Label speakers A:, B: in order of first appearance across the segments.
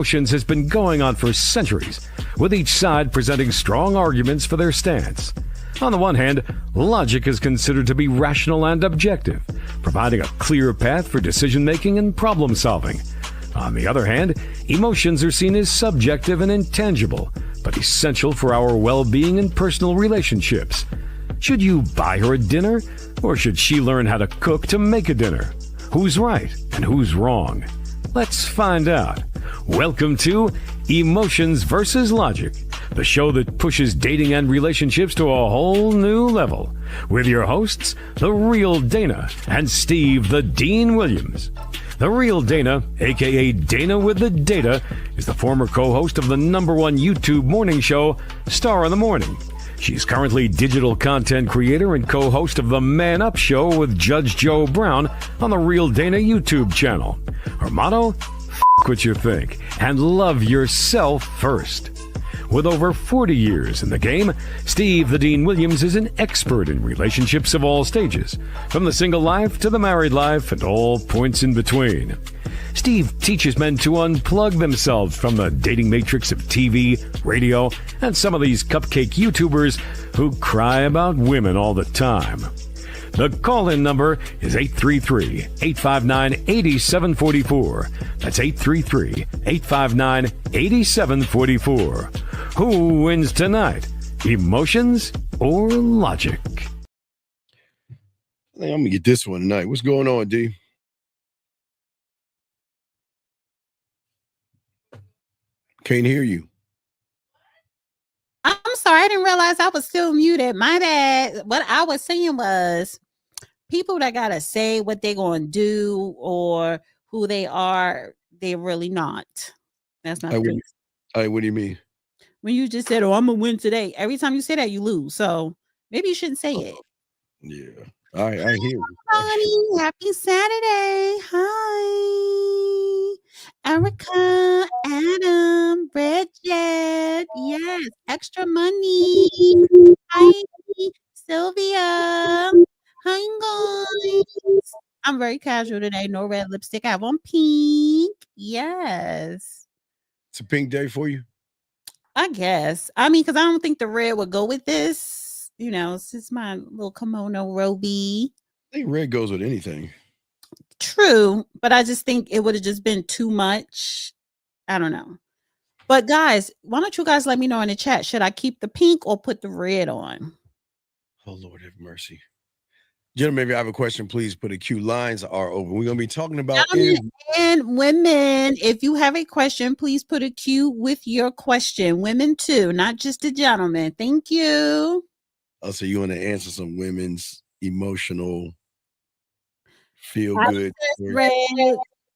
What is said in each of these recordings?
A: Emotions has been going on for centuries, with each side presenting strong arguments for their stance. On the one hand, logic is considered to be rational and objective, providing a clear path for decision-making and problem-solving. On the other hand, emotions are seen as subjective and intangible, but essential for our well-being and personal relationships. Should you buy her a dinner, or should she learn how to cook to make a dinner? Who's right and who's wrong? Let's find out. Welcome to Emotions versus Logic, the show that pushes dating and relationships to a whole new level, with your hosts, The Real Dana and Steve the Dean Williams. The Real Dana, aka Dana with the Data, is the former co-host of the #1 YouTube morning show, Star in the Morning. She's currently digital content creator and co-host of the Man Up Show with Judge Joe Brown on the Real Dana YouTube channel. Her motto? F*** what you think and love yourself first. With over 40 years in the game, Steve the Dean Williams is an expert in relationships of all stages, from the single life to the married life and all points in between. Steve teaches men to unplug themselves from the dating matrix of TV, radio, and some of these cupcake YouTubers who cry about women all the time. The call-in number is 833-859-8744. That's 833-859-8744. Who wins tonight? Emotions or logic?
B: I think I'm gonna get this one tonight. What's going on, D? Can't hear you.
C: I'm sorry, I didn't realize I was still muted. My bad. What I was saying was people that gotta say what they're gonna do or who they are, they're really not. That's not true.
B: What do you mean?
C: When you just said, "Oh, I'm gonna win today," every time you say that, you lose. So maybe you shouldn't say it.
B: Yeah, I hear you.
C: Honey, happy Saturday. Hi, Erica, Adam, Bridget. Yes, extra money. Hi, Sylvia. Hi, guys. I'm very casual today. No red lipstick. I have on pink. Yes.
B: It's a pink day for you?
C: I guess. I mean, because I don't think the red would go with this. You know, it's just my little kimono roby.
B: I think red goes with anything.
C: True, but I just think it would have just been too much. I don't know. But guys, why don't you guys let me know in the chat? Should I keep the pink or put the red on?
B: Oh, Lord have mercy. Gentlemen, if you have a question, please put a Q. Lines are open. We're going to be talking about...
C: And women, if you have a question, please put a Q with your question. Women too, not just the gentlemen. Thank you.
B: Oh, so you want to answer some women's emotional feel good?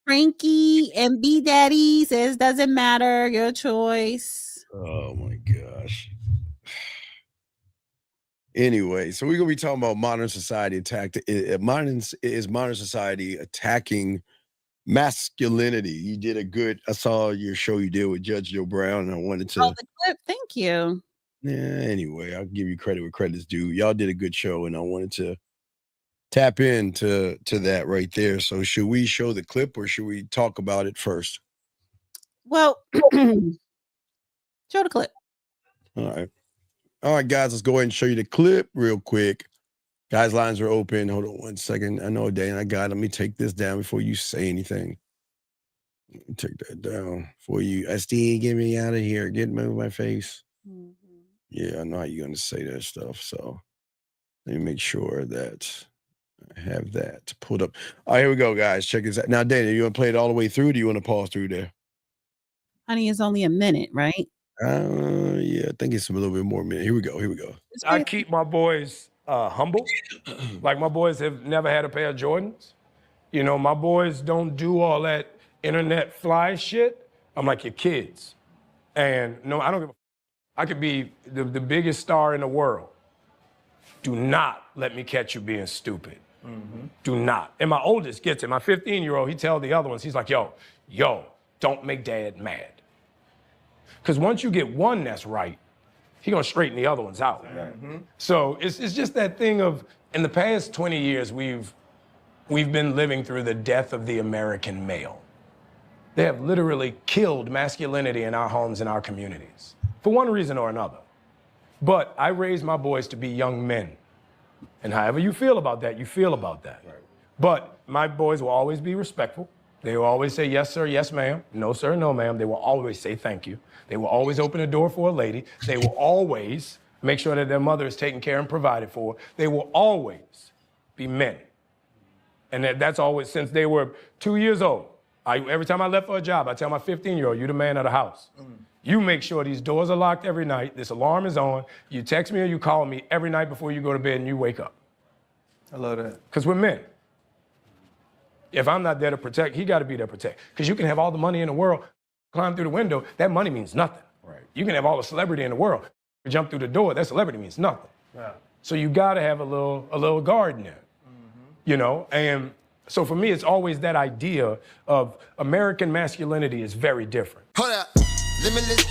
C: Frankie and B Daddy says doesn't matter, your choice.
B: Oh my gosh. Anyway, so we're gonna be talking about modern society modern society attacking masculinity. You did a good. I saw your show you did with Judge Joe Brown, and I wanted to.
C: Oh, the clip. Thank you.
B: Yeah. Anyway, I'll give you credit where credit's due. Y'all did a good show, and I wanted to tap into that right there. So, should we show the clip, or should we talk about it first?
C: Well, show the clip.
B: All right, guys, let's go ahead and show you the clip real quick. Guys, lines are open. Hold on 1 second. I know, Dan, let me take this down before you say anything. Let me take that down for you. SD, get me out of here. Get me out of my face. Mm-hmm. Yeah, I know how you're going to say that stuff. So let me make sure that I have that pulled up. All right, here we go, guys. Check this out. Now, Dana, you want to play it all the way through? Or do you want to pause through there?
C: Honey, it's only a minute, right?
B: Yeah, I think it's a little bit more minute. Here we go.
D: I keep my boys humble. Like, my boys have never had a pair of Jordans. You know, my boys don't do all that internet fly shit. I'm like, your kids. And no, I don't give a I could be the biggest star in the world. Do not let me catch you being stupid. Mm-hmm. Do not. And my oldest gets it. My 15-year-old, he tells the other ones, he's like, yo, don't make dad mad. Because once you get one that's right, he's going to straighten the other ones out. Mm-hmm. So it's just that thing of, in the past 20 years, we've been living through the death of the American male. They have literally killed masculinity in our homes and our communities for one reason or another. But I raised my boys to be young men. And however you feel about that, you feel about that. Right. But my boys will always be respectful. They will always say, yes, sir, yes, ma'am. No, sir, no, ma'am. They will always say thank you. They will always open the door for a lady. They will always make sure that their mother is taken care and provided for. They will always be men. And that's always, since they were 2 years old. Every time I left for a job, I tell my 15-year-old, you're the man of the house. You make sure these doors are locked every night, this alarm is on, you text me or you call me every night before you go to bed and you wake up.
E: I love that.
D: Because we're men. If I'm not there to protect, he got to be there to protect. Because you can have all the money in the world, climb through the window, that money means nothing. Right. You can have all the celebrity in the world, jump through the door, that celebrity means nothing. Yeah. So you got to have a little guard in there, you know? And so for me, it's always that idea of American masculinity is very different.
F: Hold up. Limitless.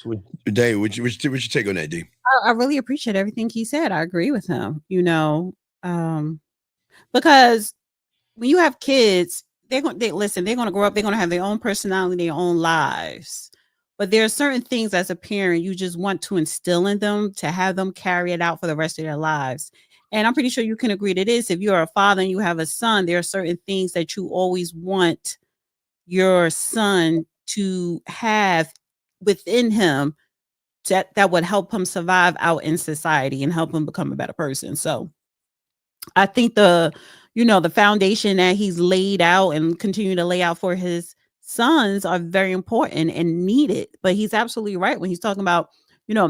B: So, Dave, what's your take on that, D?
C: I really appreciate everything he said. I agree with him, you know, because when you have kids, they're going to grow up, they're going to have their own personality, their own lives. But there are certain things as a parent you just want to instill in them to have them carry it out for the rest of their lives. And I'm pretty sure you can agree to this. If you're a father and you have a son, there are certain things that you always want your son to have within him that would help him survive out in society and help him become a better person. So I think the foundation that he's laid out and continue to lay out for his sons are very important and needed. But he's absolutely right when he's talking about, you know,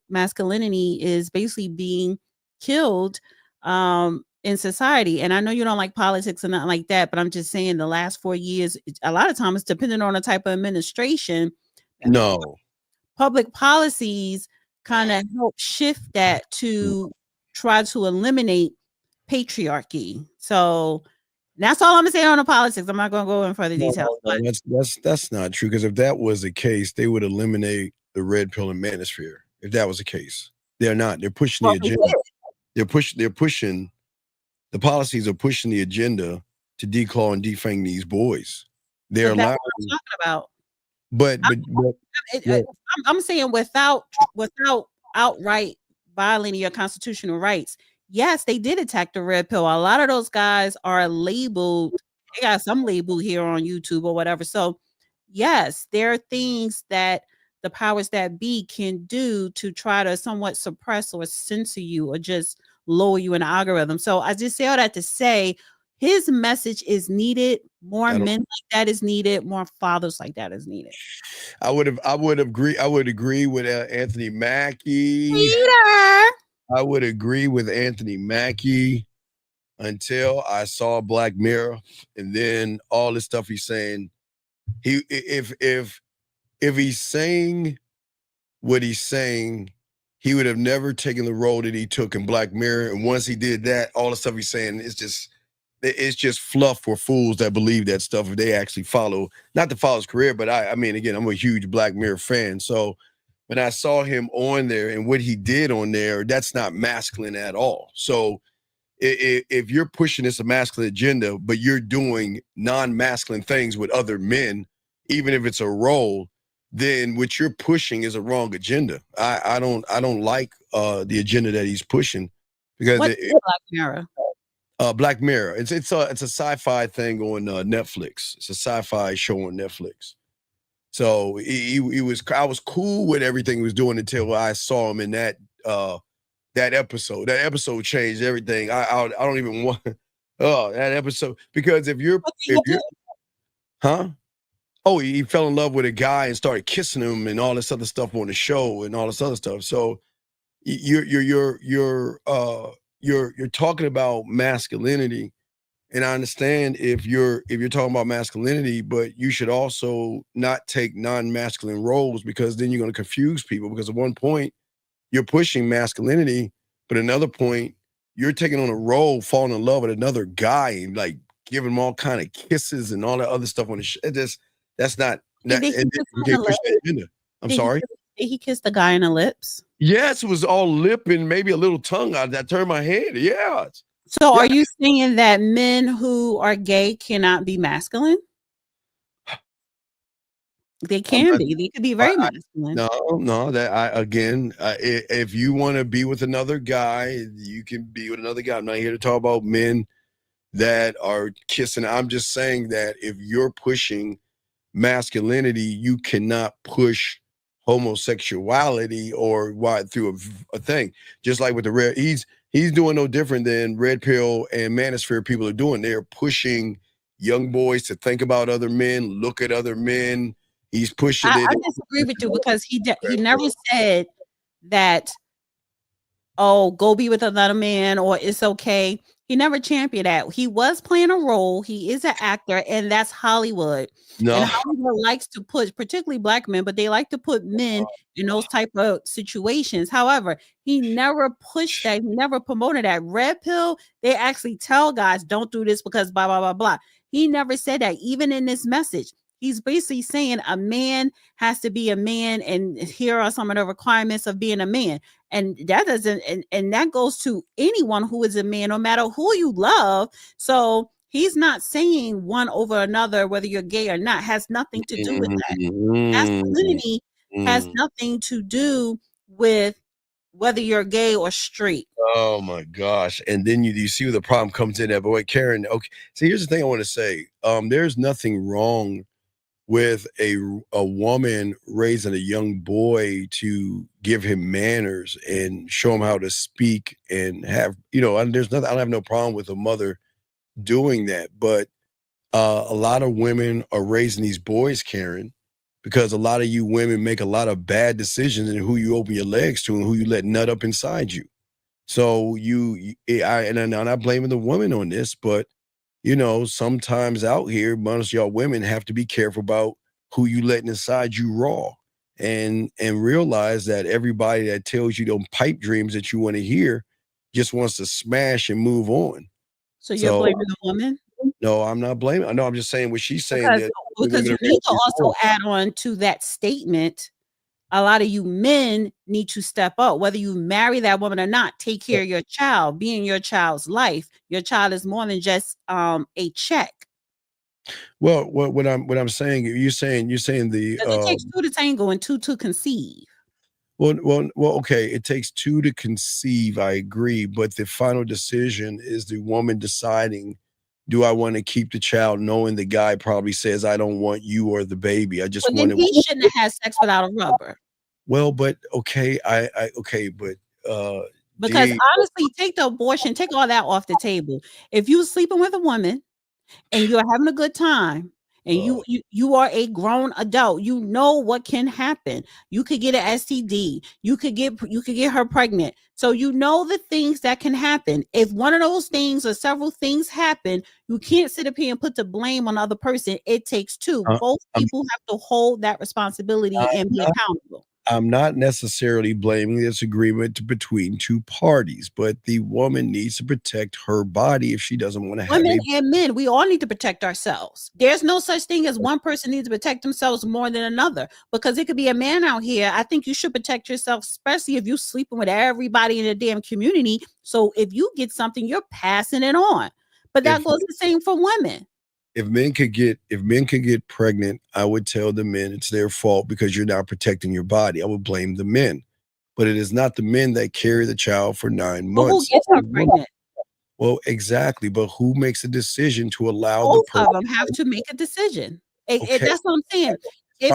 C: masculinity is basically being killed in society. And I know you don't like politics and nothing like that, but I'm just saying the last 4 years, a lot of times, depending on the type of administration, public policies kind of help shift that to try to eliminate patriarchy. So that's all I'm gonna say on the politics. I'm not gonna go in further details.
B: That's not true, because if that was the case, they would eliminate the red pill and manosphere. If that was the case, they're not. They're pushing the agenda. They're pushing the policies are pushing the agenda to declaw and defang these boys. They're allowing. That's what I'm talking about. But
C: I'm saying without outright violating your constitutional rights. Yes, they did attack the red pill. A lot of those guys are labeled. They got some label here on YouTube or whatever. So yes, there are things that the powers that be can do to try to somewhat suppress or censor you or just lower you in the algorithm. So I just say all that to say his message is needed. More men like that is needed. More fathers like that is needed.
B: I would agree with Anthony Mackie.
C: Peter.
B: I would agree with Anthony Mackie until I saw Black Mirror, and then all the stuff he's saying. If he's saying what he's saying, he would have never taken the role that he took in Black Mirror. And once he did that, all the stuff he's saying is just fluff for fools that believe that stuff if they actually follow, not to follow his career, but I mean, again, I'm a huge Black Mirror fan. So when I saw him on there and what he did on there, that's not masculine at all. So if you're pushing this a masculine agenda, but you're doing non-masculine things with other men, even if it's a role, then what you're pushing is a wrong agenda. I don't like the agenda that he's pushing, because
C: Black Mirror?
B: Black Mirror. It's a sci-fi thing on Netflix. It's a sci-fi show on Netflix. So I was cool with everything he was doing until I saw him in that episode. That episode changed everything. I don't even want that episode, because if you're he fell in love with a guy and started kissing him and all this other stuff on the show and all this other stuff. So you're talking about masculinity. And I understand if you're talking about masculinity, but you should also not take non-masculine roles, because then you're going to confuse people. Because at one point you're pushing masculinity, but another point you're taking on a role, falling in love with another guy and like giving him all kind of kisses and all that other stuff on the show. That's not. I'm sorry.
C: Did he kiss the guy in the lips?
B: Yes, it was all lip and maybe a little tongue. I turned my head. Yeah.
C: So
B: Yeah.
C: are you saying that men who are gay cannot be masculine? They can be. They could be very masculine.
B: No, that if you want to be with another guy, you can be with another guy. I'm not here to talk about men that are kissing. I'm just saying that if you're pushing masculinity, you cannot push homosexuality or through a thing. Just like with the red, he's doing no different than red pill and manosphere people are doing. They're pushing young boys to think about other men, look at other men. He's pushing it.
C: I disagree with you because he never said that, oh, go be with another man or it's okay. He never championed that. He was playing a role. He is an actor, and that's Hollywood.
B: No,
C: And Hollywood likes to put, particularly black men, but they like to put men in those type of situations. However, he never pushed that. He never promoted that. Red pill, they actually tell guys, don't do this because blah, blah, blah, blah. He never said that, even in this message. He's basically saying a man has to be a man, and here are some of the requirements of being a man. And that doesn't, and that goes to anyone who is a man, no matter who you love. So he's not saying one over another, whether you're gay or not, has nothing to do with that. Masculinity has nothing to do with whether you're gay or straight.
B: Oh my gosh. And then you see where the problem comes in there. But wait, Karen, okay. So here's the thing I want to say. There's nothing wrong with a woman raising a young boy to give him manners and show him how to speak and have, there's nothing, I don't have no problem with a mother doing that. But a lot of women are raising these boys, Karen, because a lot of you women make a lot of bad decisions in who you open your legs to and who you let nut up inside you. So I'm not blaming the woman on this, but sometimes out here, most of y'all women have to be careful about who you letting inside you raw, and realize that everybody that tells you them pipe dreams that you want to hear just wants to smash and move on.
C: So you're blaming the woman?
B: No, I'm not blaming. No, I'm just saying what she's saying.
C: Because you need to also add on to that statement. A lot of you men need to step up, whether you marry that woman or not. Take care of your child, be in your child's life. Your child is more than just a check.
B: Well, what I'm saying, you're saying the
C: it takes two to tango and two to conceive.
B: Well, okay. It takes two to conceive. I agree, but the final decision is the woman deciding. Do I want to keep the child, knowing the guy probably says, I don't want you or the baby. I just want
C: he shouldn't have had sex without a rubber.
B: Well, but okay, but
C: because honestly, take the abortion, take all that off the table. If you're sleeping with a woman and you're having a good time, and you are a grown adult, you know what can happen. You could get an STD. You could get her pregnant. So you know the things that can happen. If one of those things or several things happen, you can't sit up here and put the blame on the other person. It takes two. Both people have to hold that responsibility and be accountable.
B: I'm not necessarily blaming this agreement between two parties, but the woman needs to protect her body if she doesn't want to have
C: women and men. We all need to protect ourselves. There's no such thing as one person needs to protect themselves more than another, because it could be a man out here. I think you should protect yourself, especially if you're sleeping with everybody in the damn community. So if you get something, you're passing it on. But that goes the same for women.
B: If men could get pregnant, I would tell the men it's their fault because you're not protecting your body. I would blame the men, but it is not the men that carry the child for 9 months.
C: Who gets her pregnant?
B: Well, exactly, but who makes a decision to allow
C: both of them have to make a decision. That's what I'm saying. If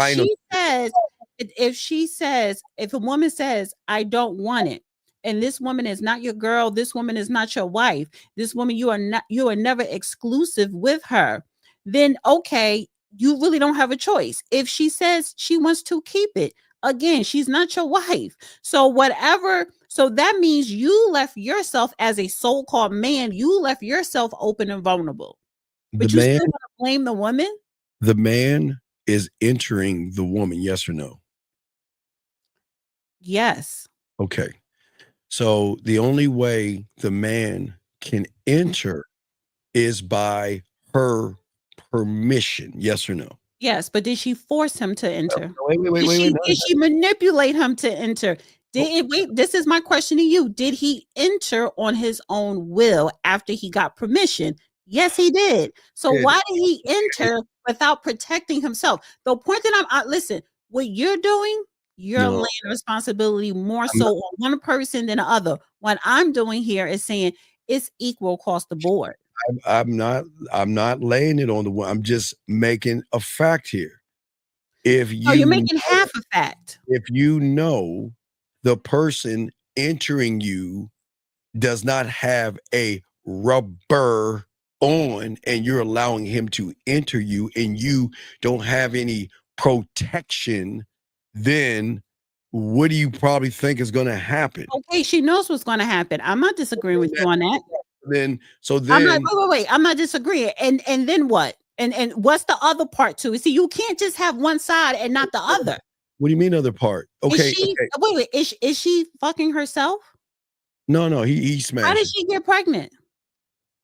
C: a woman says, I don't want it, and this woman is not your girl, this woman is not your wife, this woman, you are never exclusive with her, then okay, you really don't have a choice. If she says she wants to keep it, again, she's not your wife. So whatever, so that means you left yourself as a so-called man, you left yourself open and vulnerable. But you still want to blame the woman?
B: The man is entering the woman, yes or no?
C: Yes.
B: Okay. So the only way the man can enter is by her permission, yes or no?
C: Yes, but did she force him to enter?
B: Wait.
C: Did she manipulate him to enter? Wait, this is my question to you. Did he enter on his own will after he got permission? Yes, he did. So
B: Yeah.
C: why did he enter without protecting himself? The point that listen, what you're doing, you're
B: No.
C: laying responsibility more so on one person than the other. What I'm doing here is saying it's equal across the board.
B: I'm not laying it on the one. I'm just making a fact here. If you
C: you're making half a fact.
B: If you know the person entering you does not have a rubber on and you're allowing him to enter you and you don't have any protection, then what do you probably think is going to happen?
C: Okay, she knows what's going to happen. I'm not disagreeing with you on that.
B: Then
C: I'm not, wait. I'm not disagreeing. And then what? And what's the other part to it? See, you can't just have one side and not the other.
B: What do you mean other part? Okay.
C: Wait. Is she fucking herself?
B: No. He smashed.
C: How did she get pregnant?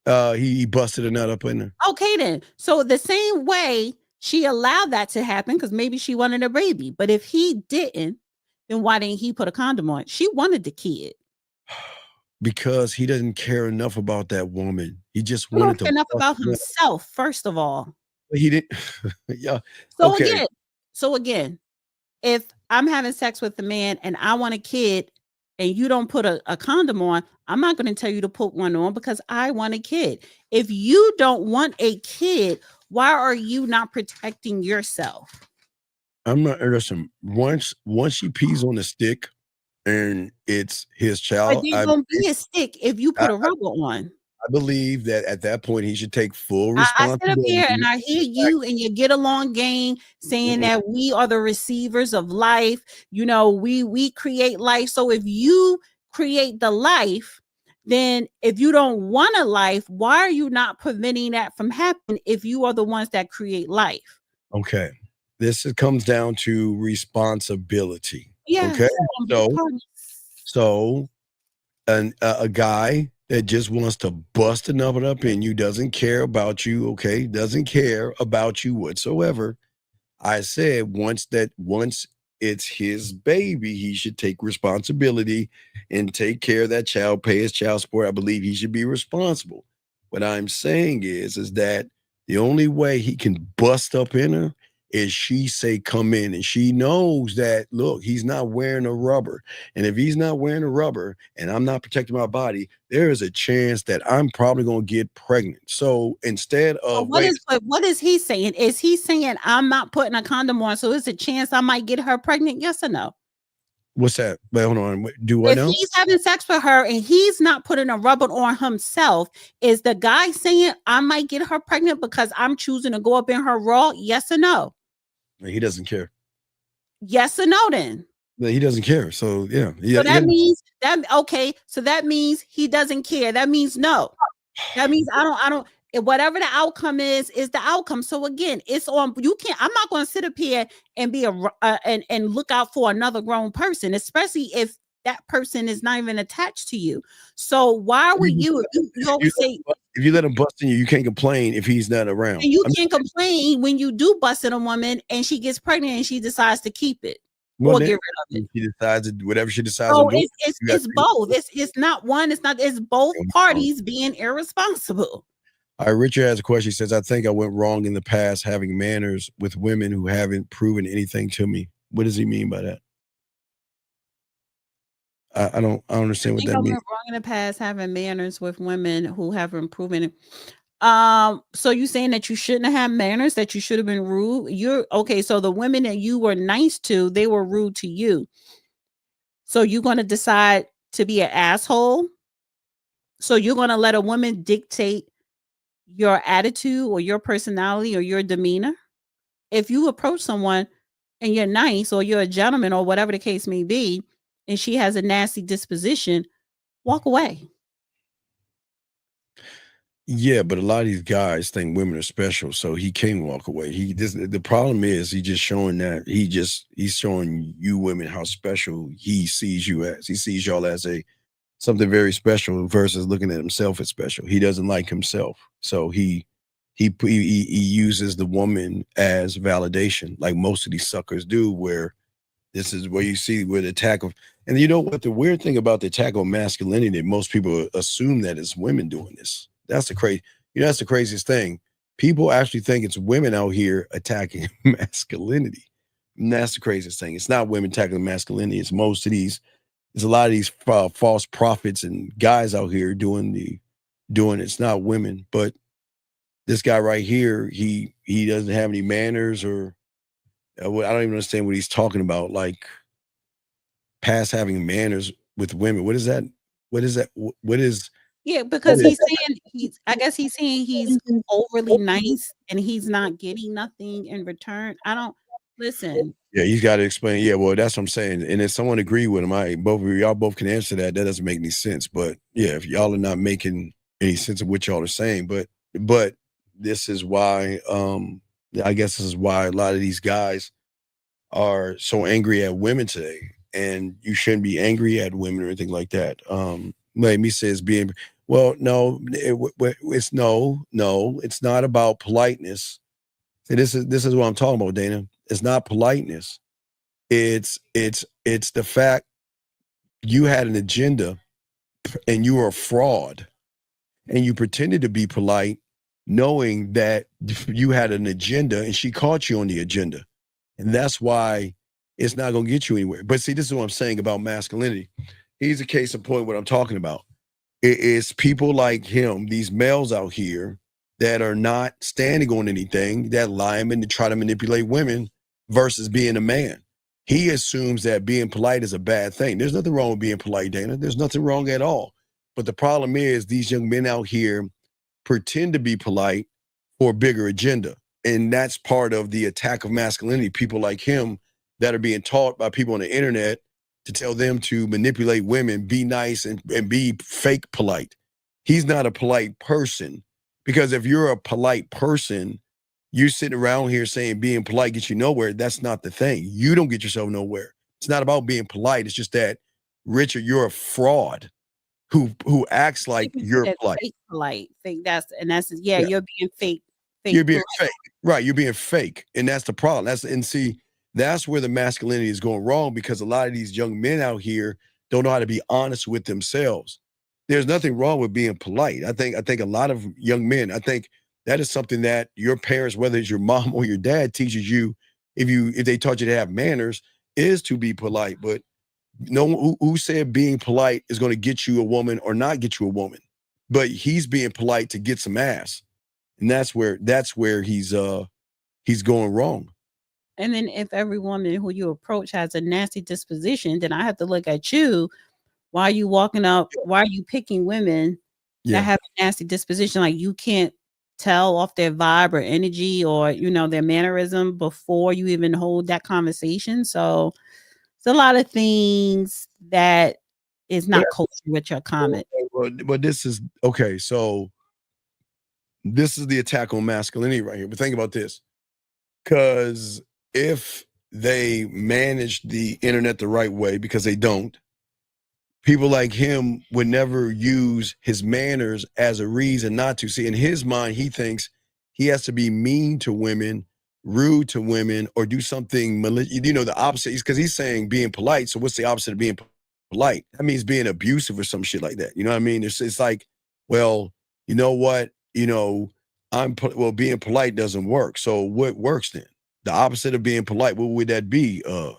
B: He busted a nut up in her.
C: Okay, then. So the same way she allowed that to happen because maybe she wanted a baby. But if he didn't, then why didn't he put a condom on? She wanted the kid.
B: Because he doesn't care enough about that woman. He just wanted to
C: enough about himself, first of all.
B: He didn't. Yeah.
C: So again, if I'm having sex with a man and I want a kid and you don't put a condom on, I'm not going to tell you to put one on because I want a kid. If you don't want a kid, why are you not protecting yourself?
B: I'm not. Listen, once she pees on the stick, and it's his child.
C: But there's gonna be a stick if you put a rubber on.
B: I believe that at that point he should take full responsibility.
C: I sit up here and I hear you and your get along gang saying that we are the receivers of life. You know, we create life. So if you create the life, then if you don't want a life, why are you not preventing that from happening if you are the ones that create life?
B: Okay. This comes down to responsibility.
C: Yeah.
B: Okay. So a guy that just wants to bust another up in you, doesn't care about you, okay? Doesn't care about you whatsoever. I said once it's his baby, he should take responsibility and take care of that child, pay his child support. I believe he should be responsible. What I'm saying is that the only way he can bust up in her is she say come in, and she knows that, look, he's not wearing a rubber, and if he's not wearing a rubber and I'm not protecting my body, there is a chance that I'm probably going to get pregnant. So instead of
C: what is he saying? Is he saying I'm not putting a condom on, so it's a chance I might get her pregnant? Yes or no?
B: What's that? Wait, hold on. Do what now?
C: If he's having sex with her and he's not putting a rubber on himself, is the guy saying I might get her pregnant because I'm choosing to go up in her raw? Yes or no?
B: He doesn't care.
C: Yes or no then?
B: He doesn't care. So yeah.
C: So that means that okay. So that means he doesn't care. That means no. That means I don't whatever the outcome is the outcome. So again, it's on you can't I'm not going to sit up here and be and look out for another grown person, especially if that person is not even attached to you. So why would you always say
B: if you let him bust in you, you can't complain if he's not around.
C: And you can't complain when you do bust in a woman and she gets pregnant and she decides to keep it or get rid of it.
B: She decides whatever she decides
C: to
B: do.
C: It's both. It's not one, it's both parties being irresponsible.
B: All right, Richard has a question. He says, I think I went wrong in the past having manners with women who haven't proven anything to me. What does he mean by that? I don't understand what that means. I went
C: wrong in the past having manners with women who haven't proven it. So you saying that you shouldn't have manners, that you should have been rude? You're okay. So the women that you were nice to, they were rude to you. So you're going to decide to be an asshole? So you're going to let a woman dictate your attitude or your personality or your demeanor? If you approach someone and you're nice or you're a gentleman or whatever the case may be, and she has a nasty disposition, walk away.
B: Yeah, but a lot of these guys think women are special, so he can't walk away. The problem is he's just showing that he's showing you women how special he sees you as. He sees y'all as something very special versus looking at himself as special. He doesn't like himself, so he uses the woman as validation, like most of these suckers do, where This is where you see where the attack of, and you know what the weird thing about the attack on masculinity, most people assume that it's women doing this. That's the crazy, that's the craziest thing. People actually think it's women out here attacking masculinity. And that's the craziest thing. It's not women attacking masculinity. It's it's a lot of these false prophets and guys out here doing it. It's not women, but this guy right here, he doesn't have any manners, or I don't even understand what he's talking about. Like past having manners with women. What is that? What is that? What is?
C: Yeah, because I guess he's saying he's overly nice and he's not getting nothing in return. I don't listen.
B: Yeah, he's got to explain. Yeah, well, that's what I'm saying. And if someone agree with him, y'all both can answer that. That doesn't make any sense. But yeah, if y'all are not making any sense of what y'all are saying, but this is why I guess this is why a lot of these guys are so angry at women today. And you shouldn't be angry at women or anything like that. Like me says being, well, no, it's it's not about politeness. And this is what I'm talking about, Dana. It's not politeness. It's the fact you had an agenda and you were a fraud and you pretended to be polite knowing that you had an agenda and she caught you on the agenda. And that's why it's not going to get you anywhere. But see, this is what I'm saying about masculinity. He's a case in point what I'm talking about. It is people like him, these males out here that are not standing on anything, that lie and to try to manipulate women versus being a man. He assumes that being polite is a bad thing. There's nothing wrong with being polite, Dana. There's nothing wrong at all. But the problem is these young men out here pretend to be polite for a bigger agenda. And that's part of the attack of masculinity. People like him that are being taught by people on the internet to tell them to manipulate women, be nice and be fake polite. He's not a polite person, because if you're a polite person, you're sitting around here saying being polite gets you nowhere. That's not the thing. You don't get yourself nowhere. It's not about being polite. It's just that, Richard, you're a fraud who acts like you're polite.
C: Fake polite. Fake, yeah, you're being fake.
B: You're being fake. Right. You're being fake. And that's the problem. That's where the masculinity is going wrong, because a lot of these young men out here don't know how to be honest with themselves. There's nothing wrong with being polite. I think a lot of young men, I think that is something that your parents, whether it's your mom or your dad, teaches you, if they taught you to have manners, is to be polite. But no one who said being polite is going to get you a woman or not get you a woman. But he's being polite to get some ass. And that's where he's going wrong.
C: And then if every woman who you approach has a nasty disposition, then I have to look at you. Why are you walking up? Why are you picking women that have a nasty disposition? Like, you can't tell off their vibe or energy or, their mannerism before you even hold that conversation. So it's a lot of things that is not culture with your comment.
B: But this is, okay, so this is the attack on masculinity right here. But think about this. Because if they manage the internet the right way, because they don't, people like him would never use his manners as a reason not to. See, in his mind, he thinks he has to be mean to women, rude to women, or do something, the opposite. Because he's saying being polite. So what's the opposite of being polite? That means being abusive or some shit like that. You know what I mean? It's like, well, you know what? Being polite doesn't work. So what works then? The opposite of being polite, what would that be? What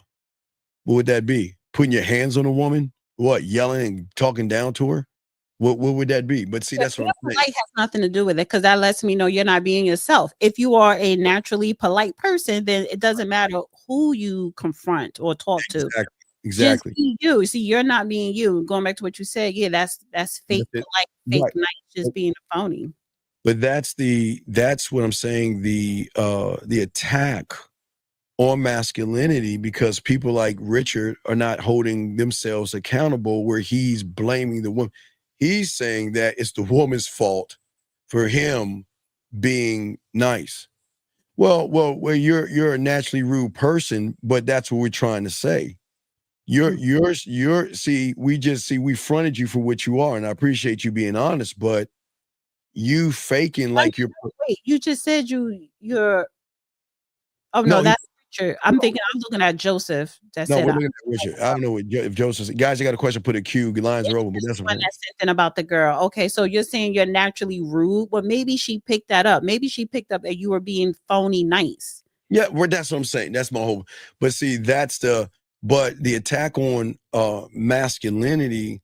B: would that be? Putting your hands on a woman? What? Yelling and talking down to her? What would that be? But see, that's what I'm saying.
C: Polite has nothing to do with it, because that lets me know you're not being yourself. If you are a naturally polite person, then it doesn't matter who you confront or talk to.
B: Exactly.
C: Just be you. See, you're not being you. Going back to what you said, yeah, that's fake polite, fake nice, just being a phony.
B: But that's what I'm saying, the attack on masculinity, because people like Richard are not holding themselves accountable, where he's blaming the woman. He's saying that it's the woman's fault for him being nice. Well, you're a naturally rude person, but that's what we're trying to say. We fronted you for what you are, and I appreciate you being honest, but you faking like you're.
C: Wait, you just said you're. Oh no, that's I'm looking at Joseph. That
B: No,
C: said,
B: we're looking at Richard. I don't know if Joseph. Guys, you got a question? Put a Q. The lines are open, but that's
C: one
B: okay.
C: that sent in about the girl. Okay, so you're saying you're naturally rude, but maybe she picked that up. Maybe she picked up that you were being phony nice.
B: Yeah, that's what I'm saying. That's my whole. But see, but the attack on masculinity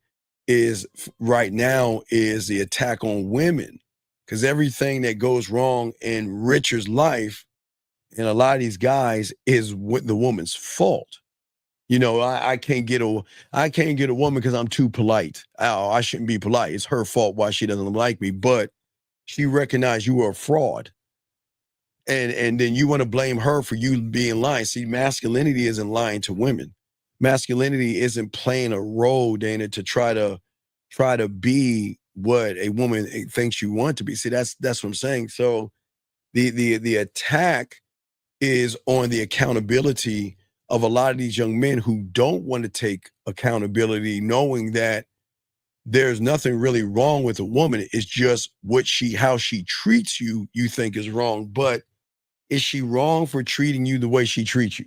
B: is right now is the attack on women, because everything that goes wrong in Richard's life and a lot of these guys is the woman's fault. You know, I can't get a woman because I'm too polite. Oh, I shouldn't be polite. It's her fault why she doesn't like me. But she recognized you were a fraud. And then you want to blame her for you being lying. See, masculinity isn't lying to women. Masculinity isn't playing a role, Dana, to try to be what a woman thinks you want to be. See, that's what I'm saying. So the attack is on the accountability of a lot of these young men who don't want to take accountability, knowing that there's nothing really wrong with a woman. It's just how she treats you think is wrong. But is she wrong for treating you the way she treats you?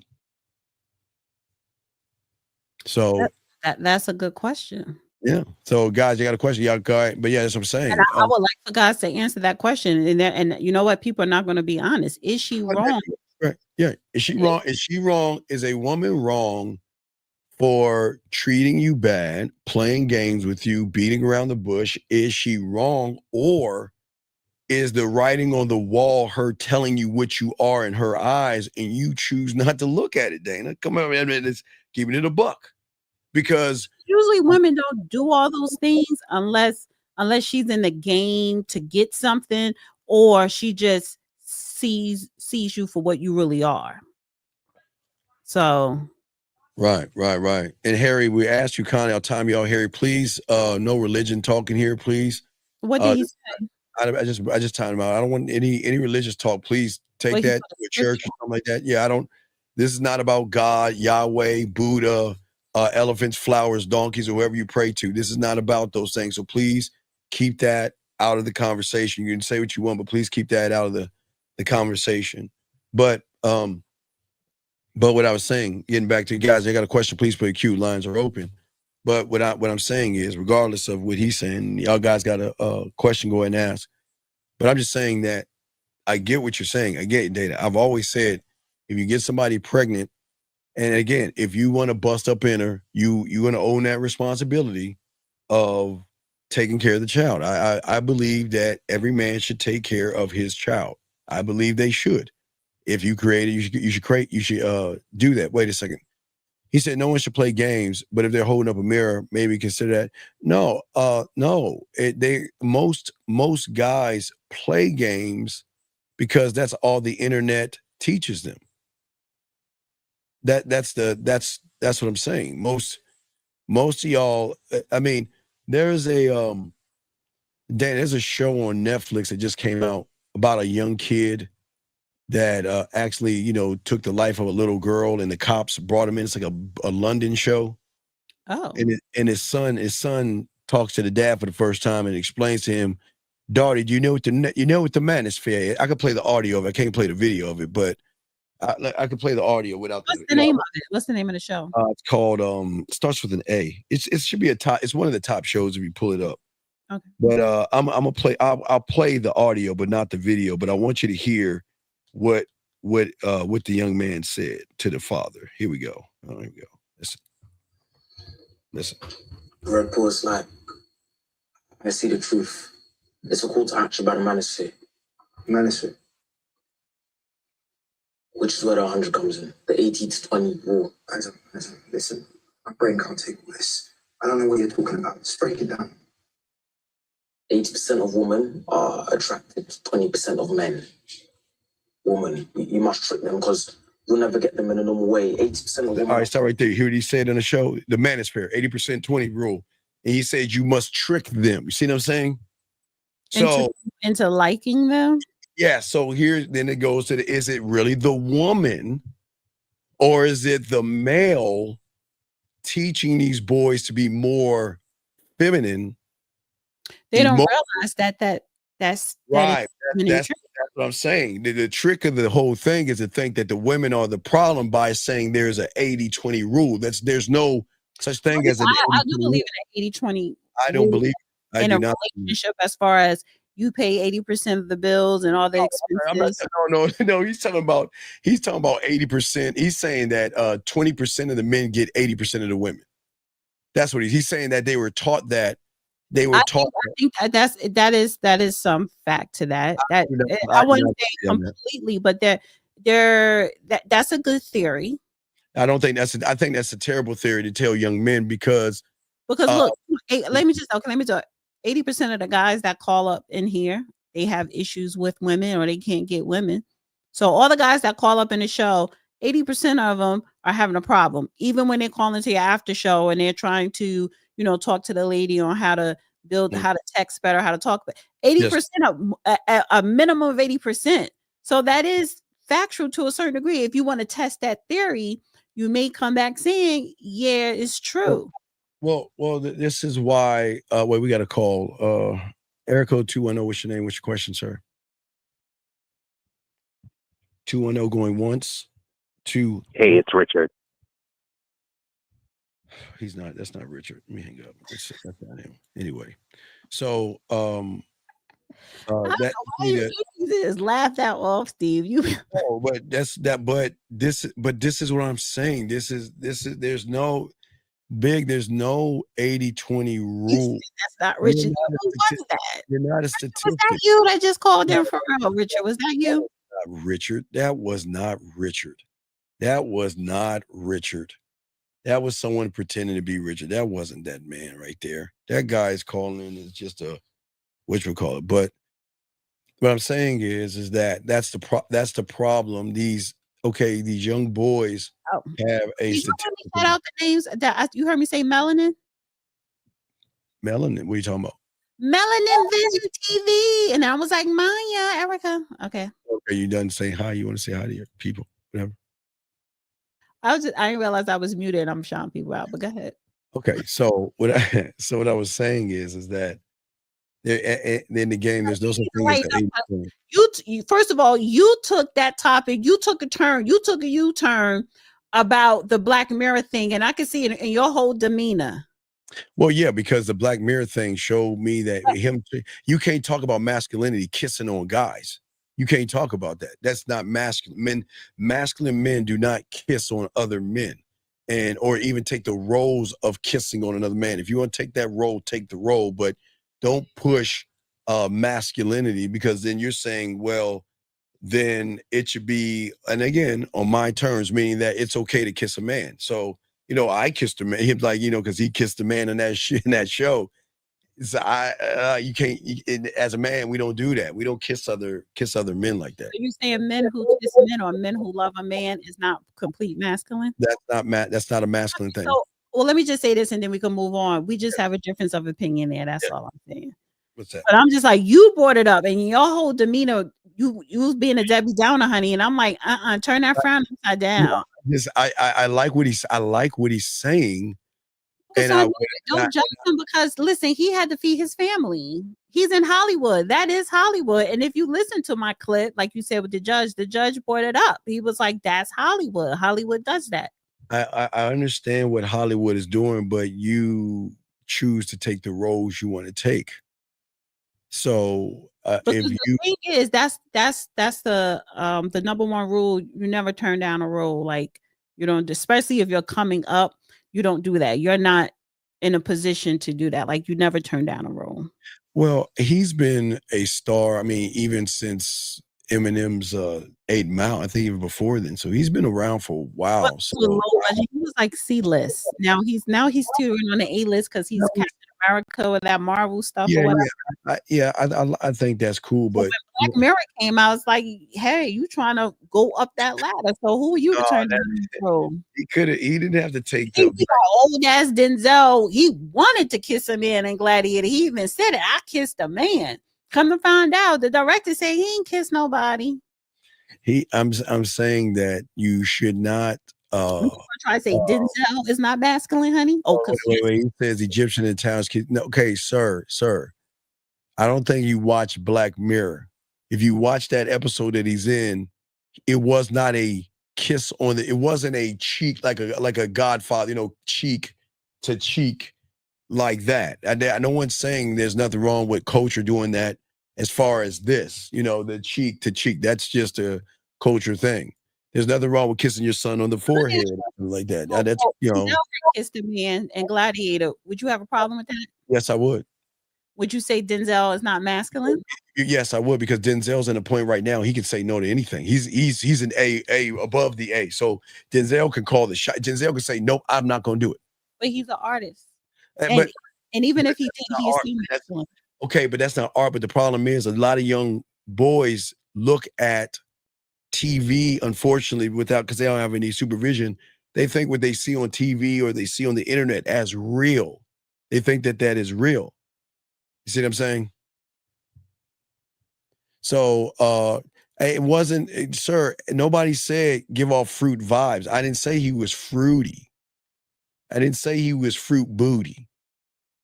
B: So
C: that's a good question.
B: Yeah. So guys, you got a question? Y'all got, but yeah, that's what I'm saying.
C: And I would like for guys to answer that question. And you know what? People are not going to be honest. Is she wrong?
B: Right. Yeah. Is she wrong? Is she wrong? Is a woman wrong for treating you bad, playing games with you, beating around the bush? Is she wrong? Or is the writing on the wall her telling you what you are in her eyes and you choose not to look at it, Dana? Come on, man. It's keeping it a buck. Because
C: usually women don't do all those things unless she's in the game to get something, or she just sees you for what you really are. So
B: Right. And Harry, we asked you kindly, I'll time y'all, Harry, please, no religion talking here, please.
C: What did he say?
B: I just timed him out. I don't want any religious talk. Please take that to a church or something like that. Yeah, this is not about God, Yahweh, Buddha, elephants, flowers, donkeys, or whoever you pray to. This is not about those things. So please keep that out of the conversation. You can say what you want, but please keep that out of the conversation. But what I was saying, getting back to you guys, I got a question. Please put a queue. Lines are open. But what I'm saying is, regardless of what he's saying, y'all guys got a question, go ahead and ask. But I'm just saying that I get what you're saying. I get it, Data. I've always said, if you get somebody pregnant, and again, if you want to bust up in her, you're going to own that responsibility of taking care of the child. I believe that every man should take care of his child. I believe they should. If you create it, you should do that. Wait a second. He said no one should play games, but if they're holding up a mirror, maybe consider that. No. Most guys play games because that's all the internet teaches them. That's what I'm saying. Most of y'all, I mean, there's a show on Netflix that just came out about a young kid that actually, took the life of a little girl, and the cops brought him in. It's like a London show.
C: Oh.
B: And his son talks to the dad for the first time and explains to him, "Daughter, do you know what the manosphere is?" I could play the audio of it. I can't play the video of it, but I could play the audio without.
C: What's the name of it? What's the name of the show?
B: It's called starts with an A. It should be it's one of the top shows if you pull it up.
C: Okay.
B: But I'm gonna play. I'll play the audio, but not the video. But I want you to hear what the young man said to the father. Here we go. Oh, here we go. Listen.
E: Red Bull is like, I see the truth. It's a call to action by the manosphere. Manosphere. Which is where the 100 comes in. The 80 to 20 rule. Listen, my brain can't take all this. I don't know what you're talking about. Just break it down. 80% of women are attracted to 20% of men. Woman, you must trick them because you'll never get them in a normal way. 80% of women.
B: All right, stop right there. You hear what he said on the show? The manosphere, 80% 20 rule. And he said you must trick them. You see what I'm saying? So
C: into liking them?
B: Yeah. So then it goes to is it really the woman or is it the male teaching these boys to be more feminine?
C: They don't realize that's
B: right. That's what what I'm saying. The trick of the whole thing is to think that the women are the problem by saying there's an 80-20 rule. There's no such thing as an
C: I
B: 80-20
C: do believe in an 80-20
B: I don't believe I
C: in
B: do
C: a
B: not.
C: relationship as far as you pay 80% of the bills and all the expenses.
B: No. He's talking about 80%. He's saying that 20% of the men get 80% of the women. That's what he's saying, that they were taught that. I
C: think that is some fact to that. I wouldn't say completely, but that's a good theory.
B: I think that's a terrible theory to tell young men because
C: look, let me talk. 80% of the guys that call up in here, they have issues with women or they can't get women. So all the guys that call up in the show, 80% of them are having a problem. Even when they call into your after show and they're trying to, talk to the lady on how to build, how to text better, how to talk. 80% of a minimum of 80%. So that is factual to a certain degree. If you want to test that theory, you may come back saying, yeah, it's true.
B: Well, this is why. Wait, we got a call. Erico 210. What's your name? What's your question, sir? 210 going once. Hey,
F: it's Richard.
B: He's not. That's not Richard. Let me hang up. That's not him. Anyway, so
C: you just laugh that off, Steve.
B: But this is what I'm saying. This is there's no 80-20 rule.
C: That's not Richard. Who was that?
B: You're not a statistic.
C: Was that you that just called in for real, Richard? Was that you?
B: Richard. That was not Richard. That was someone pretending to be Richard. That wasn't that man right there. That guy is calling in is just a whatchamacallit. But what I'm saying is that that's the problem. These young boys have a statistic.
C: Shout out the names that you heard me say melanin.
B: Melanin? What are you talking about?
C: Melanin Vision TV. And I was like, Maya, Erica. Okay.
B: Okay, you done saying hi. You want to say hi to your people? Whatever.
C: I didn't realize I was muted. I'm shouting people out, but go ahead.
B: Okay, so what I was saying is that in the game, there's no such thing as the
C: you first of all, you took that topic, you took a U-turn about the Black Mirror thing, and I can see it in your whole demeanor.
B: Well, yeah, because the Black Mirror thing showed me that you can't talk about masculinity kissing on guys. You can't talk about that. That's not masculine. Masculine men do not kiss on other men, or even take the roles of kissing on another man. If you want to take that role, take the role, but don't push masculinity, because then you're saying, well, then it should be, and again, on my terms, meaning that it's okay to kiss a man. So, I kissed a man. He's like, because he kissed a man in that show. So you can't. As a man, we don't do that. We don't kiss other men like that.
C: So you're saying men who kiss men or men who love a man is not complete masculine?
B: That's not a masculine thing.
C: So, well, let me just say this, and then we can move on. We just have a difference of opinion there. That's all I'm saying.
B: What's that?
C: But I'm just like, you brought it up, and your whole demeanor, you was being a Debbie Downer, honey, and I'm like, turn that frown upside down.
B: I like what he's saying. And
C: don't judge him, because listen, he had to feed his family. He's in Hollywood. That is Hollywood. And if you listen to my clip, like you said with the judge brought it up. He was like, that's Hollywood. Hollywood does that.
B: I understand what Hollywood is doing, but you choose to take the roles you want to take. So the thing
C: is, that's the number one rule. You never turn down a role. Like, especially if you're coming up, you don't do that. You're not in a position to do that. Like, you never turn down a role.
B: Well, he's been a star. I mean, even since Eminem's 8 Mile, I think even before then. So he's been around for a while.
C: He was like C-list. Now he's touring on the A-list because he's Captain America with that Marvel stuff.
B: Yeah, I think that's cool. But
C: when Black Mirror came out, it's like, hey, you trying to go up that ladder? So who are you to turn down the role?
B: He didn't have to take
C: the old ass Denzel. He wanted to kiss a man in Gladiator. He even said it. I kissed a man. Come to find out, the director said he ain't kissed nobody.
B: I'm saying that you should not.
C: Try to say Denzel is not masculine, honey. Oh,
B: wait. He says Egyptian and Italians. No, okay, sir. I don't think you watch Black Mirror. If you watch that episode that he's in, it was not a kiss on the, it wasn't a cheek like a Godfather, cheek to cheek like that. No one's saying there's nothing wrong with culture doing that as far as this, the cheek to cheek. That's just a culture thing. There's nothing wrong with kissing your son on the forehead or something like that. That's,
C: Denzel kissed a man in Gladiator. Would you have a problem with that?
B: Yes, I would.
C: Would you say Denzel is not masculine?
B: Yes, I would, because Denzel's in a point right now he can say no to anything. He's an A above the A. So Denzel can call the shot. Denzel can say, nope, I'm not going to do it.
C: But he's an artist.
B: And
C: even if he did, he is still masculine.
B: Okay, but that's not art. But the problem is a lot of young boys look at TV, unfortunately, because they don't have any supervision. They think what they see on TV or they see on the internet as real. They think that is real. You see what I'm saying? So it wasn't, sir, nobody said give off fruit vibes. I didn't say he was fruity. I didn't say he was fruit booty.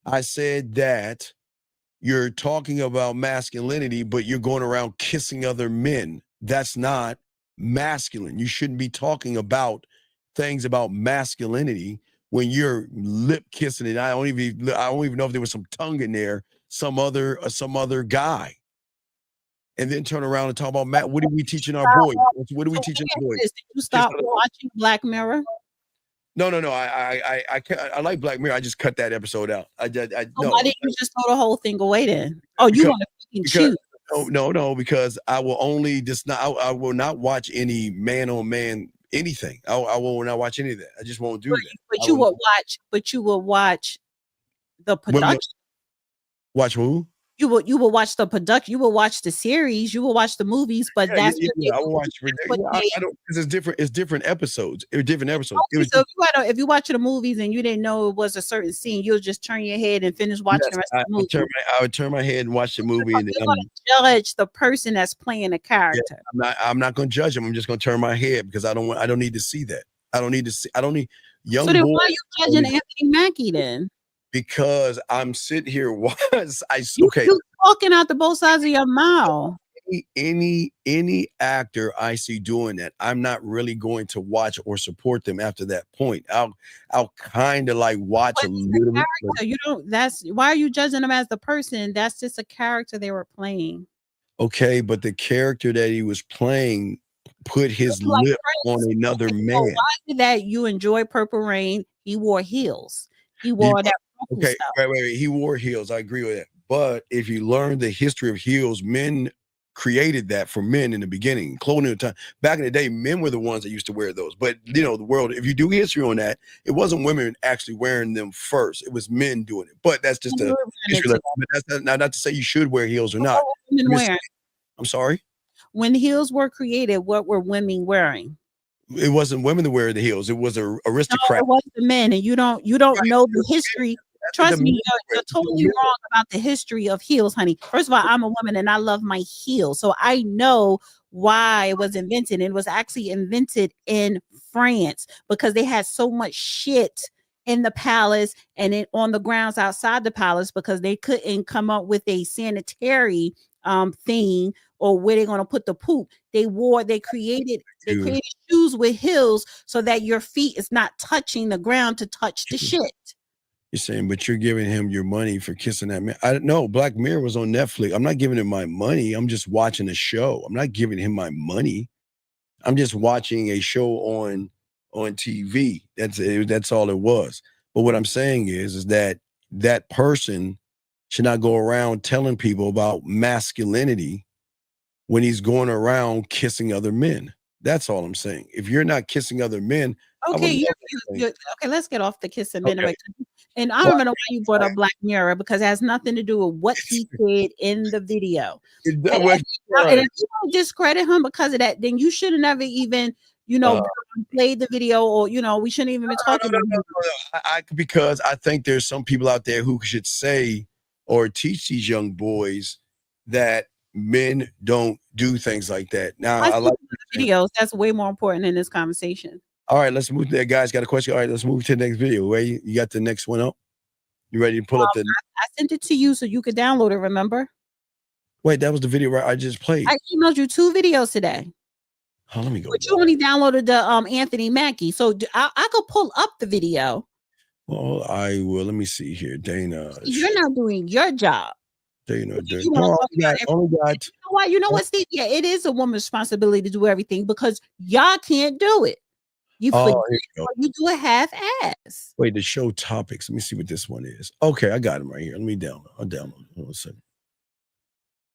B: I said that you're talking about masculinity, but you're going around kissing other men. That's not masculine. You shouldn't be talking about things about masculinity when you're lip kissing it. I don't even know if there was some tongue in there, some other guy. And then turn around and talk about Matt. What are we teaching our boys? What are we teaching our boys?
C: Did you stop watching Black Mirror?
B: No. I like Black Mirror. I just cut that episode out.
C: Why didn't you just throw the whole thing away then? Oh, you want to choose?
B: No, because I will I will not watch any man on man anything. I will not watch any of that. I just won't do that.
C: But you will watch the production.
B: Watch who?
C: You will watch the production. You will watch the series. You will watch the movies. But I will watch.
B: Because it's different episodes. It's different episodes.
C: Okay, so if you watch the movies and you didn't know it was a certain scene, you'll just turn your head and finish watching the rest of the movie.
B: I would turn my head and watch the movie, and
C: you're going to judge the person that's playing the character.
B: Yeah, I'm not going to judge him. I'm just going to turn my head because I don't need to see that. I don't need young. So
C: then why are you judging Anthony Mackie then?
B: Because I'm sitting here
C: You're talking out the both sides of your mouth.
B: Any actor I see doing that, I'm not really going to watch or support them after that point. I'll kind of like watch a little bit.
C: That's why are you judging them as the person? That's just a character they were playing.
B: Okay, but the character that he was playing put his lip on another man. So
C: why did that you enjoy Purple Rain? He wore heels. He wore that.
B: Okay, wait. He wore heels. I agree with that. But if you learn the history of heels, men created that for men in the beginning. Clothing at the time. Back in the day, men were the ones that used to wear those. But the world, if you do history on that, it wasn't women actually wearing them first. It was men doing it. But that's just a history lesson. But that's not to say you should wear heels or not. I'm sorry?
C: When heels were created, what were women wearing?
B: It wasn't women that wear the heels. It was an aristocrat.
C: No, it was the men, and you don't know the history. Trust me, you're totally wrong about the history of heels, honey. First of all, I'm a woman and I love my heels. So I know why it was invented. It was actually invented in France because they had so much shit in the palace and on the grounds outside the palace because they couldn't come up with a sanitary thing or where they're going to put the poop. They created shoes with heels so that your feet is not touching the ground to touch the shit.
B: You're saying, but you're giving him your money for kissing that man. I don't know. Black Mirror was on Netflix. I'm not giving him my money. I'm just watching a show. I'm not giving him my money. I'm just watching a show on TV. That's all it was. But what I'm saying is that person should not go around telling people about masculinity when he's going around kissing other men. That's all I'm saying. If you're not kissing other men,
C: okay, okay, let's get off the kissing men. Okay. And I don't know why you brought up Black Mirror because it has nothing to do with what he said in the video. And if you don't discredit him because of that, then you should have never even, played the video or, we shouldn't even be talking about
B: it. Because I think there's some people out there who should say or teach these young boys that men don't do things like that. Now, I like
C: the videos. That's way more important in this conversation.
B: All right, let's move to that. Guys, got a question? All right, let's move to the next video. Ray, you got the next one up? You ready to pull up the...
C: I sent it to you so you could download it, remember?
B: Wait, that was the video I just played.
C: I emailed you 2 videos today.
B: Oh, let me go.
C: But you only downloaded the Anthony Mackie, so I could pull up the video.
B: Well, I will. Let me see here, Dana.
C: You're not doing your job.
B: Dana.
C: You
B: No,
C: know what? You know what, Steve? Yeah, it is a woman's responsibility to do everything because y'all can't do it. You forget or you do it half-ass.
B: Wait, the show topics. Let me see what this one is. Okay, I got them right here. Let me download. I'll download it. Hold on a second.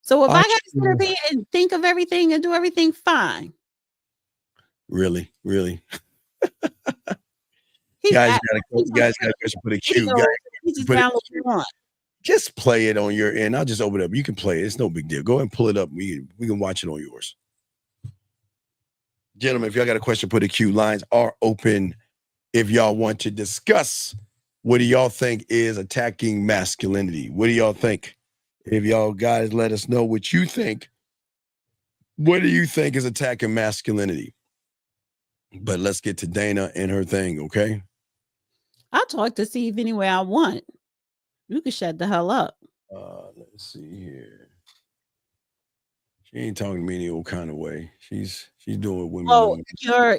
C: So if I got to sit up here and think of everything and do everything, fine.
B: Really? Guys gotta put a cue. Just play it on your end. I'll just open it up. You can play it. It's no big deal. Go ahead and pull it up. We can watch it on yours. Gentlemen, if y'all got a question, put a cue. Lines are open if y'all want to discuss what do y'all think is attacking masculinity. What do y'all think? If y'all guys let us know what you think. What do you think is attacking masculinity? But let's get to Dana and her thing, okay?
C: I'll talk to Steve any way I want. You can shut the hell up.
B: Let's see here. She ain't talking to me any old kind of way. She's doing what women.
C: Oh,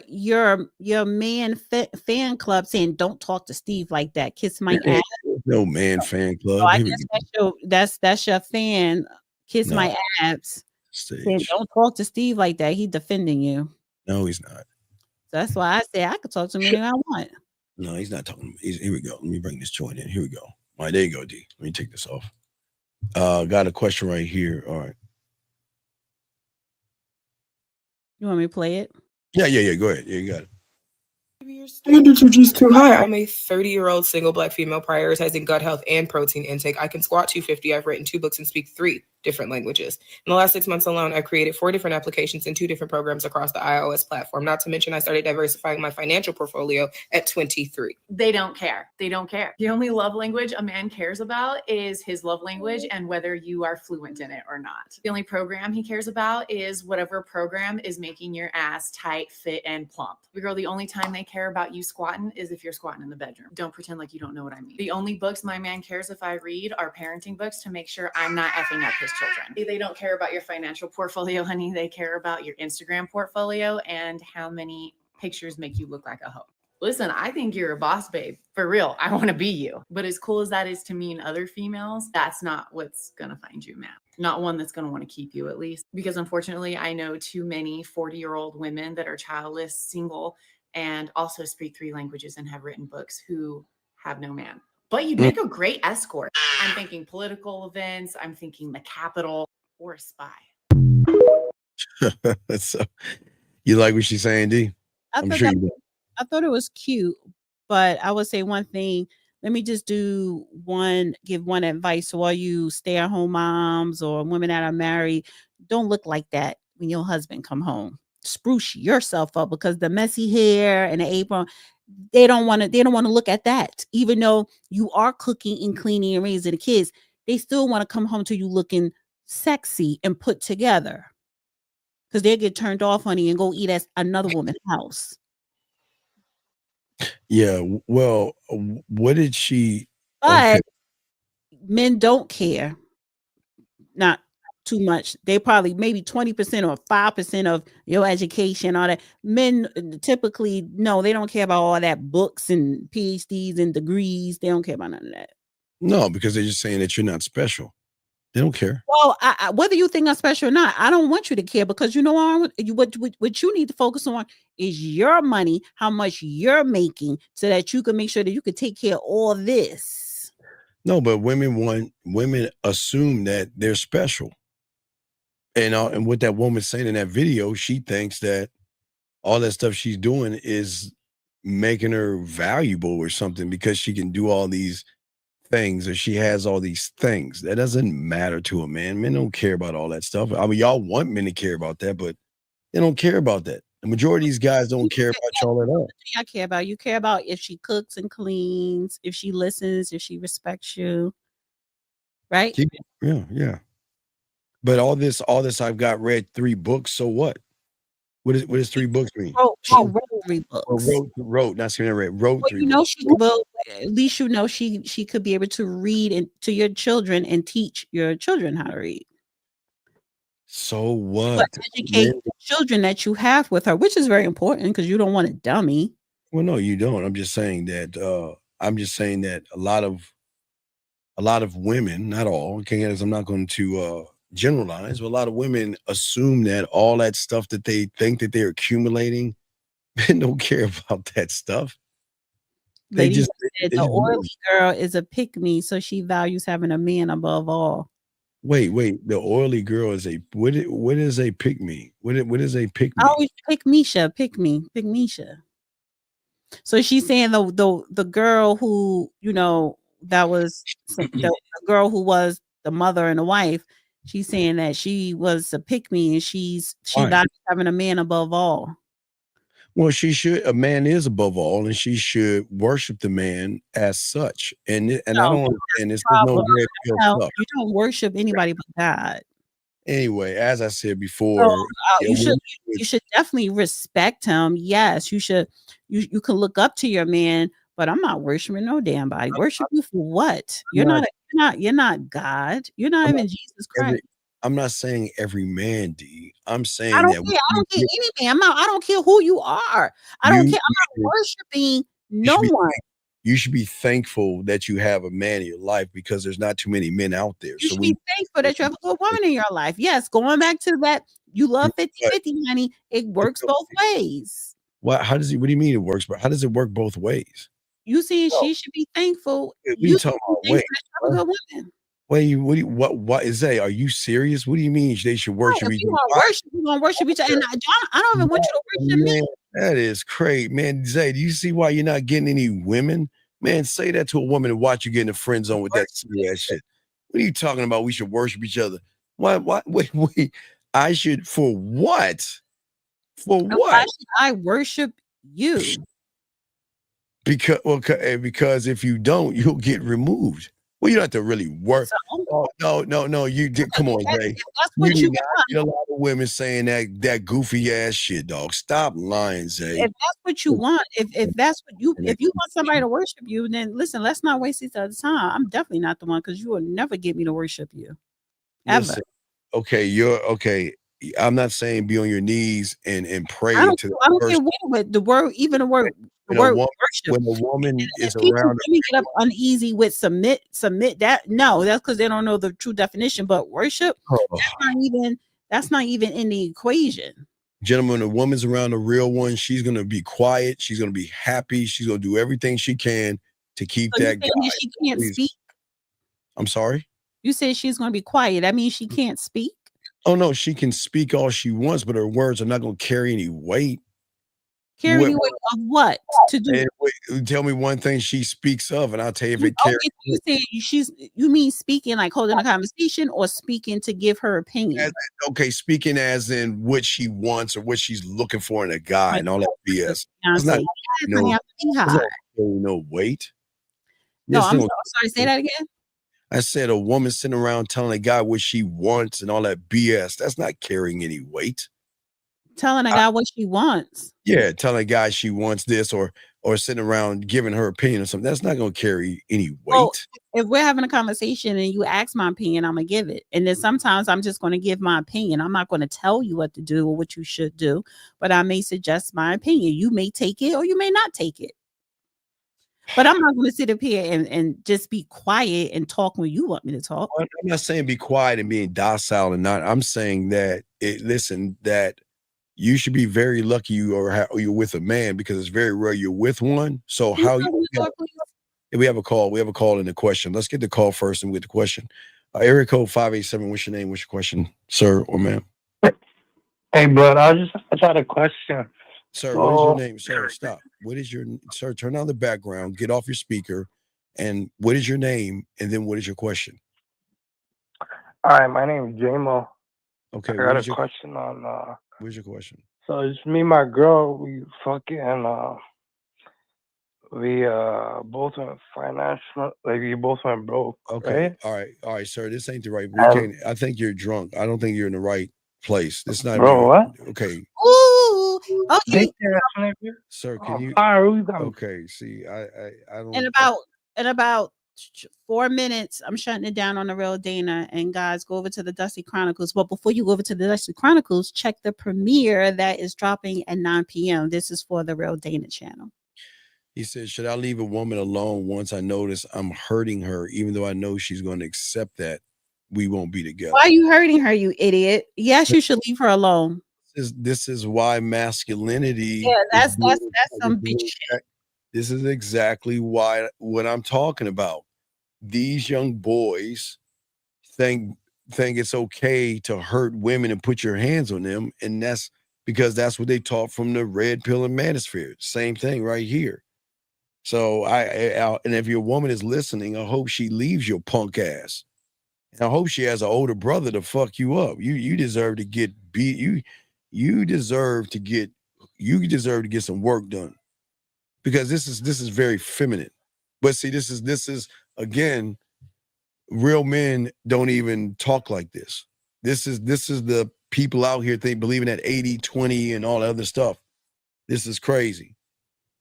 C: your man fan club saying don't talk to Steve like that. Kiss my ass.
B: No man fan club.
C: So I guess that's your fan. Kiss my abs. Saying, don't talk to Steve like that. He's defending you.
B: No, he's not.
C: That's why I say I could talk to him any way I want.
B: No, he's not talking to me. Here we go. Let me bring this joint in. Here we go. All right, there you go, D. Let me take this off. Got a question right here. All right.
C: You want me to play it?
B: Yeah. Go ahead. Yeah, you got it.
F: Your standards are just too high. I'm a 30-year-old single Black female prioritizing gut health and protein intake. I can squat 250. I've written 2 books and speak 3 different languages. In the last 6 months alone, I've created 4 different applications and 2 different programs across the iOS platform. Not to mention, I started diversifying my financial portfolio at 23.
G: They don't care. They don't care. The only love language a man cares about is his love language and whether you are fluent in it or not. The only program he cares about is whatever program is making your ass tight, fit, and plump. Girl, the only time they care about you squatting is if you're squatting in the bedroom. Don't pretend like you don't know what I mean. The only books my man cares if I read are parenting books to make sure I'm not effing up his children. They don't care about your financial portfolio, honey. They care about your Instagram portfolio and how many pictures make you look like a hoe. Listen, I think you're a boss, babe. For real, I want to be you. But as cool as that is to me and other females, that's not what's going to find you, man. Not one that's going to want to keep you, at least. Because unfortunately, I know too many 40-year-old women that are childless, single, and also speak 3 languages and have written books who have no man. But you'd make a great escort. I'm thinking political events. I'm thinking the Capitol or a spy.
B: So, you like what she's saying, D? I'm sure you do.
C: I thought it was cute, but I would say one thing. Let me just give one advice to all you stay-at-home moms or women that are married. Don't look like that when your husband come home. Spruce yourself up because the messy hair and the apron, they don't want to look at that. Even though you are cooking and cleaning and raising the kids, they still want to come home to you looking sexy and put together. Because they'll get turned off, honey, and go eat at another woman's house.
B: Yeah, well, what did she?
C: But men don't care. Not too much. They probably maybe 20% or 5% of your education, all that. Men typically, no, they don't care about all that books and PhDs and degrees. They don't care about none of that.
B: No, because they're just saying that you're not special. They don't care.
C: Well, whether you think I'm special or not, I don't want you to care because you know what you need to focus on is your money, how much you're making, so that you can make sure that you can take care of all this.
B: No, but women assume that they're special. And what that woman saying in that video, she thinks that all that stuff she's doing is making her valuable or something because she can do all these things or she has all these things. That doesn't matter to a man. Men don't care about all that stuff. I mean, y'all want men to care about that, but they don't care about that. The majority of these guys don't care about y'all at all.
C: I care about you. Care about if she cooks and cleans, if she listens, if she respects you, right?
B: Yeah. But all this, I've read 3 books. So what? What does 3 books mean?
C: She wrote 3 books.
B: Wrote. Not saying I read. Wrote 3
C: books.
B: Well,
C: at least she could be able to read to your children and teach your children how to read.
B: So what?
C: But educate
B: Men-
C: the children that you have with her, which is very important because you don't want a dummy.
B: well, no, you don't. I'm just saying that. A lot of women, not all, okay, as I'm not going to generalize, but a lot of women assume that all that stuff that they think that they're accumulating, men don't care about that stuff. They
C: Lady
B: just,
C: said
B: they
C: the
B: just
C: oily girl is a pick-me, so she values having a man above all.
B: wait. The oily girl is what is a pick me? What is a pick
C: I
B: me?
C: always pick Misha, pick Misha. So she's saying the girl who, that was the girl who was the mother and the wife. She's saying that she was a pick me and she
B: Why?
C: values having a man above all.
B: Well, she should. A man is above all, and she should worship the man as such. And I
C: No,
B: don't understand this. There's no
C: problem.
B: red pill
C: No,
B: stuff.
C: you don't worship anybody but God.
B: Anyway, as I said
C: So
B: before,
C: you should definitely respect him. Yes, you should. You can look up to your man, but I'm not worshiping no damn body. Worship you for what? You're not God. You're not
B: I'm
C: even
B: not
C: Jesus Christ.
B: I'm not saying every man, D. I'm
C: I
B: saying
C: don't
B: that
C: care. I don't care any man. I don't care who you are. I don't
B: you,
C: care. I'm not worshiping
B: you
C: no
B: should be
C: one.
B: you should be thankful that you have a man in your life because there's not too many men out there.
C: You
B: So
C: should be thankful that you have a good woman in your life. Yes, going back to that, you love 50-50, honey. It works both ways.
B: what do you mean it works? But how does it work both ways?
C: You saying
B: No.
C: she should be thankful.
B: What are
C: You
B: you
C: should
B: talking
C: be
B: about?
C: thankful that you have a good woman.
B: Wait, what is that? Are you serious? What do you mean they should worship
C: If
B: each
C: you
B: other?
C: want to worship each other. And I don't even want you to worship me.
B: Man, that is crazy, man. Zay, do you see why you're not getting any women? Man, say that to a woman and watch you get in the friend zone with that shit. What are you talking about? We should worship each other. Why? Wait. I should for what? For
C: And
B: what?
C: why should I worship you?
B: Because if you don't, you'll get removed. Well, you don't have to really work.
C: So,
B: No. You did. Come on, Zay.
C: if that's what
B: You
C: you
B: do not
C: want,
B: get a lot of women saying that goofy ass shit, dog. Stop lying, Zay.
C: if that's what you want, if that's what you want somebody to worship you, then listen, let's not waste each other's time. I'm definitely not the one because you will never get me to worship you. Ever.
B: Listen, okay, you're okay. I'm not saying be on your knees and pray
C: I don't
B: to the
C: care what the word, even the word worship.
B: when a woman is
C: People
B: around
C: really get up uneasy with submit that. No, that's because they don't know the true definition. But worship, that's not even in the equation.
B: Gentlemen, a woman's around a real one, she's gonna be quiet, she's gonna be happy, she's gonna do everything she can to keep
C: So
B: that guy.
C: she can't speak.
B: I'm sorry.
C: You said she's going to be quiet. That means she can't speak.
B: Oh no, she can speak all she wants, but her words are not gonna carry any weight.
C: Carry any weight of what to do?
B: Tell me one thing she speaks of, and I'll tell you if it carries.
C: You say you mean speaking like holding a conversation, or speaking to give her opinion?
B: Okay, speaking as in what she wants or what she's looking for in a guy and all that BS. It's not no weight.
C: No, I'm sorry. Say that again.
B: I said a woman sitting around telling a guy what she wants and all that BS. That's not carrying any weight.
C: Telling a guy what she wants.
B: Yeah, telling a guy she wants this or sitting around giving her opinion or something. That's not going to carry any weight.
C: Well, if we're having a conversation and you ask my opinion, I'm going to give it. And then sometimes I'm just going to give my opinion. I'm not going to tell you what to do or what you should do, but I may suggest my opinion. You may take it or you may not take it. But I'm not going to sit up here and just be quiet and talk when you want me to talk.
B: I'm not saying be quiet and being docile and not. I'm saying that that you should be very lucky you're with a man because it's very rare you're with one. So we have a call. We have a call in the question. Let's get the call first and with the question. Area code 587. What's your name? What's your question, sir or ma'am?
H: Hey, bud. I just had a question.
B: Sir, what is your name? Sir, stop. What is your sir? Turn on the background. Get off your speaker. And what is your name? And then what is your question?
H: All right, my name is J-Mo.
B: Okay,
H: I got a question on.
B: What's your question?
H: So it's me, and my girl. We fucking we both went financial. Like we both went broke.
B: Okay,
H: right?
B: all right, sir. This ain't the right. We can't. I think you're drunk. I don't think you're in the right place. This not.
H: Bro, what?
B: Okay.
C: Ooh, okay.
B: Sir, can you?
H: Okay,
B: See, I don't.
C: In about 4 minutes. I'm shutting it down on the Real Dana. And guys, go over to the Dusty Chronicles. But before you go over to the Dusty Chronicles, check the premiere that is dropping at 9 p.m. This is for the Real Dana channel.
B: He said, should I leave a woman alone once I notice I'm hurting her, even though I know she's going to accept that we won't be together?
C: Why are you hurting her, you idiot? Yes, you should leave her alone.
B: This is why masculinity.
C: Yeah, that's some bitch shit.
B: This is exactly what I'm talking about. These young boys think it's okay to hurt women and put your hands on them, and that's because that's what they taught from the red pill and manosphere. Same thing right here. So and if your woman is listening, I hope she leaves your punk ass. And I hope she has an older brother to fuck you up. You deserve to get beat. You deserve to get some work done, because this is very feminine. But see, this is again, real men don't even talk like this. This is the people out here believing that 80-20 and all that other stuff. This is crazy.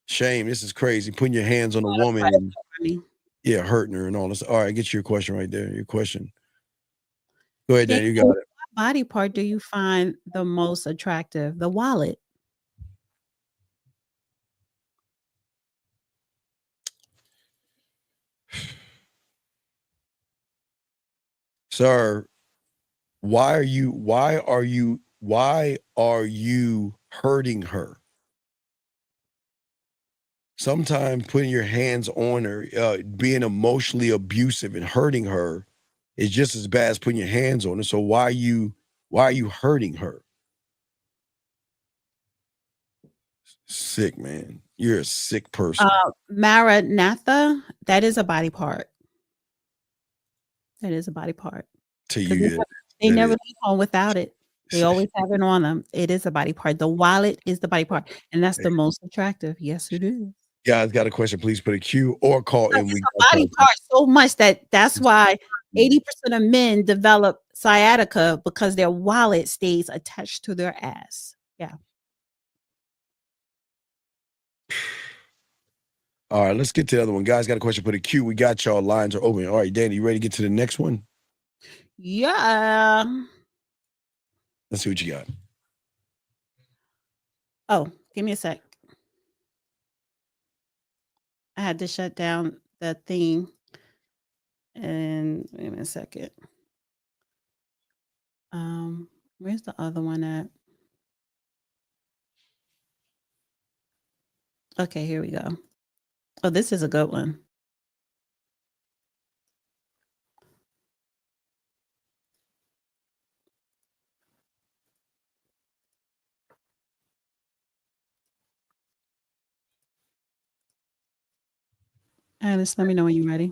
B: Shame. This is crazy. Putting your hands on a woman and hurting her and all this. All right, get your question right there. Your question. Go ahead, Dan. You got it.
C: What body part do you find the most attractive? The wallet.
B: Sir, why are you hurting her? Sometimes putting your hands on her, being emotionally abusive and hurting her is just as bad as putting your hands on her. So why are you hurting her? Sick, man. You're a sick person.
C: Maranatha, that is a body part. That is a body part.
B: To you,
C: they never leave home without it. They always have it on them. It is a body part. The wallet is the body part, and that's the most attractive. Yes, it is.
B: Guys, got a question? Please put a Q or call in.
C: It's a body part so much that's why 80% of men develop sciatica, because their wallet stays attached to their ass. Yeah.
B: All right, let's get to the other one. Guys, got a question? Put a Q. We got y'all. Lines are open. All right, Danny, you ready to get to the next one?
C: Yeah.
B: Let's see what you got.
C: Oh, give me a sec. I had to shut down the thing. And wait a second. Where's the other one at? Okay, here we go. Oh, this is a good one. Alice, let me know when you're ready.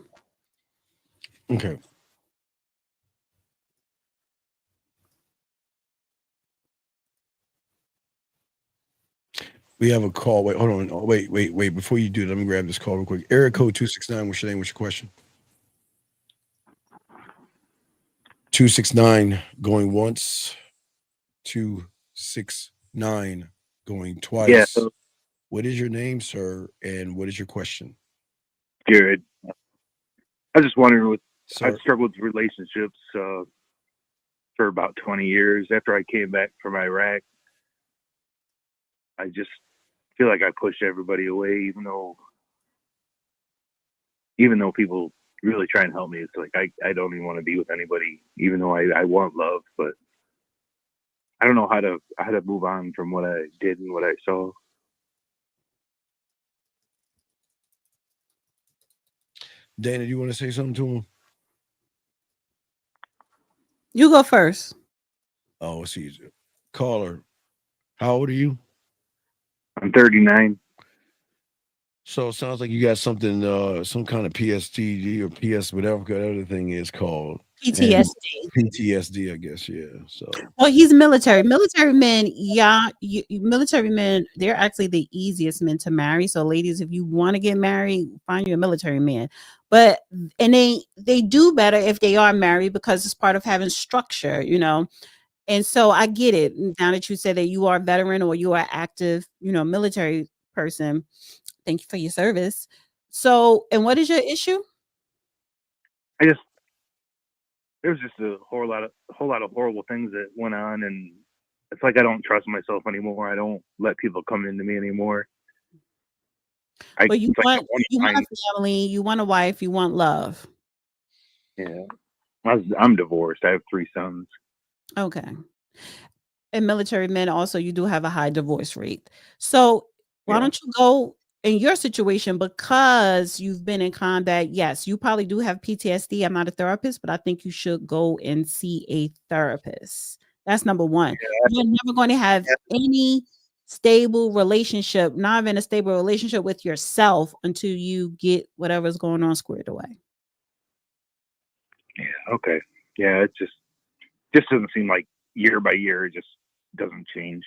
B: Okay. We have a call. Wait, hold on. Oh, wait. Before you do it, let me grab this call real quick. Area code 269. What's your name? What's your question? 269 going once. 269 going twice.
I: Yeah.
B: What is your name, sir? And what is your question?
I: Jared. I was just wondering,
B: Sir.
I: I've struggled with relationships for about 20 years. After I came back from Iraq, I just feel like I pushed everybody away, even though people really try and help me. It's like I don't even want to be with anybody, even though I want love, but I don't know how to move on from what I did and what I saw.
B: Dana, do you want to say something to him?
C: You go first.
B: Oh, it's easier. Caller, how old are you?
I: I'm 39.
B: So it sounds like you got something, some kind of PSTD or PS, whatever that other thing is called.
C: PTSD.
B: PTSD, I guess, yeah. So
C: well, he's military. Military men, military men, they're actually the easiest men to marry. So ladies, if you want to get married, find you a military man. But and they do better if they are married, because it's part of having structure, you know. And so I get it. Now that you said that you are a veteran or you are active, you know, military person, thank you for your service. So, and what is your issue?
I: there's just a whole lot of horrible things that went on, and it's like I don't trust myself anymore. I don't let people come into me anymore.
C: But you want a family, you want a wife, you want love.
I: Yeah, I'm divorced. I have 3 sons.
C: Okay. And military men also, you do have a high divorce rate. So why don't you go in your situation, because you've been in combat? Yes, you probably do have PTSD. I'm not a therapist, but I think you should go and see a therapist. That's number one. You're never going to have any stable relationship, not even a stable relationship with yourself, until you get whatever's going on squared away.
I: Yeah. Okay. Yeah. It just doesn't seem like year by year it just doesn't change.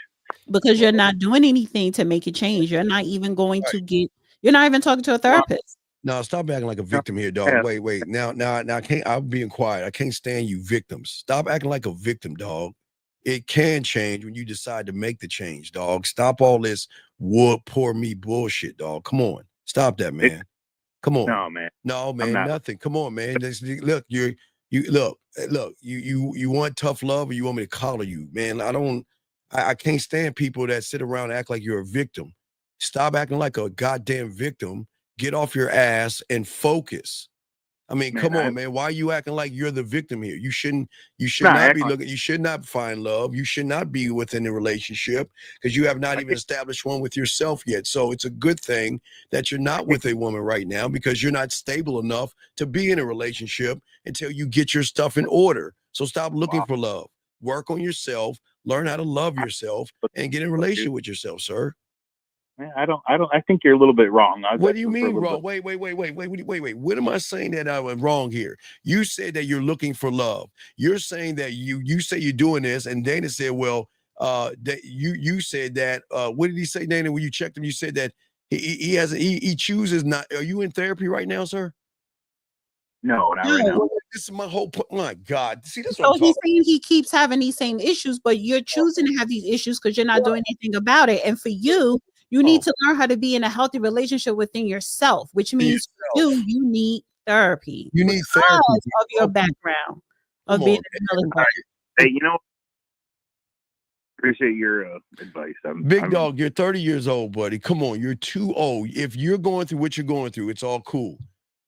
C: Because you're not doing anything to make it change. You're not even going to get. You're not even talking to a therapist.
B: No, stop acting like a victim here, dog.
I: Yeah.
B: Wait. Now, I can't. I'm being quiet. I can't stand you victims. Stop acting like a victim, dog. It can change when you decide to make the change, dog. Stop all this poor me bullshit, dog. Come on, stop that, man. Come on. No, man, nothing. Come on, man. Look, you want tough love, or you want me to collar you, man? I can't stand people that sit around and act like you're a victim. Stop acting like a goddamn victim. Get off your ass and focus. I mean, come on, man. Why are you acting like you're the victim here? You should not be looking. You should not find love. You should not be within a relationship, because you have not even established one with yourself yet. So it's a good thing that you're not with a woman right now, because you're not stable enough to be in a relationship until you get your stuff in order. So stop looking for love. Work on yourself. Learn how to love yourself and get in a relationship with yourself, sir.
I: I think you're a little bit wrong.
B: What do you mean wrong? Wait. What am I saying that I was wrong here? You said that you're looking for love. You're saying that you say you're doing this, and Dana said, well, that you said that. What did he say, Dana? When you checked him, you said that he chooses not. Are you in therapy right now, sir?
I: No, not right now.
B: This is my whole point. My God. See, this
C: So he's saying he keeps having these same issues, but you're choosing to have these issues because you're not doing anything about it. And for you need to learn how to be in a healthy relationship within yourself, which means you need therapy.
B: You need therapy
C: of your background of being in the military.
I: Hey, appreciate your advice.
B: Big dog, you're 30 years old, buddy. Come on, you're too old. If you're going through what you're going through, it's all cool.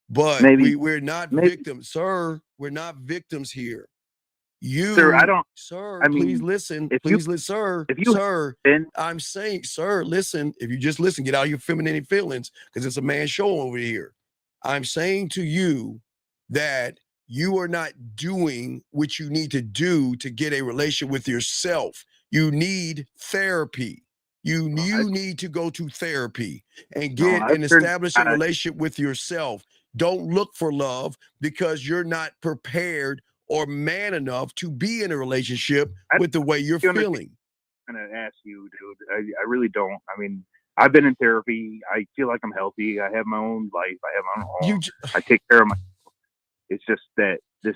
B: But we're not victims, sir. We're not victims here. Please listen. I'm saying, sir, listen. If you just listen, get out of your feminine feelings, because it's a man show over here. I'm saying to you that you are not doing what you need to do to get a relationship with yourself. You need therapy. You need to go to therapy and establish a relationship with yourself. Don't look for love because you're not prepared or man enough to be in a relationship with the way you're feeling.
I: I'm going to ask you, dude. I really don't. I mean, I've been in therapy. I feel like I'm healthy. I have my own life. I have my own home. I take care of myself. It's just that the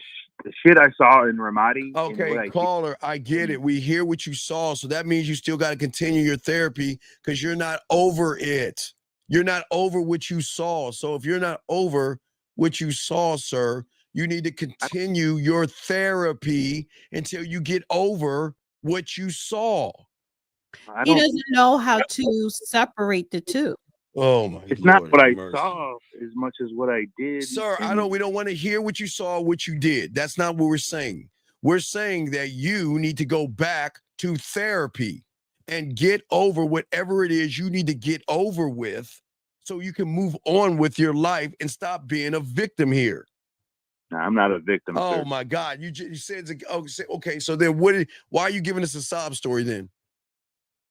I: shit I saw in Ramadi.
B: Okay, caller, I get it. We hear what you saw. So that means you still got to continue your therapy because you're not over it. You're not over what you saw. So if you're not over what you saw, sir, you need to continue your therapy until you get over what you saw.
C: He doesn't know how to separate the two.
B: Oh my!
I: It's not what I saw as much as what I did,
B: sir. We don't want to hear what you saw, what you did. That's not what we're saying. We're saying that you need to go back to therapy and get over whatever it is you need to get over with, so you can move on with your life and stop being a victim here.
I: No, I'm not a victim.
B: Oh
I: sir.
B: My God! You said okay. So then, why are you giving us a sob story then?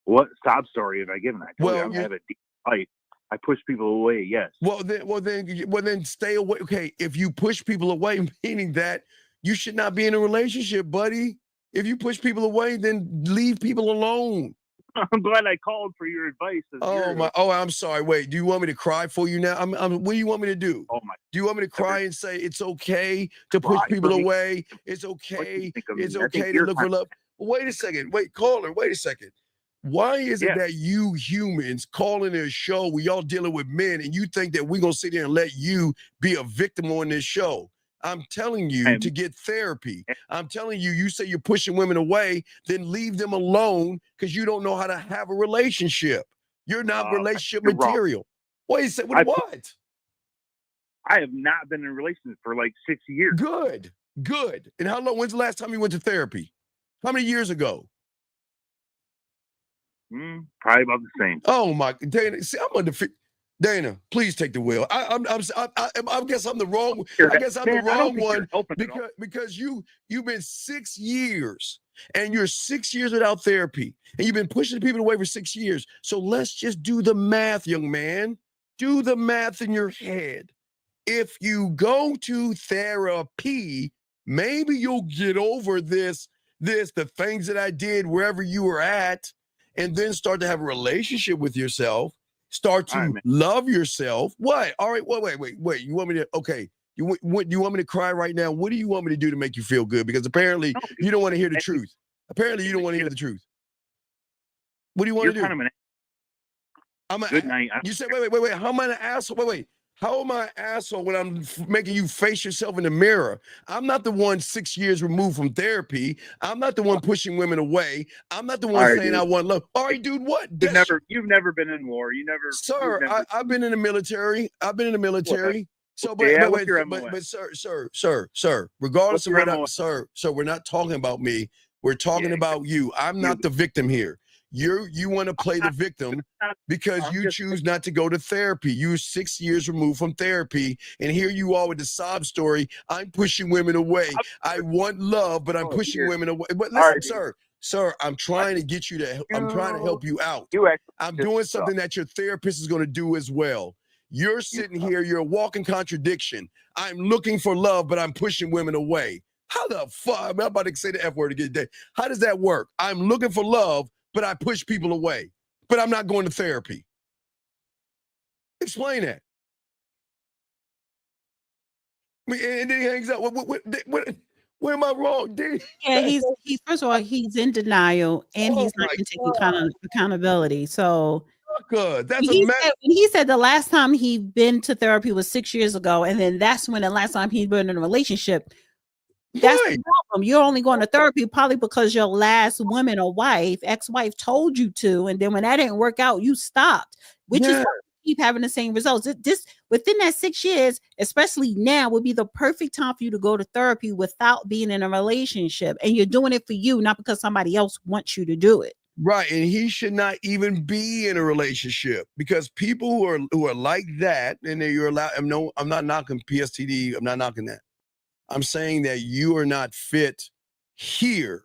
I: What sob story have I given? I told you I have a deep life. I push people away. Yes.
B: Well, then stay away. Okay, if you push people away, meaning that you should not be in a relationship, buddy. If you push people away, then leave people alone.
I: I'm glad I called for your advice.
B: I'm sorry. Wait, do you want me to cry for you now? What do you want me to do?
I: Oh my!
B: Do you want me to cry and say it's okay to push people away? It's okay. It's okay to look for love. Wait a second. Wait, caller. Wait a second. Why is it that you humans calling this show, we all dealing with men, and you think that we're going to sit here and let you be a victim on this show? I'm telling you to get therapy. I'm telling you, you say you're pushing women away, then leave them alone because you don't know how to have a relationship. You're not relationship material.
I: Wrong.
B: Wait, what?
I: I have not been in a relationship for like 6 years.
B: Good. And how long? When's the last time you went to therapy? How many years ago?
I: Probably about the same.
B: Oh my, Dana. See, I'm undefeated. Dana, please take the wheel. I guess I'm the wrong. I guess I'm the wrong one because you've been 6 years and you're 6 years without therapy and you've been pushing people away for 6 years. So let's just do the math, young man. Do the math in your head. If you go to therapy, maybe you'll get over the things that I did wherever you were at, and then start to have a relationship with yourself, start to love yourself. What? All right, wait. You want me to, okay. You want me to cry right now? What do you want me to do to make you feel good? Because apparently you don't want to hear the truth. Apparently you don't want to hear the truth. What do you want to do?
I: Good night.
B: You said, wait. How am I an asshole? Wait. How am I an asshole when I'm making you face yourself in the mirror? I'm not the one 6 years removed from therapy. I'm not the one pushing women away. I'm not the one saying I want love. All right, dude, what?
I: You've never been in war.
B: Sir, I've been in the military. So, but sir, regardless of what sir, we're not talking about me. We're talking about you. I'm not the victim here. You want to play the victim because you choose not to go to therapy. You're 6 years removed from therapy, and here you are with the sob story. I'm pushing women away. I want love, but I'm pushing women away. But listen, sir, I'm trying to get you to. I'm trying to help you out. I'm doing something that your therapist is going to do as well. You're sitting here. You're a walking contradiction. I'm looking for love, but I'm pushing women away. How the fuck? I'm about to say the F word again today. How does that work? I'm looking for love, but I push people away. But I'm not going to therapy. Explain that. And then he hangs out. Where am I wrong, D?
C: Yeah, he's first of all, he's in denial and he's not taking accountability. So
B: good. That's
C: when he said the last time he'd been to therapy was 6 years ago, and then that's when the last time he'd been in a relationship. That's the problem. You're only going to therapy probably because your last woman or ex-wife told you to, and then when that didn't work out, you stopped, which is why you keep having the same results. This within that 6 years, especially now, would be the perfect time for you to go to therapy without being in a relationship, and you're doing it for you, not because somebody else wants you to do it.
B: Right, and he should not even be in a relationship because people who are like that, and you're allowed. I'm not knocking PSTD. I'm not knocking that. I'm saying that you are not fit here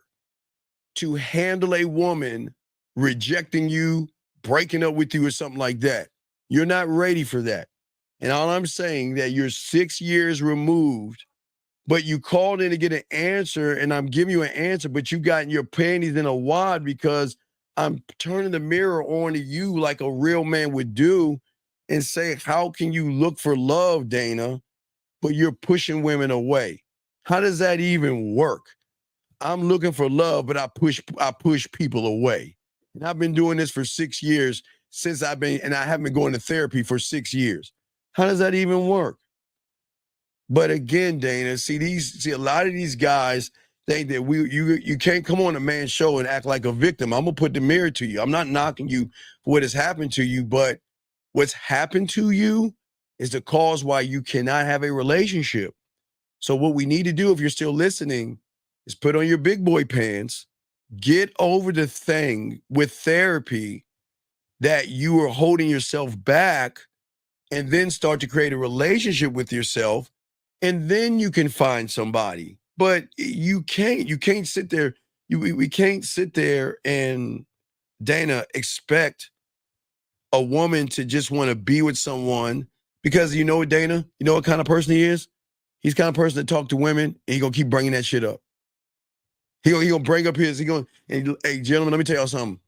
B: to handle a woman rejecting you, breaking up with you, or something like that. You're not ready for that. And all I'm saying that you're 6 years removed, but you called in to get an answer, and I'm giving you an answer, but you got your panties in a wad because I'm turning the mirror on to you like a real man would do and say, how can you look for love, Dana? But you're pushing women away. How does that even work? I'm looking for love, but I push people away. And I've been doing this for 6 years and I haven't been going to therapy for 6 years. How does that even work? But again, Dana, see a lot of these guys think that you can't come on a man's show and act like a victim. I'm gonna put the mirror to you. I'm not knocking you for what has happened to you, but what's happened to you is the cause why you cannot have a relationship. So what we need to do, if you're still listening, is put on your big boy pants, get over the thing with therapy that you are holding yourself back, and then start to create a relationship with yourself, and then you can find somebody. But you can't sit there. We can't sit there and, Dana, expect a woman to just want to be with someone because you know what, Dana? You know what kind of person he is? He's the kind of person that talk to women and he's going to keep bringing that shit up. He gonna bring up hey, gentlemen, let me tell y'all something.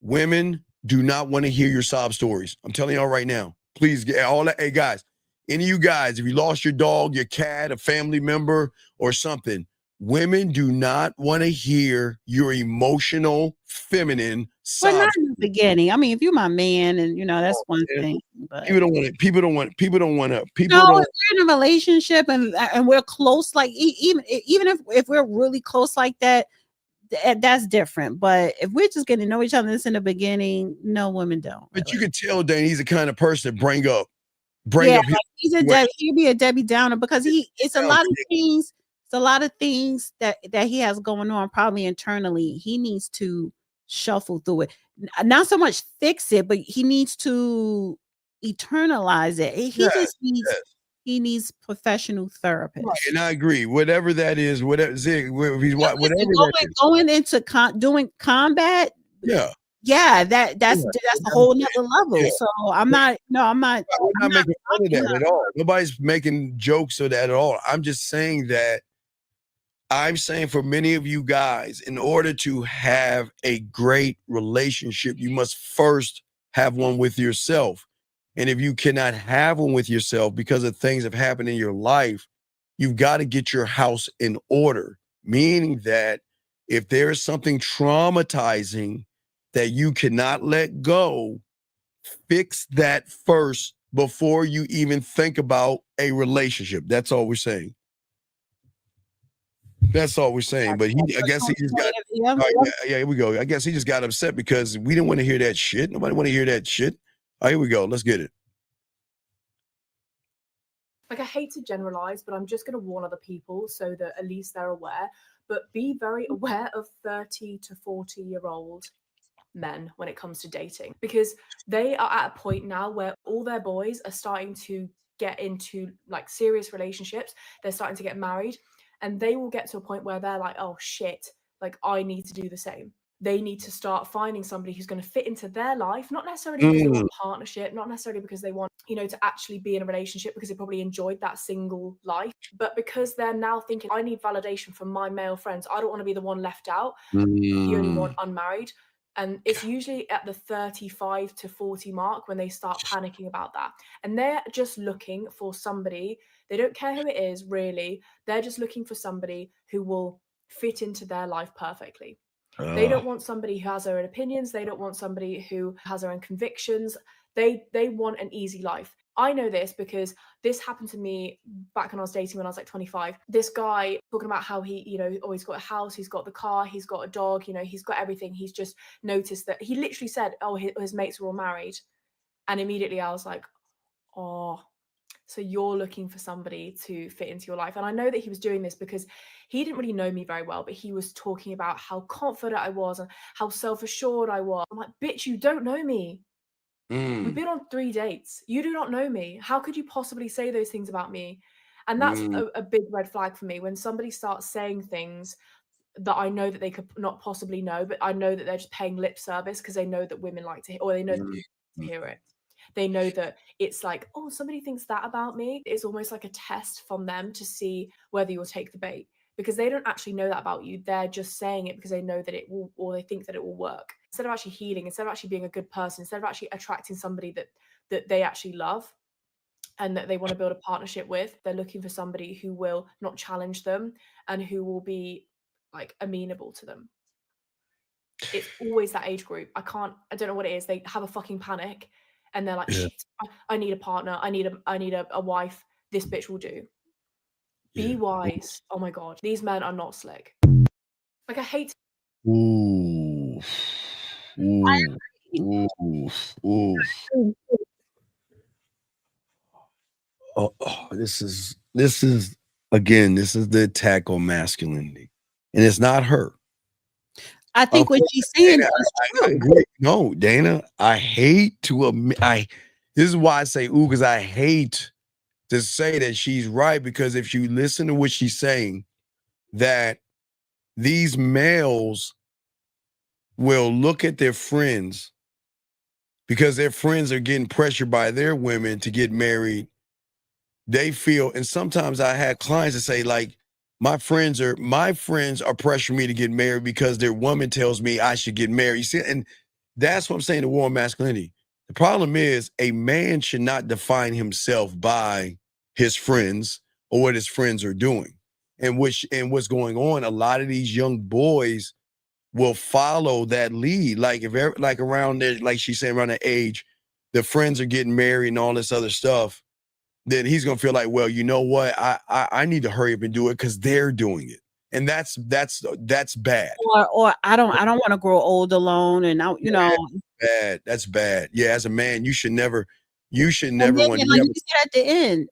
B: Women do not want to hear your sob stories. I'm telling y'all right now. Please get all that. Hey, guys, any of you guys, if you lost your dog, your cat, a family member or something, women do not want to hear your emotional, feminine
C: Well, not
B: sob.
C: in the beginning. I mean, if you're my man, and that's one thing. But
B: People don't want it. People don't want to.
C: no, if we're in a relationship and we're close, like even if we're really close like that, that's different. But if we're just getting to know each other, this in the beginning, no, women don't.
B: But
C: really.
B: you can tell, Dan, he's the kind of person to bring up.
C: Like he'd be a Debbie Downer because it's a lot of things. It's a lot of things that he has going on probably internally. He needs to shuffle through it. Not so much fix it, but he needs to eternalize it. He needs professional therapist.
B: Right, and I agree. Whatever that is, whatever whatever
C: going into doing combat.
B: Yeah,
C: that's a whole nother level.
B: Yeah.
C: So I'm not
B: making fun of that at all. Nobody's making jokes of that at all. I'm just saying that for many of you guys, in order to have a great relationship, you must first have one with yourself. And if you cannot have one with yourself because of things that have happened in your life, you've got to get your house in order. Meaning that if there's something traumatizing that you cannot let go, fix that first before you even think about a relationship. That's all we're saying. That's all we're saying. But I guess he just got, here we go. I guess he just got upset because we didn't want to hear that shit. Nobody want to hear that shit. All right, here we go. Let's get it.
J: Like, I hate to generalize, but I'm just going to warn other people so that at least they're aware. But be very aware of 30 to 40-year-old men when it comes to dating, because they are at a point now where all their boys are starting to get into like serious relationships. They're starting to get married, and they will get to a point where they're like, oh shit, like I need to do the same. They need to start finding somebody who's going to fit into their life, not necessarily because they want partnership, not necessarily because they want, to actually be in a relationship because they probably enjoyed that single life, but because they're now thinking, I need validation from my male friends. I don't want to be the one left out. You only want unmarried. And it's usually at the 35 to 40 mark when they start panicking about that. And they're just looking for somebody. They don't care who it is, really. They're just looking for somebody who will fit into their life perfectly. They don't want somebody who has their own opinions. They don't want somebody who has their own convictions. They want an easy life. I know this because this happened to me back when I was dating when I was like 25. This guy talking about how he, he's got a house, he's got the car, he's got a dog, he's got everything. He's just noticed that he literally said, oh, his mates are all married. And immediately I was like, oh, so you're looking for somebody to fit into your life. And I know that he was doing this because he didn't really know me very well, but he was talking about how confident I was and how self-assured I was. I'm like, bitch, you don't know me. We've been on 3 dates. You do not know me. How could you possibly say those things about me? And that's a big red flag for me when somebody starts saying things that I know that they could not possibly know, but I know that they're just paying lip service because they know that women like to hear, or they know that people like to hear it. They know that it's like, oh, somebody thinks that about me. It's almost like a test from them to see whether you'll take the bait, because they don't actually know that about you. They're just saying it because they know that it will, or they think that it will work. Instead of actually healing, instead of actually being a good person, instead of actually attracting somebody that they actually love and that they want to build a partnership with, they're looking for somebody who will not challenge them and who will be like amenable to them. It's always that age group. I don't know what it is. They have a fucking panic and they're like, shit, I need a partner. I need a wife. This bitch will do. Be wise. Oh my God. These men are not slick. Like, I hate.
B: Ooh. This is the attack on masculinity, and it's not her.
C: I think what she's saying is true.
B: I agree. No, Dana, I hate to this is why I say ooh, because I hate to say that she's right, because if you listen to what she's saying, that these males will look at their friends because their friends are getting pressured by their women to get married. They feel, and sometimes I had clients that say, like, my friends are pressuring me to get married because their woman tells me I should get married. You see, and that's what I'm saying, the war on masculinity. The problem is a man should not define himself by his friends or what his friends are doing. and what's going on, a lot of these young boys will follow that lead. Like like around there, like she's saying, around that age, the friends are getting married and all this other stuff. Then he's gonna feel like, well, you know what? I need to hurry up and do it because they're doing it, and that's bad.
C: Or I don't want to grow old alone, and
B: That's bad. Yeah, as a man, you should never
C: and
B: want
C: then,
B: to
C: like you said at the end,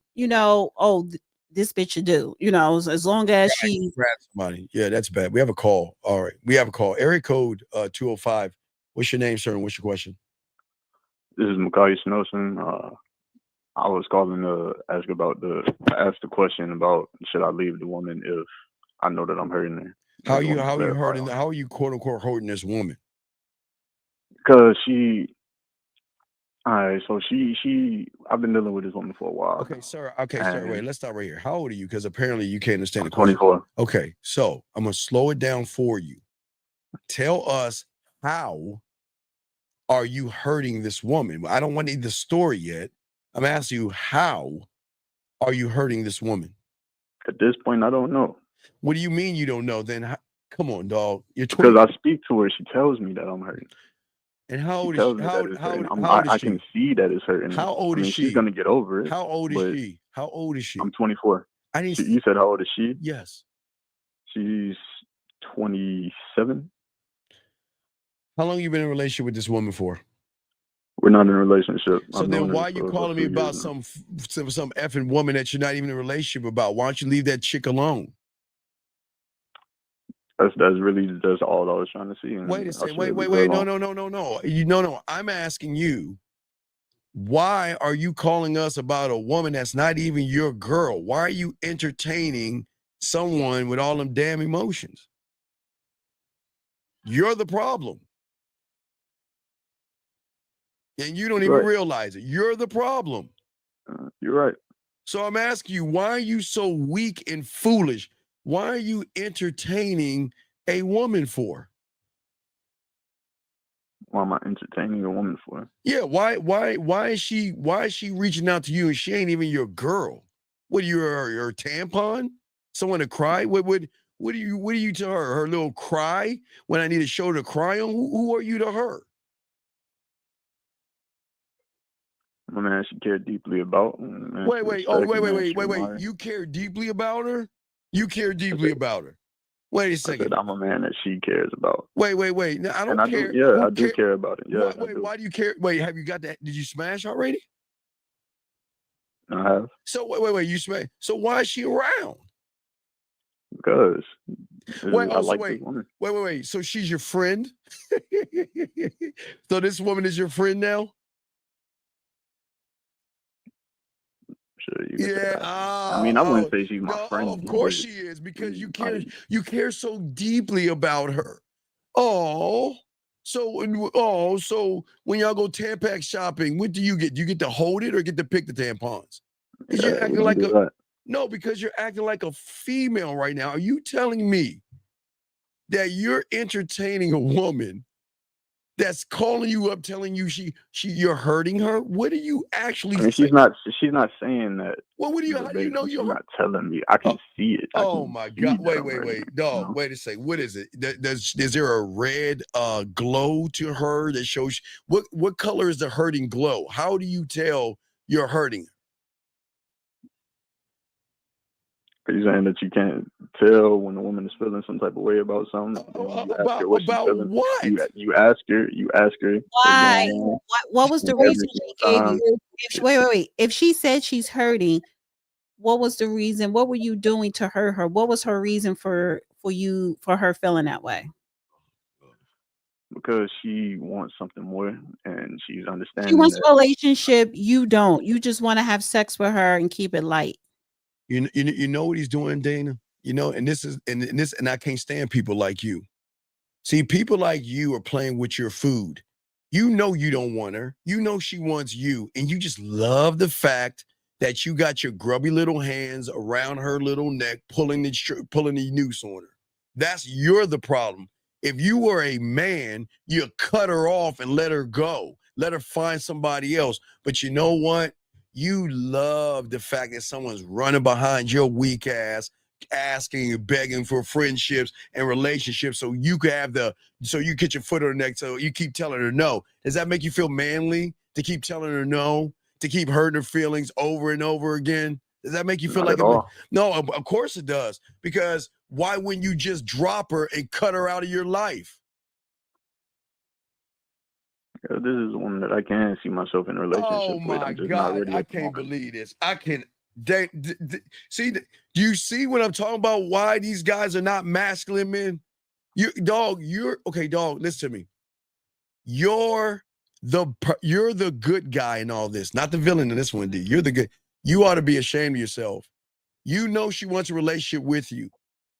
C: this bitch should do, as long as she
B: grab somebody. Yeah, that's bad. We have a call. All right, we have a call. Area code 205. What's your name, sir? And what's your question?
K: This is Makai Snowson. I was calling to ask the question about should I leave the woman if I know that I'm hurting her.
B: How are you quote unquote hurting this woman?
K: Because I've been dealing with this woman for a while.
B: Okay, sir. Wait, let's stop right here. How old are you? Because apparently you can't understand the question.
K: 24.
B: Okay, so I'm gonna slow it down for you. Tell us, how are you hurting this woman? I don't want to need the story yet. I'm asking you, how are you hurting this woman?
K: At this point, I don't know.
B: What do you mean you don't know? Then come on, dog. You're 20.
K: Because I speak to her, she tells me that I'm hurting.
B: And how old is she? How old is
K: I
B: she?
K: can see that it's hurting.
B: How old is she?
K: She's gonna get over it.
B: How old is she? How old is she?
K: I'm 24. You said how old is she?
B: Yes.
K: She's 27.
B: How long you been in a relationship with this woman for?
K: We're not in a relationship.
B: So then why are you calling me about some effing woman that you're not even in a relationship about? Why don't you leave that chick alone?
K: That's all I was trying to see.
B: Wait a second. Wait. No. I'm asking you, why are you calling us about a woman that's not even your girl? Why are you entertaining someone with all them damn emotions? You're the problem. And you don't even realize it. You're the problem.
K: You're right.
B: So I'm asking you, why are you so weak and foolish? Why are you entertaining a woman for?
K: Why am I entertaining a woman for?
B: Yeah, why is she reaching out to you and she ain't even your girl? What are you, her tampon? Someone to cry? What do you to her? Her little cry when I need a shoulder to cry on? Who are you to her?
K: My man, she cared deeply about.
B: Wait. You care deeply about her? You care deeply about her? Wait a second.
K: I'm a man that she cares about.
B: Wait. No, I don't care.
K: I do care about it. Yeah.
B: Why do you care? Wait, have you got that? Did you smash already?
K: I have.
B: So wait. You smash. So why is she around?
K: Because
B: wait. So she's your friend? So this woman is your friend now?
K: Yeah. I wouldn't say she's my friend.
B: Of course she is, because you care so deeply about her. So when y'all go Tampax shopping, what do you get? Do you get to hold it or get to pick the tampons? Because you're acting like because you're acting like a female right now. Are you telling me that you're entertaining a woman that's calling you up, telling you you're hurting her? What are you actually saying?
K: She's not saying that.
B: Well, what do you? How do you know you're
K: not telling me? I can see it.
B: Oh my God! Wait, dog. Wait a second. What is it? Is there a red glow to her that shows? What color is the hurting glow? How do you tell you're hurting?
K: Are you saying that you can't tell when a woman is feeling some type of way about something?
B: About what?
K: You ask her.
C: Why? What was the reason she gave you? Wait. If she said she's hurting, what was the reason? What were you doing to hurt her? What was her reason for her feeling that way?
K: Because she wants something more, and she's understanding.
C: She wants a relationship. You don't. You just want to have sex with her and keep it light.
B: You know what he's doing, Dana? And I can't stand people like you. See, people like you are playing with your food. You know you don't want her. You know she wants you, and you just love the fact that you got your grubby little hands around her little neck, pulling the noose on her. You're the problem. If you were a man, you cut her off and let her go. Let her find somebody else. But you know what? You love the fact that someone's running behind your weak ass, asking and begging for friendships and relationships so you could have so you get your foot on her neck, so you keep telling her no. Does that make you feel manly to keep telling her no, to keep hurting her feelings over and over again? Does that make you feel
K: Not
B: like
K: at all.
B: No, of course it does. Because why wouldn't you just drop her and cut her out of your life?
K: Yeah, this is one that I can see myself in a relationship
B: Oh
K: with.
B: my
K: I'm just not
B: God,
K: ready
B: I
K: at the
B: can't
K: moment.
B: believe this. I can see. Do you see what I'm talking about? Why these guys are not masculine men? You're okay, dog. Listen to me. You're the good guy in all this, not the villain in this one, D. You're the good. You ought to be ashamed of yourself. You know she wants a relationship with you.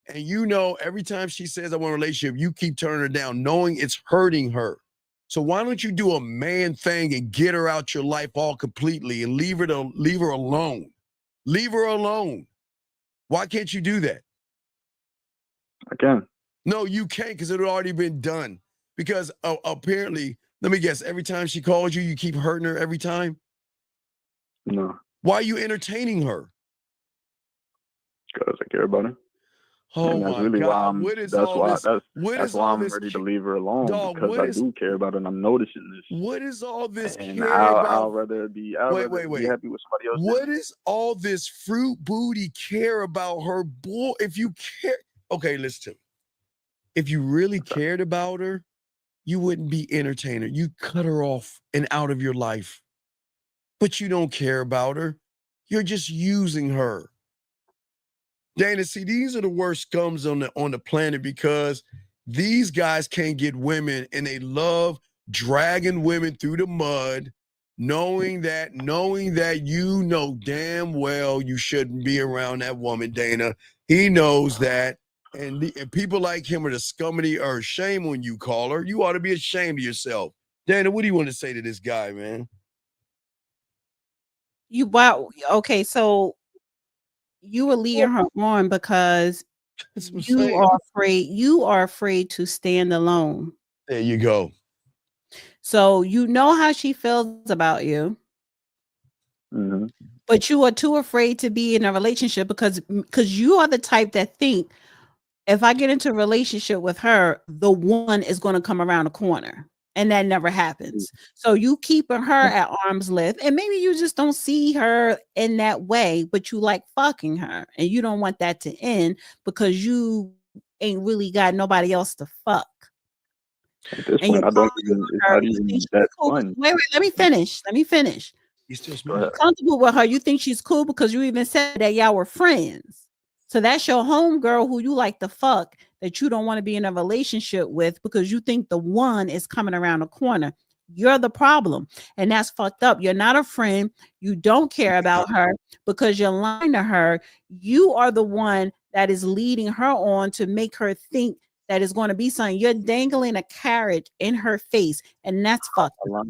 B: And you know every time she says I want a relationship, you keep turning her down, knowing it's hurting her. So why don't you do a man thing and get her out your life all completely and leave her alone? Leave her alone. Why can't you do that?
K: I can.
B: No, you can't, because it had already been done. Because apparently, let me guess, every time she calls you, you keep hurting her every time?
K: No.
B: Why are you entertaining her?
K: Because I care about her.
B: Oh
K: and that's
B: my
K: really
B: God!
K: why I'm.
B: What is
K: That's
B: all
K: why.
B: this?
K: That's why I'm ready to leave her alone,
B: dog,
K: because I do care about her, and I'm noticing this.
B: What is all this
K: And
B: care about?
K: I'll rather be. Wait. Be happy with somebody else.
B: What is all this fruit booty care about her? Boy, if you care, okay, listen to me. If you really cared about her, you wouldn't be entertainer. You cut her off and out of your life. But you don't care about her. You're just using her. Dana, see, these are the worst scums on the planet, because these guys can't get women, and they love dragging women through the mud, knowing that you know damn well you shouldn't be around that woman, Dana. He knows that. And people like him are the scum of the earth. Shame on you, caller. You ought to be ashamed of yourself. Dana, what do you want to say to this guy, man?
C: Okay, so you were leading her on because you are afraid to stand alone.
B: There you go.
C: So you know how she feels about you.
K: Mm-hmm.
C: But you are too afraid to be in a relationship because you are the type that think, if I get into a relationship with her, the one is going to come around the corner. And that never happens. So you keeping her at arm's length, and maybe you just don't see her in that way, but you like fucking her, and you don't want that to end because you ain't really got nobody else to fuck.
K: At this point, I don't even. It's not even that fun.
C: Wait, let me finish.
B: You still
C: You're comfortable with her. You think she's cool because you even said that y'all were friends. So that's your homegirl who you like to fuck, that you don't want to be in a relationship with because you think the one is coming around the corner. You're the problem. And that's fucked up. You're not a friend. You don't care about her because you're lying to her. You are the one that is leading her on to make her think that is going to be something. You're dangling a carrot in her face, and that's fucked up.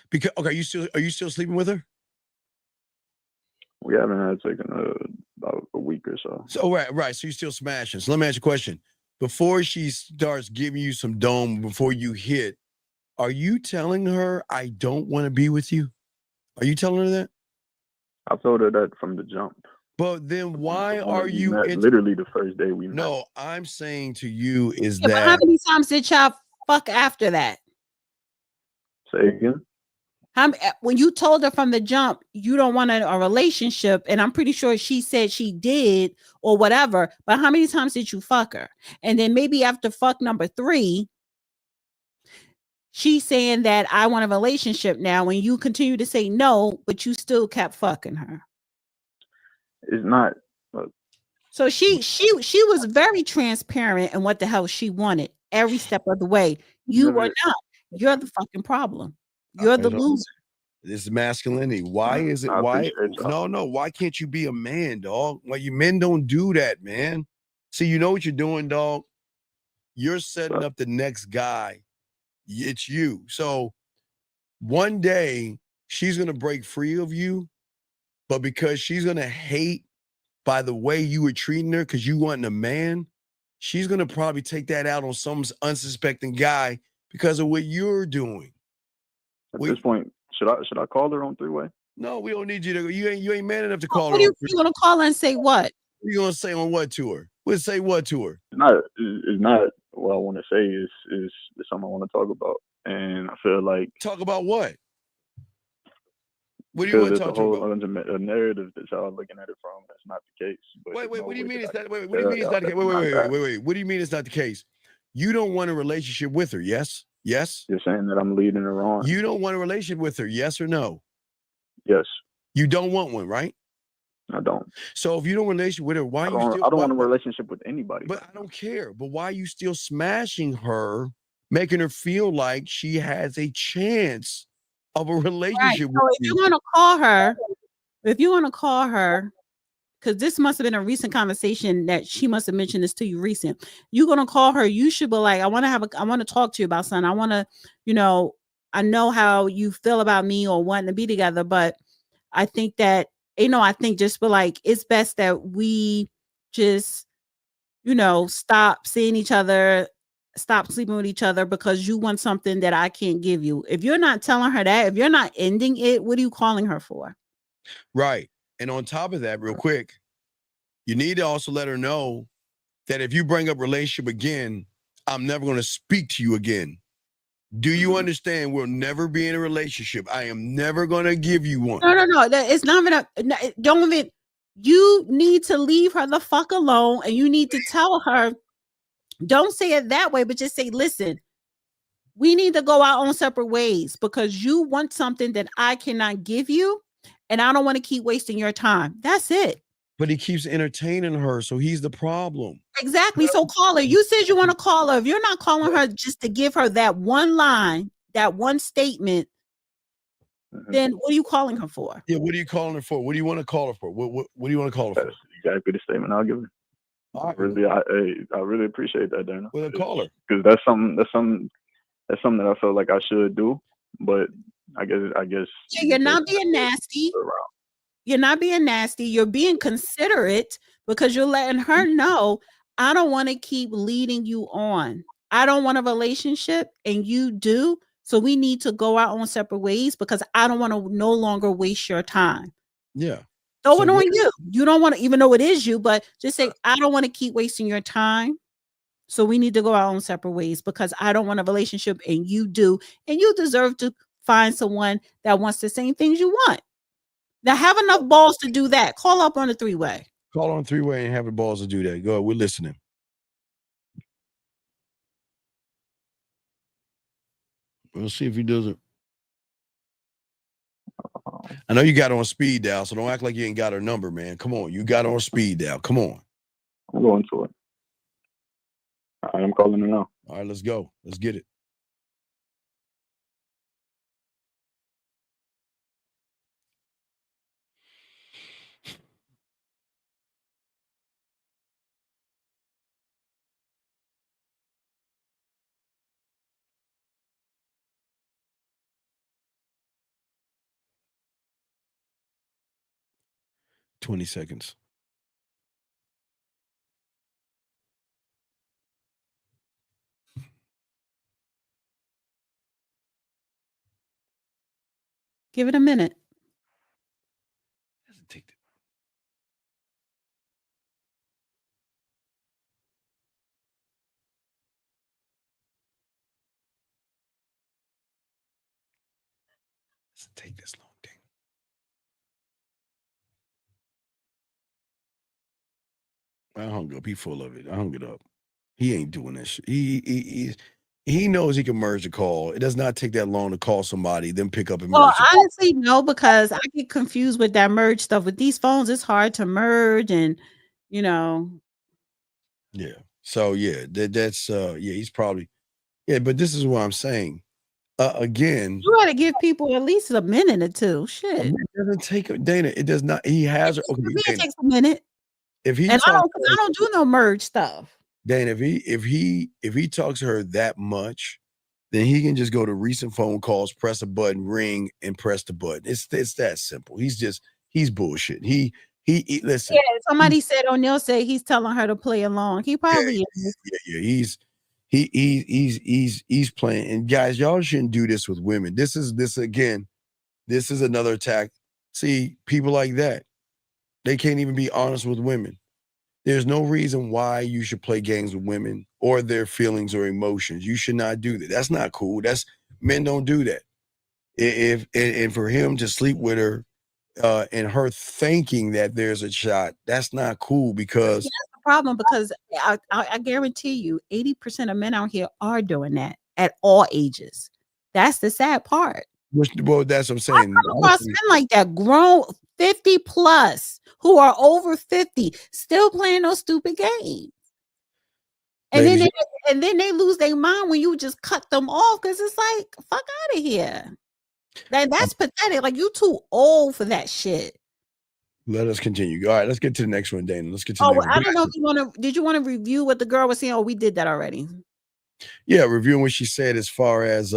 B: Because okay, are you still sleeping with her?
K: We haven't had taken about a week or so.
B: So right. So you still smashing. So let me ask you a question. Before she starts giving you some dome, before you hit, are you telling her I don't want to be with you? Are you telling her that?
K: I told her that from the jump.
B: But then why are you
K: literally the first day we met?
B: No, I'm saying to you is
C: But how many times did y'all fuck after that?
K: Say again?
C: When you told her from the jump you don't want a relationship, and I'm pretty sure she said she did or whatever, but how many times did you fuck her? And then maybe after fuck number 3, she's saying that I want a relationship now, when you continue to say no, but you still kept fucking her.
K: It's not.
C: So she was very transparent in what the hell she wanted every step of the way. You were not. You're the fucking problem. You're the loser.
B: This is masculinity. Why is it? Why can't you be a man, dog? Well, you men don't do that, man. See, you know what you're doing, dog? You're setting up the next guy. It's you. So one day she's gonna break free of you, but because she's gonna hate by the way you were treating her because you wasn't a man, she's gonna probably take that out on some unsuspecting guy because of what you're doing.
K: At this point, should I call her on 3-way?
B: No, we don't need you to. You ain't man enough to call
C: her. You gonna call her and say what?
B: What are you gonna say on what to her? We'll say what to her?
K: It's not what I want to say. Is something I want to talk about, and I feel like
B: talk about what? What do you want to talk to about?
K: A narrative that y'all looking at it from. That's not the case. But
B: wait. What do you mean it's not? Wait. What do you mean it's not the case? Wait. What do you mean it's not the case? You don't want a relationship with her, yes? Yes.
K: You're saying that I'm leading her on.
B: You don't want a relationship with her, yes or no?
K: Yes.
B: You don't want one, right?
K: I don't.
B: So if you don't relationship with her, why
K: I don't want a relationship with anybody.
B: But I don't care. But why are you still smashing her, making her feel like she has a chance of a relationship with
C: you? If you want to call her, because this must have been a recent conversation that she must have mentioned this to you recent. You're gonna call her, you should be like, I want to talk to you about something. I want to, I know how you feel about me or wanting to be together, but I think that, I think just be like, it's best that we just, stop seeing each other, stop sleeping with each other because you want something that I can't give you. If you're not telling her that, if you're not ending it, what are you calling her for?
B: Right. And on top of that, real quick, you need to also let her know that if you bring up relationship again, I'm never going to speak to you again. Do you understand? We'll never be in a relationship. I am never going to give you one.
C: No. It's not even don't even. You need to leave her the fuck alone, and you need to tell her. Don't say it that way, but just say, listen, we need to go our own separate ways because you want something that I cannot give you, and I don't want to keep wasting your time. That's it.
B: But he keeps entertaining her, so he's the problem.
C: Exactly. So call her. You said you want to call her. If you're not calling her just to give her that one line, that one statement, then what are you calling her for?
B: Yeah, what are you calling her for? What do you want to call her for? What do you want to call her for?
K: That's exactly the statement I'll give her.
B: Right.
K: I really appreciate that, Dana.
B: Well, call her
K: because that's something that I feel like I should do, but I guess.
C: So you're not being nasty. You're not being nasty. You're being considerate because you're letting her know, I don't want to keep leading you on. I don't want a relationship and you do. So we need to go our own separate ways because I don't want to no longer waste your time.
B: Yeah.
C: Throw it on you. You don't want to, even though it is you, but just say, I don't want to keep wasting your time. So we need to go our own separate ways because I don't want a relationship and you do. And you deserve to find someone that wants the same things you want. Now have enough balls to do that. Call up on a three-way.
B: Call on three-way and have the balls to do that. Go ahead. We're listening. We'll see if he does it. I know you got her on speed dial, so don't act like you ain't got her number, man. Come on. You got her on speed dial. Come on.
K: I'm going to it. I am calling her now.
B: All right, let's go. Let's get it. $20 seconds.
C: Give it a minute.
B: Doesn't take this long, dang. I hung up. He full of it. I hung it up. He ain't doing that shit. He knows he can merge a call. It does not take that long to call somebody, then pick up and merge.
C: Well, honestly, no, because I get confused with that merge stuff. With these phones, it's hard to merge and,
B: Yeah. So, yeah, that's, he's probably, but this is what I'm saying. Again.
C: You got to give people at least a minute or two. Shit.
B: It doesn't take, Dana, it does not, he has.
C: Okay, it takes a minute.
B: If he
C: and I don't do no merge stuff.
B: Dana, if he talks to her that much, then he can just go to recent phone calls, press a button, ring, and press the button. It's that simple. He's bullshit. He listen.
C: Yeah, somebody said O'Neal said he's telling her to play along. He probably is.
B: Yeah, he's playing. And guys, y'all shouldn't do this with women. This is another attack. See, people like that, they can't even be honest with women. There's no reason why you should play games with women or their feelings or emotions. You should not do that. That's not cool. Men don't do that. And for him to sleep with her and her thinking that there's a shot, that's not cool because
C: that's the problem. Because I guarantee you, 80% of men out here are doing that at all ages. That's the sad part.
B: Well, that's what I'm saying.
C: I come across men like that, grown 50 plus, who are over 50, still playing those stupid games. And then they lose their mind when you just cut them off, because it's like, fuck out of here. That's pathetic. Like, you too old for that shit.
B: Let us continue. All right, let's get to the next one, Dana. Let's get to the next one.
C: I don't know if you want to. Did you want to review what the girl was saying? Oh, we did that already.
B: Yeah, reviewing what she said as far as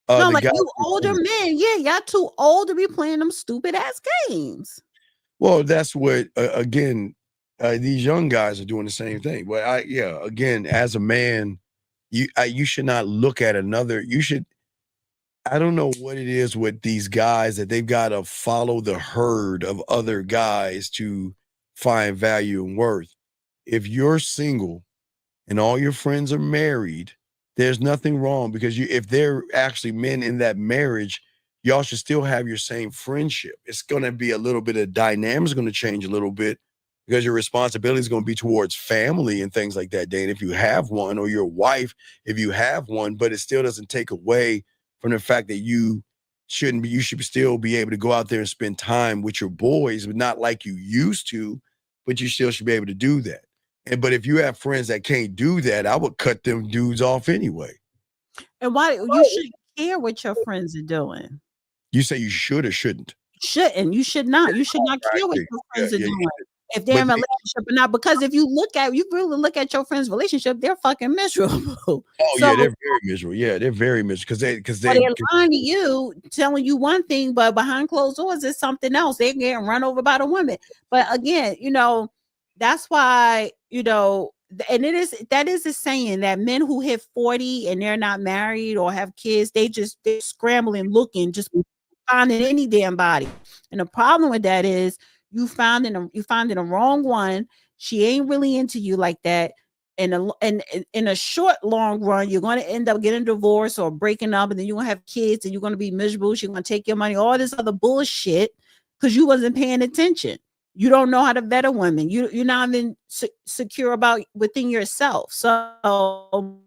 C: no, like, you older men, yeah, y'all too old to be playing them stupid ass games.
B: Well, that's what again, these young guys are doing the same thing. But again, as a man, you should not look at another. You should. I don't know what it is with these guys that they've got to follow the herd of other guys to find value and worth. If you're single and all your friends are married, there's nothing wrong, because if they're actually men in that marriage, y'all should still have your same friendship. It's going to be a little bit of dynamics going to change a little bit, because your responsibility is going to be towards family and things like that, Dane, if you have one, or your wife, if you have one. But it still doesn't take away from the fact that you should still be able to go out there and spend time with your boys, but not like you used to, but you still should be able to do that. But if you have friends that can't do that, I would cut them dudes off anyway.
C: And why you shouldn't care what your friends are doing?
B: You say you should or shouldn't?
C: Shouldn't. You should not. You should not care what your friends are doing. If they're in a relationship or not, because if you really look at your friend's relationship, they're fucking miserable.
B: Oh, yeah, they're very miserable. Yeah, they're very miserable because they're
C: lying to you, telling you one thing, but behind closed doors is something else. They're getting run over by the women. But again, that's why, and that is a saying that men who hit 40 and they're not married or have kids, they're scrambling, looking, just finding any damn body. And the problem with that is, you found in a wrong one. She ain't really into you like that. And in a short, long run, you're going to end up getting divorced or breaking up, and then you're going to have kids, and you're going to be miserable. She's going to take your money, all this other bullshit, because you wasn't paying attention. You don't know how to vet a woman. You're not even secure about within yourself. So,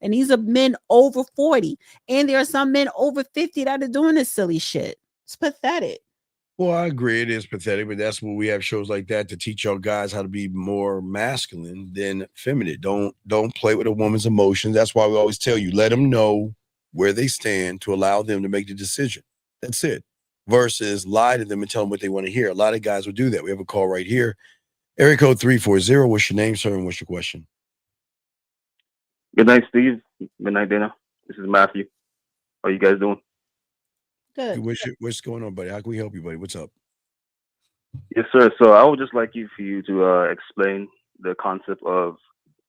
C: and these are men over 40, and there are some men over 50 that are doing this silly shit. It's pathetic.
B: Well, I agree. It is pathetic, but that's what we have shows like that to teach y'all guys how to be more masculine than feminine. Don't play with a woman's emotions. That's why we always tell you, let them know where they stand to allow them to make the decision. That's it. Versus lie to them and tell them what they want to hear. A lot of guys will do that. We have a call right here. Area code 340. What's your name, sir, and what's your question?
K: Good night, Steve. Good night, Dana. This is Matthew. How are you guys doing?
C: Good.
B: What's going on, buddy? How can we help you, buddy? What's up?
K: Yes, sir. So I would just like for you to explain the concept of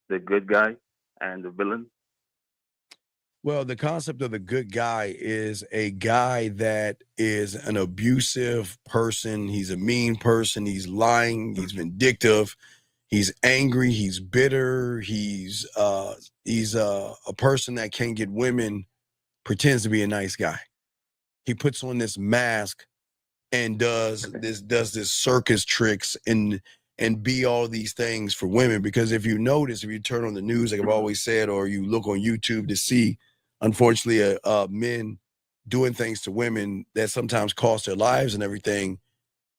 K: the good guy and the villain.
B: Well, the concept of the good guy is a guy that is an abusive person. He's a mean person. He's lying. He's vindictive. He's angry. He's bitter. He's a person that can't get women, pretends to be a nice guy. He puts on this mask and does this circus tricks and be all these things for women. Because if you notice, if you turn on the news, like I've always said, or you look on YouTube to see, unfortunately, men doing things to women that sometimes cost their lives and everything,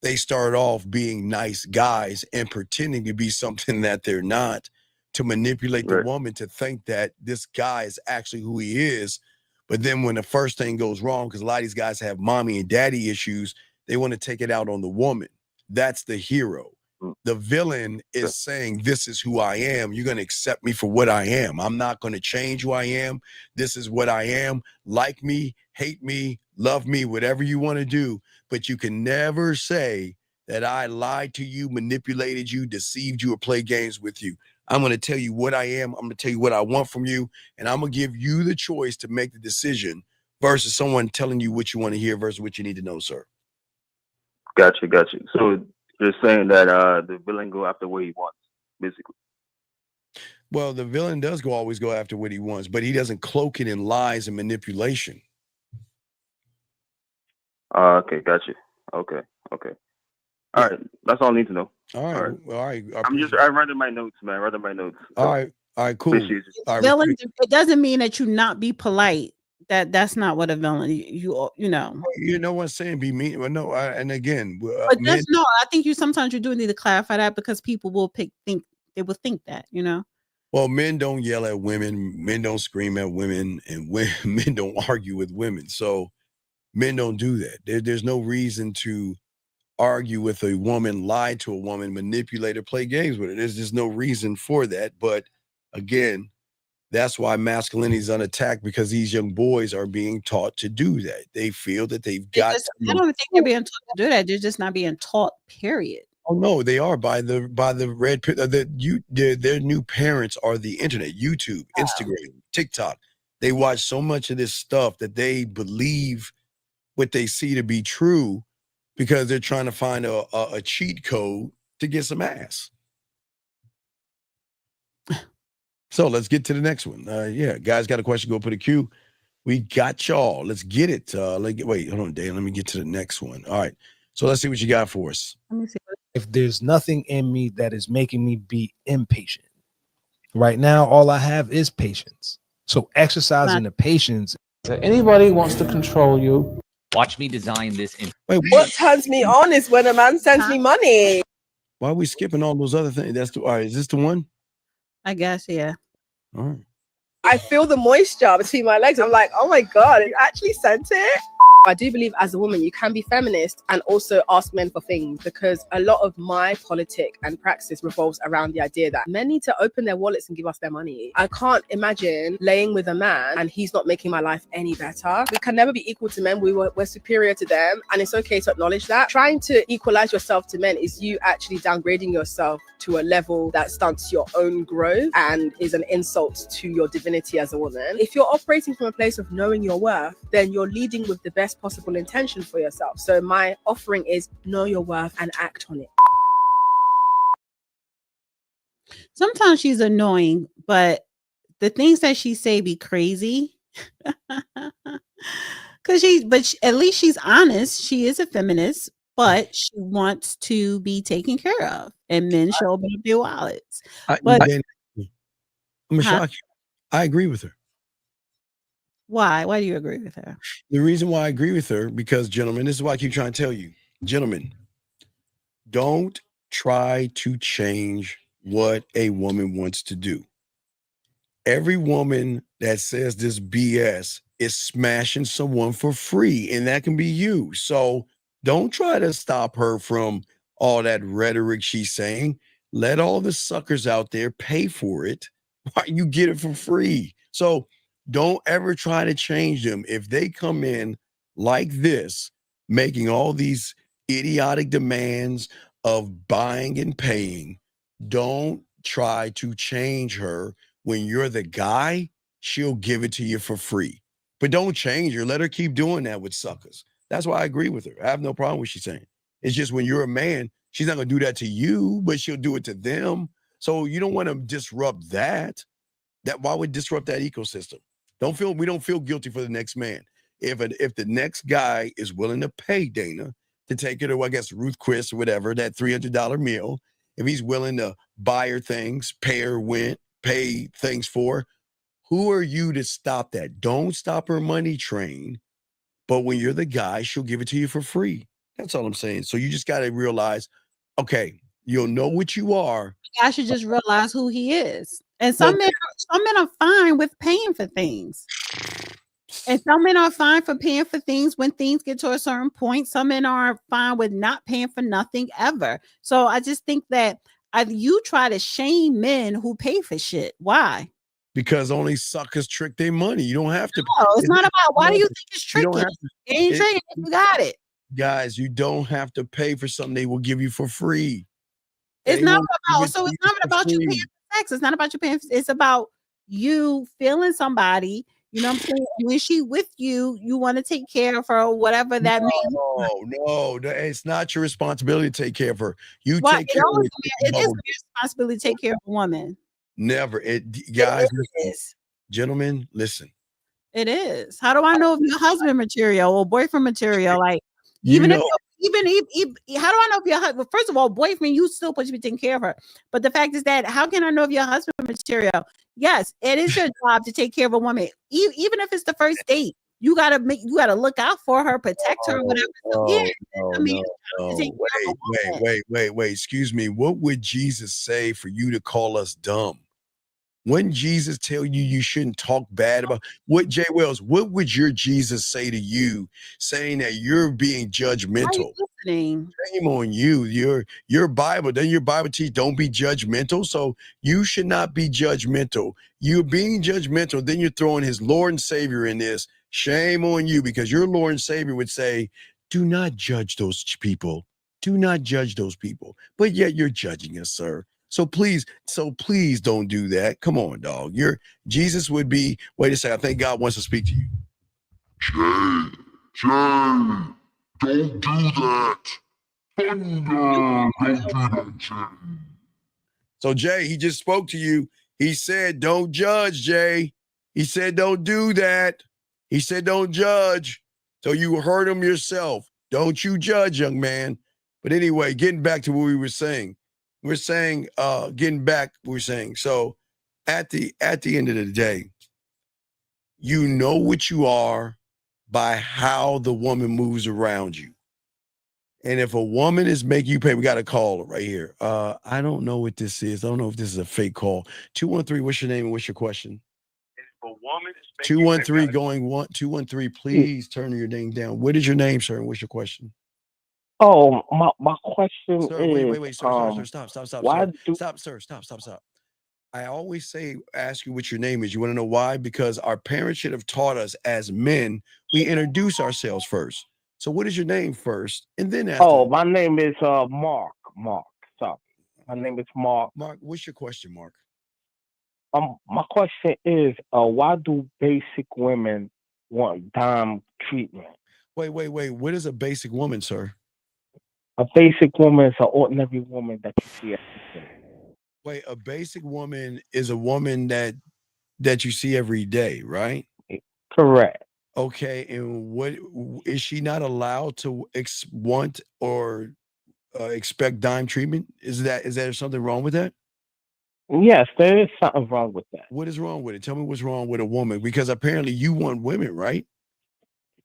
B: they start off being nice guys and pretending to be something that they're not, to manipulate the woman to think that this guy is actually who he is. But then when the first thing goes wrong, because a lot of these guys have mommy and daddy issues, they want to take it out on the woman. That's the hero. The villain is saying, this is who I am. You're going to accept me for what I am. I'm not going to change who I am. This is what I am. Like me, hate me, love me, whatever you want to do. But you can never say that I lied to you, manipulated you, deceived you, or played games with you. I'm going to tell you what I am. I'm going to tell you what I want from you. And I'm going to give you the choice to make the decision versus someone telling you what you want to hear versus what you need to know, sir.
K: Gotcha. So Just saying that the villain go after what he wants, basically.
B: Well, the villain does always go after what he wants, but he doesn't cloak it in lies and manipulation.
K: Okay, gotcha. Okay. All right, that's all I need to know.
B: All right.
K: I'm writing my notes, man. Writing my notes.
B: All right, cool.
C: Villain, it doesn't mean that you not be polite. That's not what a villain. You know.
B: You know what I'm saying? Be mean. Well, no. And again,
C: But that's no. I think sometimes you do need to clarify that because people will think that, you know.
B: Well, men don't yell at women, men don't scream at women, and men don't argue with women. So men don't do that. There's no reason to argue with a woman, lie to a woman, manipulate her, play games with her. There's just no reason for that. But again, that's why masculinity is under attack, because these young boys are being taught to do that. They feel that they've got to.
C: I don't think they're being taught to do that. They're just not being taught, period.
B: Oh no, they are by the red. Their new parents are the internet, YouTube, Instagram, TikTok. They watch so much of this stuff that they believe what they see to be true, because they're trying to find a cheat code to get some ass. So let's get to the next one. Yeah, guys, got a question? Go put a Q. We got y'all. Let's get it. Wait, hold on, Dave. Let me get to the next one. All right. So let's see what you got for us.
C: Let me see.
L: If there's nothing in me that is making me be impatient, right now, all I have is patience. So exercising the patience.
M: If anybody wants to control you,
N: watch me design this.
B: Wait,
O: what turns me on is when a man sends me money.
B: Why are we skipping all those other things? All right. Is this the one?
C: I guess, yeah.
B: All right.
O: I feel the moisture between my legs. I'm like, oh my God, you actually sent it?
F: I do believe as a woman, you can be feminist and also ask men for things, because a lot of my politic and praxis revolves around the idea that men need to open their wallets and give us their money. I can't imagine laying with a man and he's not making my life any better. We can never be equal to men. We're superior to them, and it's okay to acknowledge that. Trying to equalize yourself to men is you actually downgrading yourself to a level that stunts your own growth and is an insult to your divinity as a woman. If you're operating from a place of knowing your worth, then you're leading with the best possible intention for yourself. So my offering is know your worth and act on it.
C: Sometimes she's annoying, but the things that she say be crazy. But at least she's honest. She is a feminist, but she wants to be taken care of, and men show up in their wallets.
B: I'm gonna shock you. I agree with her.
C: Why? Why do you agree with her?
B: The reason why I agree with her, because, gentlemen, this is why I keep trying to tell you, gentlemen, don't try to change what a woman wants to do. Every woman that says this BS is smashing someone for free, and that can be you. So don't try to stop her from all that rhetoric she's saying. Let all the suckers out there pay for it while you get it for free. So don't ever try to change them. If they come in like this, making all these idiotic demands of buying and paying, don't try to change her. When you're the guy, she'll give it to you for free. But don't change her. Let her keep doing that with suckers. That's why I agree with her. I have no problem with what she's saying. It's just when you're a man, she's not going to do that to you, but she'll do it to them. So you don't want to disrupt that. Why would disrupt that ecosystem? We don't feel guilty for the next man. If the next guy is willing to pay Dana to take her to, I guess, Ruth Chris or whatever, that $300 meal, if he's willing to buy her things, pay her rent, pay things for her, who are you to stop that? Don't stop her money train. But when you're the guy, she'll give it to you for free. That's all I'm saying. So you just got to realize, okay, you'll know what you are.
C: I should just realize who he is. And some men are fine with paying for things. And some men are fine for paying for things when things get to a certain point. Some men are fine with not paying for nothing ever. So I just think that you try to shame men who pay for shit. Why?
B: Because only suckers trick their money. You don't have to.
C: No, it's not about why do you think it's tricky? It ain't tricky if you got it.
B: Guys, you don't have to pay for something they will give you for free.
C: It's not about you paying for sex. It's not about you paying. It's about you feeling somebody, You know what I'm saying? When she with you, you want to take care of her, whatever that means.
B: No, it's not your responsibility to take care of her. You
C: Well,
B: take care of her.
C: it is your responsibility to take care of a woman.
B: Never. Guys,
C: It is.
B: Gentlemen, listen.
C: It is. How do I know if you're husband material or boyfriend material? Like, how do I know if you're husband? First of all, boyfriend, you still supposed to be taking care of her. But the fact is that how can I know if you're husband material? Yes, it is your job to take care of a woman, even if it's the first date. You gotta look out for her, protect her, whatever.
B: Wait. Excuse me. What would Jesus say for you to call us dumb? Wouldn't Jesus tell you shouldn't talk bad about what Jay Wells? What would your Jesus say to you, saying that you're being judgmental? Shame on you. Your Bible, doesn't your Bible teach don't be judgmental? So you should not be judgmental. You're being judgmental, then you're throwing his Lord and Savior in this. Shame on you, because your Lord and Savior would say, do not judge those people. Do not judge those people. But yet you're judging us, sir. So please don't do that. Come on, dog. Jesus would be, wait a second, I think God wants to speak to you.
N: Jay, don't do that. Thunder, don't do that, Jay.
B: So Jay, he just spoke to you. He said, don't judge, Jay. He said, don't do that. He said, don't judge. So you heard him yourself. Don't you judge, young man. But anyway, getting back to what we were saying. We're saying, so at the end of the day, you know what you are by how the woman moves around you. And if a woman is making you pay, we got a caller right here. I don't know what this is. I don't know if this is a fake call. 213, what's your name and what's your question?
N: If a woman is
B: 213 going 213, please turn your name down. What is your name, sir, and what's your question?
M: Oh, my question
B: Sir,
M: is,
B: wait, sir, stop.
M: why
B: Stop. I always ask you what your name is. You want to know why? Because our parents should have taught us as men, we introduce ourselves first. So what is your name first? And then after.
M: my name is Mark. Sorry. My name is Mark.
B: Mark, what's your question, Mark?
M: My question is, why do basic women want dime treatment?
B: Wait. What is a basic woman, sir?
M: A basic woman is an ordinary woman that you see every day.
B: Wait, a basic woman is a woman that you see every day, right?
M: Correct.
B: Okay, and what is she not allowed to want or expect dime treatment? Is there something wrong with that?
M: Yes, there is something wrong with that.
B: What is wrong with it? Tell me what's wrong with a woman, because apparently you want women, right?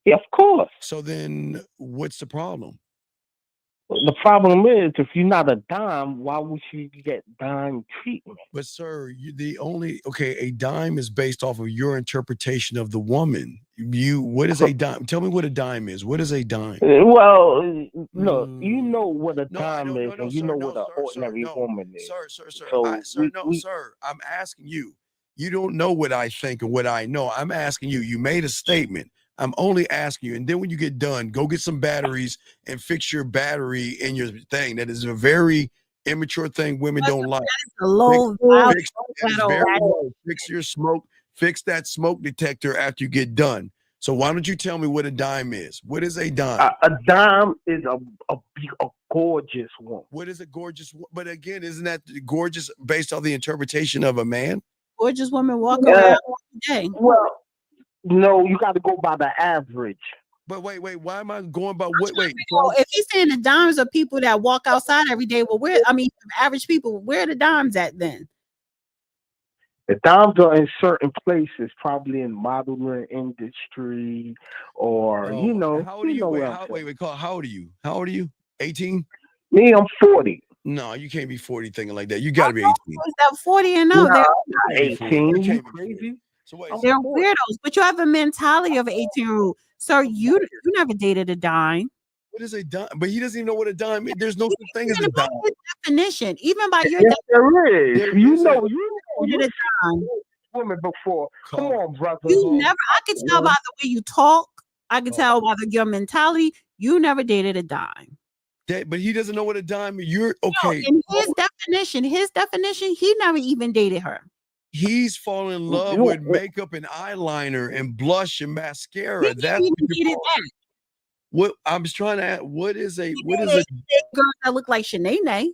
M: Yeah, of course.
B: So then what's the problem?
M: The problem is, if you're not a dime, why would you get dime treatment?
B: But sir, a dime is based off of your interpretation of the woman. What is a dime? Tell me what a dime is. What is a dime?
M: Well, look, you know what a dime is, and you know what an ordinary woman is.
B: Sir, I'm asking you. You don't know what I think and what I know. I'm asking you. You made a statement. I'm only asking you. And then when you get done, go get some batteries and fix your battery in your thing. That is a very immature thing women don't like. Fix your smoke. Fix that smoke detector after you get done. So why don't you tell me what a dime is? What is a dime?
M: A dime is a gorgeous woman.
B: What is a gorgeous? But again, isn't that gorgeous based on the interpretation of a man?
C: Gorgeous women walk around every day.
M: Well, no, you got to go by the average.
B: But wait, why am I going by what? Wait,
C: if he's saying the dimes are people that walk outside every day, well, average people, where are the dimes at then?
M: The dimes are in certain places, probably in modeling industry, or
B: How old are you? How old are you? How old are you? 18?
M: Me, I'm 40.
B: No, you can't be 40 thinking like that. You got to be 18.
C: That 40 and up.
M: They're 18. You crazy?
B: So wait,
C: they're weirdos, but you have a mentality of an 18-year-old. Sir, you never dated a dime.
B: What is a dime? But he doesn't even know what a dime is. There's no such thing as a dime.
C: Definition, even by your
M: definition. There is. You know
C: a dime.
M: Women before. Come on, brother.
C: I could tell by the way you talk. I could tell by your mentality. You never dated a dime.
B: But he doesn't know what a dime is. You're okay.
C: No, in his definition, he never even dated her.
B: He's falling in love with makeup and eyeliner and blush and mascara. That's what I'm trying to ask. What is a
C: girl that look like Shanae?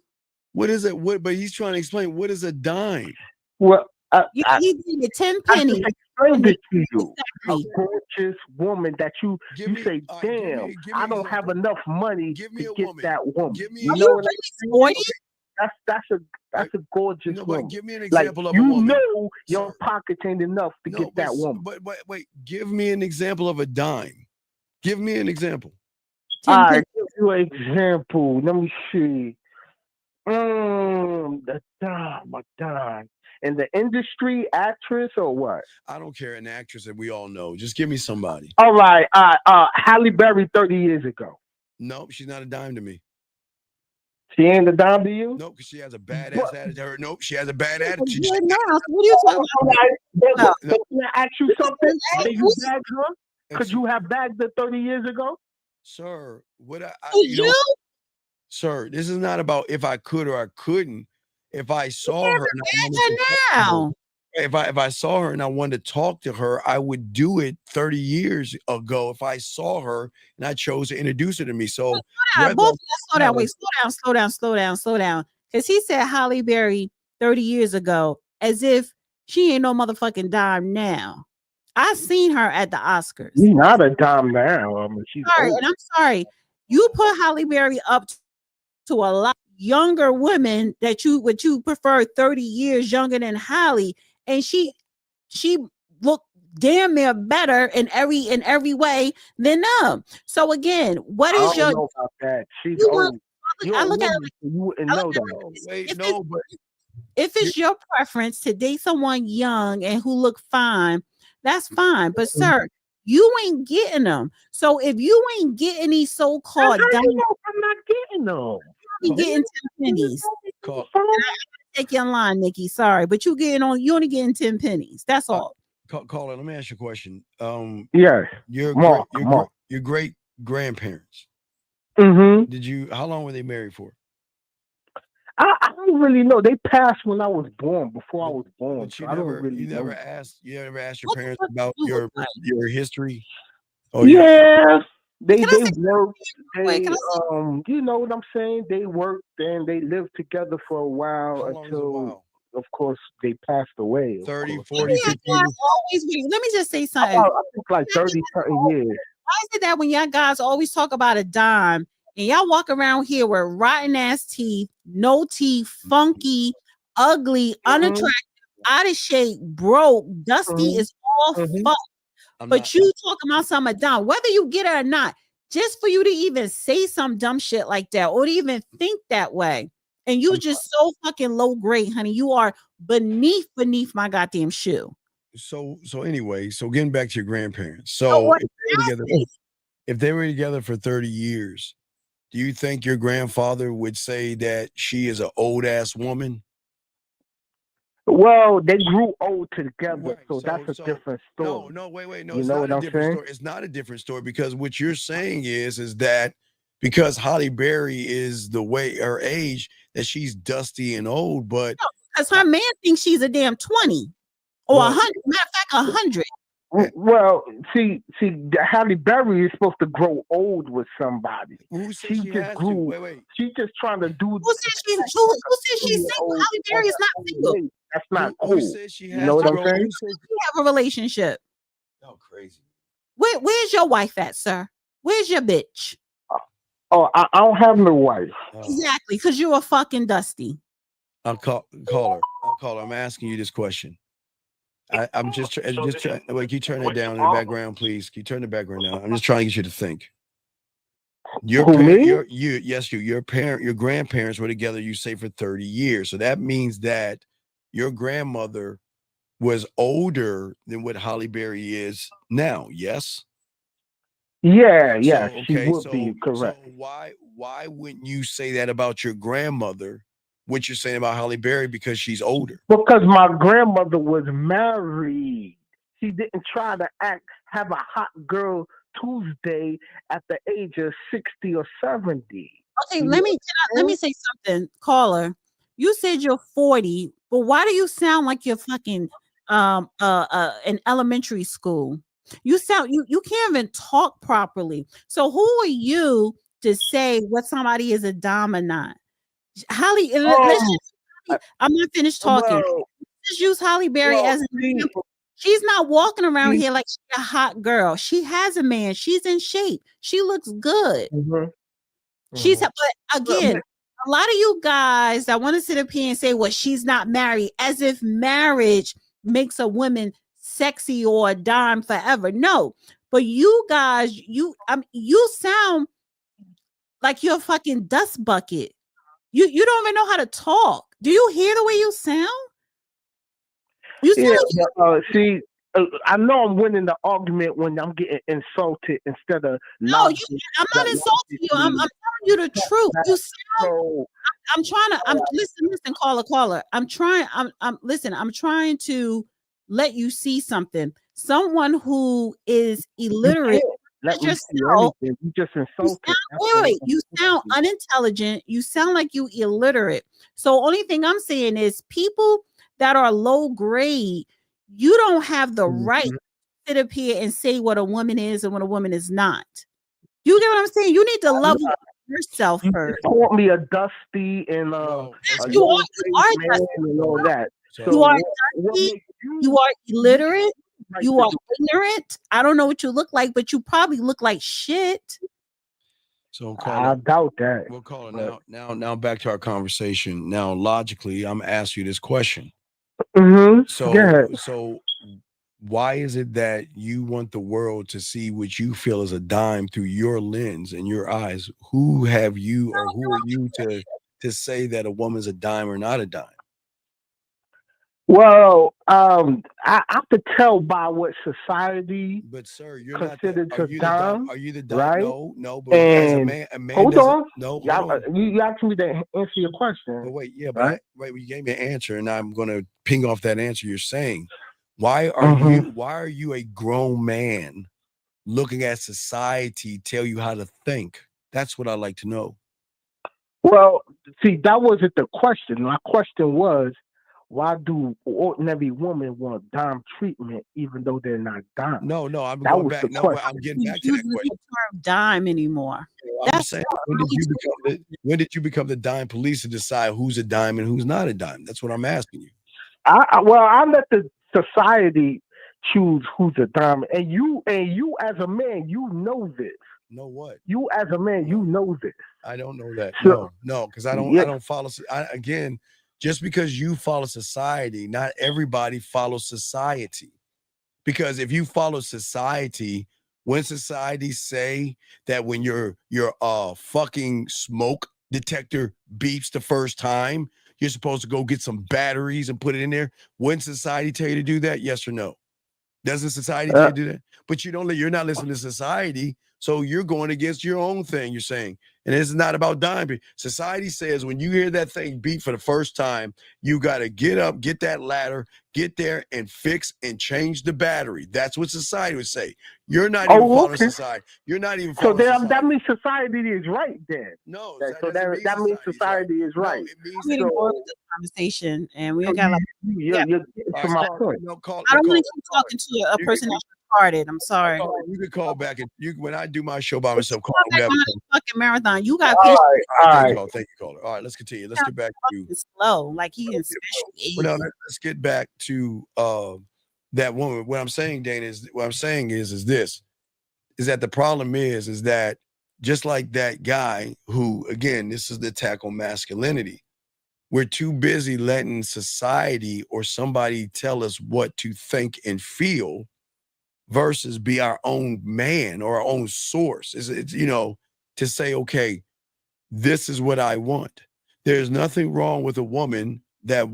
B: What is it? But he's trying to explain what is a dime.
M: Well,
C: he needed 10
M: I
C: pennies.
M: just explained it to you. A gorgeous woman that you say, damn, I don't have enough money to get that woman. You know what I'm saying? That's a gorgeous woman.
B: Give me an example of a
M: you
B: woman.
M: know your pockets ain't enough to get that woman.
B: But wait, give me an example of a dime. Give me an example.
M: All right, give you an example. Let me see. The dime. In the industry, actress or what?
B: I don't care. An actress that we all know. Just give me somebody.
M: All right. Halle Berry 30 years ago.
B: Nope, she's not a dime to me.
M: She ain't a dime to you?
B: Nope, because she has a badass attitude. Nope, she has a bad attitude.
C: What are you talking
M: about? Can I ask you something? Did you bag her? Could you have bagged her 30 years ago?
B: Sir,
C: Sir,
B: this is not about if I could or I couldn't. If I saw her if I saw her and I wanted to talk to her, I would do it 30 years ago if I saw her and I chose to introduce her to me. So
C: slow down. Because he said Halle Berry 30 years ago, as if she ain't no motherfucking dime now. I seen her at the Oscars.
M: She's not a dime now. I mean, she's
C: sorry, and I'm sorry. You put Halle Berry up to a lot younger women that you prefer 30 years younger than Halle, and she looked damn near better in every way than them. So again, what is
M: I don't know about that? She's old.
C: I look at it
M: you wouldn't know that.
C: If it's your preference to date someone young and who look fine, that's fine. But sir, you ain't getting them. So if you ain't getting these so-called
M: I'm not getting them.
C: You getting 10 pennies. Take your line, Nikki. Sorry, but you only getting 10 pennies. That's all.
B: Caller, let me ask you a question.
M: Yeah.
B: Your great grandparents.
M: Mm-hmm.
B: How long were they married for?
M: I don't really know. They passed when I was born, before I was born.
B: But you
M: never
B: asked your parents about your history?
M: They worked. You know what I'm saying? They worked and they lived together for a while until, of course, they passed away.
B: 30, 40, 50
C: years. Let me just say something.
M: I think like 30 something years.
C: Why is it that when y'all guys always talk about a dime and y'all walk around here with rotten ass teeth, no teeth, funky, ugly, unattractive, out of shape, broke, dusty is all fucked. But you talking about something dime, whether you get it or not, just for you to even say some dumb shit like that or to even think that way. And you just so fucking low grade, honey. You are beneath my goddamn shoe.
B: So anyway, getting back to your grandparents. So if they were together for 30 years, do you think your grandfather would say that she is an old ass woman?
M: Well, they grew old together, so that's a different story.
B: No, wait. No,
M: you
B: it's
M: know
B: not
M: what
B: a
M: I'm
B: different
M: saying?
B: story. It's not a different story because what you're saying is that because Halle Berry is the way her age that she's dusty and old, but
C: because her man thinks she's a damn 20 or 100. Matter of fact, 100.
M: Well, see, Halle Berry is supposed to grow old with somebody.
B: She just grew. Wait.
M: She's just trying to do.
C: Who says she's single? Halle Berry is not single.
M: That's not cool.
B: Who says she has
M: you know what I'm
B: grow?
M: saying?
C: We have a relationship.
B: Oh, crazy.
C: Where's your wife at, sir? Where's your bitch?
M: Oh, I don't have no wife.
C: Exactly, because you're a fucking dusty.
B: I'll call her. I'm asking you this question. I'm just trying. Wait, can you turn it down in the background, please? Can you turn the background down? I'm just trying to get you to think. Your grandparents were together, you say, for 30 years. So that means that your grandmother was older than what Halle Berry is now, yes?
M: Yeah, she would be correct.
B: So why wouldn't you say that about your grandmother, what you're saying about Halle Berry, because she's older?
M: Because my grandmother was married. She didn't try to have a hot girl Tuesday at the age of 60 or 70.
C: Okay, let me say something, caller. You said you're 40, But why do you sound like you're fucking in elementary school? You sound you can't even talk properly. So who are you to say what somebody is a dom or not? Holly, I'm not finished talking. Let's use Holly Berry as an example. She's not walking around here like she's a hot girl. She has a man. She's in shape. She looks good. She's but again, a lot of you guys that want to sit up here and say, well, she's not married, as if marriage makes a woman sexy or a dime forever. No, but you guys, you sound like you're a fucking dust bucket. You don't even know how to talk. Do you hear the way you sound? You sound
M: see, I know I'm winning the argument when I'm getting insulted instead of
C: no. I'm not insulting you. I'm telling you the truth. You sound. I'm trying to. Listen, caller. I'm trying. Listen. I'm trying to let you see something. Someone who is illiterate.
M: You just insulted.
C: You sound unintelligent. You sound like you illiterate. So only thing I'm saying is people that are low grade, you don't have the right to sit up here and say what a woman is and what a woman is not. You get what I'm saying? You need to love yourself first.
M: You called me a dusty and
C: you are dusty
M: and all that.
C: So you are dusty. You are illiterate. You are ignorant. I don't know what you look like, but you probably look like shit.
B: So
M: I doubt that.
B: We'll call it now back to our conversation. Now, logically, I'm asking you this question. So why is it that you want the world to see what you feel as a dime through your lens and your eyes? Who have you or who are you to say that a woman's a dime or not a dime?
M: Well, I could tell by what society.
B: But sir, you're
M: considered
B: not. Are you the dime?
M: Right?
B: No. But as a man
M: hold on.
B: No,
M: you asked me to answer your question.
B: But wait, you gave me an answer, and I'm going to ping off that answer you're saying. Why are you a grown man looking at society tell you how to think? That's what I'd like to know.
M: Well, see, that wasn't the question. My question was, why do ordinary women want dime treatment even though they're not dime?
B: No, I'm going back. No, I'm getting back to that question.
C: Term dime anymore.
B: I'm saying, when did you become the dime police to decide who's a dime and who's not a dime? That's what I'm asking you.
M: I let the society choose who's a dime, and you as a man, you know this.
B: Know what?
M: You as a man, you know this.
B: I don't know that. No, because I don't follow. Again, just because you follow society, not everybody follows society. Because if you follow society, when society say that when your fucking smoke detector beeps the first time, you're supposed to go get some batteries and put it in there. Wouldn't society tell you to do that? Yes or no? Doesn't society tell you to do that? But you're not listening to society, so you're going against your own thing. You're saying, and it's not about dime. Society says when you hear that thing beep for the first time, you got to get up, get that ladder, get there, and fix and change the battery. That's what society would say. You're not even following society. You're not even following society.
M: That means society is right then.
B: No,
M: that means society is right.
C: No, it means we didn't go into this conversation, and we got like.
M: You're to my point.
C: I don't want to keep talking to a person that's retarded. I'm sorry.
B: You can call back and when I do my show by myself, call
C: me. Fucking marathon. You got
B: all right. Thank you, caller. All right, let's continue. Let's get back to
C: slow, like he in special age.
B: Well, no, let's get back to that woman. What I'm saying, Dana, is that the problem is that just like that guy who, again, this is the attack on masculinity. We're too busy letting society or somebody tell us what to think and feel versus be our own man or our own source. It's to say, okay, this is what I want. There's nothing wrong with a woman that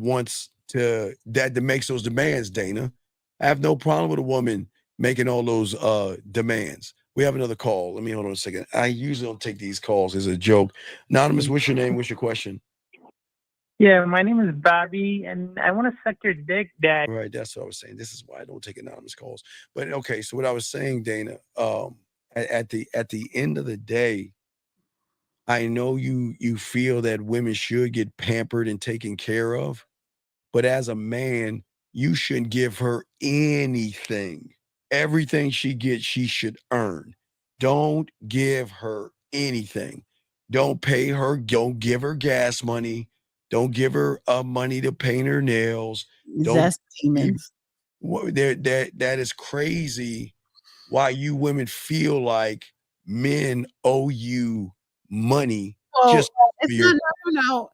B: makes those demands, Dana. I have no problem with a woman making all those demands. We have another call. Let me hold on a second. I usually don't take these calls as a joke. Anonymous, what's your name? What's your question?
P: Yeah, my name is Bobby, and I want to suck your dick, Dad.
B: Right, that's what I was saying. This is why I don't take anonymous calls. But okay, so what I was saying, Dana, at the end of the day, I know you feel that women should get pampered and taken care of, But as a man, you shouldn't give her anything. Everything she gets, she should earn. Don't give her anything. Don't pay her. Don't give her gas money. Don't give her money to paint her nails.
C: That's demons.
B: That is crazy. Why you women feel like men owe you money?
C: Well,
B: just
C: it's
B: for your
C: no.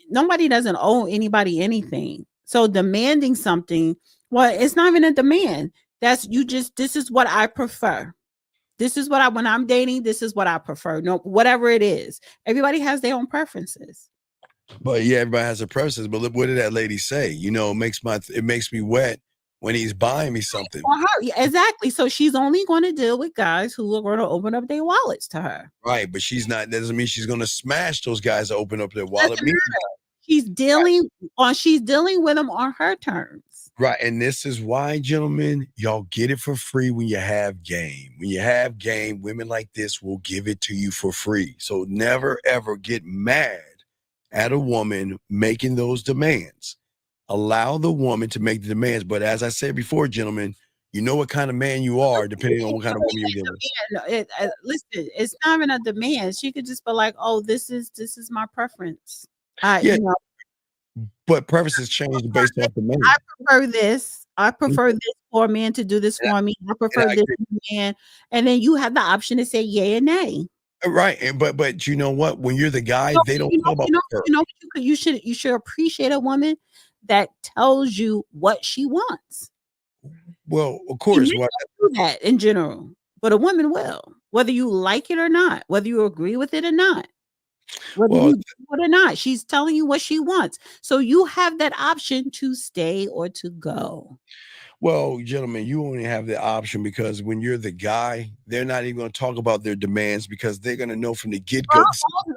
C: Nobody doesn't owe anybody anything. So demanding something, well, it's not even a demand. This is what I prefer. This is what when I'm dating, this is what I prefer. No, whatever it is. Everybody has their own preferences.
B: But yeah, everybody has a preference. But look, what did that lady say? You know, it makes me wet when he's buying me something.
C: For her, yeah, exactly. So she's only going to deal with guys who are going to open up their wallets to her.
B: Right, but she's not. That doesn't mean she's going to smash those guys that open up their wallet.
C: She's dealing with them on her terms.
B: Right, and this is why, gentlemen, y'all get it for free when you have game. When you have game, women like this will give it to you for free. So never ever get mad at a woman making those demands. Allow the woman to make the demands. But as I said before, gentlemen, you know what kind of man you are, depending on what kind of woman you're dealing with.
C: Listen, it's not even a demand. She could just be like, "Oh, this is my preference."
B: Yeah,
C: you know,
B: but preferences change based off the man.
C: I prefer this. I prefer this for a man to do this for me. I prefer this man, and then you have the option to say yay or nay.
B: Right, but you know what? When you're the guy, they don't know about
C: you should appreciate a woman that tells you what she wants.
B: Well, of course,
C: Men don't do that in general, but a woman will, whether you like it or not, whether you agree with it or not, whether you do it or not. She's telling you what she wants, so you have that option to stay or to go.
B: Well, gentlemen, you only have the option because when you're the guy, they're not even going to talk about their demands because they're going to know from the get-go.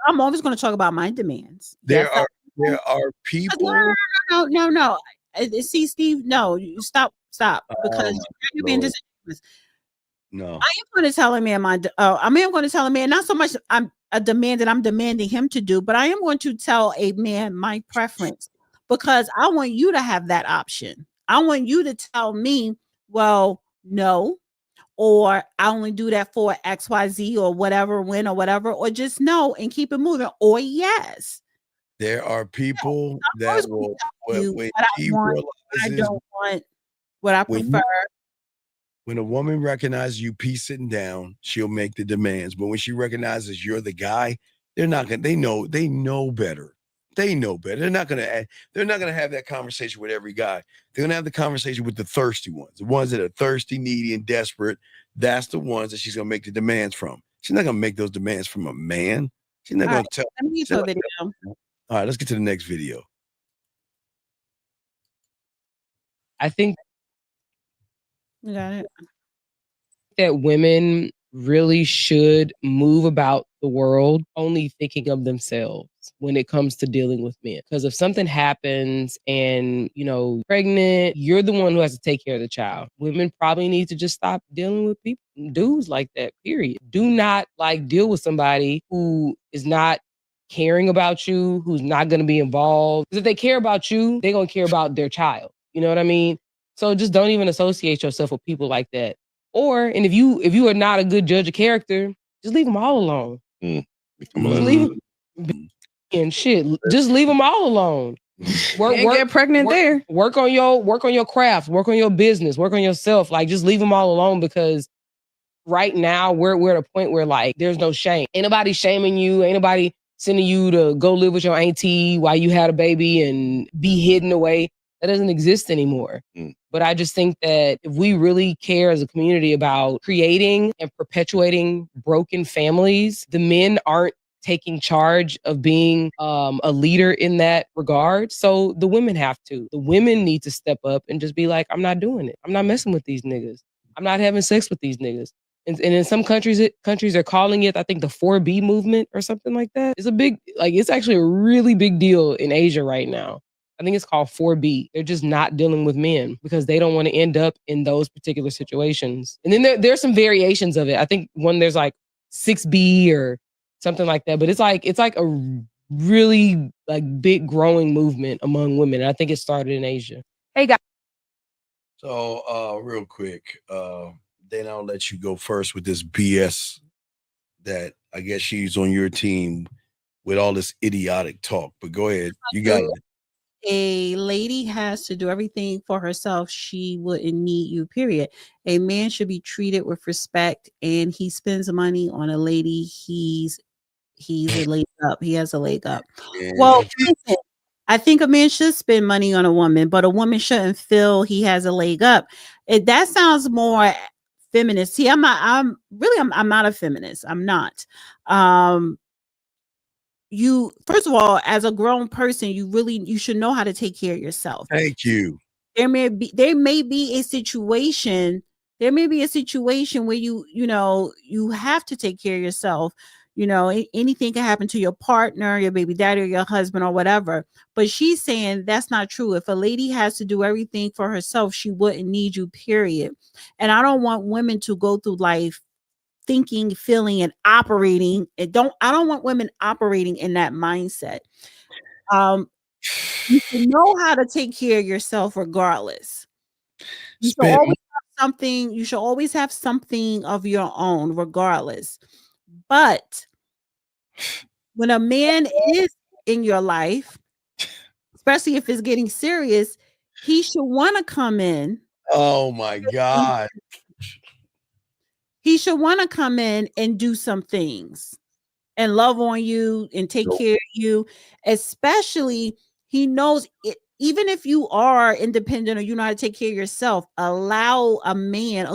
C: I'm always going to talk about my demands.
B: There are people.
C: No. See, Steve, no, you stop because you're being disingenuous.
B: No,
C: I am going to tell a man not so much I'm a demand that I'm demanding him to do, but I am going to tell a man my preference because I want you to have that option. I want you to tell me, well, no, or I only do that for XYZ or whatever, when or whatever, or just no and keep it moving, or yes.
B: There are people that will, when he realizes,
C: I don't want what I prefer.
B: When a woman recognizes you sitting down, she'll make the demands. But when she recognizes you're the guy, they know better. They know better. They're not gonna have that conversation with every guy. They're gonna have the conversation with the thirsty ones, the ones that are thirsty, needy, and desperate. That's the ones that she's gonna make the demands from. She's not gonna make those demands from a man. She's not gonna tell.
C: Let me get to a video.
B: All right, let's get to the next video.
Q: I think
C: you got it.
Q: That women really should move about the world only thinking of themselves when it comes to dealing with men. Because if something happens and, pregnant, you're the one who has to take care of the child. Women probably need to just stop dealing with dudes like that, period. Do not deal with somebody who is not caring about you, who's not going to be involved. Because if they care about you, they're going to care about their child. You know what I mean? So just don't even associate yourself with people like that. And if you are not a good judge of character, just leave them all alone. Leave them and shit. Just leave them all alone.
F: Get pregnant there.
Q: Work on your craft. Work on your business. Work on yourself. Just leave them all alone because right now we're at a point where there's no shame. Ain't nobody shaming you. Ain't nobody sending you to go live with your auntie while you had a baby and be hidden away. That doesn't exist anymore. But I just think that if we really care as a community about creating and perpetuating broken families, the men aren't taking charge of being a leader in that regard. So the women have to. The women need to step up and just be like, I'm not doing it. I'm not messing with these niggas. I'm not having sex with these niggas. And in some countries are calling it, I think, the 4B movement or something like that. It's it's actually a really big deal in Asia right now. I think it's called 4B. They're just not dealing with men because they don't want to end up in those particular situations. And then there's some variations of it. I think there's 6B or something like that. But it's like a really like big growing movement among women. And I think it started in Asia. Hey guys.
B: So real quick, then I'll let you go first with this BS that I guess she's on your team with all this idiotic talk. But go ahead. You got it.
C: A lady has to do everything for herself. She wouldn't need you, period. A man should be treated with respect, and he spends money on a lady. He's a leg up. He has a leg up. Well, listen, I think a man should spend money on a woman, but a woman shouldn't feel he has a leg up. That sounds more feminist. See, I'm not a feminist. I'm not. You, first of all, as a grown person, you should know how to take care of yourself.
B: Thank you.
C: There may be a situation where you have to take care of yourself. Anything can happen to your partner, your baby daddy, or your husband, or whatever. But she's saying that's not true. If a lady has to do everything for herself, she wouldn't need you, period. And I don't want women to go through life thinking, feeling, and operating. I don't want women operating in that mindset. You should know how to take care of yourself regardless. You should always have something of your own regardless. But when a man is in your life, especially if it's getting serious, he should want to come in.
B: Oh my God.
C: He should want to come in and do some things and love on you and take care of you. Especially, he knows it, even if you are independent or you know how to take care of yourself, allow a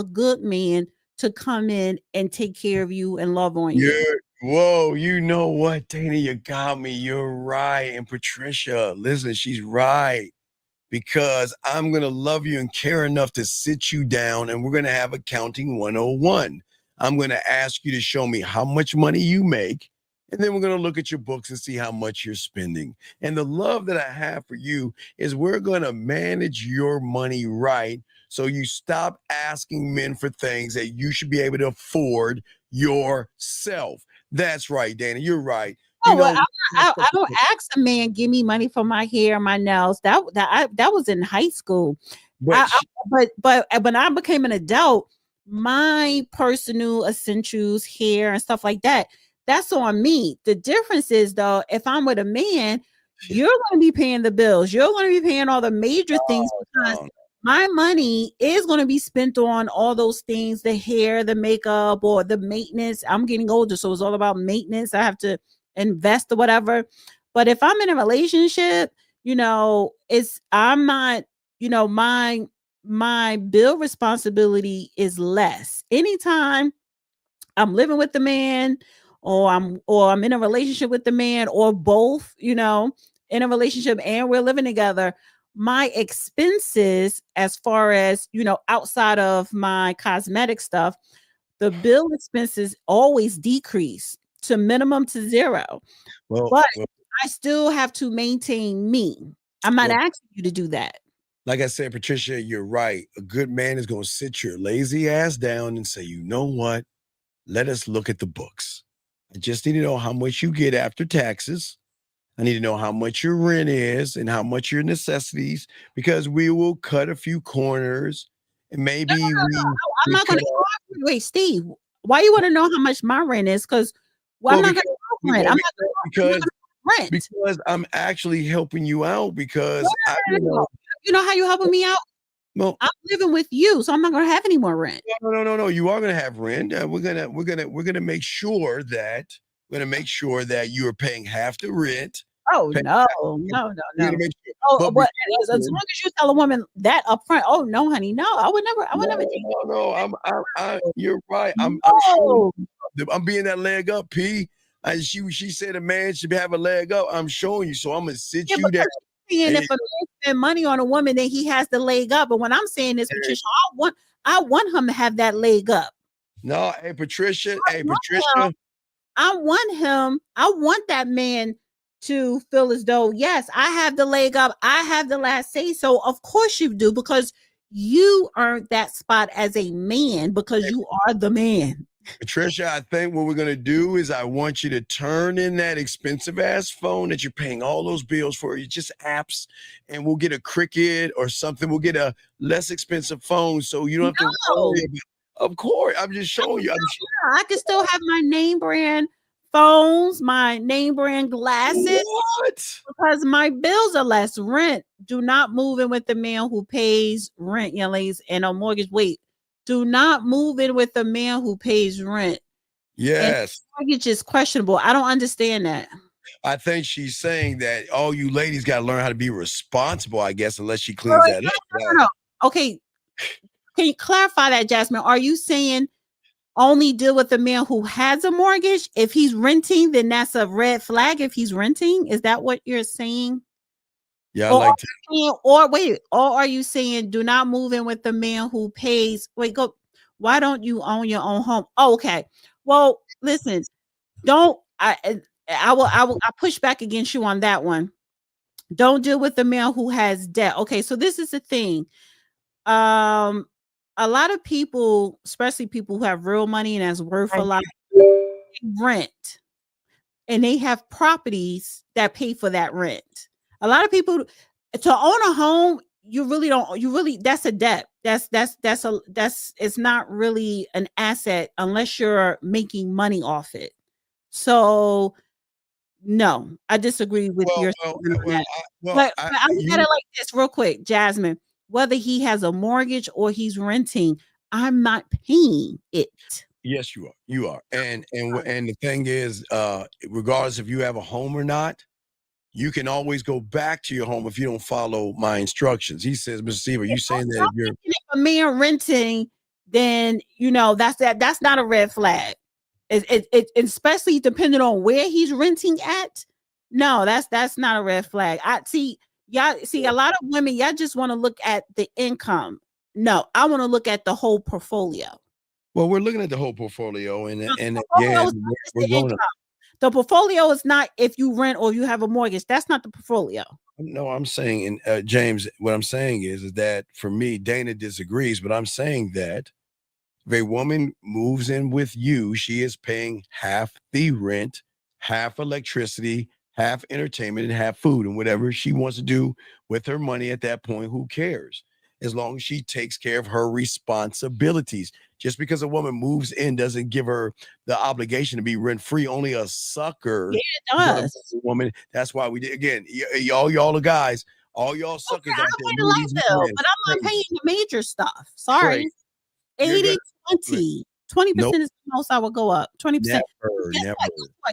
C: good man to come in and take care of you and love on you.
B: Whoa, you know what, Dana, you got me. You're right. And Patricia, listen, she's right. Because I'm going to love you and care enough to sit you down, and we're going to have accounting 101. I'm going to ask you to show me how much money you make, and then we're going to look at your books and see how much you're spending. And the love that I have for you is we're going to manage your money right, so you stop asking men for things that you should be able to afford yourself. That's right, Dana. You're right.
C: I don't ask a man give me money for my hair, my nails. That was in high school. But when I became an adult, my personal essentials, hair, and stuff like that, that's on me. The difference is, though, if I'm with a man, you're going to be paying the bills. You're going to be paying all the major things because my money is going to be spent on all those things, the hair, the makeup, or the maintenance. I'm getting older, so it's all about maintenance. I have to invest or whatever. But if I'm in a relationship, I'm not, my bill responsibility is less. Anytime I'm living with the man, or I'm in a relationship with the man, or both, in a relationship and we're living together, my expenses, as far as, outside of my cosmetic stuff, the bill expenses always decrease to minimum to zero. But I still have to maintain me. I'm not asking you to do that.
B: Like I said, Patricia, you're right. A good man is going to sit your lazy ass down and say, you know what? Let us look at the books. I just need to know how much you get after taxes. I need to know how much your rent is and how much your necessities, because we will cut a few corners and maybe
C: I'm not going to. Wait, Steve, why you want to know how much my rent is? Because I'm not going to rent. I'm not rent
B: because I'm actually helping you out. Because
C: you know how you helping me out?
B: No,
C: I'm living with you, so I'm not going to have any more rent.
B: No. You are going to have rent. We're gonna make sure that you are paying half the rent.
C: Oh no. Oh, but as long as you tell a woman that up front, oh no, honey, no, I would never take it.
B: No, you're right. I'm being that leg up, P. She said a man should have a leg up. I'm showing you, so I'm gonna sit you down.
C: And if a man spend money on a woman, then he has the leg up. And when I'm saying this, Patricia, I want him to have that leg up.
B: No, Patricia.
C: I want that man to feel as though, yes, I have the leg up. I have the last say. So of course you do, because you earned that spot as a man, because you are the man.
B: Patricia, I think what we're going to do is I want you to turn in that expensive ass phone that you're paying all those bills for. It's just apps, and we'll get a Cricket or something. We'll get a less expensive phone so you don't have to worry about. Of course, I'm just showing you.
C: I can still have my name brand phones, my name brand glasses.
B: What?
C: Because my bills are less. Rent. Do not move in with the man who pays rent, young ladies, and a mortgage. Wait. Do not move in with a man who pays rent.
B: Yes.
C: And mortgage is questionable. I don't understand that.
B: I think she's saying that all you ladies got to learn how to be responsible, I guess, unless she cleans that up.
C: No. Okay. Can you clarify that, Jasmine? Are you saying only deal with the man who has a mortgage? If he's renting, then that's a red flag. If he's renting, is that what you're saying?
B: Yeah, I like to.
C: Or are you saying do not move in with the man who pays? Go. Why don't you own your own home? Oh, okay. Well, listen, I push back against you on that one. Don't deal with the man who has debt. Okay, so this is the thing. A lot of people, especially people who have real money and has worth a lot, rent, and they have properties that pay for that rent. A lot of people, to own a home, that's a debt. It's not really an asset unless you're making money off it. So no, I disagree with your statement. But I look at it like this real quick, Jasmine. Whether he has a mortgage or he's renting, I'm not paying it.
B: Yes, you are. You are. And the thing is, regardless if you have a home or not, you can always go back to your home if you don't follow my instructions. He says, Mr. Steve, are you saying that if
C: a man renting, then that's not a red flag. It especially depending on where he's renting at. No, that's not a red flag. Y'all see a lot of women, y'all just want to look at the income. No, I want to look at the whole portfolio.
B: Well, we're looking at the whole portfolio, and again,
C: we're going. The portfolio is not if you rent or you have a mortgage. That's not the portfolio.
B: No, I'm saying, and James, what I'm saying is that for me, Dana disagrees, but I'm saying that if a woman moves in with you, she is paying half the rent, half electricity, half entertainment, and half food, and whatever she wants to do with her money at that point, who cares? As long as she takes care of her responsibilities. Just because a woman moves in doesn't give her the obligation to be rent-free. Only a sucker.
C: Yeah, it does.
B: Woman. That's why we did. Again, y'all are guys. All y'all suckers out there.
C: But I'm not paying the major stuff. Sorry. 80, 20. 20% is the most I would go up. 20%.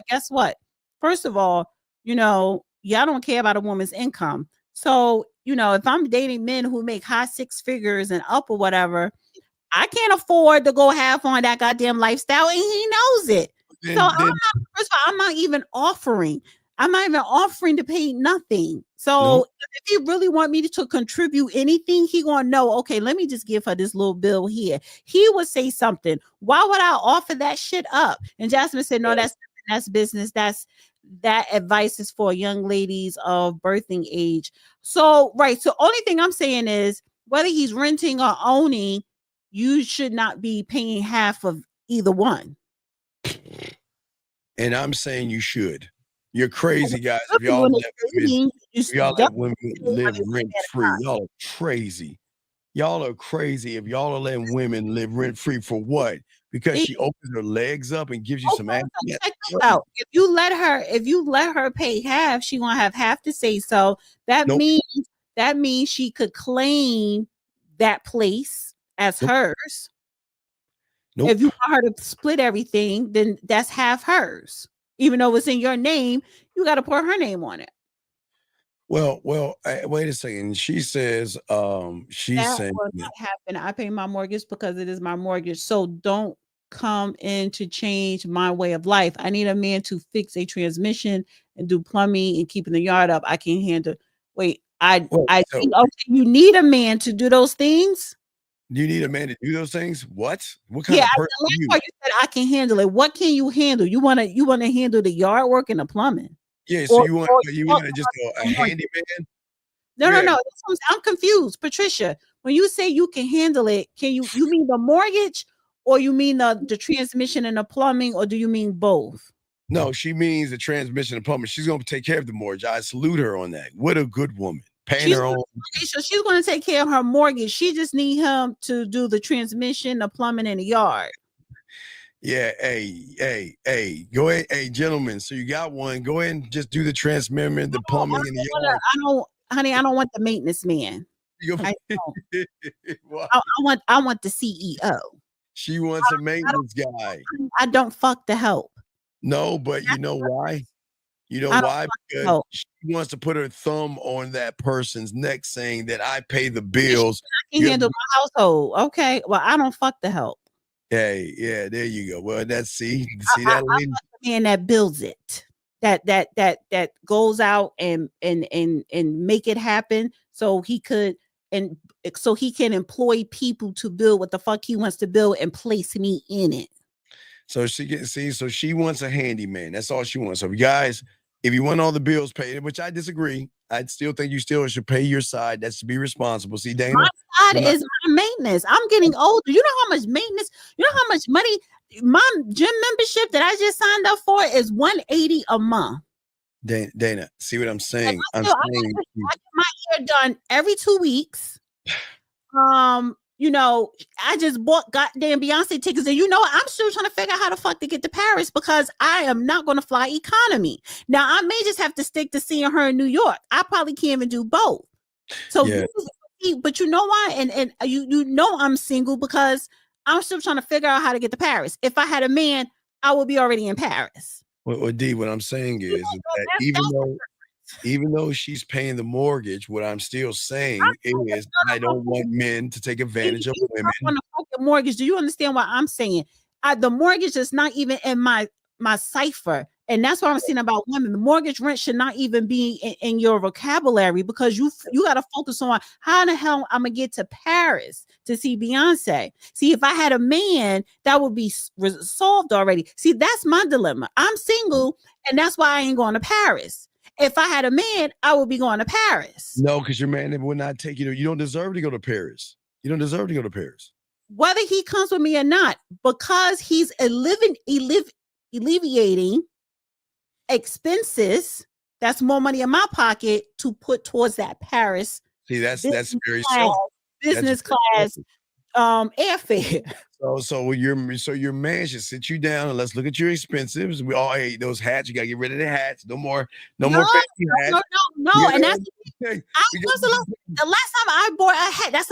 C: Guess what? First of all, y'all don't care about a woman's income. So, if I'm dating men who make high six figures and up or whatever, I can't afford to go half on that goddamn lifestyle, and he knows it. So first of all, I'm not even offering to pay nothing. So if he really want me to contribute anything, he gonna know, okay, let me just give her this little bill here. He would say something. Why would I offer that shit up? And Jasmine said, no, that's business. That advice is for young ladies of birthing age. So, right. So only thing I'm saying is whether he's renting or owning, you should not be paying half of either one.
B: And I'm saying you should. You're crazy, guys. If y'all let women live rent-free, y'all are crazy. Y'all are crazy if y'all are letting women live rent-free for what? Because she opens her legs up and gives you some action.
C: Check this out. If you let her pay half, she gonna have half to say so. That means she could claim that place as hers. If you want her to split everything, then that's half hers. Even though it's in your name, you got to put her name on it.
B: Well, wait a second. She says, she's saying
C: will not happen. I pay my mortgage because it is my mortgage. So don't come in to change my way of life. I need a man to fix a transmission and do plumbing and keeping the yard up. I can't handle. Wait, you need a man to do those things.
B: You need a man to do those things? What kind of person are you?
C: You said I can handle it. What can you handle? You want to handle the yard work and the plumbing?
B: Yeah, so you want just a handyman?
C: No. I'm confused, Patricia. When you say you can handle it, you mean the mortgage Or you mean the transmission and the plumbing, or do you mean both?
B: No, she means the transmission and plumbing. She's gonna take care of the mortgage. I salute her on that. What a good woman. Paying her own.
C: So she's going to take care of her mortgage. She just need him to do the transmission, the plumbing, and the yard.
B: Yeah, hey, go ahead, hey, gentlemen. So you got one. Go ahead and just do the transmission, the plumbing, and the yard.
C: I don't want the maintenance man. I want the CEO.
B: She wants a maintenance guy.
C: I don't fuck the help.
B: No, but you know why? You know why? Because she wants to put her thumb on that person's neck, saying that I pay the bills.
C: I can handle my household. Okay, well, I don't fuck the help.
B: Hey, yeah, there you go. Well, that's see that
C: I fuck the man that builds it, that goes out and make it happen, so he can employ people to build what the fuck he wants to build and place me in it.
B: So so she wants a handyman. That's all she wants. So guys, if you want all the bills paid, which I disagree, I still think you still should pay your side. That's to be responsible. See, Dana,
C: my side is my maintenance. I'm getting older. You know how much maintenance? You know how much money? My gym membership that I just signed up for is $180 a month.
B: Dana, see what I'm saying?
C: I get my hair done every 2 weeks. You know, I just bought goddamn Beyonce tickets, and you know, I'm still trying to figure out how the fuck to get to Paris because I am not going to fly economy. Now, I may just have to stick to seeing her in New York. I probably can't even do both. So, yeah. But you know why? And you know I'm single because I'm still trying to figure out how to get to Paris. If I had a man, I would be already in Paris.
B: Well, D, what I'm saying is that even though she's paying the mortgage, what I'm still saying is I don't want men to take advantage of women.
C: On a fucking mortgage, do you understand what I'm saying? The mortgage is not even in my cipher, and that's what I'm saying about women. The mortgage rent should not even be in your vocabulary because you got to focus on how the hell I'm gonna get to Paris to see Beyonce. See, if I had a man, that would be solved already. See, that's my dilemma. I'm single, and that's why I ain't going to Paris. If I had a man, I would be going to Paris.
B: No, because your man would not take you. You don't deserve to go to Paris. You don't deserve to go to Paris.
C: Whether he comes with me or not, because he's alleviating expenses, that's more money in my pocket to put towards that Paris.
B: See, that's very simple.
C: Business class airfare.
B: So your man should sit you down and let's look at your expenses. We all hate those hats. You gotta get rid of the hats. No more fancy hats.
C: No. And that's the last time I bought a hat. That's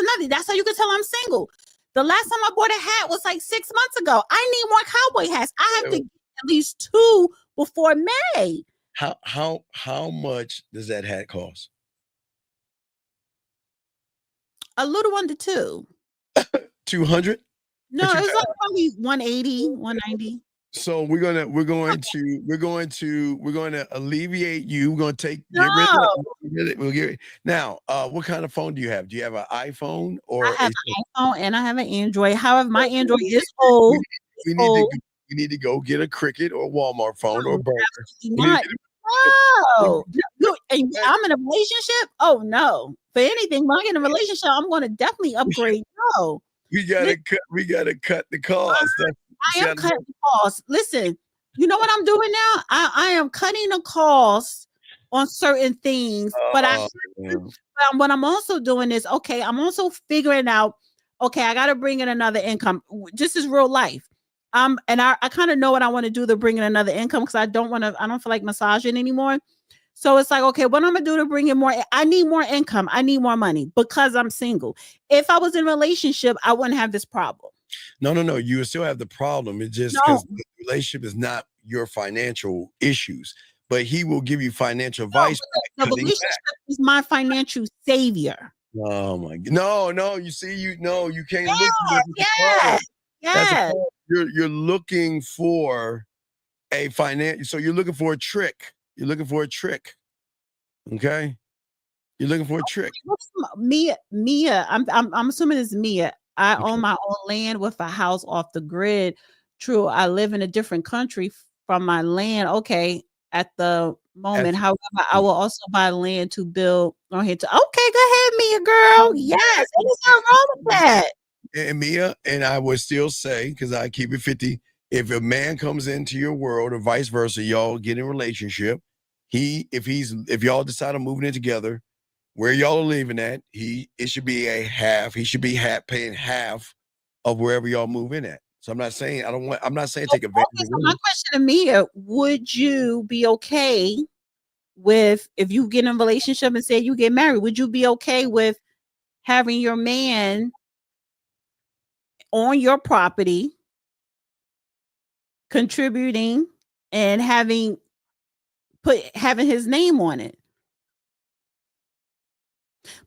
C: how you can tell I'm single. The last time I bought a hat was like 6 months ago. I need more cowboy hats. I have to get at least 2 before May.
B: How much does that hat cost?
C: A little under 2.
B: 200?
C: No, it was like probably 180, 190.
B: So we're going to alleviate you. We're going to now. What kind of phone do you have? Do you have an iPhone or?
C: I have an iPhone and I have an Android. However, my Android is old.
B: We need to go get a Cricket or a Walmart phone or a burner.
C: No, I'm in a relationship. Oh no! For anything, when I get in a relationship, I'm going to definitely upgrade. No.
B: We gotta cut the cost.
C: I am cutting the cost. Listen, you know what I'm doing now? I am cutting the cost on certain things, but what I'm also doing is I'm also figuring out. Okay, I got to bring in another income. This is real life. And I kind of know what I want to do to bring in another income because I don't feel like massaging anymore. So it's like, okay, what I'm gonna do to bring in more? I need more income. I need more money because I'm single. If I was in a relationship, I wouldn't have this problem.
B: No. You would still have the problem. It's just because the relationship is not your financial issues, but he will give you financial advice.
C: The relationship is my financial savior.
B: Oh my God. No. You see, you can't look at it.
C: Yeah.
B: You're looking for a finance. So you're looking for a trick. You're looking for a trick. Okay. You're looking for a trick.
C: Mia. I'm assuming it's Mia. I own my own land with a house off the grid. True. I live in a different country from my land. Okay. At the moment. However, I will also buy land to build on here. Okay, go ahead, Mia girl. Yes. There's nothing wrong with that.
B: And Mia, and I would still say, because I keep it 50, if a man comes into your world or vice versa, y'all get in a relationship. If y'all decide on moving in together, where y'all are living at, it should be a half. He should be paying half of wherever y'all move in at. So I'm not saying take advantage of
C: so my question to Mia, would you be okay with, if you get in a relationship and say you get married, would you be okay with having your man on your property contributing and having his name on it?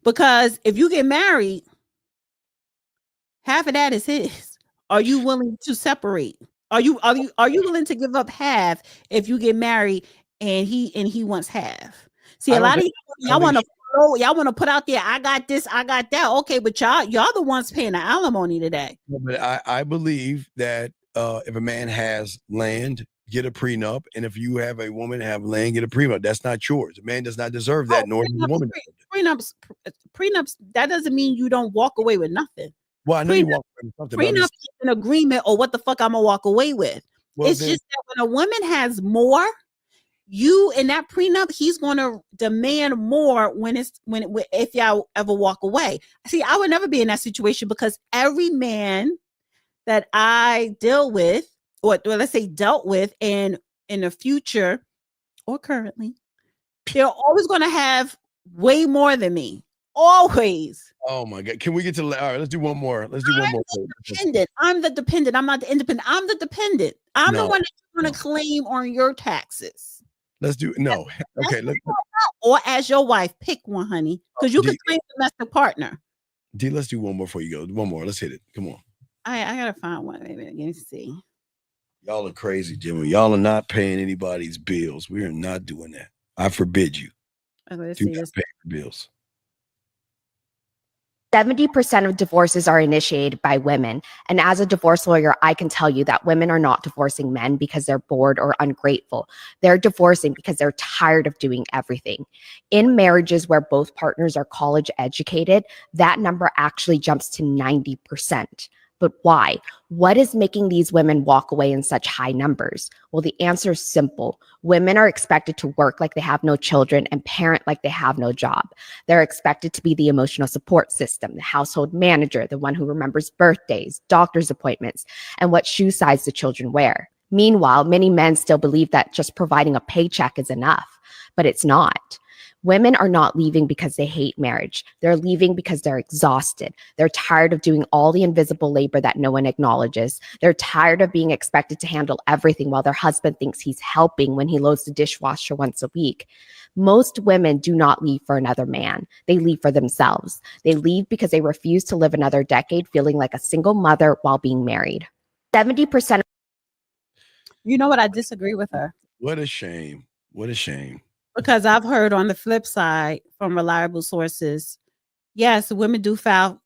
C: Because if you get married, half of that is his. Are you willing to separate? Are you willing to give up half if you get married and he wants half? See, a lot of y'all want to put out there, I got this, I got that. Okay, but y'all the ones paying the alimony today.
B: But I believe that if a man has land, get a prenup, and if you have a woman have land, get a prenup. That's not yours. A man does not deserve that, nor does a woman.
C: Prenups. That doesn't mean you don't walk away with nothing.
B: Well, I know you walk away with something.
C: Prenup is an agreement, or what the fuck I'm gonna walk away with. Well, it's just that when a woman has more, you in that prenup, he's gonna demand more if y'all ever walk away. See, I would never be in that situation, because every man that I deal with, or let's say dealt with, and in the future or currently, they're always gonna have way more than me. Always.
B: Oh my God. Can we get to all right, let's do one more. Let's do one more.
C: I'm the dependent. I'm not the independent. I'm the dependent. I'm the one that you're going to claim on your taxes.
B: Let's do okay.
C: Or as your wife, pick one, honey, because you can claim domestic partner.
B: D, let's do one more before you go. One more. Let's hit it. Come on.
C: I gotta find one. Maybe let me see.
B: Y'all are crazy, Jimmy. Y'all are not paying anybody's bills. We are not doing that. I forbid you.
C: Okay, let's
B: do
C: see
B: not
C: this.
B: pay for bills.
R: 70% of divorces are initiated by women. And as a divorce lawyer, I can tell you that women are not divorcing men because they're bored or ungrateful. They're divorcing because they're tired of doing everything. In marriages where both partners are college educated, that number actually jumps to 90%. But why? What is making these women walk away in such high numbers? Well, the answer is simple. Women are expected to work like they have no children and parent like they have no job. They're expected to be the emotional support system, the household manager, the one who remembers birthdays, doctor's appointments, and what shoe size the children wear. Meanwhile, many men still believe that just providing a paycheck is enough, but it's not. Women are not leaving because they hate marriage. They're leaving because they're exhausted. They're tired of doing all the invisible labor that no one acknowledges. They're tired of being expected to handle everything while their husband thinks he's helping when he loads the dishwasher once a week. Most women do not leave for another man. They leave for themselves. They leave because they refuse to live another decade feeling like a single mother while being married. 70%.
C: You know what? I disagree with her.
B: What a shame. What a shame.
C: Because I've heard on the flip side from reliable sources, yes, women do file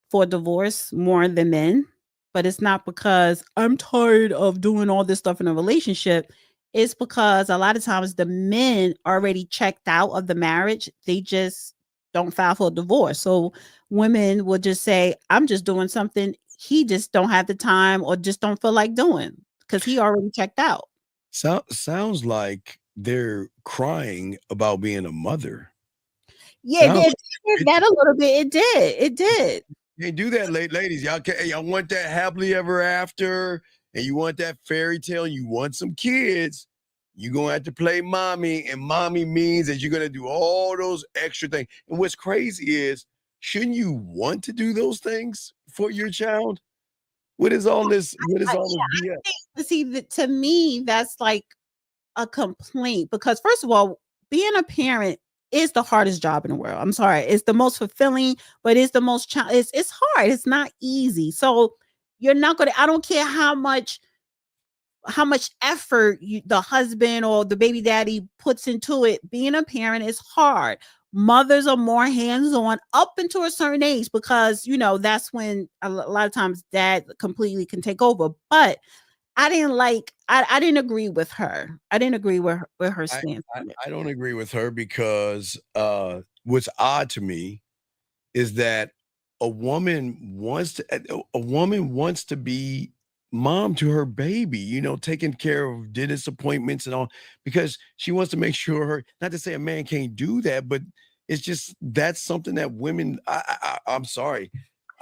C: for divorce more than men, but it's not because I'm tired of doing all this stuff in a relationship. It's because a lot of times the men already checked out of the marriage. They just don't file for a divorce. So women will just say, I'm just doing something he just don't have the time or just don't feel like doing because he already checked out.
B: Sounds like they're crying about being a mother.
C: Yeah, it did that a little bit. It did.
B: They do that, ladies. Y'all want that happily ever after, and you want that fairy tale. You want some kids. You're gonna have to play mommy, and mommy means that you're gonna do all those extra things. And what's crazy is, shouldn't you want to do those things for your child? What is all this? What is all this BS?
C: See, to me, that's like a complaint, because first of all, being a parent is the hardest job in the world. I'm sorry, it's the most fulfilling, but it's the most it's hard. It's not easy. So you're not gonna. I don't care how much effort the husband or the baby daddy puts into it. Being a parent is hard. Mothers are more hands-on up until a certain age, because that's when a lot of times dad completely can take over. But I didn't agree with her. I didn't agree with her stance.
B: I don't agree with her because what's odd to me is that a woman wants to be mom to her baby, you know, taking care of dentist appointments and all, because she wants to make sure her, not to say a man can't do that, but it's just, that's something that women, I'm sorry,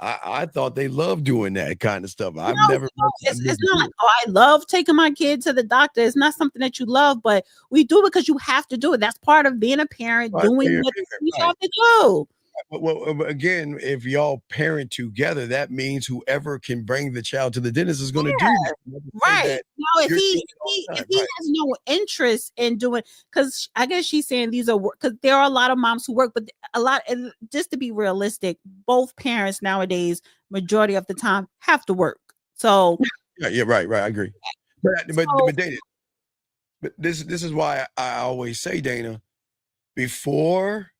B: I thought they loved doing that kind of stuff. I've never.
C: It's not like, oh, I love taking my kid to the doctor. It's not something that you love, but we do it because you have to do it. That's part of being a parent, doing what you have to do.
B: Well, again, if y'all parent together, that means whoever can bring the child to the dentist is going to do that.
C: Right. Now, if he has no interest in doing, because I guess she's saying these are, because there are a lot of moms who work, but and just to be realistic, both parents nowadays, majority of the time, have to work. So
B: yeah, right. I agree. But Dana, but this is why I always say, Dana, before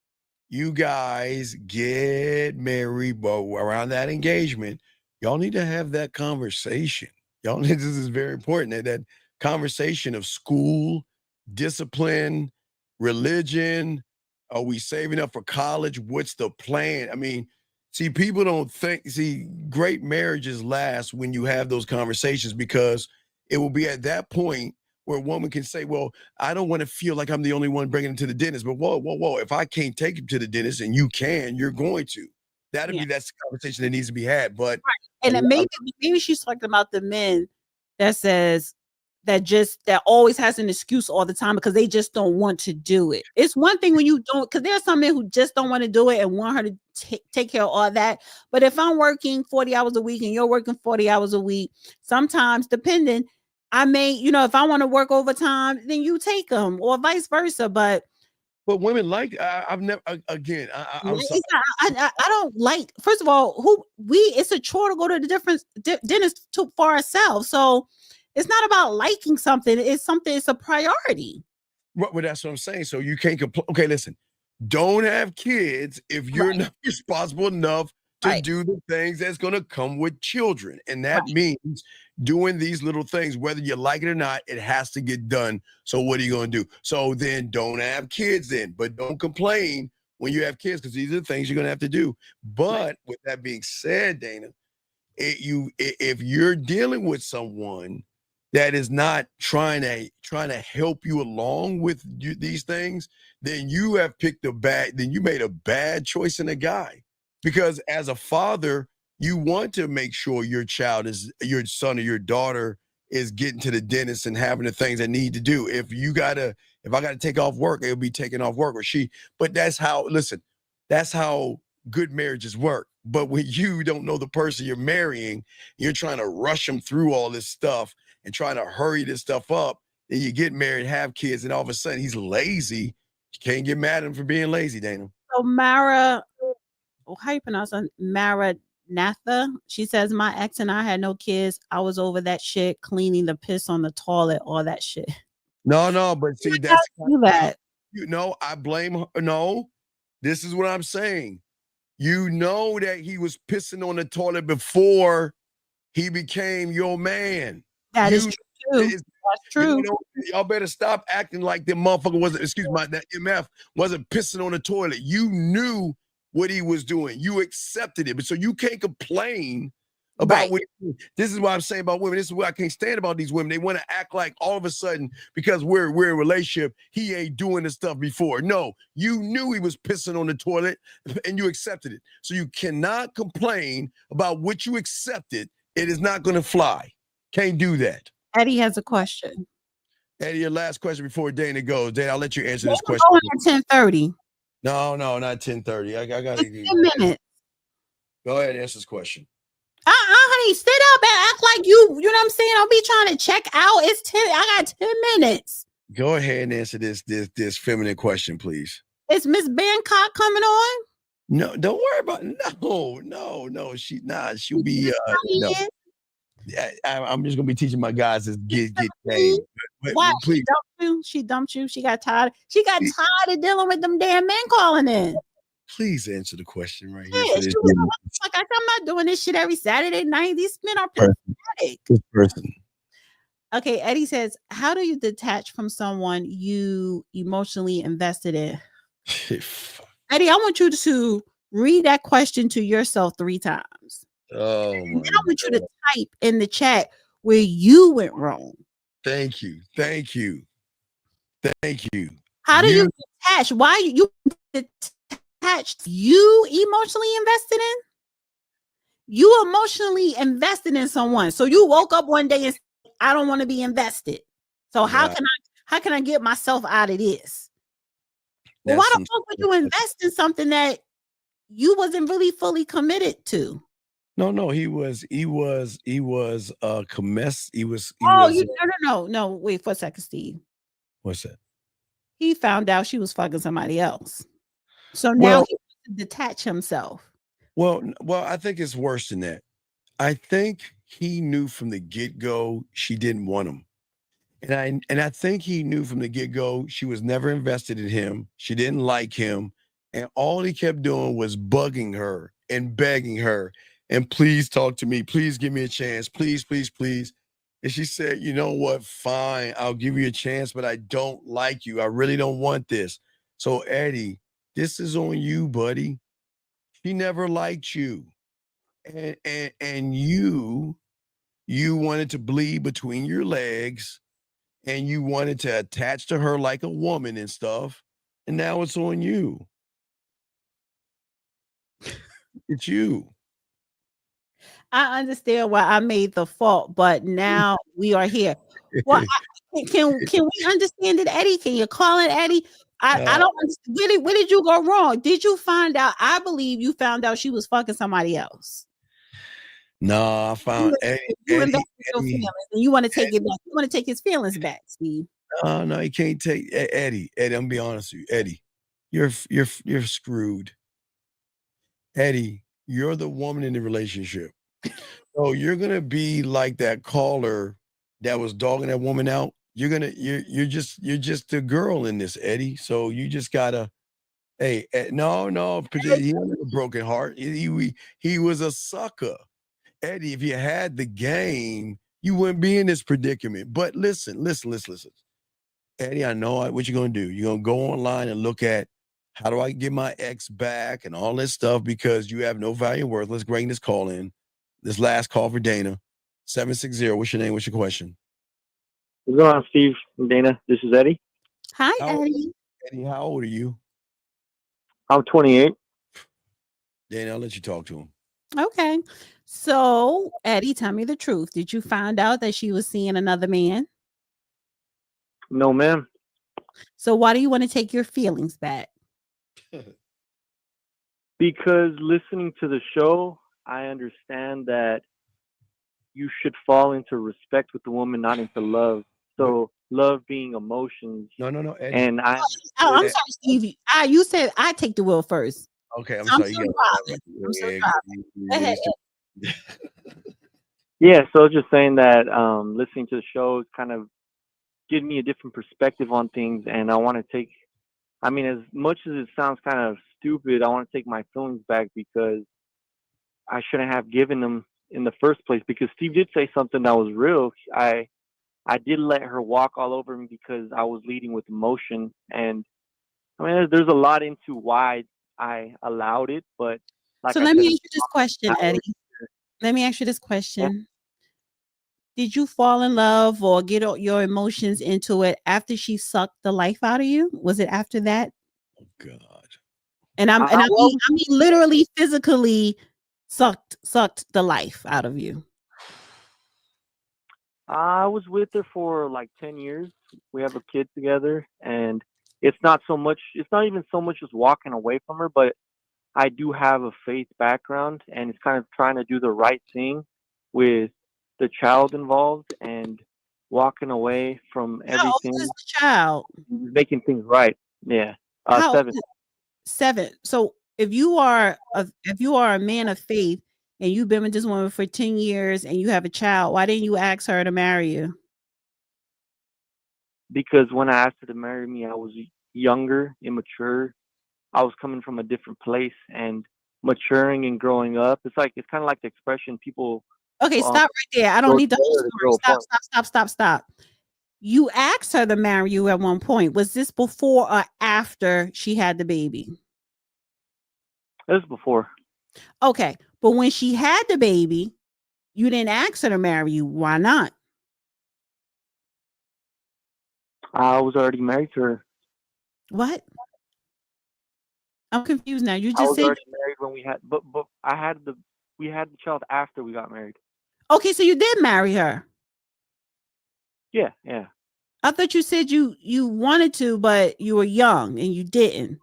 B: you guys get married, but around that engagement, y'all need to have that conversation. Y'all need, this is very important, that conversation of school, discipline, religion. Are we saving up for college? What's the plan? I mean, see, people don't think, great marriages last when you have those conversations, because it will be at that point where a woman can say, well, I don't want to feel like I'm the only one bringing him to the dentist, but whoa, if I can't take him to the dentist and you can, you're going to. That's the conversation that needs to be had. But
C: and then maybe she's talking about the men that says that always has an excuse all the time because they just don't want to do it. It's one thing when you don't, because there are some men who just don't want to do it and want her to take care of all that. But if I'm working 40 hours a week and you're working 40 hours a week, sometimes depending, I may, if I want to work overtime, then you take them, or vice versa. But
B: women like, I've never, again, I'm sorry.
C: I don't like, first of all, it's a chore to go to the different dentist for ourselves. So it's not about liking something. It's a priority.
B: Well, that's what I'm saying. So you can't complain. Okay, listen, don't have kids if you're not responsible enough to do the things that's going to come with children. And that means doing these little things, whether you like it or not, it has to get done. So what are you going to do? So then don't have kids then, but don't complain when you have kids, because these are the things you're going to have to do. But with that being said, Dana, if you're dealing with someone that is not trying to help you along with these things, then you have you made a bad choice in a guy. Because as a father, you want to make sure your son or your daughter is getting to the dentist and having the things they need to do. If I gotta take off work, it'll be taking off work, or she. But that's how good marriages work. But when you don't know the person you're marrying, you're trying to rush them through all this stuff and trying to hurry this stuff up. Then you get married, have kids, and all of a sudden he's lazy. You can't get mad at him for being lazy, Dana.
C: So Mara, how you pronounce it? Maranatha. She says, my ex and I had no kids. I was over that shit, cleaning the piss on the toilet, all that shit.
B: No, but see, I blame her. No, this is what I'm saying. You know that he was pissing on the toilet before he became your man.
C: That is true. That's true.
B: Y'all better stop acting like the motherfucker that MF wasn't pissing on the toilet. You knew what he was doing. You accepted it. But so you can't complain about what this is what I'm saying about women. This is what I can't stand about these women. They want to act like all of a sudden, because we're in a relationship, he ain't doing this stuff before. No, you knew he was pissing on the toilet and you accepted it. So you cannot complain about what you accepted. It is not going to fly. Can't do that.
C: Eddie has a question.
B: Eddie, your last question before Dana goes. Dana, I'll let you answer this question.
C: At 10:30.
B: No, not 10:30. I got
C: 10 minutes.
B: Go ahead and answer this question.
C: Honey, sit up and act like you know what I'm saying? I'll be trying to check out. It's 10. I got 10 minutes.
B: Go ahead and answer this feminine question, please.
C: Is Miss Bangkok coming on?
B: No, don't worry about it. No. She'll be no. I'm just gonna be teaching my guys to get game.
C: Why? Please. She dumped you. She got tired. She got tired of dealing with them damn men calling in.
B: Please answer the question right
C: here.
B: This
C: like, I'm not doing this shit every Saturday night. These men are pathetic.
B: This person.
C: Okay, Eddie says, how do you detach from someone you emotionally invested in? Eddie, I want you to Read that question to yourself 3 times.
B: Oh
C: And
B: my
C: then I want you to
B: God.
C: type in the chat where you went wrong.
B: Thank you. Thank you. Thank you.
C: How do you detach? Why you detached? You emotionally invested in? You emotionally invested in someone. So you woke up one day and said, I don't want to be invested. So how can I get myself out of this? Well, why the fuck would you invest in something that you wasn't really fully committed to?
B: No, he was
C: No. Wait for a second, Steve.
B: What's that?
C: He found out she was fucking somebody else. So now he wants to detach himself.
B: Well, I think it's worse than that. I think he knew from the get-go she didn't want him. And I think he knew from the get-go she was never invested in him. She didn't like him. And all he kept doing was bugging her and begging her. And please talk to me. Please give me a chance. Please, please, please. And she said, you know what? Fine. I'll give you a chance, but I don't like you. I really don't want this. So Eddie, this is on you, buddy. She never liked you. And you wanted to bleed between your legs. And you wanted to attach to her like a woman and stuff. And now it's on you. It's you.
C: I understand why I made the fault, but now we are here. Well, can we understand it, Eddie? Can you call it, Eddie? I don't understand. Where did you go wrong? Did you find out? I believe you found out she was fucking somebody else.
B: No, I found Eddie.
C: Your feelings, and you want to take it back. You want to take his feelings back, Steve.
B: No, you can't take Eddie. Eddie, I'm gonna be honest with you, Eddie. You're screwed. Eddie, you're the woman in the relationship. So you're gonna be like that caller that was dogging that woman out. You're just the girl in this, Eddie. So you just gotta. Hey, no, he had a broken heart. He was a sucker. Eddie, if you had the game, you wouldn't be in this predicament. But listen. Eddie, I know what you're going to do. You're going to go online and look at how do I get my ex back and all this stuff because you have no value and worth. Let's bring this call in. This last call for Dana. 760. What's your name? What's your question?
S: What's going on, Steve and Dana? This is Eddie.
C: Hi, Eddie.
B: Eddie, how old are you?
S: I'm 28.
B: Dana, I'll let you talk to him.
C: Okay. So, Eddie, tell me the truth. Did you find out that she was seeing another man?
S: No, ma'am.
C: So why do you want to take your feelings back?
S: Because listening to the show, I understand that you should fall into respect with the woman, not into love. So love being emotions.
B: No, Eddie.
S: And
C: I'm sorry, Steve. You said I take the wheel first.
B: Okay, I'm
C: sorry.
B: I'm
C: so driving. Go ahead.
S: Yeah, so I was just saying that listening to the show is kind of giving me a different perspective on things, and I want to take, I mean, as much as it sounds kind of stupid, I want to take my feelings back because I shouldn't have given them in the first place, because Steve did say something that was real. I did let her walk all over me because I was leading with emotion, and I mean, there's a lot into why I allowed it, but like
C: so let me ask you this question, Eddie. Let me ask you this question. Did you fall in love or get your emotions into it after she sucked the life out of you? Was it after that?
B: Oh God.
C: And I mean literally physically sucked the life out of you.
S: I was with her for like 10 years. We have a kid together, and it's not even so much as walking away from her, but I do have a faith background, and it's kind of trying to do the right thing with the child involved and walking away from everything.
C: How old is the child?
S: Making things right. Yeah. 7.
C: 7. So if you are a man of faith and you've been with this woman for 10 years and you have a child, why didn't you ask her to marry you?
S: Because when I asked her to marry me, I was younger, immature. I was coming from a different place, and maturing and growing up. It's kind of like the expression people.
C: Okay, stop right there. I don't need the whole story. Stop. You asked her to marry you at one point. Was this before or after she had the baby?
S: This was before.
C: Okay, but when she had the baby, you didn't ask her to marry you. Why not?
S: I was already married to her.
C: What? I'm confused now. You
S: I
C: just
S: was
C: said
S: already married when we had, but we had the child after we got married.
C: okay, so you did marry her.
S: Yeah, yeah.
C: I thought you said you wanted to, but you were young and you didn't.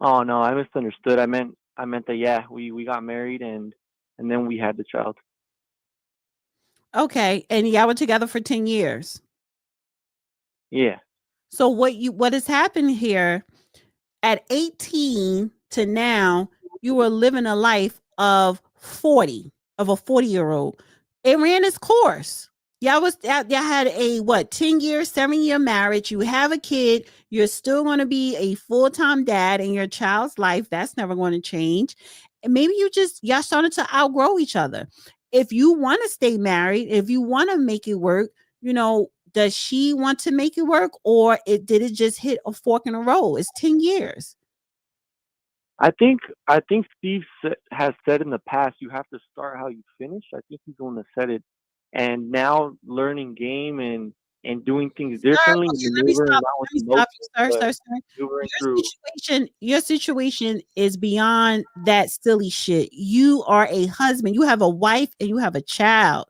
S: Oh no, I misunderstood. I meant that yeah, we got married and then we had the child.
C: Okay, and y'all were together for 10 years.
S: Yeah.
C: So what has happened here at 18 to now, you were living a life of 40, of a 40-year-old. It ran its course. Y'all had a 10-year, 7-year marriage. You have a kid. You're still going to be a full-time dad in your child's life. That's never going to change. And maybe y'all started to outgrow each other. If you want to stay married, if you want to make it work, does she want to make it work, or did it just hit a fork in the road? It's 10 years.
S: I think Steve has said in the past, you have to start how you finish. I think he's the one that said it. And now learning game and doing things differently.
C: Let me stop you, sir. Your situation is beyond that silly shit. You are a husband. You have a wife and you have a child.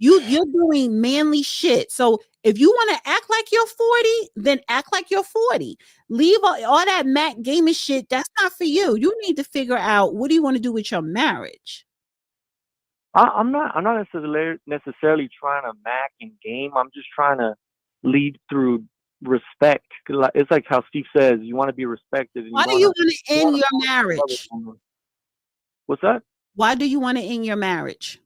C: You're doing manly shit. So if you want to act like you're 40, then act like you're 40. Leave all that Mac gaming shit. That's not for you. You need to figure out, what do you want to do with your marriage?
S: I'm not necessarily trying to Mac and game. I'm just trying to lead through respect. It's like how Steve says, you want to be respected. And
C: Why do you want to end your marriage?
S: What's that?
C: Why do you want to end your marriage?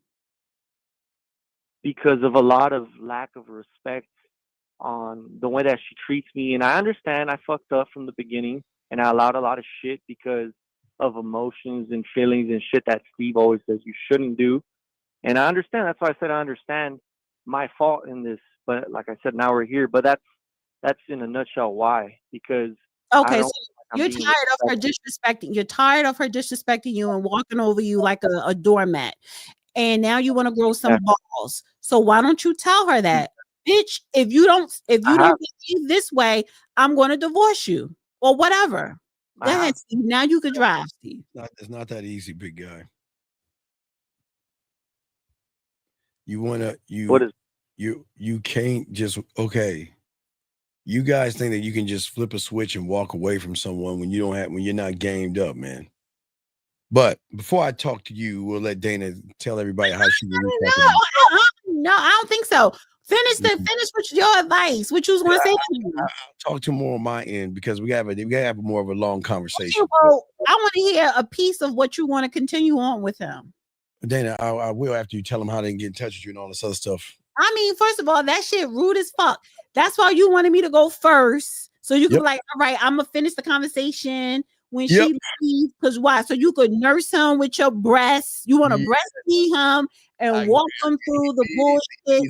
S: Because of a lot of lack of respect on the way that she treats me. And I understand I fucked up from the beginning and I allowed a lot of shit because of emotions and feelings and shit that Steve always says you shouldn't do. And I understand. That's why I said I understand my fault in this. But like I said, now we're here. But that's in a nutshell why. Because
C: okay, so you're tired of her disrespecting. You're tired of her disrespecting you and walking over you like a doormat. And now you want to grow some balls. So why don't you tell her that, bitch? If you don't behave this way, I'm going to divorce you or whatever. Go ahead, Steve. Now you can drive, Steve.
B: It's not that easy, big guy. You can't just, okay. You guys think that you can just flip a switch and walk away from someone when you're not gamed up, man. But before I talk to you, we'll let Dana tell everybody how she.
C: No, I don't think so. Finish with your advice. What you was going to say to me?
B: I'll talk to more on my end because we have more of a long conversation.
C: Okay, well, I want to hear a piece of what you want to continue on with him.
B: Dana, I will after you tell him how they can get in touch with you and all this other stuff.
C: I mean, first of all, that shit rude as fuck. That's why you wanted me to go first. So you could be like, all right, I'm going to finish the conversation when she leaves. Because why? So you could nurse him with your breasts. You want to breastfeed him and walk him through the bullshit.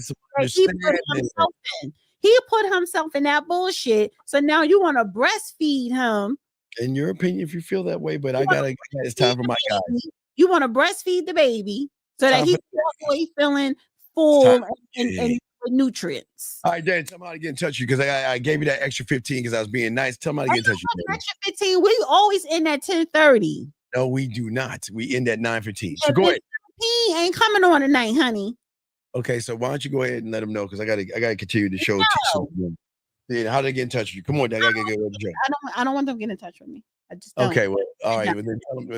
C: He put himself in that bullshit. So now you want to breastfeed him.
B: In your opinion, if you feel that way, but it's time for my guy.
C: You want to breastfeed the baby so that he walk away feeling full and with nutrients.
B: All right, Dan, tell me how to get in touch with you because I gave you that extra 15 because I was being nice. Tell me how to get in touch with you.
C: Extra 15, we always end at 10:30.
B: No, we do not. We end at 9:15. So go ahead.
C: He ain't coming on tonight, honey.
B: Okay, so why don't you go ahead and let him know because I gotta continue the show. Yeah, how do they get in touch with you? Come on, Dan. I gotta get with Joe.
C: I don't want them to get in touch with me. I just don't.
B: Okay, well, all right. Well,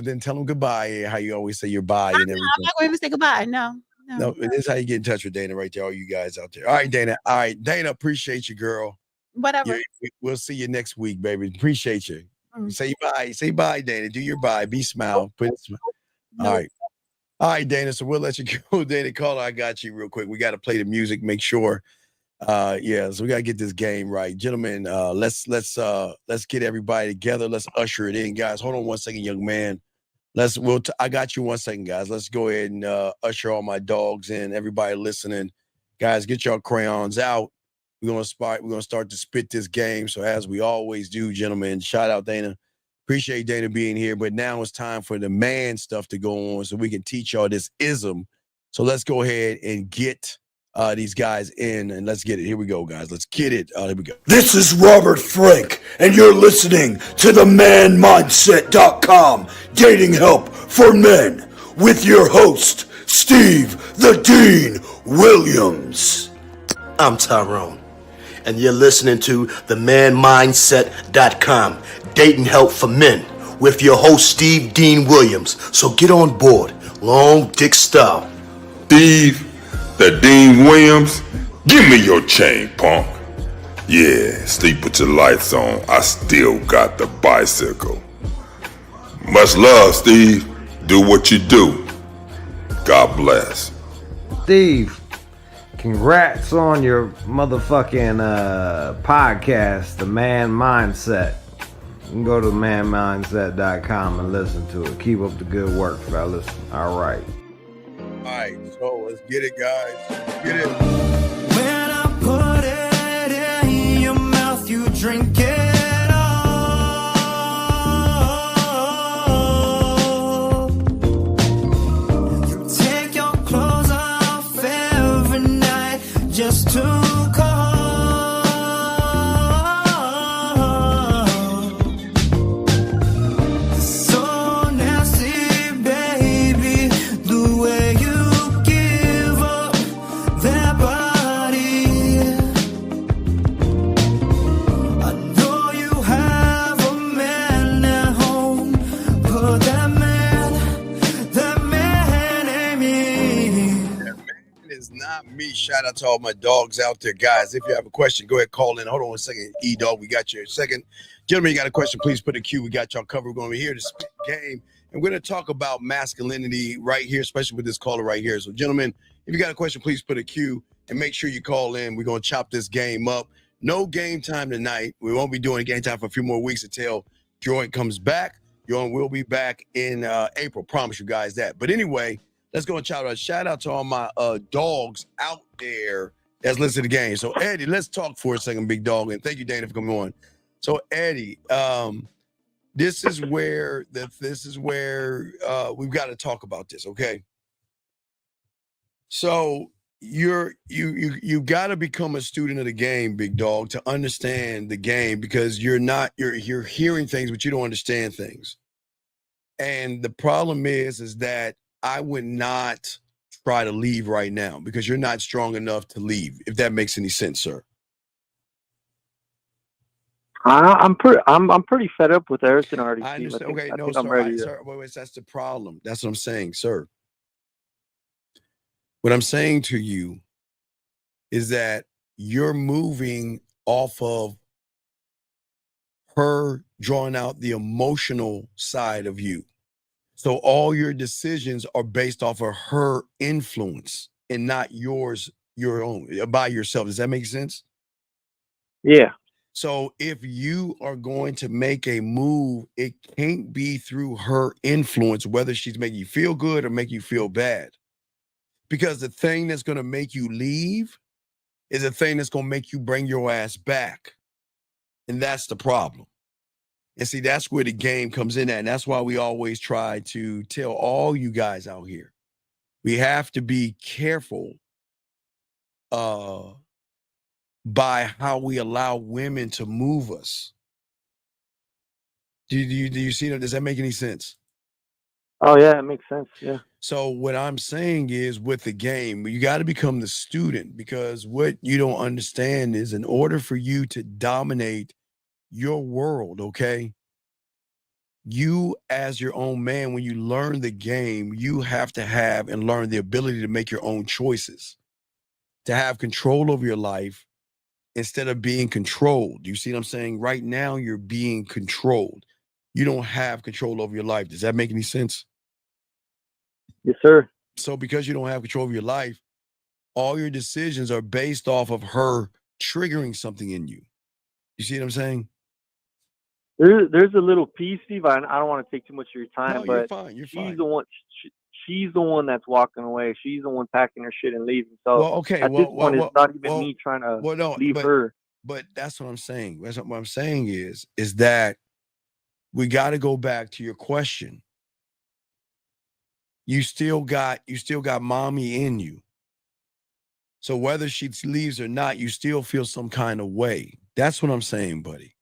B: then tell them goodbye. How you always say your bye and everything.
C: I'm not going to say goodbye. No.
B: This is how you get in touch with Dana right there. All you guys out there. All right, Dana. All right, Dana. Appreciate you, girl.
C: Whatever.
B: We'll see you next week, baby. Appreciate you. Say bye. Say bye, Dana. Do your bye. Be smile. Put a smile. All right. All right, Dana. So we'll let you go. Dana, caller, I got you real quick. We got to play the music. Make sure. So we got to get this game right, gentlemen. Let's get everybody together. Let's usher it in, guys. Hold on 1 second, young man. I got you 1 second, guys. Let's go ahead and usher all my dogs in. Everybody listening, guys, get your crayons out. We're gonna start to spit this game. So as we always do, gentlemen, shout out Dana. Appreciate Dana being here, but now it's time for the man stuff to go on so we can teach y'all this ism. So let's go ahead and get these guys in, and let's get it. Here we go, guys. Let's get it. Here we go.
T: This is Robert Frank, and you're listening to the manmindset.com dating help for men with your host, Steve the Dean Williams.
U: I'm Tyrone, and you're listening to the manmindset.com dating help for men with your host, Steve Dean Williams. So get on board, long dick style.
N: Steve, the Dean Williams, give me your chain, punk. Yeah, sleep with your lights on. I still got the bicycle. Much love, Steve. Do what you do. God bless.
V: Steve, congrats on your motherfucking podcast, The Man Mindset. You can go to manmindset.com and listen to it. Keep up the good work, fellas. All right.
B: All right, so let's get it, guys. Get it.
W: When I put it in your mouth, you drink it all. You take your clothes off every night just to call. So nasty, baby, the way you give up that body. I know you have a man at home, but that man ain't me.
B: It is not me. Shout out to all my dogs out there, guys. If you have a question, go ahead, call in. Hold on a second, E-Dog. We got you in a second. Gentlemen, you got a question, please put a Q. We got y'all covered. We're going to be here to spit game. And we're going to talk about masculinity right here, especially with this caller right here. So, gentlemen, if you got a question, please put a Q and make sure you call in. We're going to chop this game up. No game time tonight. We won't be doing game time for a few more weeks until Jordan comes back. Jordan will be back in April. Promise you guys that. But anyway, let's go and shout out to all my dogs out there that's listening to the game. So, Eddie, let's talk for a second, big dog. And thank you, Dana, for coming on. So, Eddie, this is where we've got to talk about this, okay? So you got to become a student of the game, big dog, to understand the game, because you're hearing things but you don't understand things. And the problem is that I would not try to leave right now because you're not strong enough to leave, if that makes any sense, sir.
S: I'm pretty fed up with everything already.
B: I
S: Steve.
B: understand. Okay, no,
S: I'm
B: sir.
S: ready
B: Sir, wait, that's the problem. That's what I'm saying, sir. What I'm saying to you is that you're moving off of her drawing out the emotional side of you. So all your decisions are based off of her influence and not yours, your own, by yourself. Does that make sense?
S: Yeah.
B: So if you are going to make a move, it can't be through her influence, whether she's making you feel good or make you feel bad. Because the thing that's going to make you leave is the thing that's going to make you bring your ass back. And that's the problem. And see, that's where the game comes in at. And that's why we always try to tell all you guys out here, we have to be careful by how we allow women to move us. Do you see that? Does that make any sense?
S: Oh yeah, it makes sense. Yeah.
B: So what I'm saying is, with the game, you got to become the student, because what you don't understand is, in order for you to dominate your world, okay, you as your own man, when you learn the game, you have to have and learn the ability to make your own choices, to have control over your life instead of being controlled. You see what I'm saying? Right now, you're being controlled. You don't have control over your life. Does that make any sense?
S: Yes, sir.
B: So because you don't have control of your life, all your decisions are based off of her triggering something in you. You see what I'm saying?
S: There's a little piece, Steve. I don't want to take too much of your time,
B: No,
S: but
B: you're fine. You're
S: she's
B: fine.
S: the one. She's the one that's walking away. She's the one packing her shit and leaving. So
B: Well, okay.
S: at this point, it's not even me trying to leave her.
B: But that's what I'm saying. That's what I'm saying is that we got to go back to your question. You still got mommy in you. So whether she leaves or not, you still feel some kind of way. That's what I'm saying, buddy.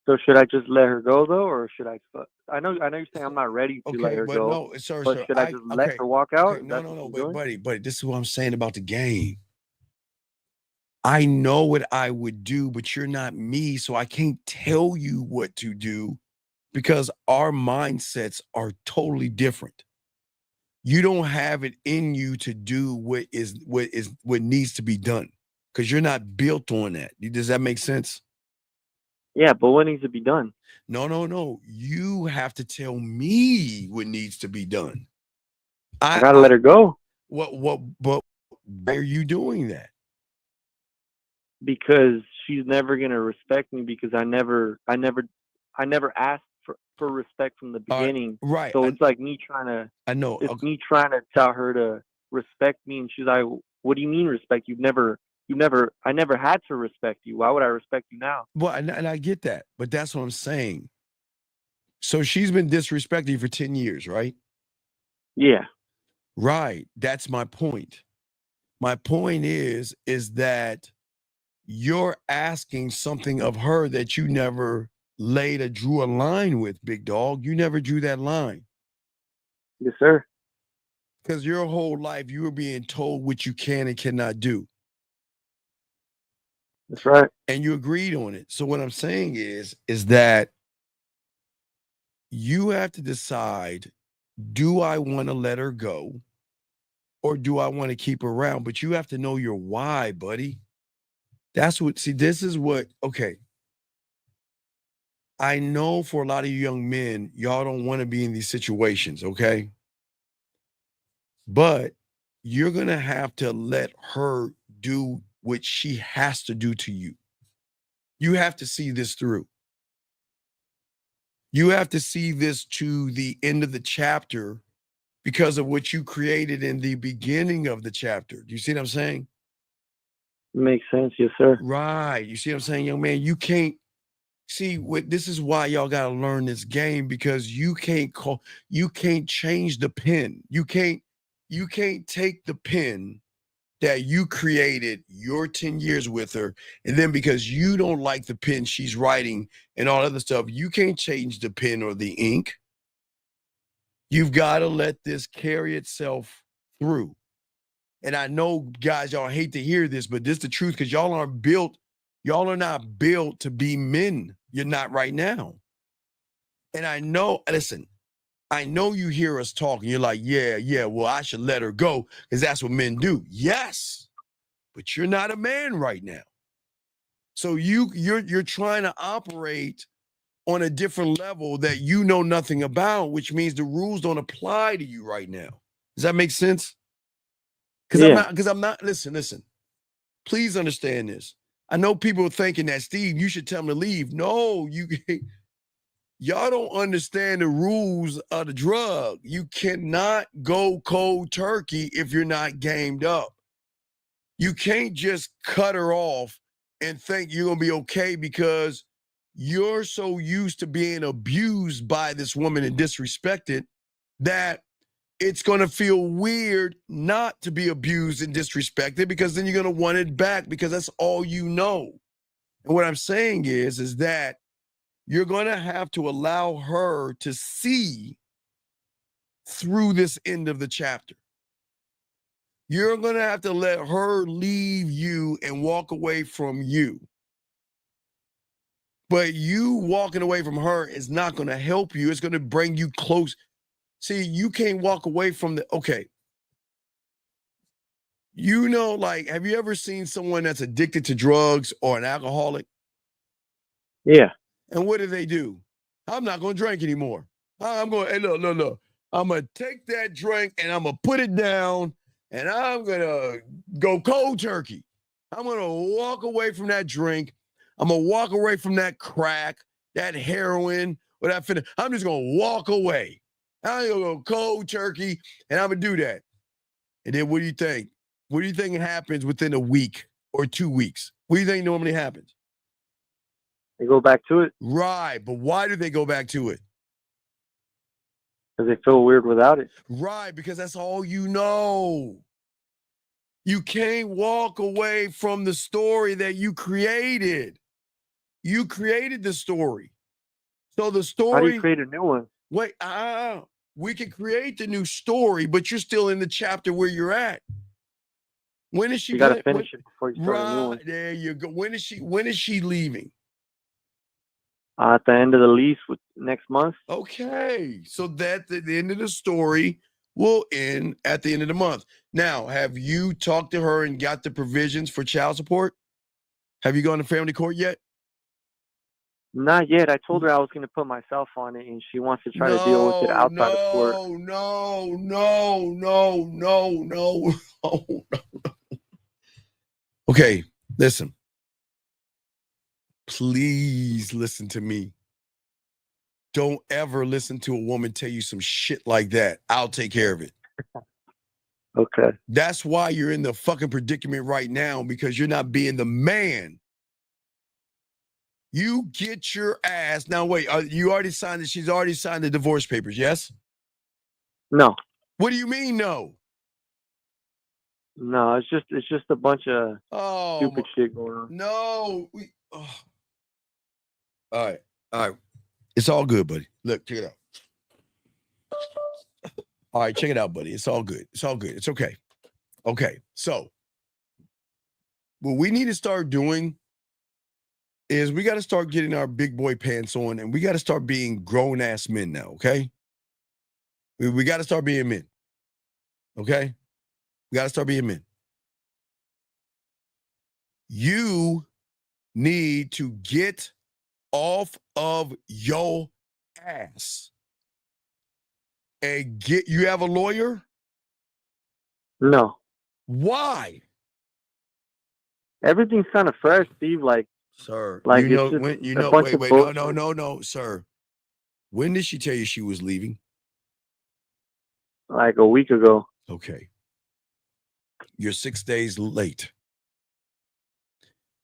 S: So should I just let her go though, or should I? I know you're saying I'm not ready to let her
B: but
S: go.
B: no, sir,
S: but should I just let her walk out?
B: No, but buddy, this is what I'm saying about the game. I know what I would do, but you're not me, so I can't tell you what to do because our mindsets are totally different. You don't have it in you to do what needs to be done because you're not built on that. Does that make sense?
S: Yeah, but what needs to be done?
B: No. You have to tell me what needs to be done.
S: I gotta let her go.
B: But why are you doing that?
S: Because she's never gonna respect me because I never asked for respect from the beginning.
B: Right.
S: So it's like me trying to.
B: I know.
S: It's me trying to tell her to respect me, and she's like, "What do you mean respect? I never had to respect you. Why would I respect you now?"
B: Well, and I get that, but that's what I'm saying. So she's been disrespecting you for 10 years, right?
S: Yeah.
B: Right. That's my point. My point is that you're asking something of her that you never drew a line with, big dog. You never drew that line.
S: Yes, sir.
B: Because your whole life you were being told what you can and cannot do.
S: That's right.
B: And you agreed on it. So what I'm saying is that you have to decide, do I want to let her go or do I want to keep her around? But you have to know your why, buddy. This is what, okay. I know for a lot of you young men, y'all don't want to be in these situations, okay? But you're going to have to let her do what she has to do to you. You have to see this through. You have to see this to the end of the chapter because of what you created in the beginning of the chapter. Do you see what I'm saying?
S: Makes sense. Yes, sir.
B: Right. You see what I'm saying, young man? You can't see this is why y'all got to learn this game because you can't change the pen. You can't take the pen that you created your 10 years with her, and then because you don't like the pen she's writing and all other stuff, you can't change the pen or the ink. You've got to let this carry itself through. And I know, guys, y'all hate to hear this, but this is the truth because y'all are not built to be men. You're not right now. And I know, listen, I know you hear us talking. You're like, yeah, well, I should let her go because that's what men do. Yes, but you're not a man right now. So you're trying to operate on a different level that you know nothing about, which means the rules don't apply to you right now. Does that make sense? Because I'm not, listen, please understand this. I know people are thinking that, Steve, you should tell them to leave. No, y'all don't understand the rules of the drug. You cannot go cold turkey if you're not gamed up. You can't just cut her off and think you're going to be okay because you're so used to being abused by this woman and disrespected that it's going to feel weird not to be abused and disrespected because then you're going to want it back because that's all you know. And what I'm saying is that you're going to have to allow her to see through this end of the chapter. You're going to have to let her leave you and walk away from you. But you walking away from her is not going to help you. It's going to bring you close. See, you can't walk away from okay. You know, like, have you ever seen someone that's addicted to drugs or an alcoholic?
S: Yeah.
B: And what do? I'm not going to drink anymore. I'm going, hey, look. I'm going to take that drink and I'm going to put it down and I'm going to go cold turkey. I'm going to walk away from that drink. I'm going to walk away from that crack, that heroin, or that fentanyl. I'm just going to walk away. I'm going to go cold turkey and I'm going to do that. And then what do you think? What do you think happens within a week or 2 weeks? What do you think normally happens?
S: They go back to it.
B: Right, but why do they go back to it?
S: Because they feel weird without it.
B: Right, because that's all you know. You can't walk away from the story that you created. You created the story. So the story.
S: How do you create a new one?
B: Wait, we can create the new story, but you're still in the chapter where you're at. When is she?
S: You got to finish it before you start a new one.
B: There you go. When is she leaving?
S: At the end of the lease next month.
B: Okay, so that the end of the story will end at the end of the month. Now, have you talked to her and got the provisions for child support? Have you gone to family court yet?
S: Not yet. I told her I was going to put myself on it, and she wants to try to deal with it outside of court.
B: No. Okay, listen. Please listen to me. Don't ever listen to a woman tell you some shit like that. I'll take care of it.
S: Okay.
B: That's why you're in the fucking predicament right now, because you're not being the man. You get your ass. Now, wait, you already signed it. She's already signed the divorce papers, yes?
S: No.
B: What do you mean, no?
S: No, it's just a bunch of stupid shit going on.
B: No. All right. It's all good, buddy. Look, check it out. All right, check it out, buddy. It's all good. It's okay. Okay, so what we need to start doing is we got to start getting our big boy pants on, and we got to start being grown-ass men now, okay? We got to start being men, okay? We got to start being men. You need to get off of your ass and you have a lawyer?
S: No.
B: Why?
S: Everything's kind of fresh, Steve.
B: Sir,
S: like
B: wait, no, sir. When did she tell you she was leaving?
S: Like a week ago.
B: Okay. You're 6 days late.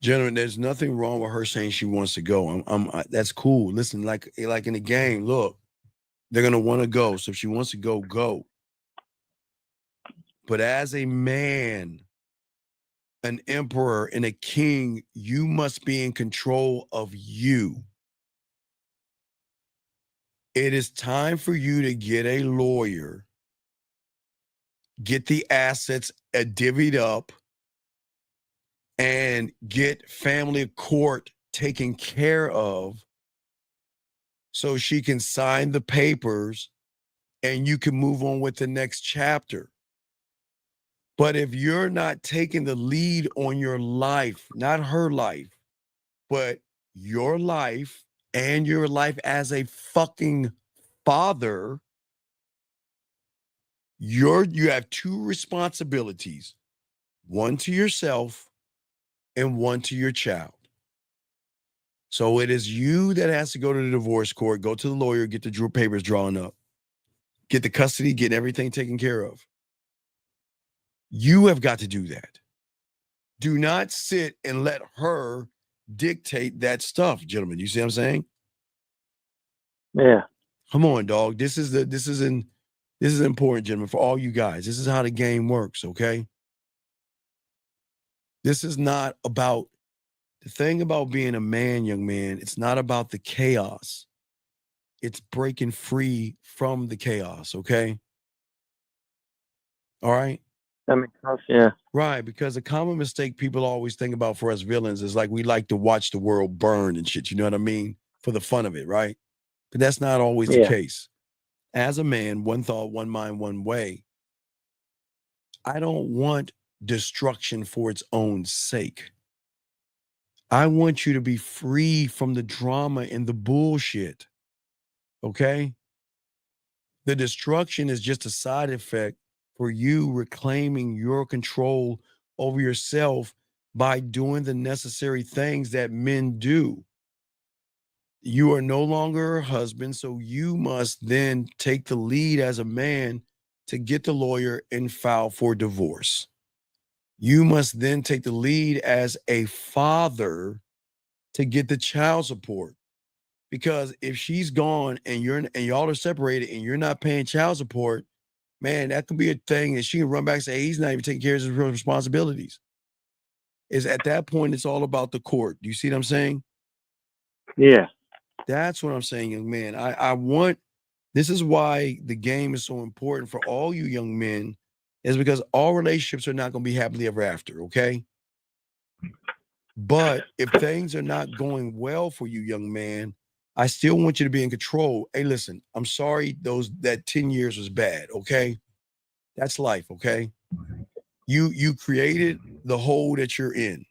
B: Gentlemen, there's nothing wrong with her saying she wants to go. That's cool. Listen, like in the game, look, they're gonna want to go. So if she wants to go, go. But as a man, an emperor and a king, you must be in control of you. It is time for you to get a lawyer, get the assets divvied up, and get family court taken care of so she can sign the papers and you can move on with the next chapter. But if you're not taking the lead on your life, not her life, but your life and your life as a fucking father, you have two responsibilities, one to yourself and one to your child. So it is you that has to go to the divorce court, go to the lawyer, get the papers drawn up, get the custody, get everything taken care of. You have got to do that. Do not sit and let her dictate that stuff, gentlemen. You see what I'm saying?
S: Yeah.
B: Come on, dog. This is important, gentlemen, for all you guys. This is how the game works, okay? This is not about the thing about being a man, young man. It's not about the chaos. It's breaking free from the chaos, okay? All right?
S: That makes sense, yeah.
B: Right, because a common mistake people always think about for us villains is like we like to watch the world burn and shit, you know what I mean? For the fun of it, right? But that's not always the case. As a man, one thought, one mind, one way. I don't want destruction for its own sake. I want you to be free from the drama and the bullshit, okay? The destruction is just a side effect for you reclaiming your control over yourself by doing the necessary things that men do. You are no longer a husband, so you must then take the lead as a man to get the lawyer and file for divorce. You must then take the lead as a father to get the child support. Because if she's gone and y'all are separated and you're not paying child support, man, that could be a thing that she can run back and say, hey, he's not even taking care of his responsibilities. Is at that point, it's all about the court. Do you see what I'm saying?
S: Yeah.
B: That's what I'm saying, young man. This is why the game is so important for all you young men, is because all relationships are not going to be happily ever after, okay? But if things are not going well for you, young man, I still want you to be in control. Hey, listen, I'm sorry that 10 years was bad, okay? That's life, okay? You created the hole that you're in,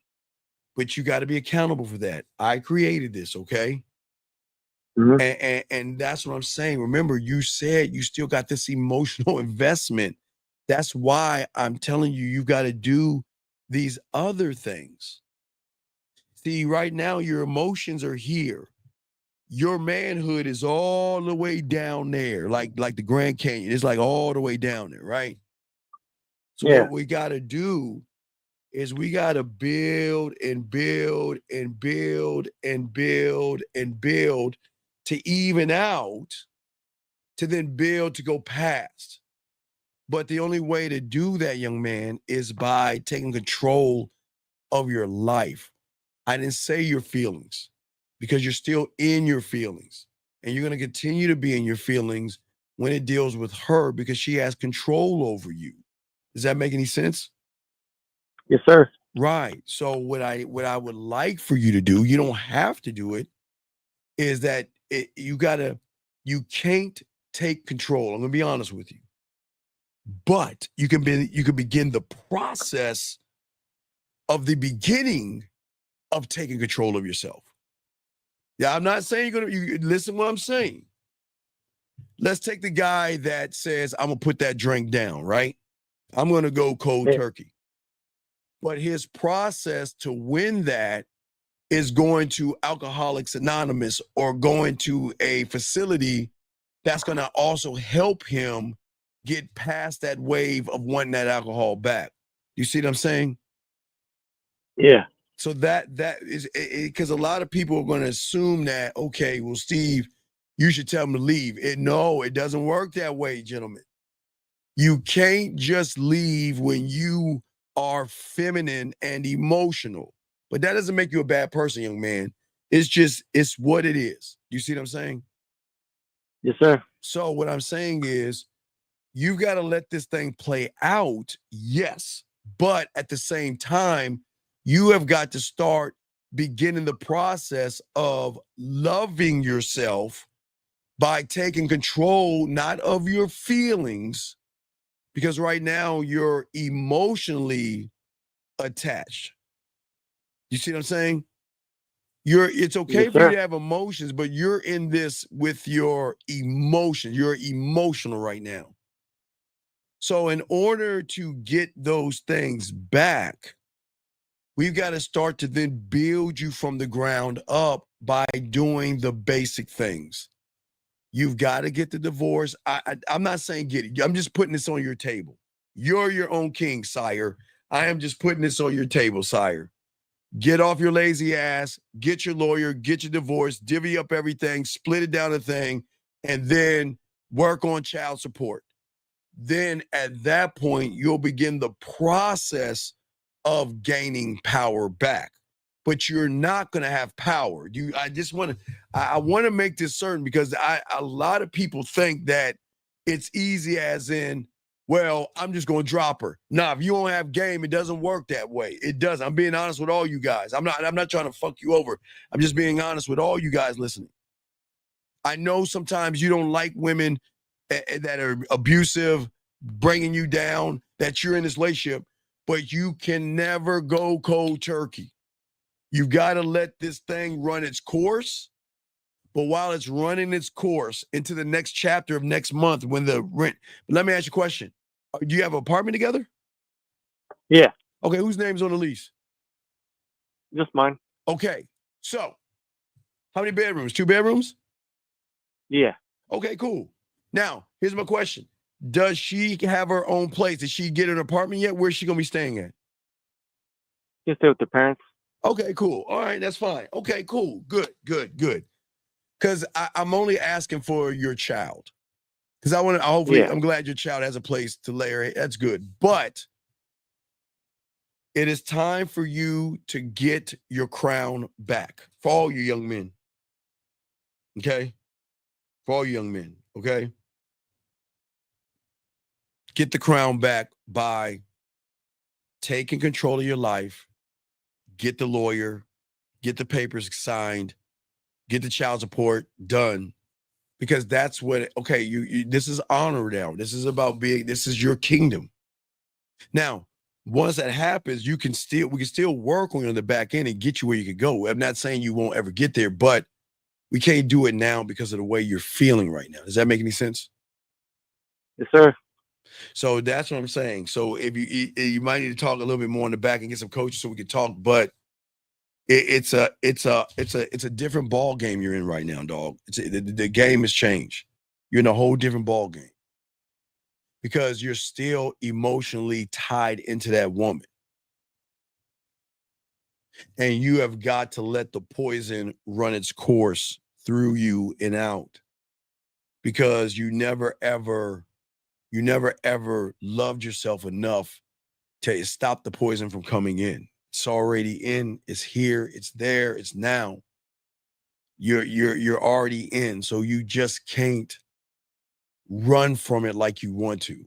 B: but you got to be accountable for that. I created this, okay? And that's what I'm saying. Remember, you said you still got this emotional investment. That's why I'm telling you, you got to do these other things. See, right now, your emotions are here. Your manhood is all the way down there, like the Grand Canyon. It's like all the way down there, right? So what we got to do is we got to build and build and build and build and build to even out, to then build to go past. But the only way to do that, young man, is by taking control of your life. I didn't say your feelings, because you're still in your feelings, and you're going to continue to be in your feelings when it deals with her, because she has control over you. Does that make any sense?
S: Yes, sir.
B: Right. So what I would like for you to do, you don't have to do it, is that you can't take control. I'm going to be honest with you. But you can begin the process of the beginning of taking control of yourself. Yeah, I'm not saying you listen to what I'm saying. Let's take the guy that says, I'm going to put that drink down, right? I'm going to go cold turkey. But his process to win that is going to Alcoholics Anonymous or going to a facility that's going to also help him get past that wave of wanting that alcohol back. You see what I'm saying?
S: Yeah.
B: So that is because a lot of people are going to assume that, okay, well, Steve, you should tell him to leave. No, it doesn't work that way, gentlemen. You can't just leave when you are feminine and emotional. But that doesn't make you a bad person, young man. It's what it is. You see what I'm saying?
S: Yes, sir.
B: So what I'm saying is, you've got to let this thing play out, yes. But at the same time, you have got to start beginning the process of loving yourself by taking control, not of your feelings, because right now you're emotionally attached. You see what I'm saying? It's okay for you to have emotions, but you're in this with your emotions. You're emotional right now. So in order to get those things back, we've got to start to then build you from the ground up by doing the basic things. You've got to get the divorce. I'm not saying get it. I'm just putting this on your table. You're your own king, sire. I am just putting this on your table, sire. Get off your lazy ass, get your lawyer, get your divorce, divvy up everything, split it down a thing, and then work on child support. Then at that point, you'll begin the process of gaining power back. But you're not going to have power. I want to make this certain, because a lot of people think that it's easy as in, well, I'm just going to drop her. Nah, if you don't have game, it doesn't work that way. It doesn't. I'm being honest with all you guys. I'm not trying to fuck you over. I'm just being honest with all you guys listening. I know sometimes you don't like women that are abusive, bringing you down, that you're in this relationship, but you can never go cold turkey. You've got to let this thing run its course. But while it's running its course into the next chapter of next month, when the rent, let me ask you a question. Do you have an apartment together?
S: Yeah.
B: Okay, whose name's on the lease?
S: Just mine.
B: Okay, so how many bedrooms? 2 bedrooms?
S: Yeah.
B: Okay, cool. Now, here's my question. Does she have her own place? Did she get an apartment yet? Where's she going to be staying at?
S: You stay with the parents.
B: Okay, cool. All right, that's fine. Okay, cool. Good. Because I'm only asking for your child. Because I want to, hopefully, I'm glad your child has a place to lay her head. That's good. But it is time for you to get your crown back for all you young men. Okay? For all you young men. Okay? Get the crown back by taking control of your life. Get the lawyer. Get the papers signed. Get the child support done. Because that's what, okay, you this is honor now. This is about this is your kingdom. Now, once that happens, we can still work on you on the back end and get you where you could go. I'm not saying you won't ever get there, but we can't do it now because of the way you're feeling right now. Does that make any sense?
S: Yes, sir.
B: So that's what I'm saying. So if you might need to talk a little bit more on the back and get some coaches so we can talk, but it's a different ball game you're in right now, dog. The game has changed. You're in a whole different ball game because you're still emotionally tied into that woman, and you have got to let the poison run its course through you and out, because you never ever loved yourself enough to stop the poison from coming in. It's already in, it's here, it's there, it's now. You're already in, so you just can't run from it like you want to.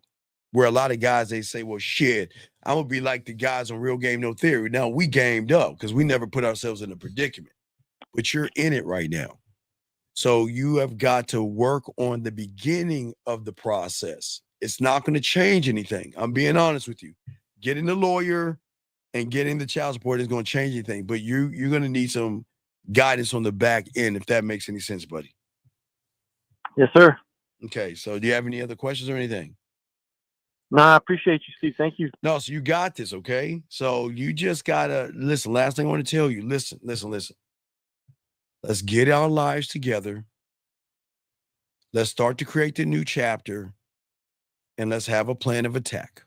B: Where a lot of guys, they say, well, shit, I'm gonna be like the guys on Real Game No Theory. Now we gamed up because we never put ourselves in a predicament, but you're in it right now. So you have got to work on the beginning of the process. It's not going to change anything. I'm being honest with you. Getting the lawyer and getting the child support is going to change anything, but you're going to need some guidance on the back end, if that makes any sense, buddy.
S: Yes, sir.
B: Okay, so do you have any other questions or anything?
S: No, I appreciate you, Steve. Thank you.
B: No, so you got this, okay? So you just got to listen. Last thing I want to tell you, listen. Let's get our lives together. Let's start to create the new chapter, and let's have a plan of attack.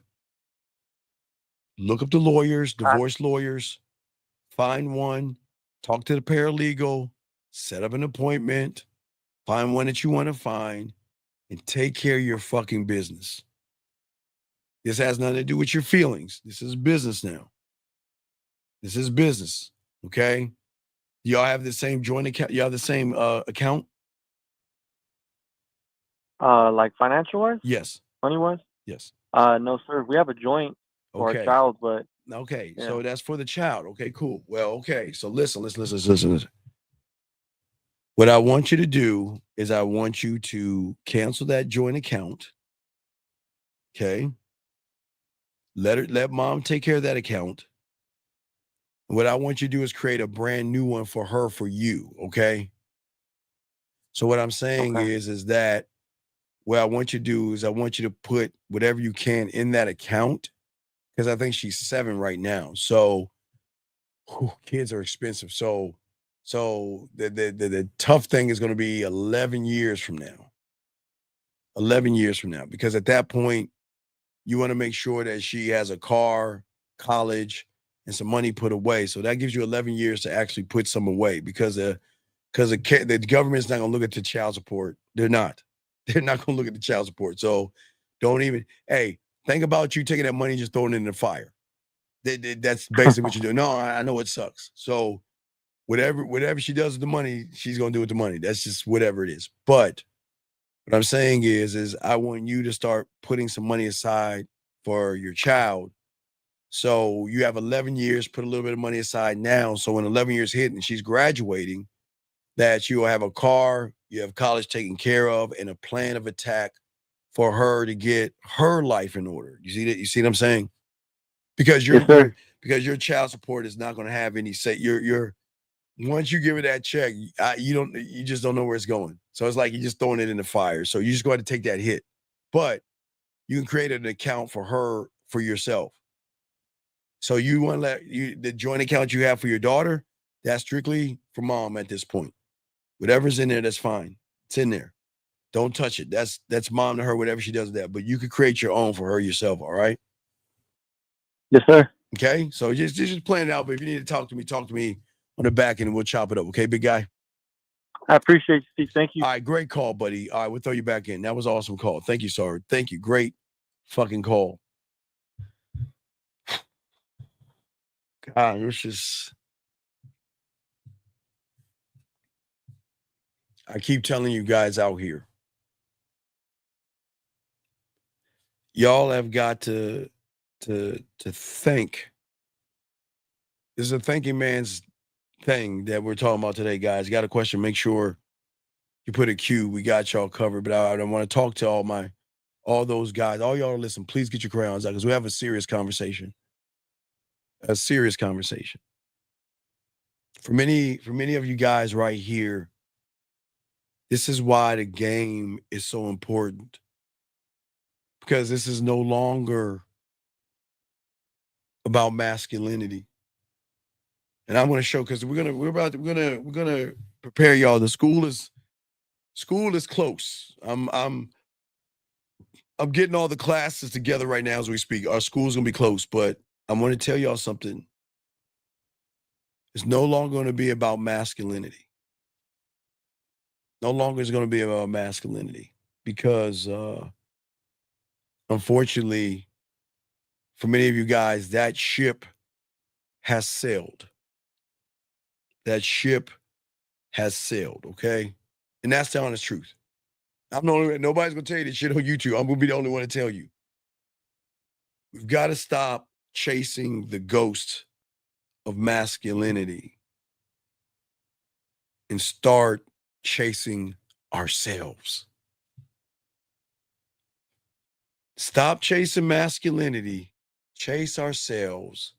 B: Look up the lawyers, divorce lawyers, find one, talk to the paralegal, set up an appointment, find one that you want to find, and take care of your fucking business. This has nothing to do with your feelings. This is business now. This is business, okay? Y'all have the same joint account? Y'all have the same account?
S: Like financial wise?
B: Yes.
S: Money wise?
B: Yes.
S: No, sir. We have a joint for
B: Okay.
S: our child, but
B: okay,
S: yeah.
B: So that's for the child. Okay, cool. Well, okay. So listen. What I want you to do is I want you to cancel that joint account. Okay. Let mom take care of that account. What I want you to do is create a brand new one for her, for you. Okay. So what I'm saying is that what I want you to do is I want you to put whatever you can in that account, because I think she's 7 right now. So kids are expensive. So the tough thing is going to be 11 years from now. 11 years from now, because at that point, you want to make sure that she has a car, college, and some money put away. So that gives you 11 years to actually put some away, because the government's not going to look at the child support. They're not going to look at the child support. So don't even, hey, think about you taking that money and just throwing it in the fire. That's basically what you're doing. No, I know it sucks. So whatever she does with the money, she's going to do with the money. That's just whatever it is. But what I'm saying is I want you to start putting some money aside for your child. So you have 11 years, put a little bit of money aside now. So when 11 years hit and she's graduating, that you will have a car, you have college taken care of, and a plan of attack for her to get her life in order. You see that? You see what I'm saying? Because because your child support is not going to have any say. You're once you give her that check, you just don't know where it's going. So it's like you're just throwing it in the fire. So you just go ahead and take that hit. But you can create an account for her, for yourself. So you want to the joint account you have for your daughter, that's strictly for mom at this point. Whatever's in there, that's fine. It's in there. Don't touch it. That's mom to her, whatever she does with that. But you could create your own for her yourself, all right?
S: Yes, sir.
B: Okay, so just plan it out. But if you need to talk to me on the back end, and we'll chop it up. Okay, big guy.
P: I appreciate you, Steve. Thank you.
B: All right, great call, buddy. All right, we'll throw you back in. That was an awesome call. Thank you, sir. Thank you. Great fucking call. God, it's just. I keep telling you guys out here, y'all have got to think. This is a thinking man's thing that we're talking about today, guys. You got a question, make sure you put a Q. We got y'all covered. But I want to talk to all those guys. All y'all listen, please get your crayons out because we have a serious conversation. A serious conversation. For many of you guys right here, this is why the game is so important. Because this is no longer about masculinity. And I'm going to show, because we're gonna prepare y'all. The school is close. I'm getting all the classes together right now as we speak. Our school's gonna be close, but I'm going to tell y'all something. It's no longer going to be about masculinity. No longer is it going to be about masculinity because, unfortunately, for many of you guys, that ship has sailed. That ship has sailed, okay? And that's the honest truth. Nobody's going to tell you this shit on YouTube. I'm going to be the only one to tell you. We've got to stop chasing the ghost of masculinity and start chasing ourselves. Stop chasing masculinity, chase ourselves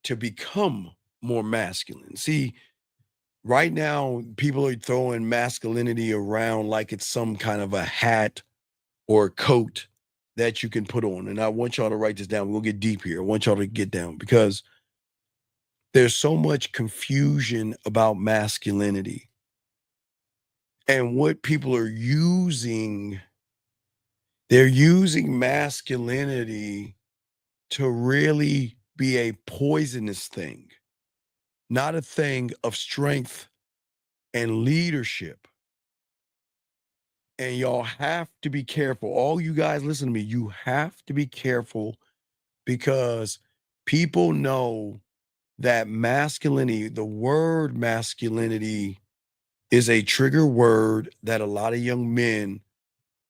B: to become more masculine. See, right now, people are throwing masculinity around like it's some kind of a hat or a coat that you can put on. And I want y'all to write this down. We'll get deep here. I want y'all to get down because there's so much confusion about masculinity. And what people are using, they're using masculinity to really be a poisonous thing, not a thing of strength and leadership. And y'all have to be careful. All you guys listen to me, you have to be careful because people know that masculinity, the word masculinity, is a trigger word that a lot of young men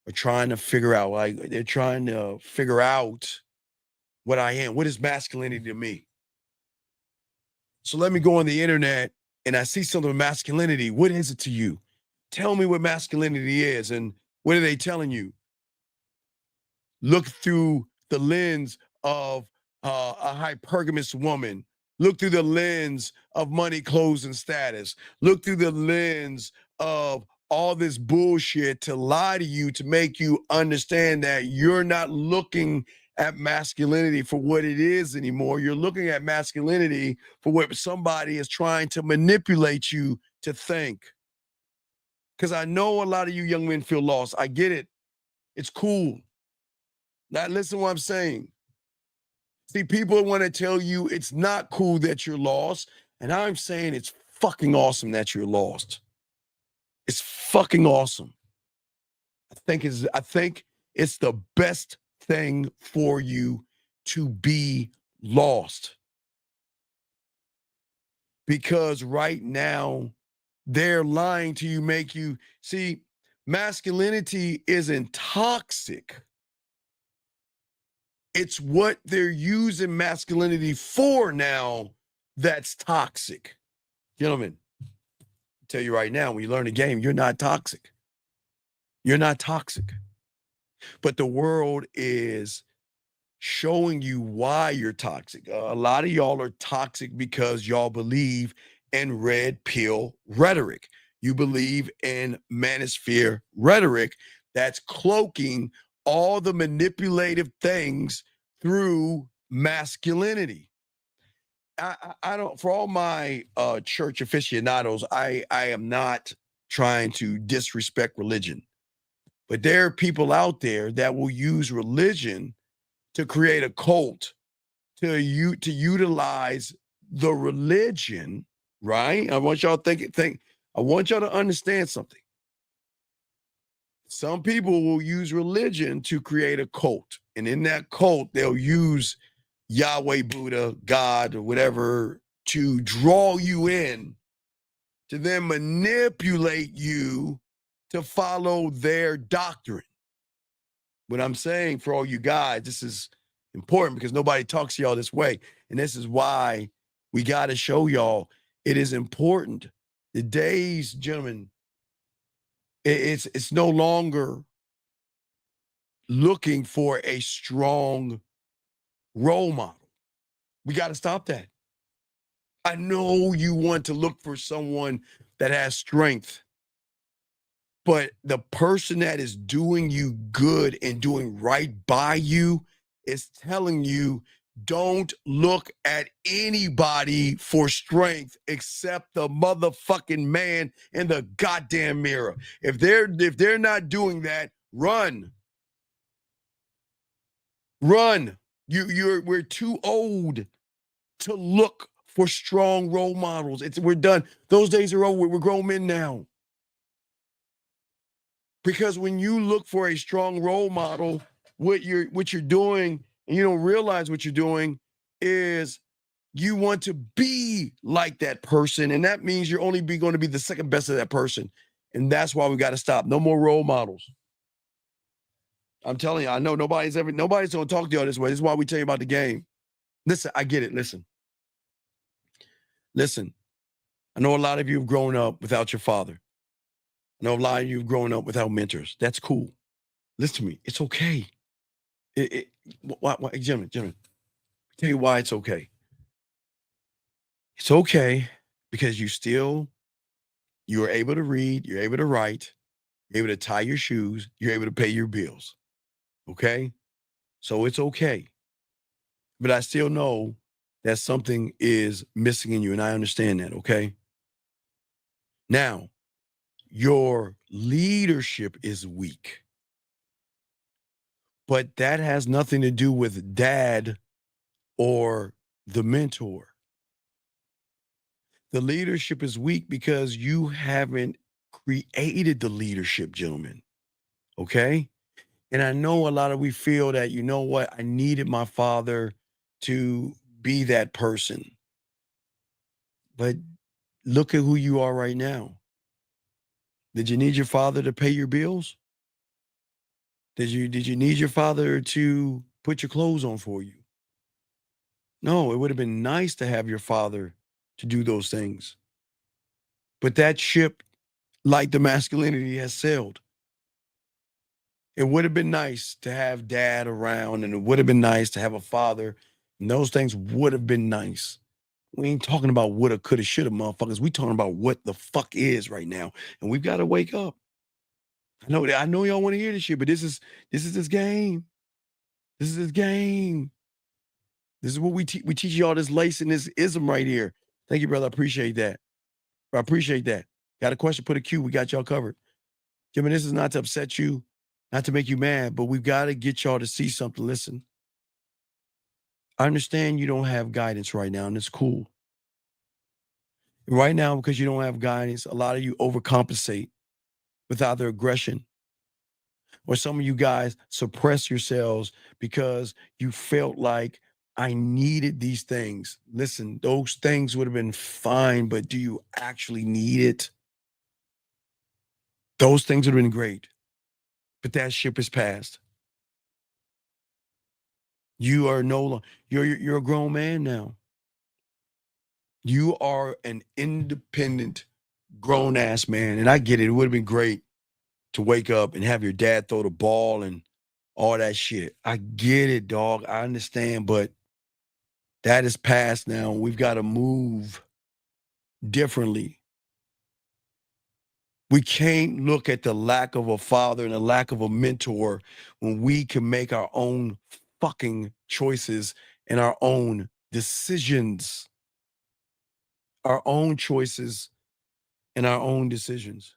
B: are trying to figure out. Like they're trying to figure out what I am. What is masculinity to me? So let me go on the internet and I see something with masculinity. What is it to you? Tell me what masculinity is. And what are they telling you? Look through the lens of a hypergamous woman. Look through the lens of money, clothes, and status. Look through the lens of all this bullshit to lie to you, to make you understand that you're not looking at masculinity for what it is anymore. You're looking at masculinity for what somebody is trying to manipulate you to think. Because I know a lot of you young men feel lost. I get it. It's cool. Now listen to what I'm saying. See, people want to tell you it's not cool that you're lost. And I'm saying it's fucking awesome that you're lost. It's fucking awesome. I think it's the best thing for you to be lost. Because right now, they're lying to you, make you see, masculinity isn't toxic. It's what they're using masculinity for now that's toxic. Gentlemen, I'll tell you right now, when you learn the game, you're not toxic. You're not toxic. But the world is showing you why you're toxic. A lot of y'all are toxic because y'all believe in red pill rhetoric. You believe in manosphere rhetoric that's cloaking all the manipulative things through masculinity. I don't, for all my church aficionados, I am not trying to disrespect religion, but there are people out there that will use religion to create a cult to utilize the religion, right? I want y'all think. I want y'all to understand something. Some people will use religion to create a cult, and in that cult, they'll use Yahweh, Buddha, God, or whatever to draw you in, to then manipulate you to follow their doctrine. What I'm saying for all you guys, this is important because nobody talks to y'all this way. And this is why we got to show y'all it is important. The days, gentlemen, it's no longer looking for a strong role model. We got to stop that. I know you want to look for someone that has strength, but the person that is doing you good and doing right by you is telling you, don't look at anybody for strength except the motherfucking man in the goddamn mirror. If they're not doing that, run. Run. We're too old to look for strong role models. We're done. Those days are over. We're grown men now. Because when you look for a strong role model, what you're doing, and you don't realize what you're doing, is you want to be like that person. And that means you're only going to be the second best of that person. And that's why we got to stop. No more role models. I'm telling you, I know nobody's going to talk to y'all this way. This is why we tell you about the game. Listen, I get it. Listen. I know a lot of you have grown up without your father. I know a lot of you have grown up without mentors. That's cool. Listen to me. It's okay. Gentlemen, tell you why it's okay. It's okay because you are able to read, you're able to write, you're able to tie your shoes, you're able to pay your bills. Okay? So it's okay. But I still know that something is missing in you, and I understand that, okay? Now, your leadership is weak. But that has nothing to do with dad or the mentor. The leadership is weak because you haven't created the leadership, gentlemen. Okay? And I know a lot of we feel that, you know what, I needed my father to be that person. But look at who you are right now. Did you need your father to pay your bills? Did you need your father to put your clothes on for you? No, it would have been nice to have your father to do those things. But that ship, like the masculinity, has sailed. It would have been nice to have dad around, and it would have been nice to have a father. And those things would have been nice. We ain't talking about woulda, coulda, shoulda, motherfuckers. We talking about what the fuck is right now. And we've got to wake up. I know y'all want to hear this shit, but this is this game. This is this game. This is what we teach y'all, this lace and this ism right here. Thank you, brother. I appreciate that. I appreciate that. Got a question, put a Q. We got y'all covered. Jimmy, this is not to upset you, not to make you mad, but we've got to get y'all to see something. Listen, I understand you don't have guidance right now, and it's cool. Right now, because you don't have guidance, a lot of you overcompensate with either aggression, or some of you guys suppress yourselves because you felt like, I needed these things. Listen, those things would have been fine, but do you actually need it? Those things would have been great, but that ship is passed. You are no longer, you're a grown man now. You are an independent, grown-ass man, and I get it. It would have been great to wake up and have your dad throw the ball and all that shit. I get it, dog. I understand, but that is past now. We've got to move differently. We can't look at the lack of a father and the lack of a mentor when we can make our own fucking choices and our own decisions. Our own choices and our own decisions.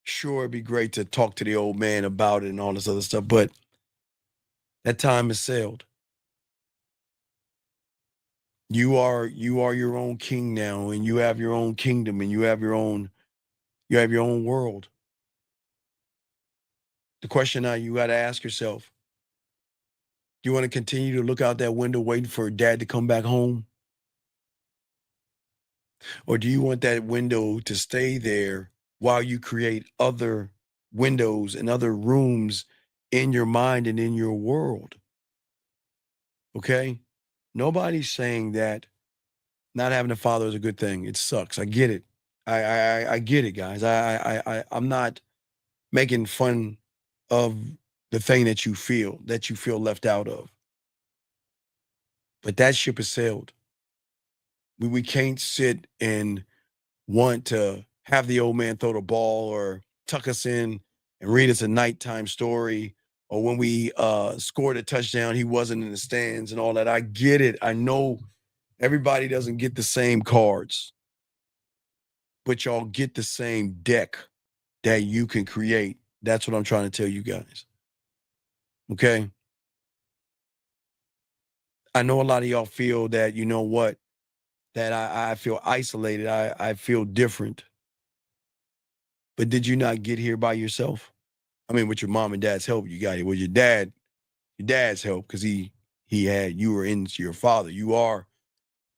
B: Sure, it'd be great to talk to the old man about it and all this other stuff, but that time has sailed. You are your own king now, and you have your own kingdom, and you have your own world. The question now you got to ask yourself, do you want to continue to look out that window waiting for dad to come back home? Or do you want that window to stay there while you create other windows and other rooms in your mind and in your world? Okay? Nobody's saying that not having a father is a good thing. It sucks. I get it. I get it, guys. I'm not making fun of the thing that you feel left out of. But that ship has sailed. We can't sit and want to have the old man throw the ball or tuck us in and read us a nighttime story, or when we scored a touchdown, he wasn't in the stands and all that. I get it. I know everybody doesn't get the same cards, but y'all get the same deck that you can create. That's what I'm trying to tell you guys. Okay? I know a lot of y'all feel that, you know what, that I feel isolated. I feel different. But did you not get here by yourself? I mean, with your mom and dad's help, you got here. With your dad's help, because you were into your father. You are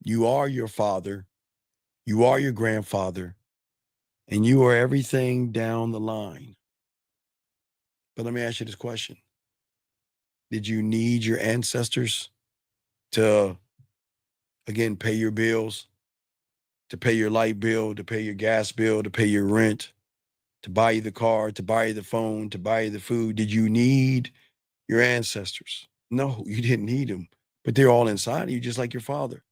B: your father. You are your grandfather. And you are everything down the line. But let me ask you this question. Did you need your ancestors to, again, pay your bills, to pay your light bill, to pay your gas bill, to pay your rent, to buy you the car, to buy you the phone, to buy you the food? Did you need your ancestors? No, you didn't need them, but they're all inside of you, just like your father.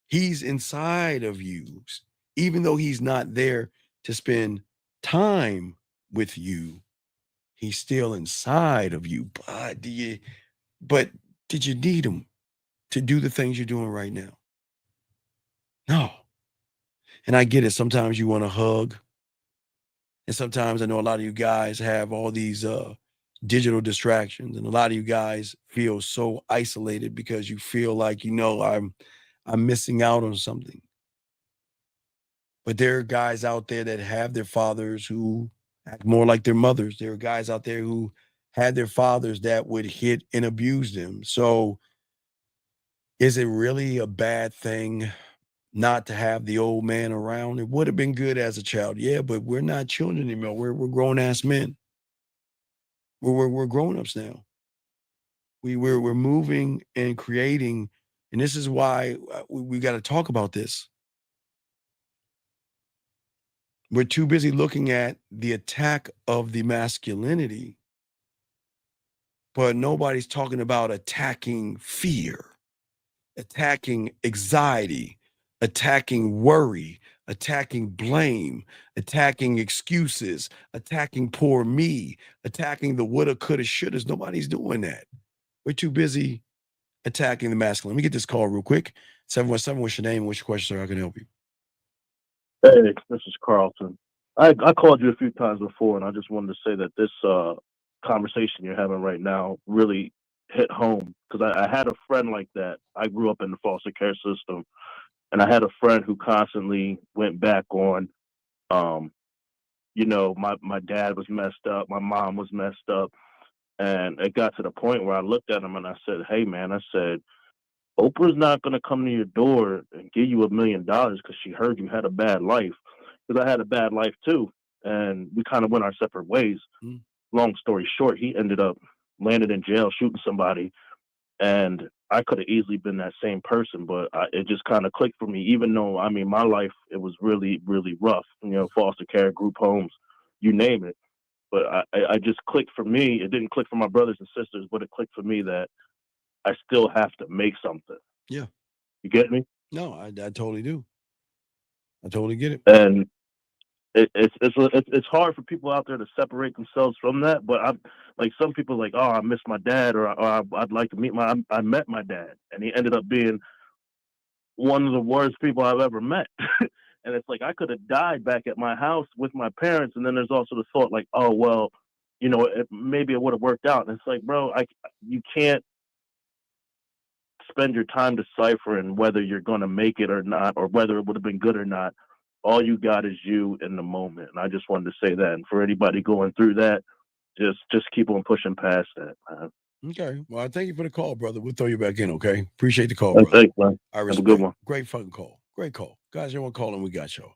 B: He's inside of you, even though he's not there to spend time with you. He's still inside of you. But did you need him to do the things you're doing right now? No. And I get it. Sometimes you want to hug. And sometimes I know a lot of you guys have all these digital distractions, and a lot of you guys feel so isolated because you feel like, I'm missing out on something. But there are guys out there that have their fathers who act more like their mothers. There are guys out there who had their fathers that would hit and abuse them. So is it really a bad thing not to have the old man around? It would have been good as a child, yeah, but we're not children anymore. We're grown-ass men. We're grown-ups now. We're moving and creating, and this is why we got to talk about this. We're too busy looking at the attack of the masculinity, but nobody's talking about attacking fear, attacking anxiety, attacking worry, attacking blame, attacking excuses, attacking poor me, attacking the woulda, coulda, shouldas. Nobody's doing that. We're too busy attacking the masculine. Let me get this call real quick. 717, what's your name and what's your question, sir? I can help you.
A: Hey, this is Carlton. I called you a few times before, and I just wanted to say that this conversation you're having right now really hit home, because I had a friend like that. I grew up in the foster care system, and I had a friend who constantly went back on, my dad was messed up, my mom was messed up, and it got to the point where I looked at him and I said, hey, man, I said, Oprah's not going to come to your door and give you $1 million because she heard you had a bad life. Because I had a bad life too, and we kind of went our separate ways. Long story short, he ended up landed in jail shooting somebody, and I could have easily been that same person, but it just kind of clicked for me. Even though, I mean, my life, it was really, really rough. Foster care, group homes, you name it. But I just clicked for me. It didn't click for my brothers and sisters, but it clicked for me that I still have to make something.
B: Yeah.
A: You get me?
B: No, I totally do. I totally get it.
A: And it's hard for people out there to separate themselves from that. But I'm like, some people like, oh, I miss my dad, or I'd like to meet I met my dad, and he ended up being one of the worst people I've ever met. And it's like, I could have died back at my house with my parents. And then there's also the thought like, oh, well, maybe it would have worked out. And it's like, bro, you can't spend your time deciphering whether you're going to make it or not, or whether it would have been good or not. All you got is you in the moment. And I just wanted to say that. And for anybody going through that, just keep on pushing past that, man.
B: Okay. Well, I thank you for the call, brother. We'll throw you back in, okay? Appreciate the call, brother.
A: Thanks, man.
B: I
A: Have a
B: respect.
A: good one.
B: Great fucking call. Great call. Guys, you want to call and we got y'all.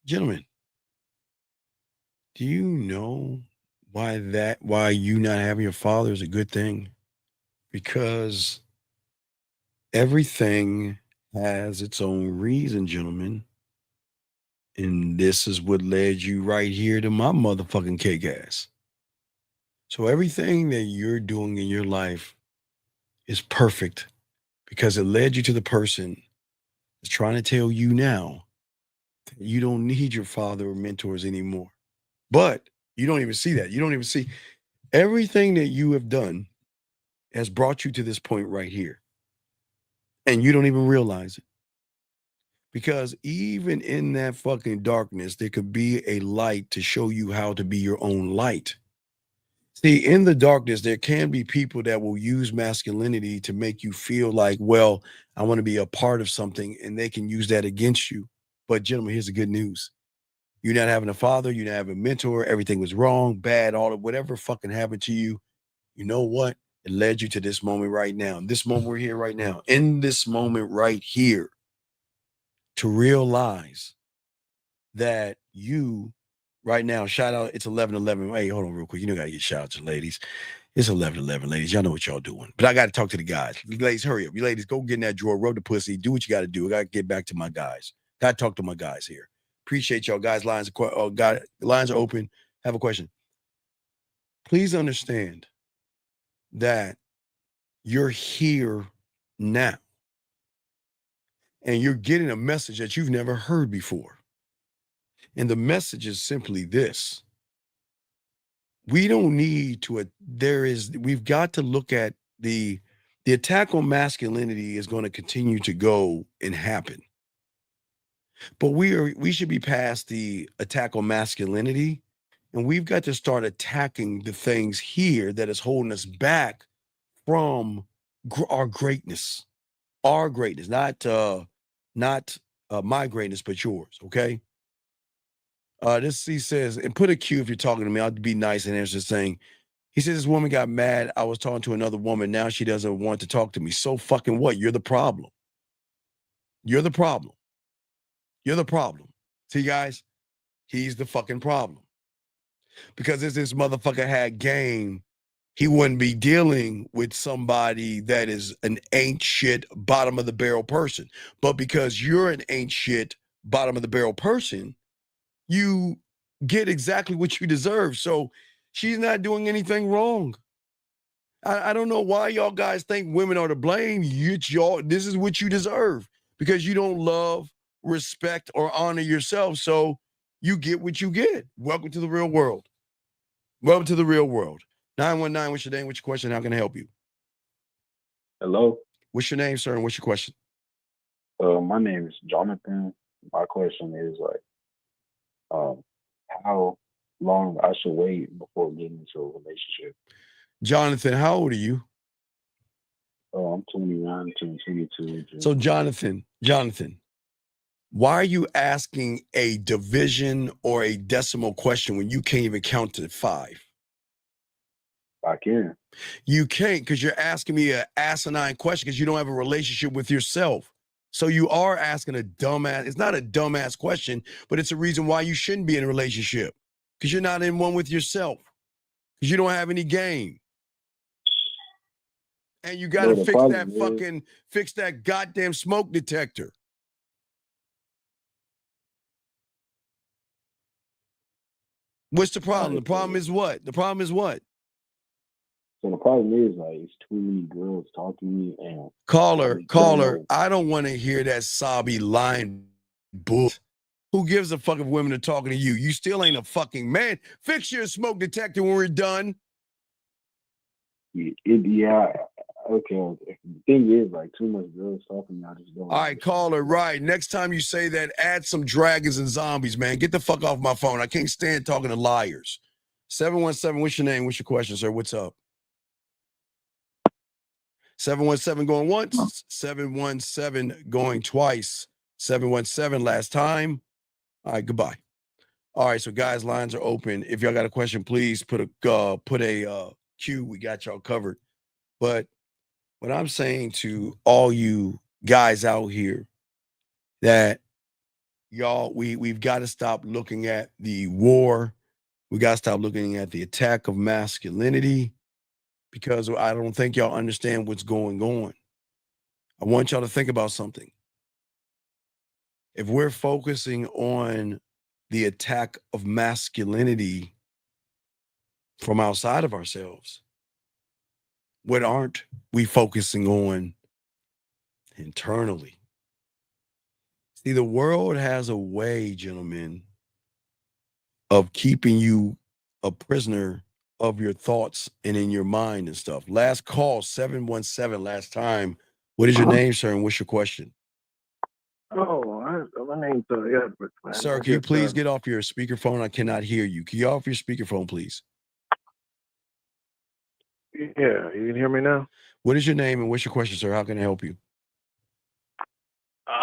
B: Gentlemen, do you know why you not having your father is a good thing? Because everything has its own reason, gentlemen. And this is what led you right here to my motherfucking cake ass. So everything that you're doing in your life is perfect because it led you to the person that's trying to tell you now that you don't need your father or mentors anymore. But you don't even see that. You don't even see everything that you have done has brought you to this point right here. And you don't even realize it. Because even in that fucking darkness, there could be a light to show you how to be your own light. See, in the darkness, there can be people that will use masculinity to make you feel like, well, I want to be a part of something, and they can use that against you. But gentlemen, here's the good news. You're not having a father, you're not having a mentor, everything was wrong, bad, all of whatever fucking happened to you. You know what? It led you to this moment right now. This moment we're here right now. In this moment right here, to realize that you right now, shout out, it's 11:11. Hey, hold on real quick. You know, gotta get shout out to ladies. It's 11:11, ladies. Y'all know what y'all doing. But I got to talk to the guys. You ladies, hurry up. You ladies, go get in that drawer, rub the pussy, do what you got to do. I got to get back to my guys. Got to talk to my guys here. Appreciate y'all guys. Lines are open. Have a question. Please understand that you're here now. And you're getting a message that you've never heard before. And the message is simply this. We don't need to, we've got to look at the attack on masculinity is going to continue to go and happen. But we should be past the attack on masculinity, and we've got to start attacking the things here that is holding us back from our greatness, not my greatness, but yours. Okay. He says, and put a Q if you're talking to me. I'll be nice and answer this thing. He says, this woman got mad. I was talking to another woman. Now she doesn't want to talk to me. So fucking what? You're the problem. You're the problem. You're the problem. See, guys, he's the fucking problem. Because if this motherfucker had game, he wouldn't be dealing with somebody that is an ain't shit, bottom of the barrel person. But because you're an ain't shit, bottom of the barrel person, you get exactly what you deserve. So she's not doing anything wrong. I don't know why y'all guys think women are to blame. This is what you deserve because you don't love, respect, or honor yourself. So you get what you get. Welcome to the real world. Welcome to the real world. 919, what's your name? What's your question? How can I help you?
D: Hello.
B: What's your name, sir? And what's your question?
D: My name is Jonathan. My question is how long I should wait before getting into a relationship.
B: Jonathan, how old are you?
D: I'm 21, 22.
B: So Jonathan, why are you asking a division or a decimal question when you can't even count to 5?
D: I can.
B: You can't because you're asking me an asinine question because you don't have a relationship with yourself. So you are asking a dumbass. It's not a dumbass question, but it's a reason why you shouldn't be in a relationship because you're not in one with yourself because you don't have any game. And you got to fix that goddamn smoke detector. What's the problem? The problem is what? The problem is what?
D: So the problem is it's too many girls talking to me and
B: caller, I don't want to hear that sobby line bull. Who gives a fuck if women are talking to you? You still ain't a fucking man. Fix your smoke detector when we're done.
D: Yeah. Okay. The thing is, too much girls talking. I just don't.
B: All right, caller. Right. Next time you say that, add some dragons and zombies, man. Get the fuck off my phone. I can't stand talking to liars. 717. What's your name? What's your question, sir? What's up? 717 going once, 717 going twice, 717 last time. All right, goodbye. All right, so guys, lines are open. If y'all got a question, please put a Q. We got y'all covered. But what I'm saying to all you guys out here, that y'all, we've got to stop looking at the war. We got to stop looking at the attack of masculinity, because I don't think y'all understand what's going on. I want y'all to think about something. If we're focusing on the attack of masculinity from outside of ourselves, what aren't we focusing on internally? See, the world has a way, gentlemen, of keeping you a prisoner of your thoughts and in your mind and stuff. Last call, 717, last time. What is your name, sir, and what's your question?
E: Oh, my name's Edward, man.
B: Sir, can you please get off your speakerphone? I cannot hear you. Can you get off your speakerphone, please?
E: Yeah, you can hear me now?
B: What is your name and what's your question, sir? How can I help you?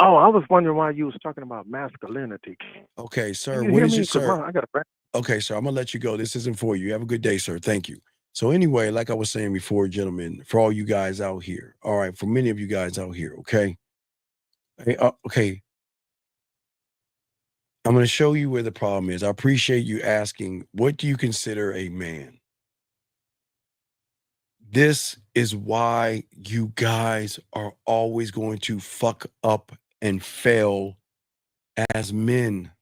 E: Oh, I was wondering why you was talking about masculinity.
B: Okay, sir.
E: Can you
B: What
E: hear
B: is
E: me?
B: your
E: 'Cause
B: sir?
E: I got a friend.
B: Okay, sir. I'm gonna let you go. This isn't for you. Have a good day, sir. Thank you. So anyway, like I was saying before, gentlemen, for all you guys out here, all right, for many of you guys out here, okay, okay, I'm gonna show you where the problem is. I appreciate you asking, what do you consider a man? This is why you guys are always going to fuck up and fail as men.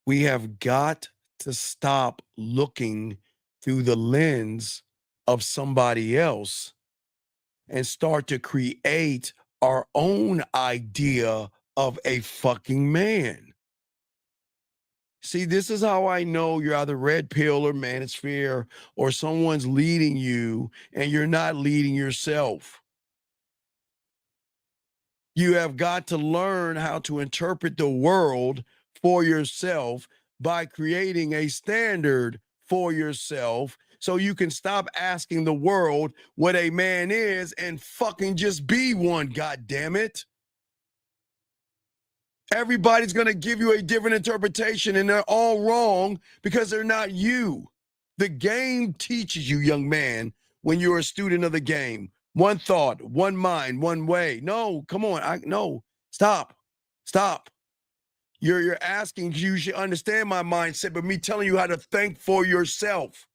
B: We have got to stop looking through the lens of somebody else and start to create our own idea of a fucking man. See, this is how I know you're either red pill or manosphere, or someone's leading you and you're not leading yourself. You have got to learn how to interpret the world for yourself by creating a standard for yourself, so you can stop asking the world what a man is and fucking just be one, God damn it. Everybody's going to give you a different interpretation, and they're all wrong because they're not you. The game teaches you, young man, when you're a student of the game. One thought, one mind, one way. No, come on. No, stop. You're asking, you should understand my mindset, but me telling you how to think for yourself.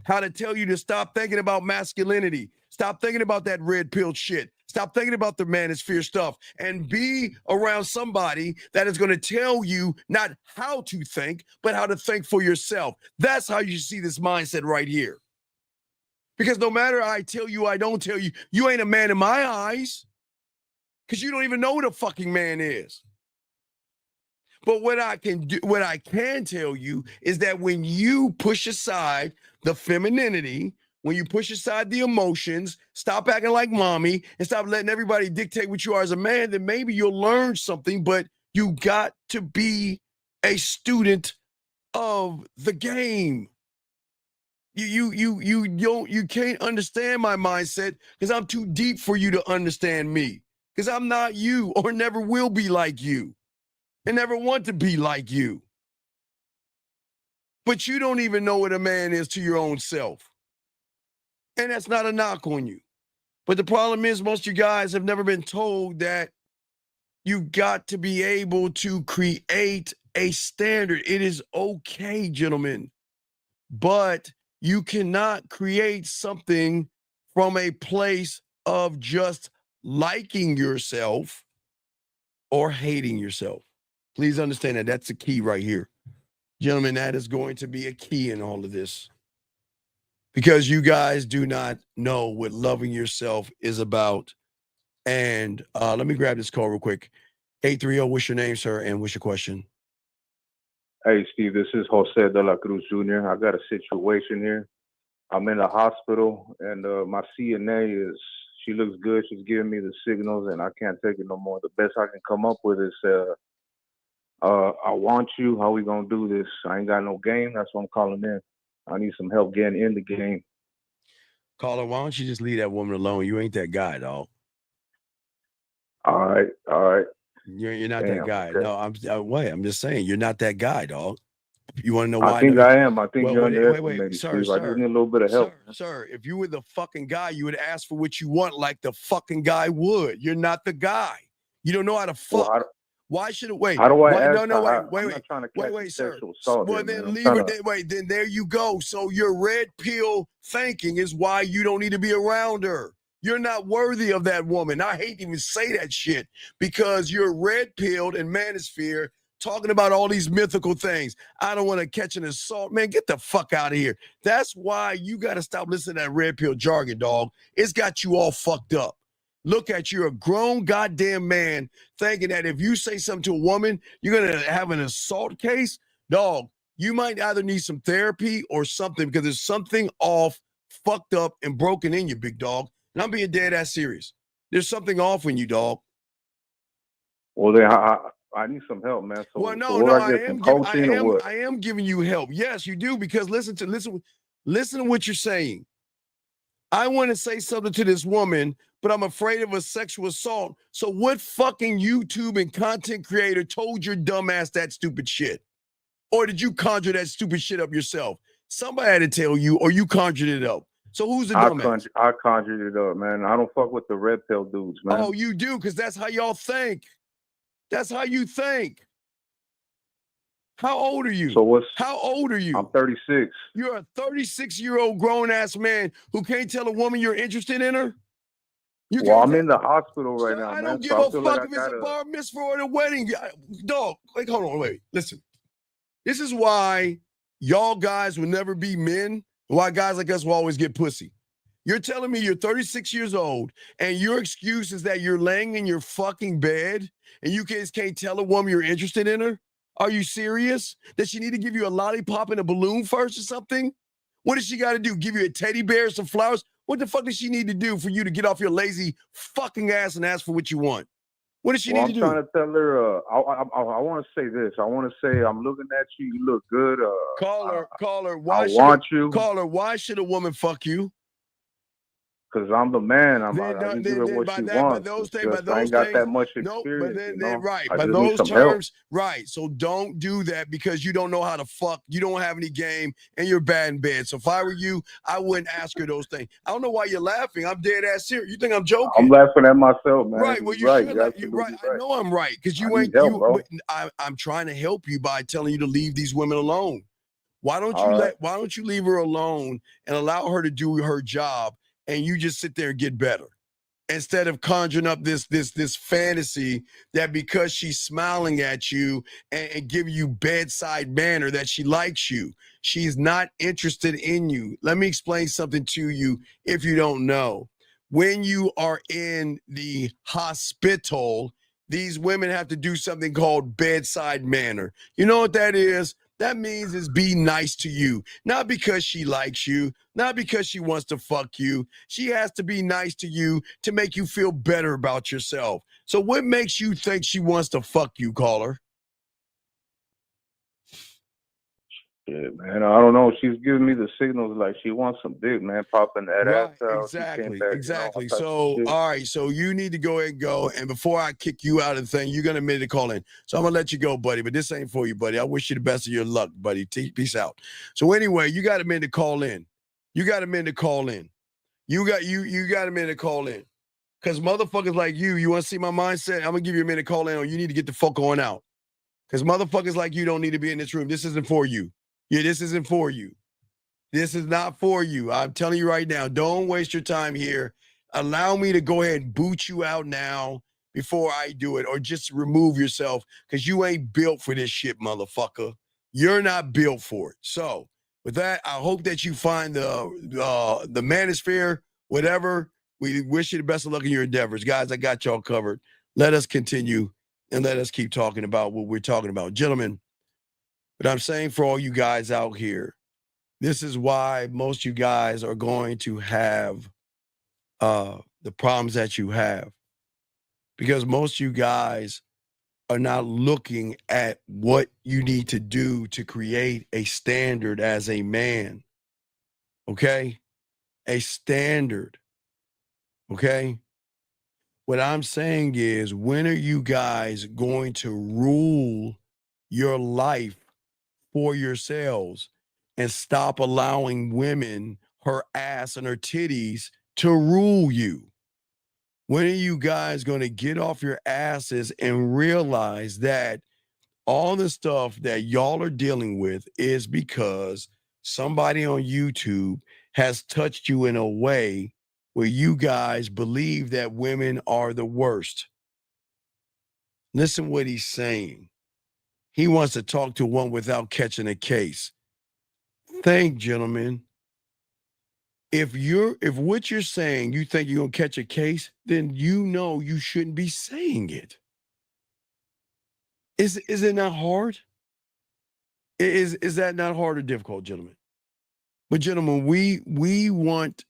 B: How to tell you to stop thinking about masculinity. Stop thinking about that red pill shit. Stop thinking about the manosphere stuff and be around somebody that is going to tell you not how to think, but how to think for yourself. That's how you see this mindset right here. Because no matter I tell you, I don't tell you, you ain't a man in my eyes, because you don't even know what a fucking man is. But what I can tell you is that when you push aside the femininity, when you push aside the emotions, stop acting like mommy and stop letting everybody dictate what you are as a man, then maybe you'll learn something. But you got to be a student of the game. You can't understand my mindset because I'm too deep for you to understand me, because I'm not you or never will be like you. And never want to be like you. But you don't even know what a man is to your own self. And that's not a knock on you. But the problem is, most of you guys have never been told that you got to be able to create a standard. It is okay, gentlemen, but you cannot create something from a place of just liking yourself or hating yourself. Please understand that. That's the key right here. Gentlemen, that is going to be a key in all of this. Because you guys do not know what loving yourself is about. And let me grab this call real quick. 830, what's your name, sir? And what's your question?
G: Hey, Steve, this is Jose de la Cruz Jr. I got a situation here. I'm in the hospital, and my CNA she looks good. She's giving me the signals, and I can't take it no more. The best I can come up with is, I want you. How we gonna do this? I ain't got no game. That's why I'm calling in. I need some help getting in the game.
B: Caller, why don't you just leave that woman alone? You ain't that guy, dog.
G: All right.
B: You're not
G: Damn,
B: that guy.
G: okay.
B: No, I'm just saying you're not that guy, dog. You want to know why?
G: I think I am. I think you
B: wait,
G: underestimated me,
B: sir,
G: Steve. I just need a little bit of help.
B: Sir, if you were the fucking guy, you would ask for what you want like the fucking guy would. You're not the guy. You don't know how to fuck.
G: Well,
B: why should it wait?
G: How do I
B: why,
G: ask?
B: no, no, wait,
G: I'm not trying to catch
B: sir.
G: sexual assault
B: Well,
G: here,
B: then
G: man.
B: leave it. Then there you go. So your red pill thinking is why you don't need to be around her. You're not worthy of that woman. I hate to even say that shit because you're red pilled in manosphere talking about all these mythical things. I don't want to catch an assault. Man, get the fuck out of here. That's why you got to stop listening to that red pill jargon, dog. It's got you all fucked up. Look at you, a grown goddamn man thinking that if you say something to a woman, you're going to have an assault case. Dog, you might either need some therapy or something because there's something off, fucked up, and broken in you, big dog. And I'm being dead ass serious. There's something off in you, dog.
G: Well, then I need some help, man. So,
B: well, no,
G: so
B: no,
G: I get some coaching or what?
B: I am giving you help. Yes, you do, because listen to what you're saying. I want to say something to this woman, but I'm afraid of a sexual assault. So what fucking YouTube and content creator told your dumb ass that stupid shit? Or did you conjure that stupid shit up yourself? Somebody had to tell you, or you conjured it up. So who's the dumbass?
G: I conjured it up, man. I don't fuck with the red pill dudes, man.
B: Oh, you do, because that's how y'all think. That's how you think. How old are you? How old are you?
G: I'm 36.
B: You're a 36-year-old grown-ass man who can't tell a woman you're interested in her?
G: Well, I'm in the hospital right now,
B: I
G: man.
B: don't give
G: So I
B: a
G: feel
B: fuck
G: like
B: if it's a bar mitzvah or a wedding. Dog, like, hold on, wait. Listen. This is why y'all guys will never be men. Why guys like us will always get pussy. You're telling me you're 36 years old and your excuse is that you're laying in your fucking bed and you guys can't tell a woman you're interested in her? Are you serious? Does she need to give you a lollipop and a balloon first or something? What does she got to do? Give you a teddy bear, some flowers? What the fuck does she need to do for you to get off your lazy fucking ass and ask for what you want? What does she need to do?
G: I'm trying to tell her, I want to say this. I want to say, I'm looking at you. You look good.
B: Caller, why should a woman fuck you?
G: Because I'm the man. I can give her what she wants. I ain't got that much experience.
B: By those terms, right. So don't do that because you don't know how to fuck. You don't have any game and you're bad in bed. So if I were you, I wouldn't ask her those things. I don't know why you're laughing. I'm dead ass serious. You think I'm joking?
G: I'm laughing at myself, man.
B: Right. Well,
G: you're
B: should. Right. I know I'm right because you ain't. I'm trying to help you by telling you to leave these women alone. Why don't you leave her alone and allow her to do her job? And you just sit there and get better instead of conjuring up this fantasy that because she's smiling at you and giving you bedside manner that she likes you. She's not interested in you. Let me explain something to you if you don't know. When you are in the hospital, these women have to do something called bedside manner. You know what that is? That means is be nice to you, not because she likes you, not because she wants to fuck you. She has to be nice to you to make you feel better about yourself. So what makes you think she wants to fuck you, caller?
G: Yeah, man. I don't know. She's giving me the signals like she wants some dick, man. Popping that ass out.
B: Exactly. So, all right. So you need to go ahead and go. And before I kick you out of the thing, you're going to admit to call in. So I'm going to let you go, buddy. But this ain't for you, buddy. I wish you the best of your luck, buddy. Peace out. So anyway, you got a minute to call in. You got a minute to call in. You got a minute to call in. Because motherfuckers like you want to see my mindset? I'm going to give you a minute to call in or you need to get the fuck on out. Because motherfuckers like you don't need to be in this room. This isn't for you. Yeah, this isn't for you. This is not for you. I'm telling you right now, don't waste your time here. Allow me to go ahead and boot you out now before I do it, or just remove yourself because you ain't built for this shit, motherfucker. You're not built for it. So with that, I hope that you find the manosphere, whatever. We wish you the best of luck in your endeavors. Guys, I got y'all covered. Let us continue and let us keep talking about what we're talking about. Gentlemen, but I'm saying for all you guys out here, this is why most you guys are going to have the problems that you have. Because most you guys are not looking at what you need to do to create a standard as a man. Okay? a standard. Okay? What I'm saying is, when are you guys going to rule your life for yourselves and stop allowing women, her ass and her titties, to rule you? When are you guys going to get off your asses and realize that all the stuff that y'all are dealing with is because somebody on YouTube has touched you in a way where you guys believe that women are the worst? Listen what he's saying. He wants to talk to one without catching a case. Think, gentlemen. If what you're saying, you think you're gonna catch a case, then you know you shouldn't be saying it. Is it not hard? Is that not hard or difficult, gentlemen? But gentlemen, we want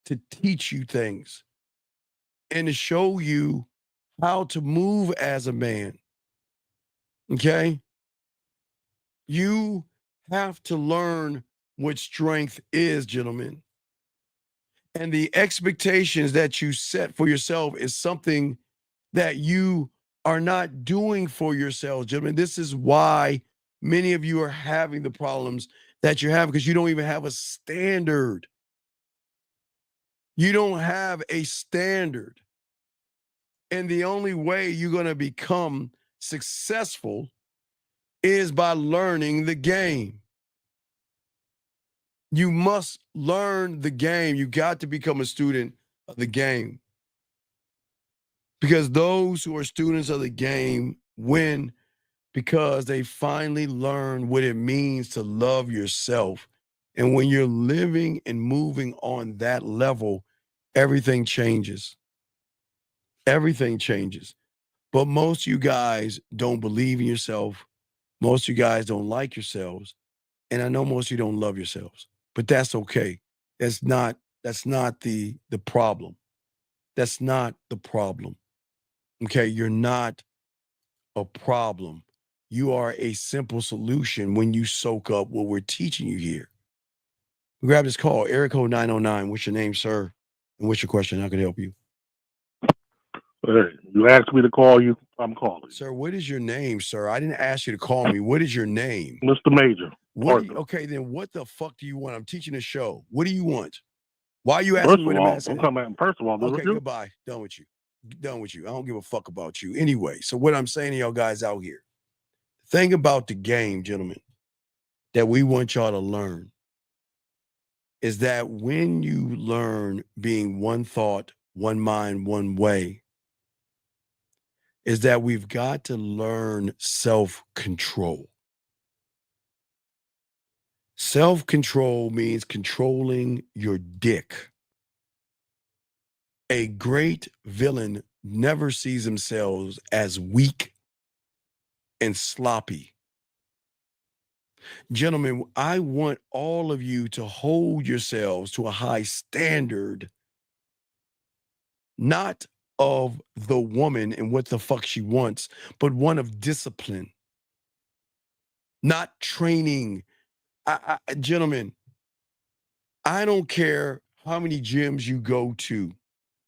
B: to teach you things and to show you how to move as a man. Okay? You have to learn what strength is, gentlemen. And the expectations that you set for yourself is something that you are not doing for yourselves, gentlemen. This is why many of you are having the problems that you have, because you don't even have a standard. You don't have a standard. And the only way you're going to become successful is by learning the game. You must learn the game. You got to become a student of the game. Because those who are students of the game win, because they finally learn what it means to love yourself. And when you're living and moving on that level, everything changes. Everything changes. But most of you guys don't believe in yourself. Most of you guys don't like yourselves. And I know most of you don't love yourselves. But that's okay. That's not the problem. That's not the problem. Okay, you're not a problem. You are a simple solution when you soak up what we're teaching you here. Grab this call, area code 909. What's your name, sir? And what's your question? How can I help you?
A: Hey, you asked me to call you. I'm calling.
B: Sir, what is your name, sir? I didn't ask you to call me. What is your name?
A: Mr. Major.
B: Okay, then what the fuck do you want? I'm teaching a show. What do you want? Why are you asking me what I'm asking?
A: First of all,
B: okay, goodbye. Done with you. Done with you. I don't give a fuck about you. Anyway, so what I'm saying to y'all guys out here, the thing about the game, gentlemen, that we want y'all to learn is that when you learn being one thought, one mind, one way, is that we've got to learn self-control. Self-control means controlling your dick. A great villain never sees themselves as weak and sloppy. Gentlemen, I want all of you to hold yourselves to a high standard, not of the woman and what the fuck she wants, but one of discipline, not training. Gentlemen, I don't care how many gyms you go to,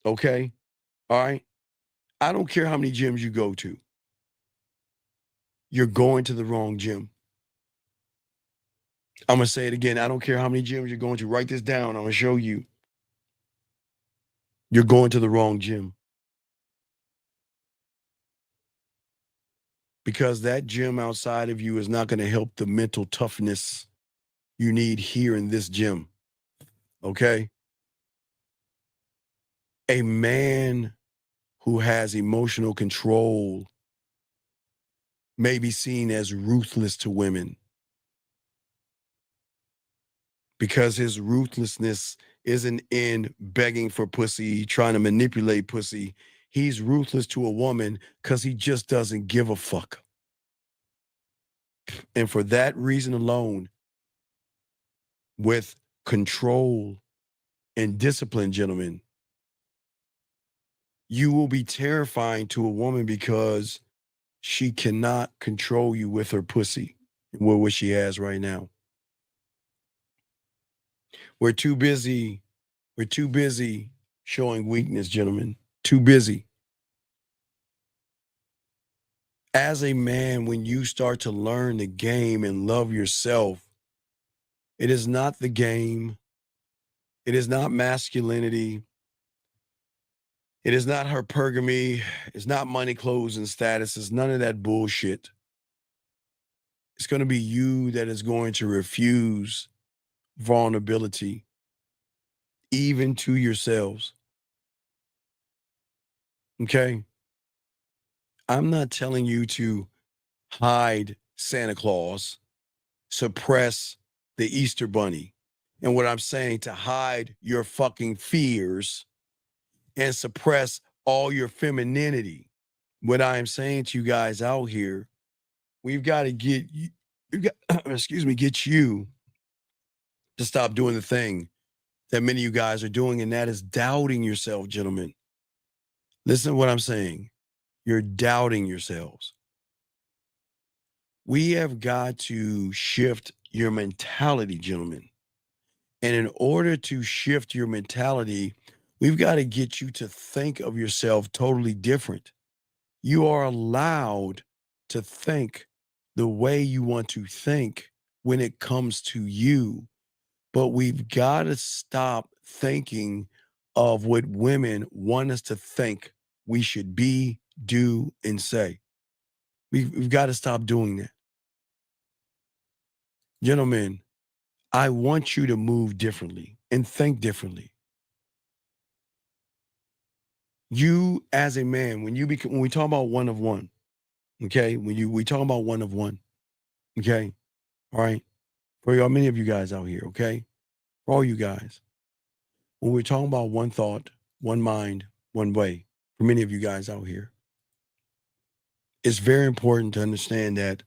B: okay? All right? I don't care how many gyms you go to. You're going to the wrong gym. I'm going to say it again. I don't care how many gyms you're going to. Write this down. I'm going to show you. You're going to the wrong gym. Because that gym outside of you is not going to help the mental toughness you need here in this gym. Okay? A man who has emotional control may be seen as ruthless to women, because his ruthlessness isn't in begging for pussy, trying to manipulate pussy. He's ruthless to a woman because he just doesn't give a fuck. And for that reason alone, with control and discipline, gentlemen, you will be terrifying to a woman because she cannot control you with her pussy and what she has right now. We're too busy We're too busy showing weakness, gentlemen. Too busy. As a man, when you start to learn the game and love yourself, it is not the game. It is not masculinity. It is not hypergamy. It's not money, clothes, and status. It's none of that bullshit. It's going to be you that is going to refuse vulnerability, even to yourselves. Okay? I'm not telling you to hide Santa Claus, suppress the Easter Bunny. And what I'm saying, to hide your fucking fears and suppress all your femininity. What I am saying to you guys out here, we've got to get you, get you to stop doing the thing that many of you guys are doing, and that is doubting yourself, gentlemen. Listen to what I'm saying. You're doubting yourselves. We have got to shift your mentality, gentlemen. And in order to shift your mentality, we've got to get you to think of yourself totally different. You are allowed to think the way you want to think when it comes to you. But we've got to stop thinking of what women want us to think we should be, do, and say. We've got to stop doing that. Gentlemen, I want you to move differently and think differently. You as a man, when we talk about one of one, okay? We talk about one of one, okay? All right. For y'all, many of you guys out here, okay? For all you guys, when we're talking about one thought, one mind, one way, for many of you guys out here, it's very important to understand that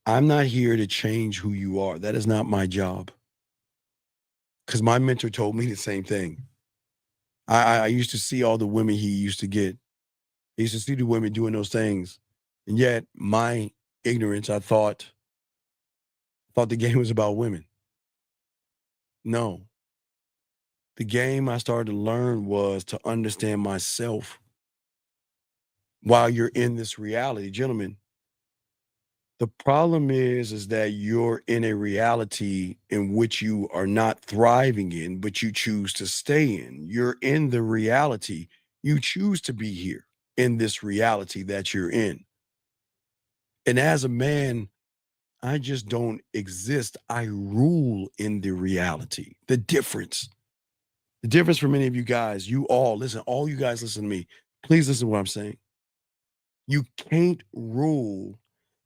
B: I'm not here to change who you are. That is not my job. Because my mentor told me the same thing. I used to see all the women he used to get. I used to see the women doing those things. And yet, my ignorance, I thought the game was about women. No. The game I started to learn was to understand myself while you're in this reality. Gentlemen, the problem is that you're in a reality in which you are not thriving in, but you choose to stay in. You're in the reality. You choose to be here in this reality that you're in. And as a man, I just don't exist. I rule in the reality. The difference for many of you guys, all you guys listen to me. Please listen to what I'm saying. You can't rule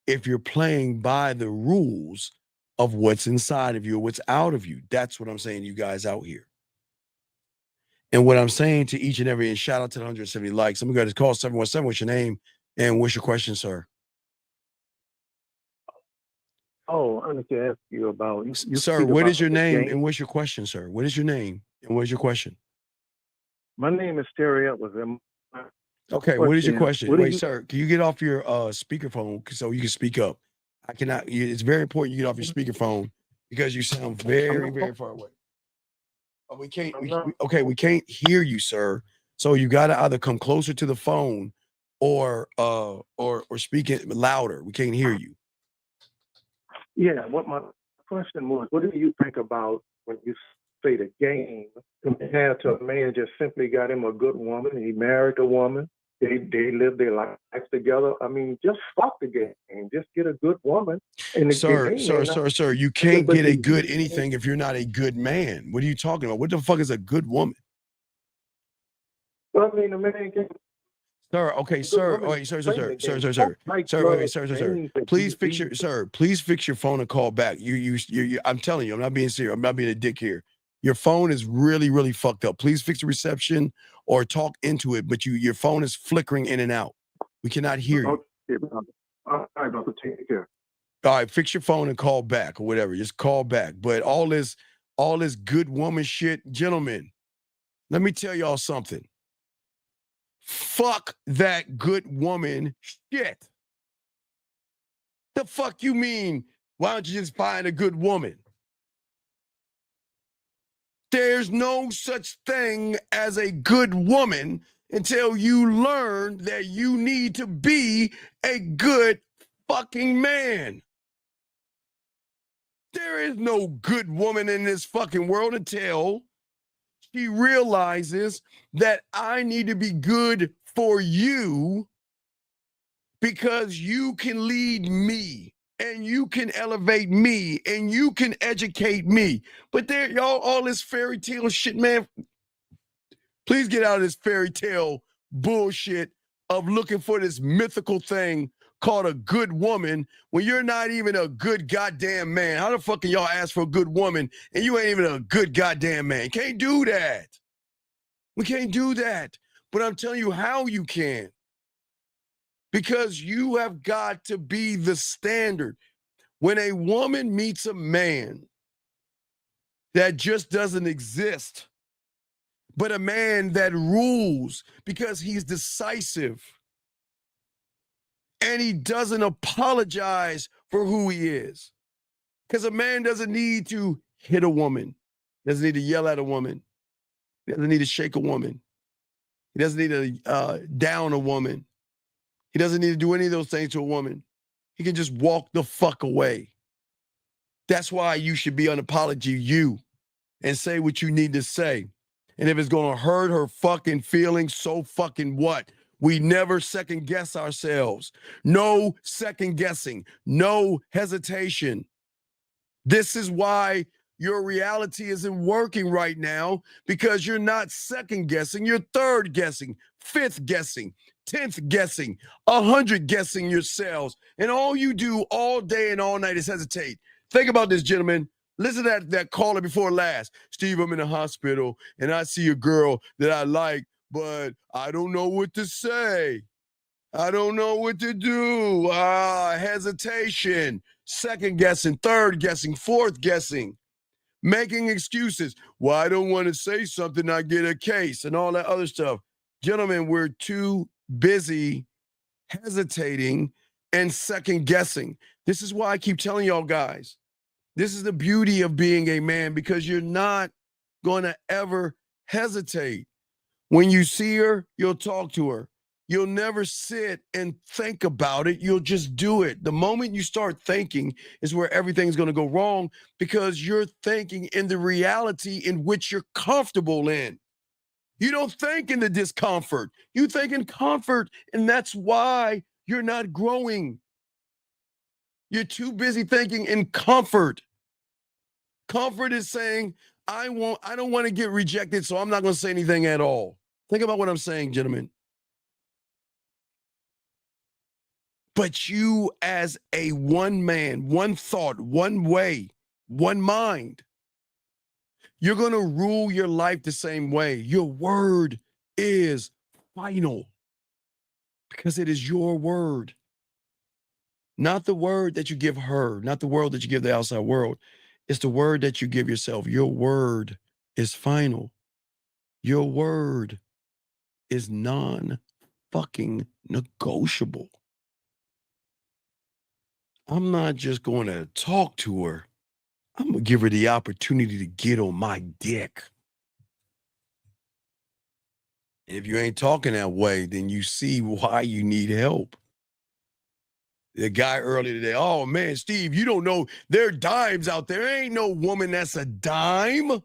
B: if you're playing by the rules of what's inside of you or what's out of you. That's what I'm saying to you guys out here. And what I'm saying to each and every, and shout out to the 170 likes. I'm going to call 717. What's your name? And what's your question, sir?
E: Oh, I wanted to ask you about you
B: Sir,
E: speak
B: what
E: about
B: is your
E: the
B: name
E: game.
B: and what's your question, sir? What is your name and what's your question?
E: My name is Terry Edwards. And my
B: Okay, what is your question?
E: What do
B: Wait,
E: you?
B: sir, can you get off your speakerphone so you can speak up? I cannot. It's very important you get off your speakerphone because you sound very, very far away. We can't. We can't hear you, sir. So you got to either come closer to the phone or speak it louder. We can't hear you.
E: Yeah. What my question was, what do you think about when you say the game compared to a man just simply got him a good woman, he married a woman, they live their lives together. I mean, just fuck the game, just get a good woman. And
B: Sir, you can't get a good anything if you're not a good man. What are you talking about? What the fuck is a good woman?
E: Well, I mean, a man can.
B: Sir, okay, sir. Wait, sir. Please fix your phone and call back. You I'm telling you, I'm not being serious. I'm not being a dick here. Your phone is really, really fucked up. Please fix the reception or talk into it, but your phone is flickering in and out. We cannot hear you.
E: All right, brother, take care.
B: All right, fix your phone and call back or whatever. Just call back. But all this good woman shit, gentlemen, let me tell y'all something. Fuck that good woman shit. The fuck you mean? Why don't you just find a good woman? There's no such thing as a good woman until you learn that you need to be a good fucking man. There is no good woman in this fucking world until she realizes that I need to be good for you because you can lead me and you can elevate me and you can educate me. But there, y'all, all this fairy tale shit, man. Please get out of this fairy tale bullshit of looking for this mythical thing called a good woman when you're not even a good goddamn man. How the fuck can y'all ask for a good woman and you ain't even a good goddamn man? Can't do that. We can't do that. But I'm telling you how you can. Because you have got to be the standard. When a woman meets a man that just doesn't exist, but a man that rules because he's decisive and he doesn't apologize for who he is. Because a man doesn't need to hit a woman, doesn't need to yell at a woman, he doesn't need to shake a woman, he doesn't need to down a woman, he doesn't need to do any of those things to a woman. He can just walk the fuck away. That's why you should be unapologetic you and say what you need to say. And if it's going to hurt her fucking feelings, so fucking what? We never second guess ourselves. No second guessing. No hesitation. This is why your reality isn't working right now, because you're not second guessing. You're third guessing, fifth guessing, 10th guessing, 100 guessing yourselves. And all you do all day and all night is hesitate. Think about this, gentlemen. Listen to that caller before last. Steve, I'm in the hospital and I see a girl that I like, but I don't know what to say. I don't know what to do. Hesitation, second guessing, third guessing, fourth guessing, making excuses. Well, I don't want to say something, I get a case and all that other stuff. Gentlemen, we're too busy hesitating and second guessing. This is why I keep telling y'all guys, this is the beauty of being a man, because you're not going to ever hesitate. When you see her, you'll talk to her. You'll never sit and think about it. You'll just do it. The moment you start thinking is where everything's going to go wrong, because you're thinking in the reality in which you're comfortable in. You don't think in the discomfort. You think in comfort, and that's why you're not growing. You're too busy thinking in comfort. Comfort is saying, I don't want to get rejected, so I'm not going to say anything at all. Think about what I'm saying, gentlemen. But you as a one man, one thought, one way, one mind, you're going to rule your life the same way. Your word is final because it is your word. Not the word that you give her, not the word that you give the outside world. It's the word that you give yourself. Your word is final. Your word is non-fucking negotiable. I'm not just going to talk to her. I'm going to give her the opportunity to get on my dick. If you ain't talking that way, then you see why you need help. The guy earlier today, oh man, Steve, you don't know, there are dimes out there. There ain't no woman that's a dime.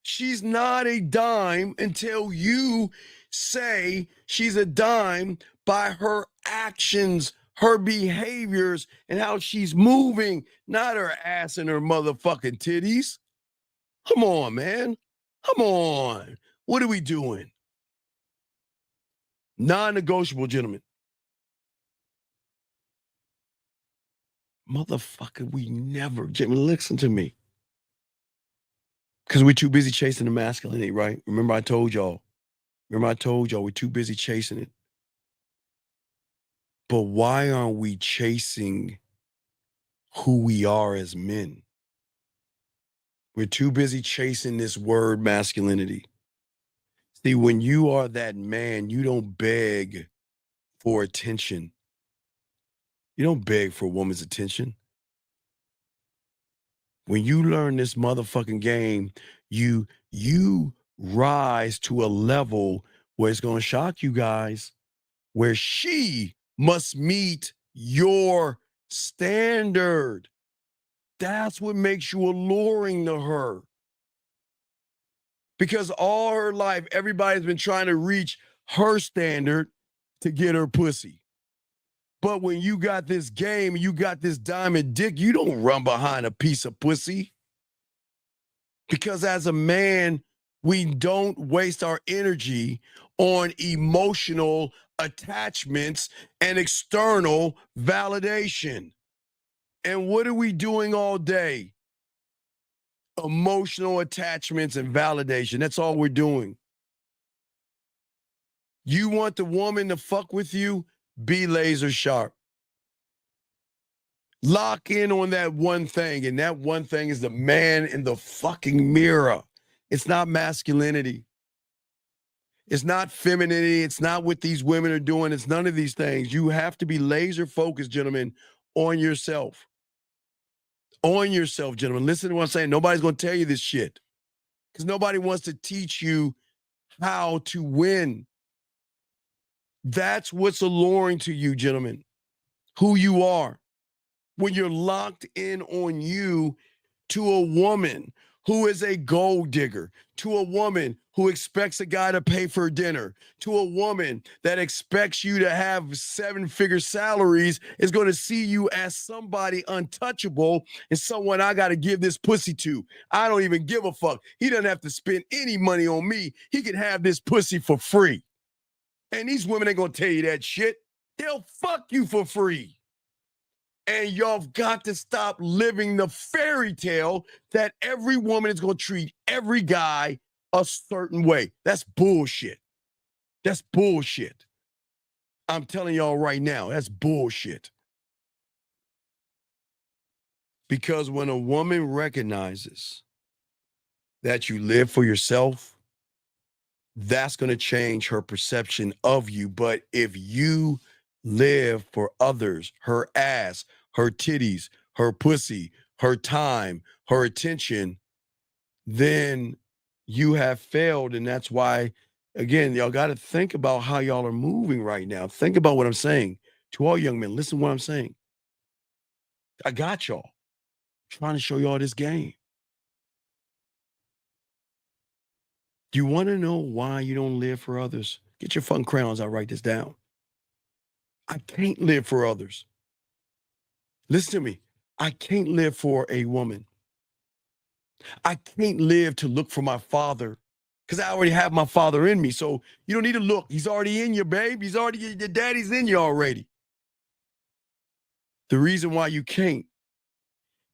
B: She's not a dime until you say she's a dime by her actions, her behaviors, and how she's moving, not her ass and her motherfucking titties. Come on, man. Come on. What are we doing? Non-negotiable, gentlemen. Motherfucker, we never, gentlemen, listen to me. Because we're too busy chasing the masculinity, right? Remember I told y'all we're too busy chasing it. But why aren't we chasing who we are as men? We're too busy chasing this word masculinity. See, when you are that man, you don't beg for attention. You don't beg for a woman's attention. When you learn this motherfucking game, you rise to a level where it's going to shock you guys, where she must meet your standard. That's what makes you alluring to her. Because all her life, everybody's been trying to reach her standard to get her pussy. But when you got this game, you got this diamond dick, you don't run behind a piece of pussy. Because as a man, we don't waste our energy on emotional attachments and external validation. And what are we doing all day? Emotional attachments and validation. That's all we're doing. You want the woman to fuck with you? Be laser sharp. Lock in on that one thing, and that one thing is the man in the fucking mirror. It's not masculinity. It's not femininity. It's not what these women are doing. It's none of these things. You have to be laser focused, gentlemen, on yourself. On yourself, gentlemen. Listen to what I'm saying. Nobody's going to tell you this shit because nobody wants to teach you how to win. That's what's alluring to you, gentlemen, who you are. When you're locked in on you to a woman who is a gold digger, to a woman who expects a guy to pay for dinner, to a woman that expects you to have 7-figure salaries, is going to see you as somebody untouchable and someone I got to give this pussy to. I don't even give a fuck. He doesn't have to spend any money on me. He can have this pussy for free. And these women ain't going to tell you that shit. They'll fuck you for free. And y'all got to stop living the fairy tale that every woman is going to treat every guy a certain way. That's bullshit. That's bullshit. I'm telling y'all right now, that's bullshit. Because when a woman recognizes that you live for yourself, that's going to change her perception of you. But if you live for others, her ass, her titties, her pussy, her time, her attention, then you have failed. And that's why, again, y'all got to think about how y'all are moving right now. Think about what I'm saying to all young men. Listen to what I'm saying. I got y'all. I'm trying to show y'all this game. Do you want to know why you don't live for others? Get your fucking crayons. I'll write this down. I can't live for others. Listen to me. I can't live for a woman. I can't live to look for my father because I already have my father in me. So you don't need to look. He's already in you, babe. He's already, your daddy's in you already. The reason why you can't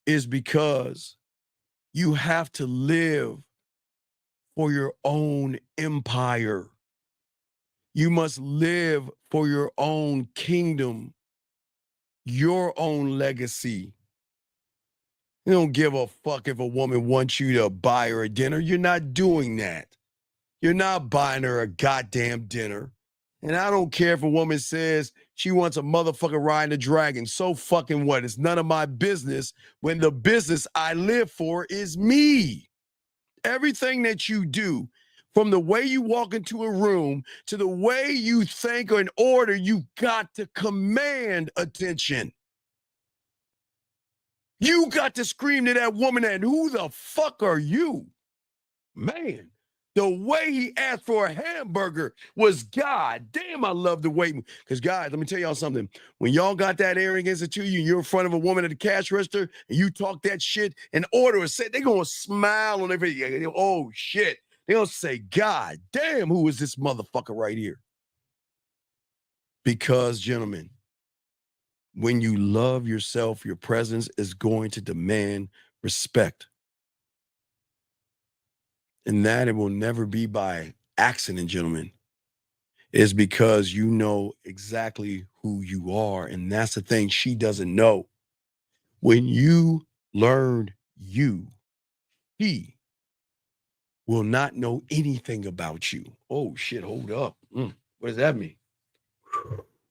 B: is because you have to live for your own empire. You must live for your own kingdom, your own legacy. You don't give a fuck if a woman wants you to buy her a dinner. You're not doing that. You're not buying her a goddamn dinner. And I don't care if a woman says she wants a motherfucker riding a dragon. So fucking what? It's none of my business when the business I live for is me. Everything that you do, from the way you walk into a room to the way you think or in order, you got to command attention. You got to scream to that woman, and who the fuck are you? Man, the way he asked for a hamburger was God damn, I love the way. Because guys, let me tell y'all something. When y'all got that arrogance to you, you're in front of a woman at the cash register, and you talk that shit and order a set, they're going to smile on their face. Oh, shit. They're going to say, God damn, who is this motherfucker right here? Because, gentlemen, when you love yourself, your presence is going to demand respect. And that it will never be by accident, gentlemen. It's because you know exactly who you are. And that's the thing she doesn't know. When you learn you, he will not know anything about you. Oh, shit, hold up. What does that mean?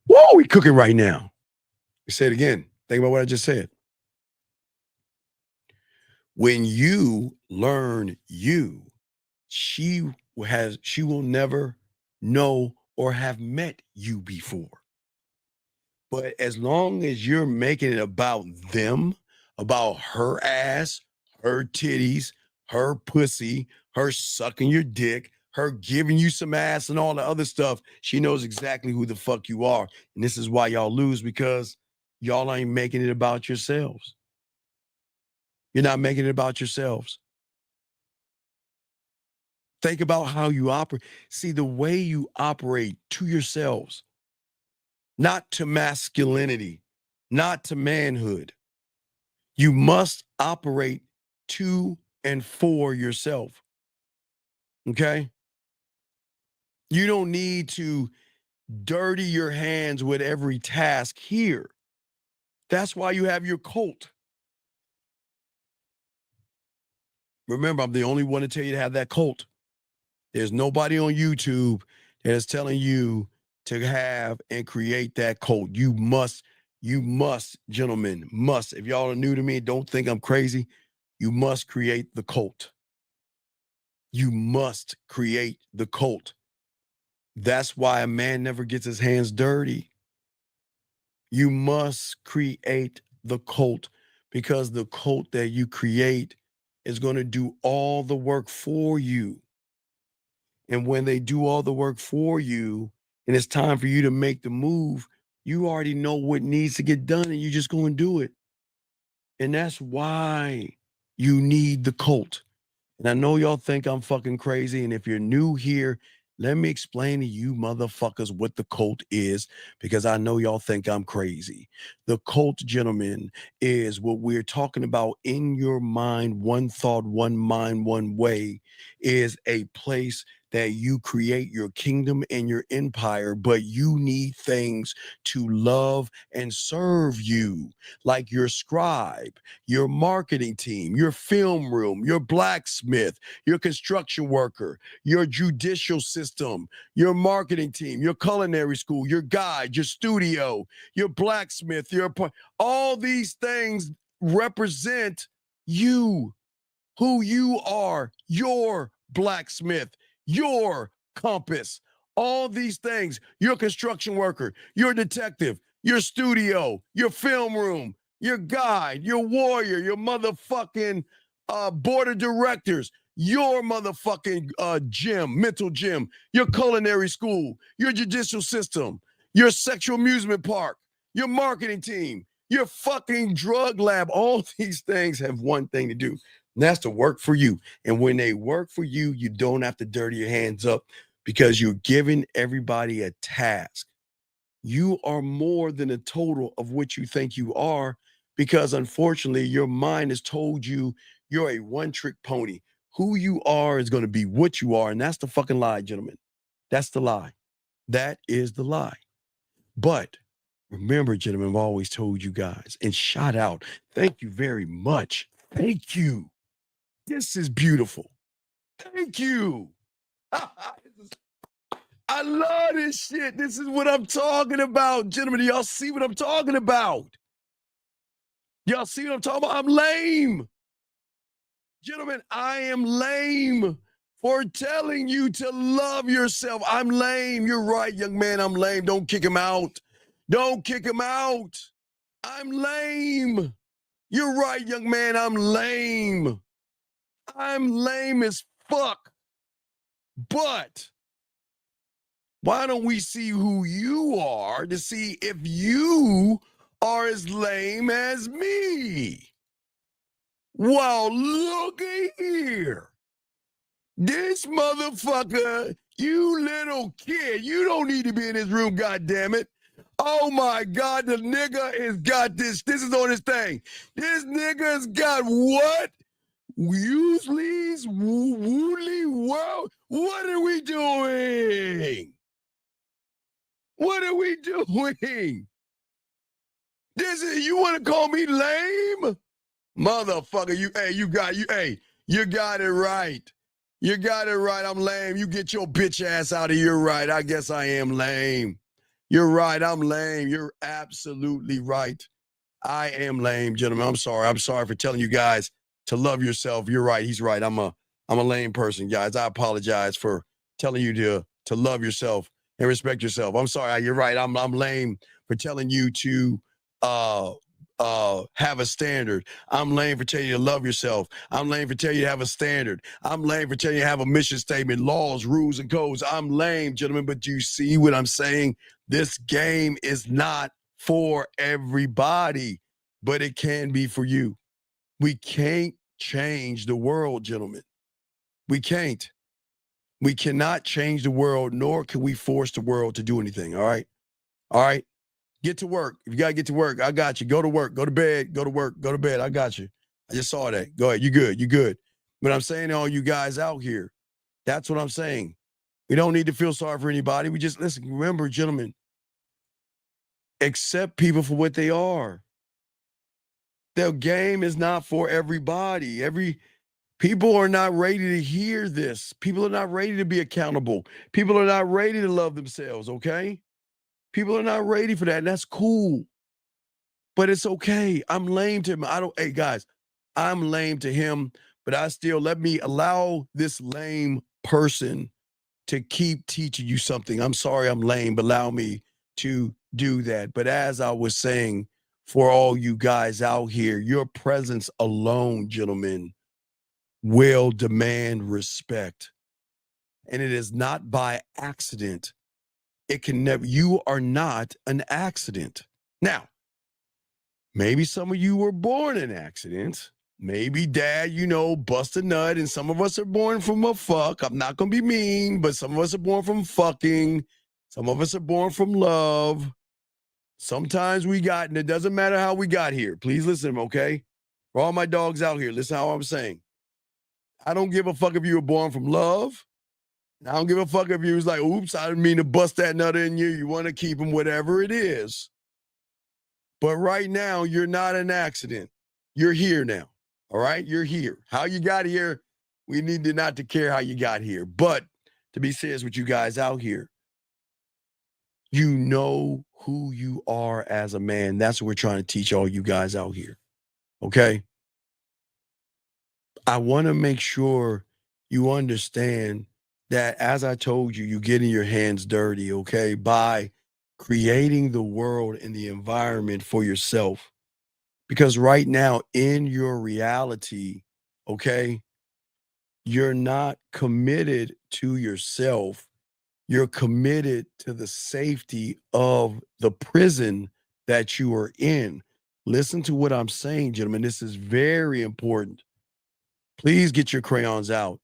B: Whoa, we cooking right now. Say it again. Think about what I just said. When you learn you, she will never know or have met you before. But as long as you're making it about them, about her ass, her titties, her pussy, her sucking your dick, her giving you some ass and all the other stuff, she knows exactly who the fuck you are. And this is why y'all lose, because y'all ain't making it about yourselves. You're not making it about yourselves. Think about how you operate. See, the way you operate to yourselves, not to masculinity, not to manhood. You must operate to and for yourself. Okay? You don't need to dirty your hands with every task here. That's why you have your cult. Remember, I'm the only one to tell you to have that cult. There's nobody on YouTube that is telling you to have and create that cult. You must, gentlemen, must. If y'all are new to me, don't think I'm crazy. You must create the cult. You must create the cult. That's why a man never gets his hands dirty. You must create the cult, because the cult that you create is going to do all the work for you. And when they do all the work for you and it's time for you to make the move, you already know what needs to get done and you're just going to do it. And that's why you need the cult. And I know y'all think I'm fucking crazy. And if you're new here, let me explain to you motherfuckers what the cult is, because I know y'all think I'm crazy. The cult, gentlemen, is what we're talking about in your mind. One thought, one mind, one way is a place that you create your kingdom and your empire, but you need things to love and serve you, like your scribe, your marketing team, your film room, your blacksmith, your construction worker, your judicial system, your marketing team, your culinary school, your guide, your studio, your blacksmith, all these things represent you, who you are, your blacksmith, your compass, all these things, your construction worker, your detective, your studio, your film room, your guide, your warrior, your motherfucking board of directors, your motherfucking gym, mental gym, your culinary school, your judicial system, your sexual amusement park, your marketing team, your fucking drug lab. All these things have one thing to do. And that's to work for you. And when they work for you, you don't have to dirty your hands up, because you're giving everybody a task. You are more than a total of what you think you are, because unfortunately, your mind has told you you're a one-trick pony. Who you are is going to be what you are. And that's the fucking lie, gentlemen. That's the lie. That is the lie. But remember, gentlemen, I've always told you guys, and shout out, thank you very much. Thank you. This is beautiful. Thank you. I love this shit. This is what I'm talking about. Gentlemen, do y'all see what I'm talking about? Y'all see what I'm talking about? I'm lame. Gentlemen, I am lame for telling you to love yourself. I'm lame. You're right, young man. I'm lame. Don't kick him out. Don't kick him out. I'm lame. You're right, young man. I'm lame. I'm lame as fuck. But why don't we see who you are to see if you are as lame as me? Well, looky here. This motherfucker, you little kid, you don't need to be in this room, goddammit. Oh my God, the nigga has got this. This is on his thing. This nigga's got what? Usually's woolly world. What are we doing? What are we doing? This is, you want to call me lame? Motherfucker, you got it right. You got it right. I'm lame. You get your bitch ass out of here. Right. I guess I am lame. You're right. I'm lame. You're absolutely right. I am lame, gentlemen. I'm sorry. I'm sorry for telling you guys to love yourself. You're right. He's right. I'm a lame person, guys. I apologize for telling you to love yourself and respect yourself. I'm sorry. You're right. I'm lame for telling you to have a standard. I'm lame for telling you to love yourself. I'm lame for telling you to have a standard. I'm lame for telling you to have a mission statement, laws, rules, and codes. I'm lame, gentlemen, but you see what I'm saying? This game is not for everybody, but it can be for you. We can't change the world, gentlemen. We can't. We cannot change the world, nor can we force the world to do anything, all right? All right? Get to work. If you got to get to work, I got you. Go to work. Go to bed. Go to work. Go to bed. I got you. I just saw that. Go ahead. You good. You good. But I'm saying to all you guys out here, that's what I'm saying. We don't need to feel sorry for anybody. We just, listen, remember, gentlemen, accept people for what they are. The game is not for everybody. People are not ready to hear this. People are not ready to be accountable. People are not ready to love themselves, okay? People are not ready for that, and that's cool. But it's okay. I'm lame to him. Hey, guys, I'm lame to him, but I still let me allow this lame person to keep teaching you something. I'm sorry I'm lame, but allow me to do that. But as I was saying, for all you guys out here, your presence alone, gentlemen, will demand respect. And it is not by accident. It can never, you are not an accident. Now, maybe some of you were born in accidents. Maybe dad, bust a nut, and some of us are born from a fuck. I'm not going to be mean, but some of us are born from fucking. Some of us are born from love. Sometimes and it doesn't matter how we got here. Please listen, okay? For all my dogs out here, listen how I'm saying. I don't give a fuck if you were born from love. I don't give a fuck if you was like, oops, I didn't mean to bust that nut in you. You want to keep them, whatever it is. But right now, you're not an accident. You're here now. All right? You're here. How you got here, we need to not to care how you got here. But to be serious with you guys out here, you know who you are as a man. That's what we're trying to teach all you guys out here. Okay? I want to make sure you understand that, as I told you, you getting your hands dirty, okay, by creating the world and the environment for yourself. Because right now, in your reality, okay, you're not committed to yourself. You're committed to the safety of the prison that you are in. Listen to what I'm saying, gentlemen. This is very important. Please get your crayons out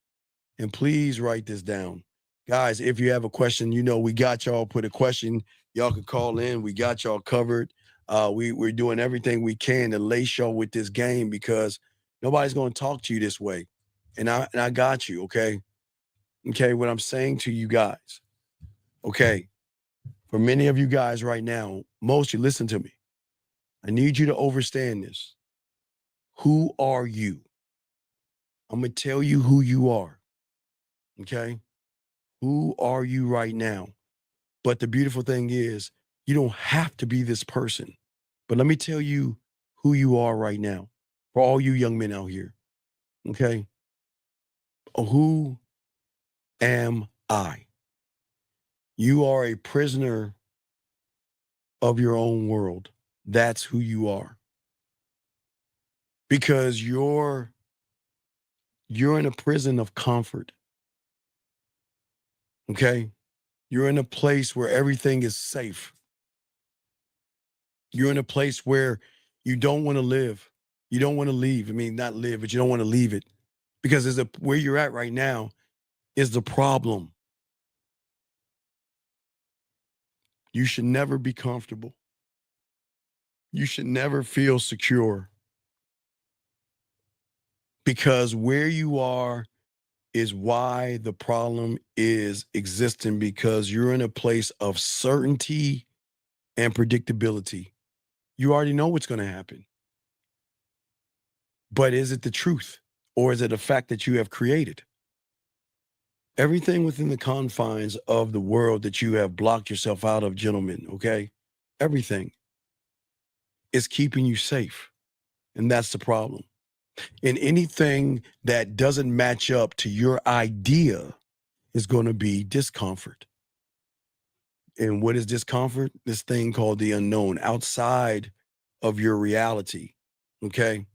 B: and please write this down. Guys, if you have a question, we got y'all. Put a question. Y'all can call in. We got y'all covered. We're doing everything we can to lace y'all with this game because nobody's going to talk to you this way. And I got you, okay? Okay, what I'm saying to you guys, okay, for many of you guys right now, most you listen to me. I need you to understand this. Who are you? I'm going to tell you who you are, okay? Who are you right now? But the beautiful thing is, you don't have to be this person. But let me tell you who you are right now for all you young men out here, okay? Who am I? You are a prisoner of your own world. That's who you are. Because you're in a prison of comfort. Okay? You're in a place where everything is safe. You're in a place where you don't want to live. You don't want to leave. I mean, not live, but you don't want to leave it. Because where you're at right now is the problem. You should never be comfortable. You should never feel secure. Because where you are is why the problem is existing, because you're in a place of certainty and predictability. You already know what's going to happen. But is it the truth, or is it a fact that you have created? Everything within the confines of the world that you have blocked yourself out of, gentlemen, okay? Everything is keeping you safe. And that's the problem. And anything that doesn't match up to your idea is going to be discomfort. And what is discomfort? This thing called the unknown, outside of your reality. Okay.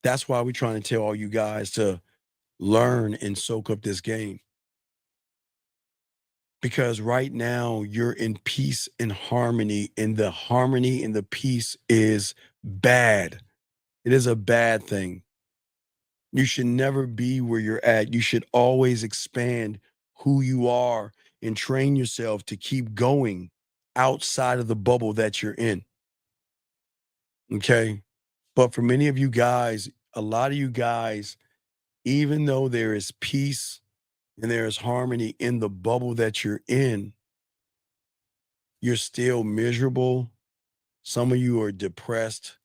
B: That's why we're trying to tell all you guys to learn and soak up this game. Because right now you're in peace and harmony, and the peace is bad. It is a bad thing. You should never be where you're at. You should always expand who you are and train yourself to keep going outside of the bubble that you're in. Okay. But for many of you guys, a lot of you guys, even though there is peace and there is harmony in the bubble that you're in, you're still miserable. Some of you are depressed.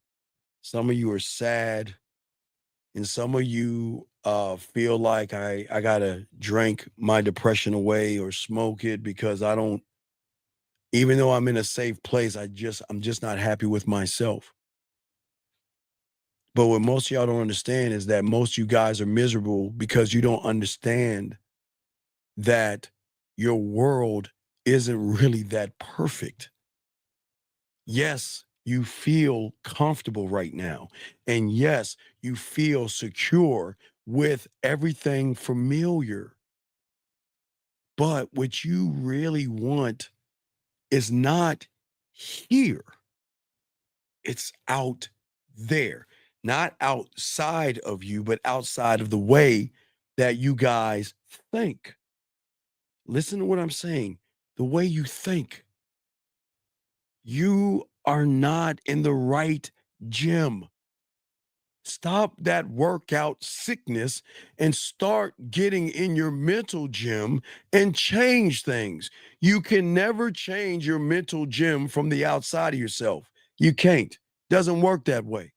B: Some of you are sad. And some of you feel like I gotta drink my depression away or smoke it because I don't, even though I'm in a safe place, I'm just not happy with myself. But what most of y'all don't understand is that most of you guys are miserable because you don't understand that your world isn't really that perfect. Yes, you feel comfortable right now. And yes, you feel secure with everything familiar. But what you really want is not here. It's out there, not outside of you, but outside of the way that you guys think. Listen to what I'm saying. The way you think. You are not in the right gym. Stop that workout sickness and start getting in your mental gym and change things. You can never change your mental gym from the outside of yourself. You can't. Doesn't work that way.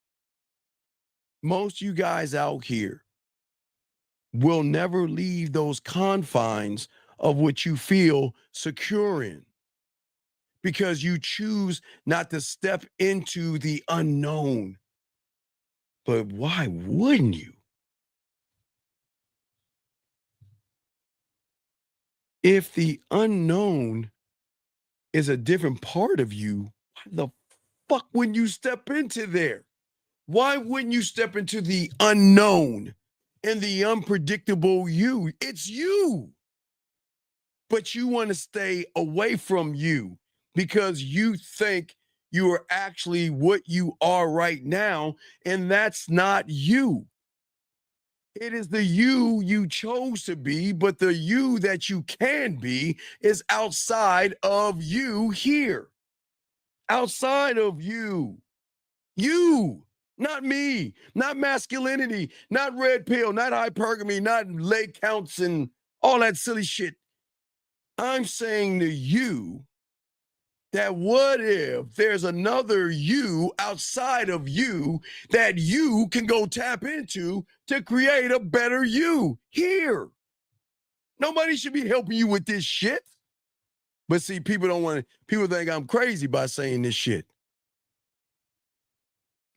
B: Most you guys out here will never leave those confines of what you feel secure in, because you choose not to step into the unknown. But why wouldn't you? If the unknown is a different part of you, why the fuck wouldn't you step into there? Why wouldn't you step into the unknown and the unpredictable you? It's you. But you want to stay away from you because you think you are actually what you are right now, and that's not you. It is the you chose to be, but the you that you can be is outside of you here. Outside of you. You, not me, not masculinity, not red pill, not hypergamy, not leg counts and all that silly shit. I'm saying to you that what if there's another you outside of you that you can go tap into to create a better you here? Nobody should be helping you with this shit. But see, people think I'm crazy by saying this shit.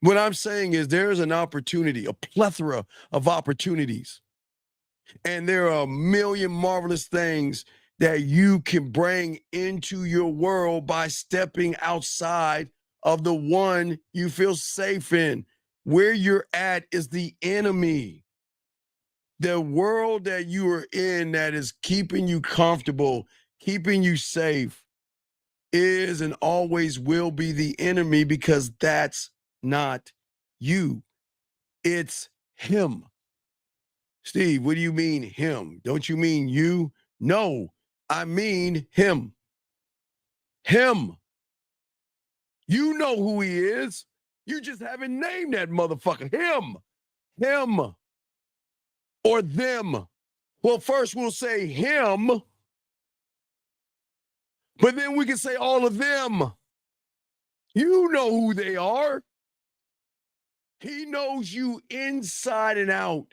B: What I'm saying is there's an opportunity, a plethora of opportunities. And there are a million marvelous things that you can bring into your world by stepping outside of the one you feel safe in. Where you're at is the enemy. The world that you are in that is keeping you comfortable, keeping you safe, is and always will be the enemy, because that's not you. It's him. Steve, what do you mean him? Don't you mean you? No, I mean him. Him. You know who he is. You just haven't named that motherfucker. Him. Him. Or them. Well, first we'll say him, but then we can say all of them. You know who they are. He knows you inside and out,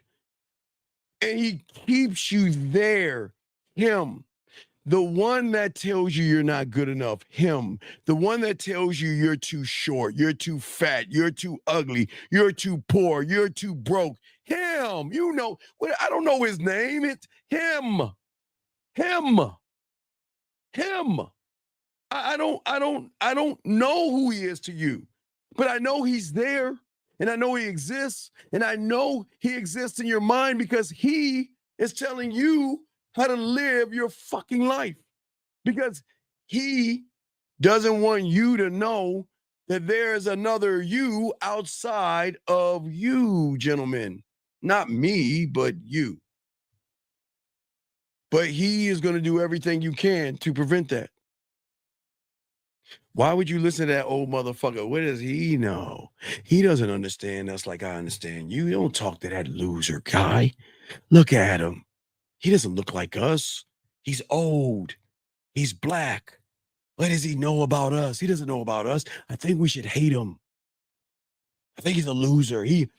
B: and he keeps you there. Him. The one that tells you you're not good enough, him. The one that tells you you're too short, you're too fat, you're too ugly, you're too poor, you're too broke, him. You know, I don't know his name. It's him. Him. I don't know who he is to you, but I know he's there, and I know he exists, and I know he exists in your mind because he is telling you how to live your fucking life, because he doesn't want you to know that there's another you outside of you, gentlemen. Not me, but you. But he is going to do everything you can to prevent that. Why would you listen to that old motherfucker? What does he know? He doesn't understand us like I understand you. You don't talk to that loser guy. Look at him. He doesn't look like us. He's old. He's black. What does he know about us? He doesn't know about us. I think we should hate him. I think he's a loser. He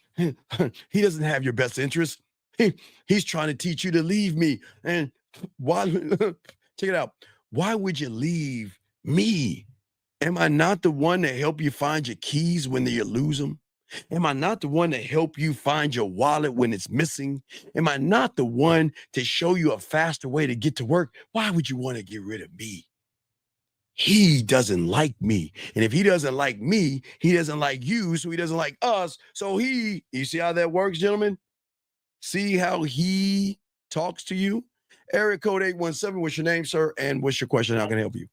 B: doesn't have your best interest. He's trying to teach you to leave me. And why? Check it out. Why would you leave me? Am I not the one to help you find your keys when you lose them? Am I not the one to help you find your wallet when it's missing? Am I not the one to show you a faster way to get to work? Why would you want to get rid of me? He doesn't like me. And if he doesn't like me, he doesn't like you, so he doesn't like us. So you see how that works, gentlemen? See how he talks to you? Area code 817, what's your name, sir? And what's your question? How can I help you?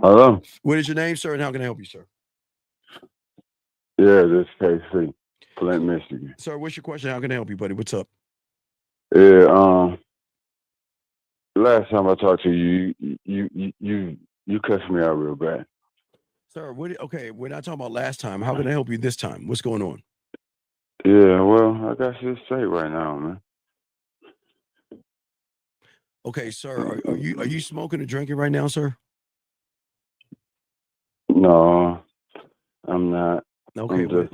H: Hello.
B: What is your name, sir? And how can I help you, sir?
H: Yeah, this is KC, Flint, Michigan.
B: Sir, what's your question? How can I help you, buddy? What's up?
H: Yeah, last time I talked to you, you cussed me out real bad.
B: Sir, okay, we're not talking about last time. How can I help you this time? What's going on?
H: Yeah, well, I got shit straight right now, man.
B: Okay, sir, are you smoking or drinking right now, sir?
H: No, I'm not.
B: Okay,
H: I'm just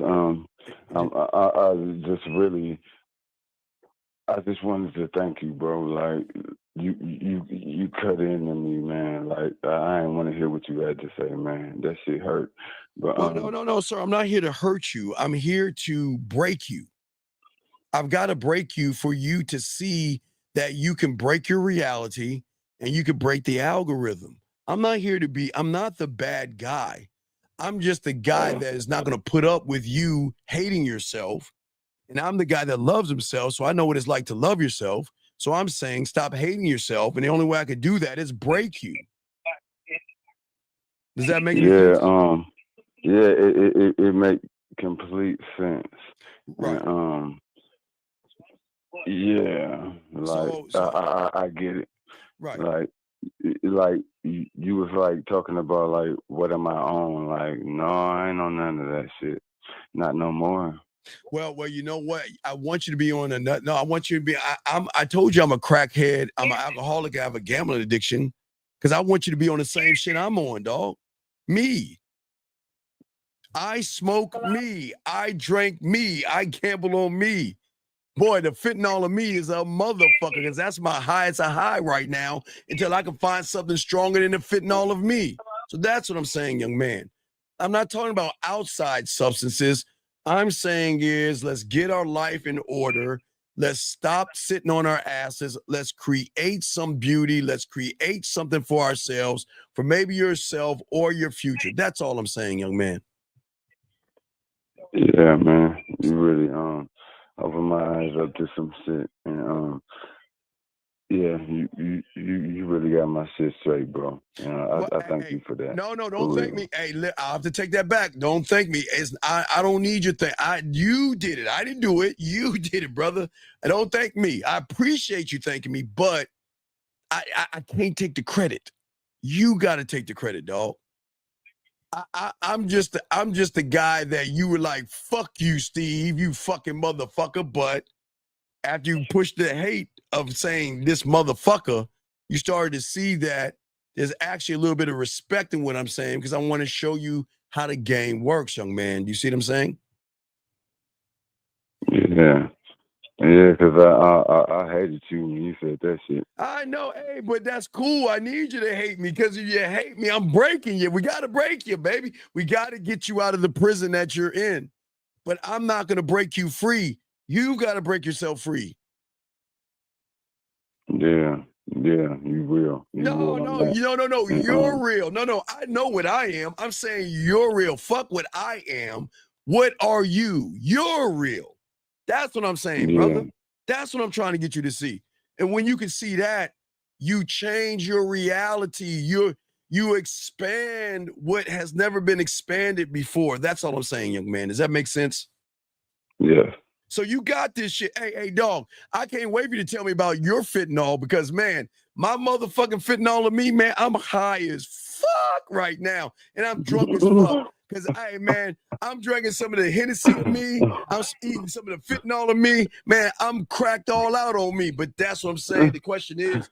H: I just wanted to thank you, bro. Like you cut into me, man. Like I didn't want to hear what you had to say, man. That shit hurt. But
B: no, sir. I'm not here to hurt you. I'm here to break you. I've got to break you for you to see that you can break your reality and you can break the algorithm. I'm not the bad guy. I'm just the guy that is not going to put up with you hating yourself. And I'm the guy that loves himself. So I know what it's like to love yourself. So I'm saying stop hating yourself. And the only way I could do that is break you. Does that make any sense?
H: Yeah, it makes complete sense.
B: Right.
H: And, yeah, like I get it.
B: Right.
H: Like you was like talking about like what am I on? Like, no, I ain't on none of that shit. Not no more.
B: Well, you know what? I want you to be on a nut. No, I want you to be. I told you I'm a crackhead. I'm an alcoholic. I have a gambling addiction. Because I want you to be on the same shit I'm on, dog. Me. I smoke me. I drink me. I gamble on me. Boy, the fentanyl of me is a motherfucker because that's my high. It's a high right now until I can find something stronger than the fentanyl of me. So that's what I'm saying, young man. I'm not talking about outside substances. I'm saying is let's get our life in order. Let's stop sitting on our asses. Let's create some beauty. Let's create something for ourselves, for maybe yourself or your future. That's all I'm saying, young man.
H: Yeah, man. You really open my eyes up to some shit. And yeah, you really got my shit straight, bro. I thank you for that.
B: No, don't thank me. Hey, I'll have to take that back. Don't thank me. I don't need your thing. You did it. I didn't do it. You did it, brother. And don't thank me. I appreciate you thanking me, but I can't take the credit. You got to take the credit, dog. I'm just the guy that you were like, fuck you, Steve, you fucking motherfucker. But after you push the hate of saying this motherfucker, you started to see that there's actually a little bit of respect in what I'm saying because I want to show you how the game works, young man. Do you see what I'm saying?
H: Yeah. Yeah, because I hated you when you said that shit.
B: I know, hey, but that's cool. I need you to hate me because if you hate me, I'm breaking you. We got to break you, baby. We got to get you out of the prison that you're in. But I'm not going to break you free. You got to break yourself free.
H: Yeah, you will.
B: No, you're real. No, I know what I am. I'm saying you're real. Fuck what I am. What are you? You're real. That's what I'm saying, brother. That's what I'm trying to get you to see. And when you can see that, you change your reality. You expand what has never been expanded before. That's all I'm saying, young man. Does that make sense?
H: Yeah.
B: So you got this shit. Hey, dog, I can't wait for you to tell me about your fentanyl because, man, my motherfucking fentanyl of me, man, I'm high as fuck right now. And I'm drunk as fuck. Because, hey, man, I'm drinking some of the Hennessy of me. I'm eating some of the fentanyl of me. Man, I'm cracked all out on me. But that's what I'm saying. The question is,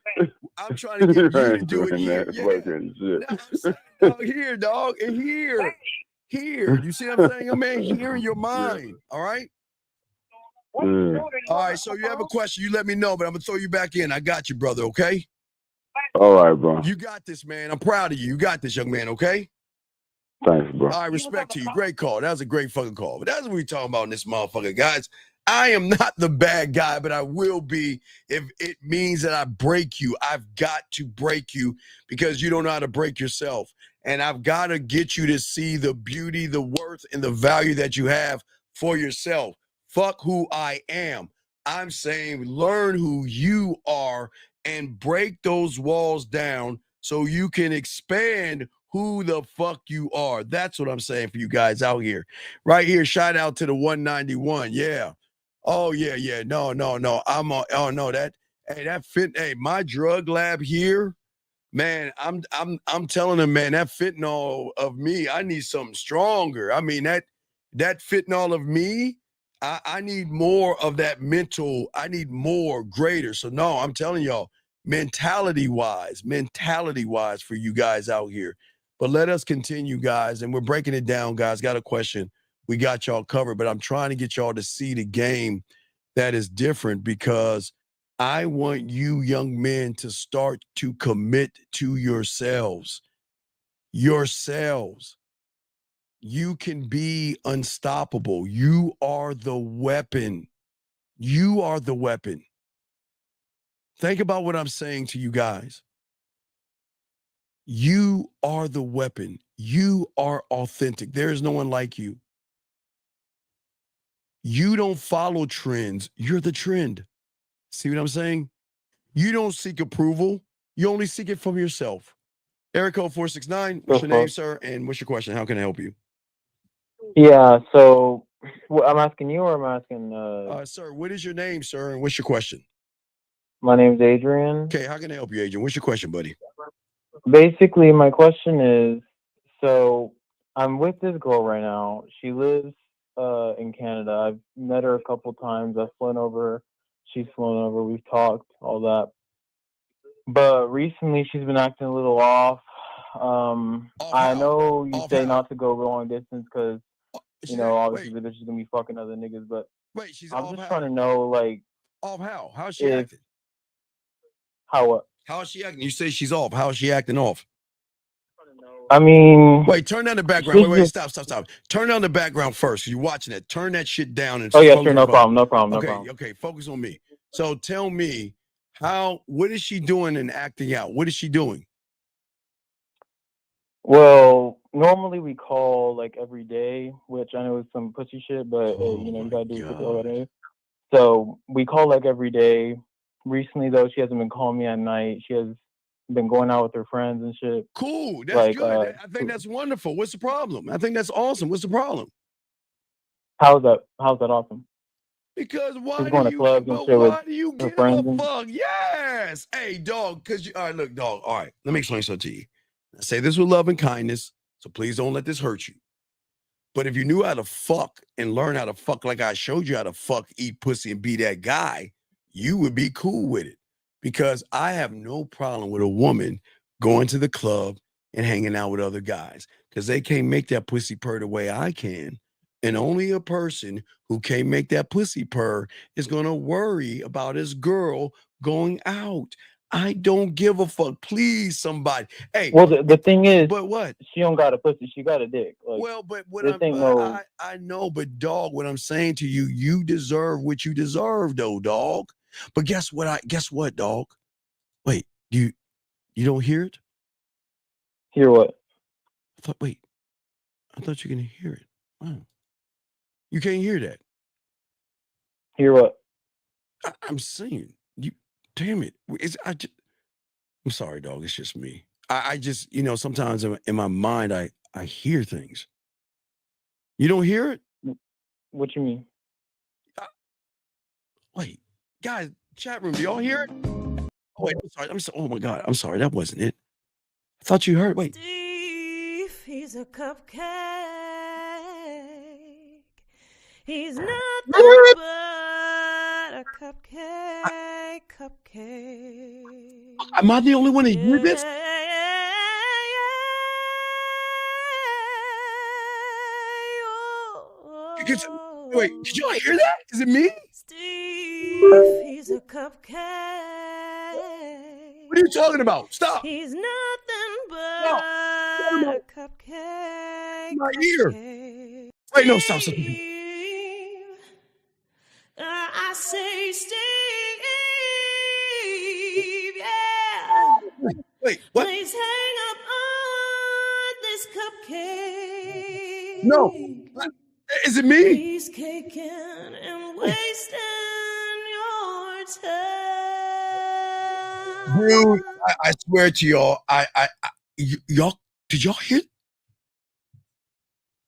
B: I'm trying to get you to do it here. No, I'm saying, dog, here, dog, and here. Here. You see what I'm saying, man? Here in your mind. All right? All right, so you have a question, you let me know, but I'm gonna throw you back in. I got you, brother, okay?
H: All right, bro.
B: You got this, man. I'm proud of you. You got this, young man, okay?
H: Thanks, bro.
B: All right, respect to you. Great call. That was a great fucking call. But that's what we're talking about in this motherfucker, guys. I am not the bad guy, but I will be if it means that I break you. I've got to break you because you don't know how to break yourself. And I've got to get you to see the beauty, the worth, and the value that you have for yourself. Fuck who I am. I'm saying learn who you are and break those walls down so you can expand who the fuck you are. That's what I'm saying for you guys out here. Right here, shout out to the 191. Yeah. Oh, yeah. No. I'm on, oh no, that fit. Hey, my drug lab here, man, I'm telling them, man, that fentanyl of me, I need something stronger. I mean, that fentanyl of me, I need more of that mental, I need more greater. So no, I'm telling y'all, mentality wise for you guys out here. But let us continue, guys, and we're breaking it down, guys. Got a question. We got y'all covered, but I'm trying to get y'all to see the game that is different because I want you young men to start to commit to yourselves. You can be unstoppable. You are the weapon. You are the weapon. Think about what I'm saying to you guys. You are the weapon. You are authentic. There is no one like you. You don't follow trends. You're the trend. See what I'm saying? You don't seek approval. You only seek it from yourself. Eric code 469. What's your name, sir? And what's your question? How can I help you?
I: Yeah, so I'm asking you or I'm asking
B: sir, what is your name, sir? And what's your question?
I: my name's Adrian.
B: Okay, how can I help you, Adrian? What's your question, buddy?
I: Basically, my question is, so I'm with this girl right now. She lives in Canada. I've met her a couple times. I've flown over. She's flown over. We've talked, all that. But recently, she's been acting a little off. I know you say not to go long distance because, you know, obviously the bitch is going to be fucking other niggas. But I'm just trying to know, like,
B: off how? How's she acting?
I: How what?
B: How is she acting? You say she's off. How is she acting off?
I: I mean,
B: wait, turn down the background. Wait, stop. Turn down the background first. You're watching it. Turn that shit down. And
I: oh yeah, sure, no problem.
B: Okay, focus on me. So tell me, what is she doing and acting out? What is she doing?
I: Well, normally we call like every day, which I know is some pussy shit, but you know, you gotta do what it is. So we call like every day. Recently though, she hasn't been calling me at night. She has been going out with her friends and shit.
B: Cool. That's good. I think that's wonderful. What's the problem? I think that's awesome. What's the problem?
I: How's that awesome?
B: Because why
I: She's going to clubs and shit with her friends and...
B: fuck? Yes. Hey, dog, because all right, look, dog. All right, let me explain something to you. I say this with love and kindness, so please don't let this hurt you. But if you knew how to fuck and learn how to fuck like I showed you how to fuck, eat pussy, and be that guy, you would be cool with it. Because I have no problem with a woman going to the club and hanging out with other guys. Because they can't make that pussy purr the way I can. And only a person who can't make that pussy purr is going to worry about his girl going out. I don't give a fuck. Please, somebody. Hey,
I: Well, the thing is,
B: but what?
I: She don't got a pussy. She got a dick. Like,
B: well, but what
I: this ain't no.
B: I know, but dog, what I'm saying to you, you deserve what you deserve, though, dog. But guess what, dog? Wait, you don't hear it?
I: Hear what?
B: I thought you're gonna hear it. Wow. You can't hear that.
I: Hear what?
B: I'm saying you. Damn it! I'm sorry, dog. It's just me. I just, sometimes in my mind, I hear things. You don't hear it?
I: What you mean?
B: Wait, guys, chat room, do y'all hear it? Oh, wait, I'm sorry. Oh my God, I'm sorry. That wasn't it. I thought you heard. Wait.
W: Steve, he's a cupcake. He's nothing but a cupcake.
B: Am I the only one that hear this? Wait, did y'all hear that? Is it me?
W: Steve, he's a cupcake.
B: What are you talking about? Stop.
W: He's nothing but a cupcake.
B: My ear. Wait, no, stop.
W: I say, Steve, yeah.
B: Wait, what?
W: Please hang up on this cupcake.
B: No. Is it me?
W: He's caking and wasting your time.
B: Dude, I swear to y'all, y'all, did y'all hear?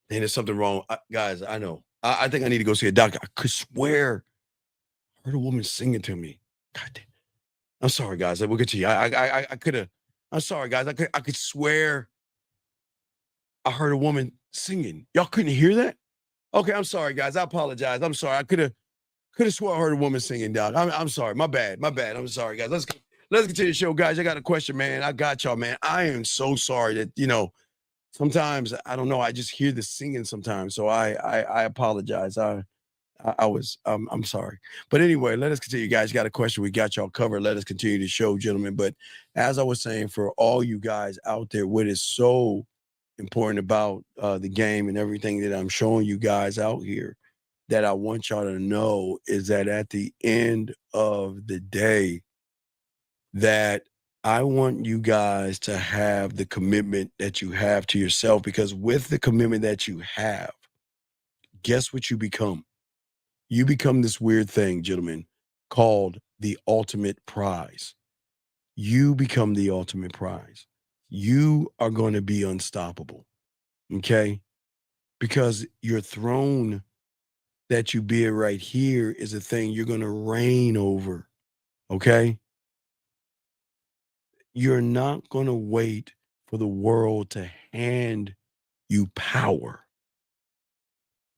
B: Man, there's something wrong. Guys, I know. I think I need to go see a doctor. I could swear I heard a woman singing to me. God damn. I'm sorry, guys. We'll get to you. I could have. I'm sorry, guys. I could swear I heard a woman singing. Y'all couldn't hear that? Okay, I'm sorry, guys. I apologize. I'm sorry. I could have swore I heard a woman singing, dog. I'm sorry. My bad. I'm sorry, guys. Let's continue the show, guys. I got a question, man. I got y'all, man. I am so sorry that, sometimes, I don't know, I just hear the singing sometimes. So I apologize. I'm sorry. But anyway, let us continue, guys. Got a question. We got y'all covered. Let us continue the show, gentlemen. But as I was saying, for all you guys out there, what is so important about the game and everything that I'm showing you guys out here that I want y'all to know is that at the end of the day, that I want you guys to have the commitment that you have to yourself, because with the commitment that you have, guess what you become? You become this weird thing, gentlemen, called the ultimate prize. You become the ultimate prize. You are going to be unstoppable, okay? Because your throne that you bear right here is a thing you're going to reign over, okay? You're not going to wait for the world to hand you power.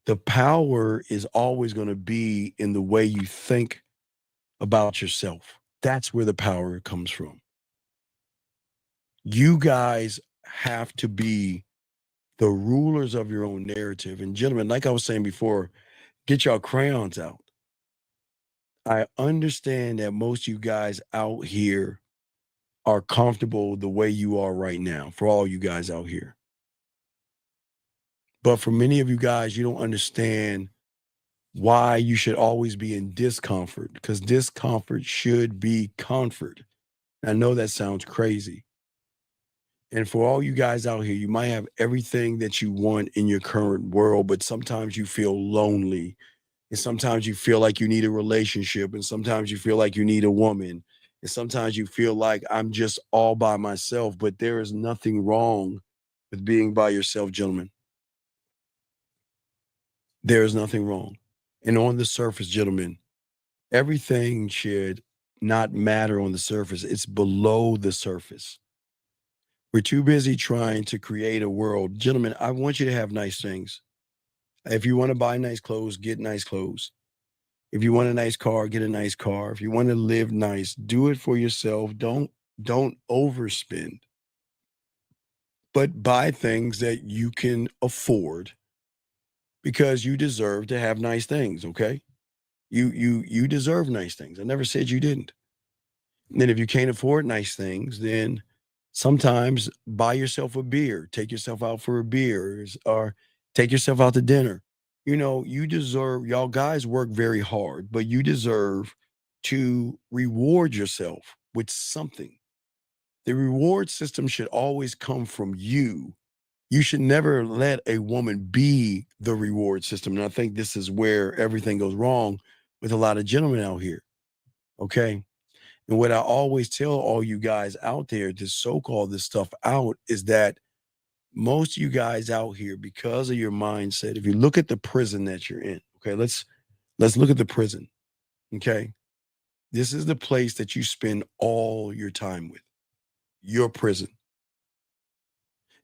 B: The power is always going to be in the way you think about yourself. That's where the power comes from. You guys have to be the rulers of your own narrative. And gentlemen, like I was saying before, get y'all crayons out. I understand that most of you guys out here are comfortable the way you are right now, for all you guys out here. But for many of you guys, you don't understand why you should always be in discomfort, because discomfort should be comfort. I know that sounds crazy. And for all you guys out here, you might have everything that you want in your current world, but sometimes you feel lonely. And sometimes you feel like you need a relationship. And sometimes you feel like you need a woman. And sometimes you feel like I'm just all by myself. But there is nothing wrong with being by yourself, gentlemen. There is nothing wrong. And on the surface, gentlemen, everything should not matter on the surface. It's below the surface. We're too busy trying to create a world. Gentlemen, I want you to have nice things. If you want to buy nice clothes, get nice clothes. If you want a nice car, get a nice car. If you want to live nice, do it for yourself. Don't overspend. But buy things that you can afford, because you deserve to have nice things, okay? You deserve nice things. I never said you didn't. And then if you can't afford nice things, then sometimes buy yourself a beer, take yourself out for a beer, or take yourself out to dinner. You know, you deserve, y'all guys work very hard, but you deserve to reward yourself with something. The reward system should always come from you. You should never let a woman be the reward system. And I think this is where everything goes wrong with a lot of gentlemen out here. Okay. And what I always tell all you guys out there to so-called this stuff out is that most of you guys out here, because of your mindset, if you look at the prison that you're in, okay, let's look at the prison. Okay. This is the place that you spend all your time with, your prison.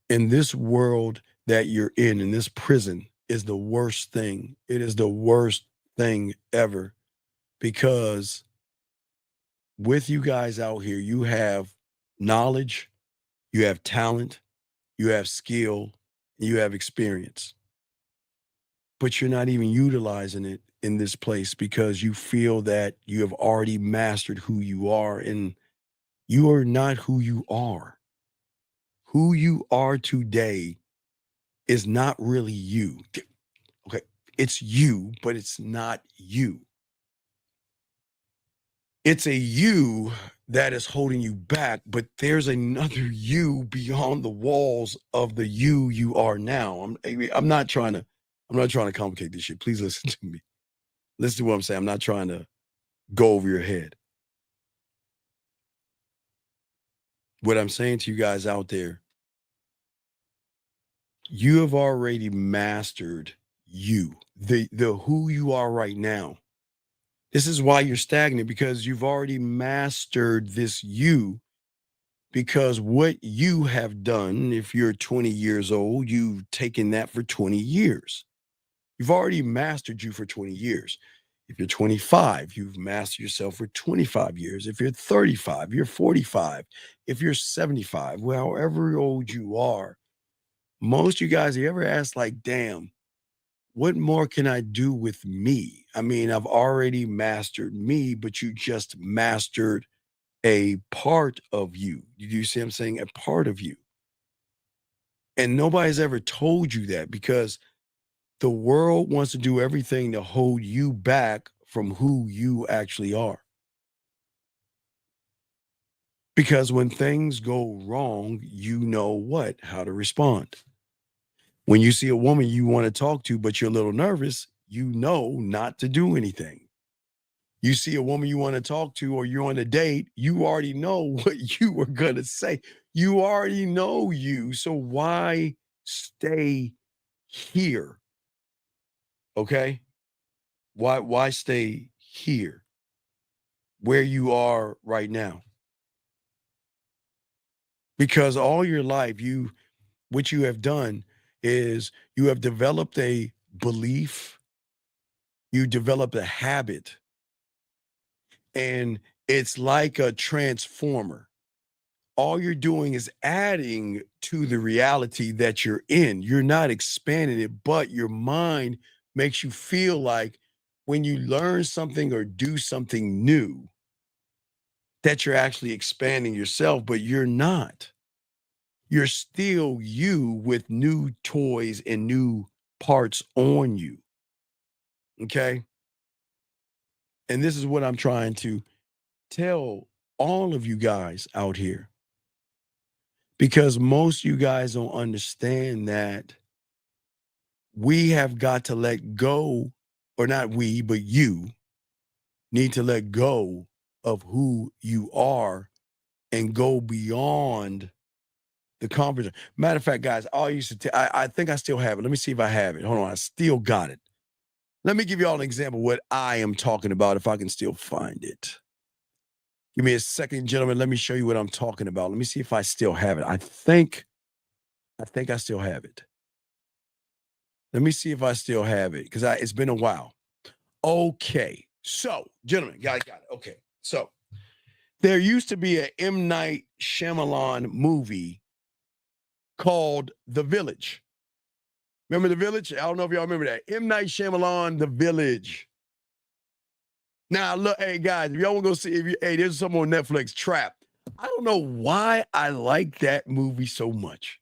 B: In this world that you're in this prison is the worst thing. It is the worst thing ever, because with you guys out here, you have knowledge, you have talent, you have skill, you have experience. But you're not even utilizing it in this place because you feel that you have already mastered who you are, and you are not who you are. Who you are today is not really you. Okay, it's you, but it's not you. It's a you that is holding you back, but there's another you beyond the walls of the you are now. I'm not trying to complicate this shit. Please listen to me. Listen to what I'm saying. I'm not trying to go over your head. What I'm saying to you guys out there, you have already mastered you, the who you are right now. This is why you're stagnant, because you've already mastered this you. Because what you have done, if you're 20 years old, you've taken that for 20 years. You've already mastered you for 20 years. If you're 25, you've mastered yourself for 25 years. If you're 35, you're 45. If you're 75, well, however old you are, most of you guys, you ever ask, like, damn, what more can I do with me? I mean, I've already mastered me, but you just mastered a part of you. You see what I'm saying? A part of you. And nobody's ever told you that, because the world wants to do everything to hold you back from who you actually are. Because when things go wrong, you know what? How to respond. When you see a woman you want to talk to, but you're a little nervous, you know not to do anything. You see a woman you want to talk to, or you're on a date, you already know what you were going to say. You already know you. So why stay here? Okay? Why stay here where you are right now? Because all your life, what you have done is you have developed a belief, you developed a habit, and it's like a transformer. All you're doing is adding to the reality that you're in. You're not expanding it, but your mind makes you feel like when you learn something or do something new, that you're actually expanding yourself, but you're not. You're still you with new toys and new parts on you. Okay? And this is what I'm trying to tell all of you guys out here. Because most of you guys don't understand that we have got to let go, or not we, but you need to let go of who you are and go beyond the comfort. Matter of fact, guys, I used to I think I still have it. Let me see if I have it. Hold on, I still got it. Let me give you all an example of what I am talking about, if I can still find it. Give me a second, gentlemen. Let me show you what I'm talking about. Let me see if I still have it. I think I still have it. Let me see if I still have it, because it's been a while. Okay. So, gentlemen, got it. Okay. So, there used to be a M. Night Shyamalan movie called The Village. Remember The Village? I don't know if y'all remember that. M. Night Shyamalan, The Village. Now, look, hey, guys, if y'all want to go see, hey, there's some on Netflix, Trapped. I don't know why I like that movie so much.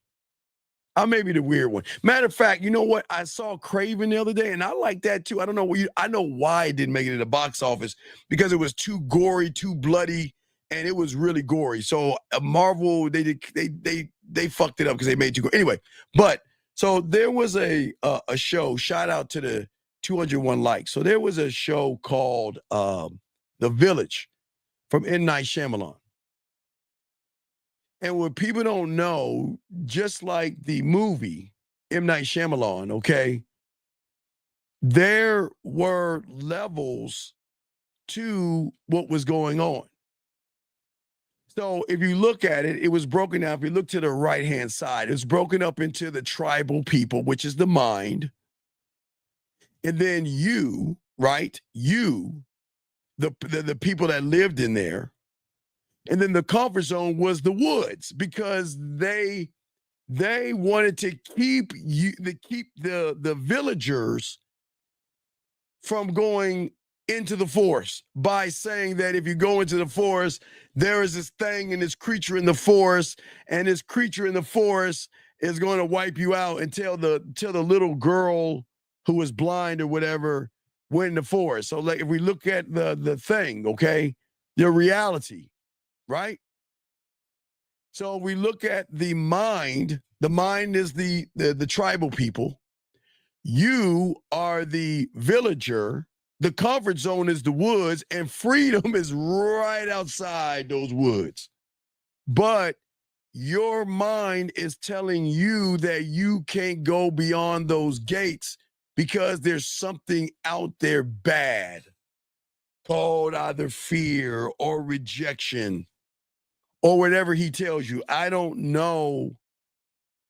B: I may be the weird one. Matter of fact, you know what? I saw Craven the other day, and I like that too. I don't know. I know why it didn't make it in the box office, because it was too gory, too bloody, and it was really gory. So Marvel, they fucked it up because they made too gory. Anyway, but so there was a show. Shout out to the 201 likes. So there was a show called The Village from M. Night Shyamalan. And what people don't know, just like the movie M. Night Shyamalan, okay, there were levels to what was going on. So if you look at it, it was broken down. If you look to the right-hand side, it was broken up into the tribal people, which is the mind. And then you, right? You, the people that lived in there. And then the comfort zone was the woods, because they wanted to keep the villagers from going into the forest by saying that if you go into the forest, there is this thing and this creature in the forest, and this creature in the forest is going to wipe you out until the little girl who was blind or whatever went in the forest. So like if we look at the thing, okay, the reality. Right? So we look at the mind. The mind is the tribal people. You are the villager. The comfort zone is the woods, and freedom is right outside those woods. But your mind is telling you that you can't go beyond those gates because there's something out there bad called either fear or rejection, or whatever he tells you. I don't know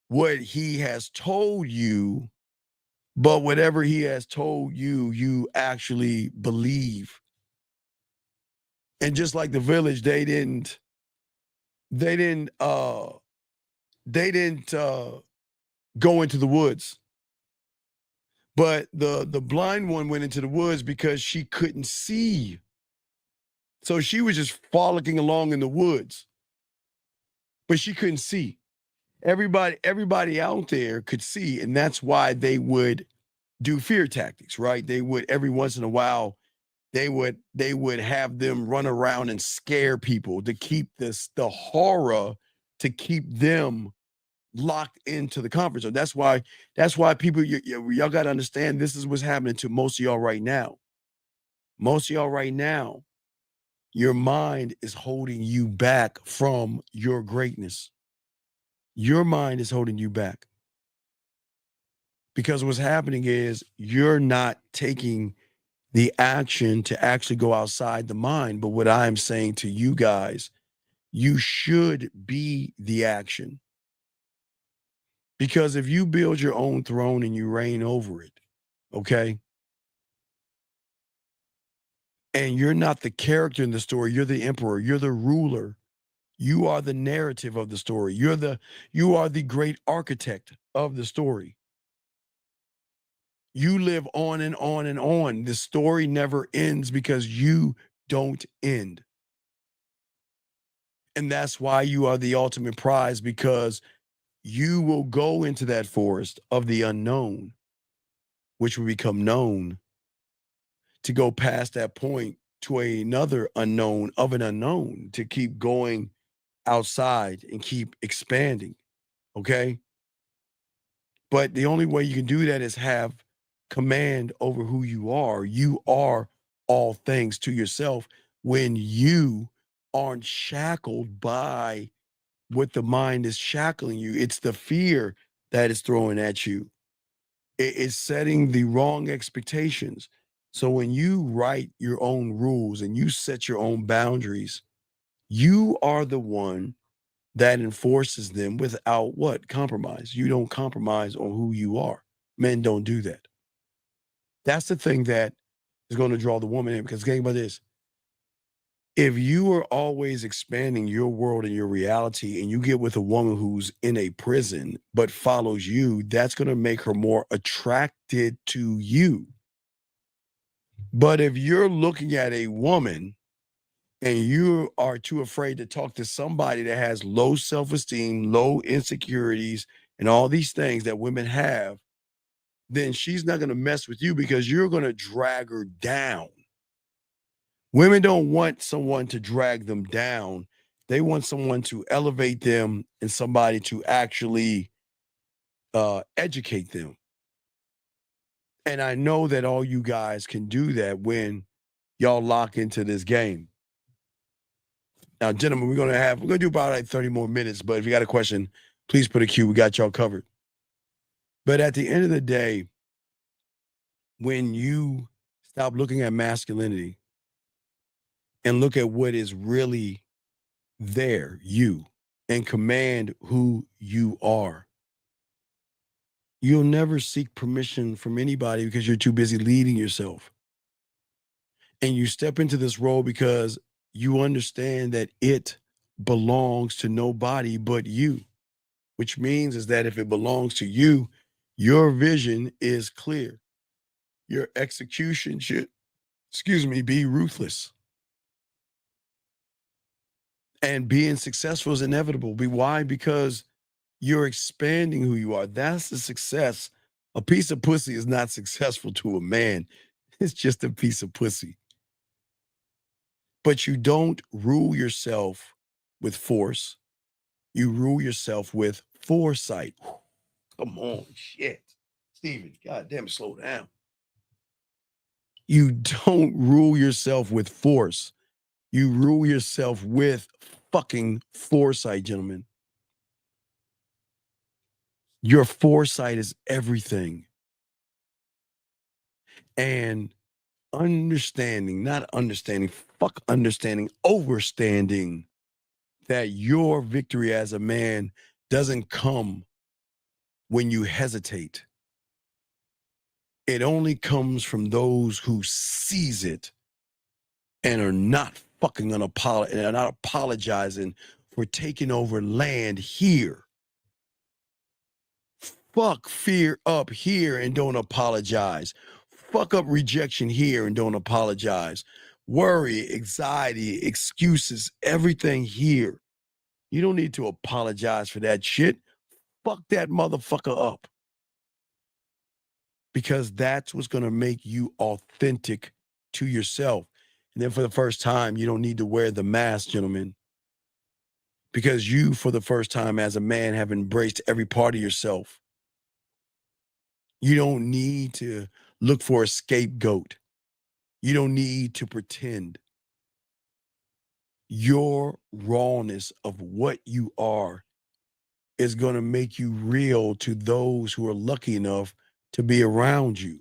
B: what he has told you, but whatever he has told you, you actually believe. And just like the village, they didn't go into the woods. But the blind one went into the woods because she couldn't see. So she was just frolicking along in the woods, but she couldn't see. Everybody out there could see, and that's why they would do fear tactics, right? They would every once in a while, they would have them run around and scare people to keep the horror, to keep them locked into the comfort zone. That's why people, y'all got to understand, this is what's happening to most of y'all right now. Most of y'all right now, your mind is holding you back from your greatness. Your mind is holding you back. Because what's happening is you're not taking the action to actually go outside the mind. But what I'm saying to you guys, you should be the action. Because if you build your own throne and you reign over it, okay? And you're not the character in the story, you're the emperor, you're the ruler. You are the narrative of the story. You are the great architect of the story. You live on and on and on. The story never ends because you don't end. And that's why you are the ultimate prize, because you will go into that forest of the unknown, which will become known, to go past that point to another unknown of an unknown, to keep going outside and keep expanding. Okay? But the only way you can do that is have command over who you are. You are all things to yourself when you aren't shackled by what the mind is shackling you. It's the fear that is throwing at you. It's setting the wrong expectations. So when you write your own rules and you set your own boundaries, you are the one that enforces them without what? Compromise. You don't compromise on who you are. Men don't do that. That's the thing that is going to draw the woman in, because think about this. If you are always expanding your world and your reality and you get with a woman who's in a prison but follows you, that's going to make her more attracted to you. But if you're looking at a woman and you are too afraid to talk to somebody that has low self-esteem, low insecurities, and all these things that women have, then she's not going to mess with you because you're going to drag her down. Women don't want someone to drag them down. They want someone to elevate them and somebody to actually educate them. And I know that all you guys can do that when y'all lock into this game. Now, gentlemen, we're gonna do about like 30 more minutes, but if you got a question, please put a Q. We got y'all covered. But at the end of the day, when you stop looking at masculinity and look at what is really there, you, and command who you are, you'll never seek permission from anybody because you're too busy leading yourself. And you step into this role because you understand that it belongs to nobody but you, which means is that if it belongs to you, your vision is clear. Your execution should, be ruthless. And being successful is inevitable. Why? Because you're expanding who you are. That's the success. A piece of pussy is not successful to a man. It's just a piece of pussy. But you don't rule yourself with force. You rule yourself with foresight. Come on, shit. Steven, goddamn, slow down. You don't rule yourself with force. You rule yourself with fucking foresight, gentlemen. Your foresight is everything. And understanding, overstanding that your victory as a man doesn't come when you hesitate. It only comes from those who seize it and are not fucking and are not apologizing for taking over land here. Fuck fear up here and don't apologize. Fuck up rejection here and don't apologize. Worry, anxiety, excuses, everything here. You don't need to apologize for that shit. Fuck that motherfucker up. Because that's what's going to make you authentic to yourself. And then for the first time, you don't need to wear the mask, gentlemen. Because you, for the first time as a man, have embraced every part of yourself. You don't need to look for a scapegoat. You don't need to pretend. Your rawness of what you are is going to make you real to those who are lucky enough to be around you.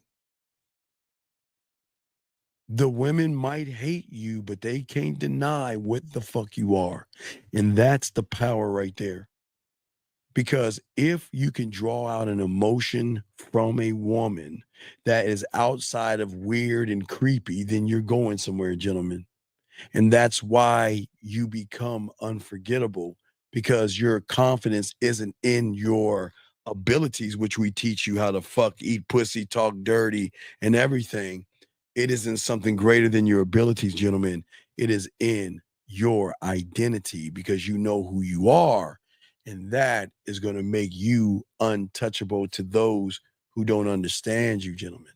B: The women might hate you, but they can't deny what the fuck you are. And that's the power right there. Because if you can draw out an emotion from a woman that is outside of weird and creepy, then you're going somewhere, gentlemen. And that's why you become unforgettable, because your confidence isn't in your abilities, which we teach you how to fuck, eat pussy, talk dirty, and everything. It is in something greater than your abilities, gentlemen. It is in your identity, because you know who you are. And that is going to make you untouchable to those who don't understand you, gentlemen.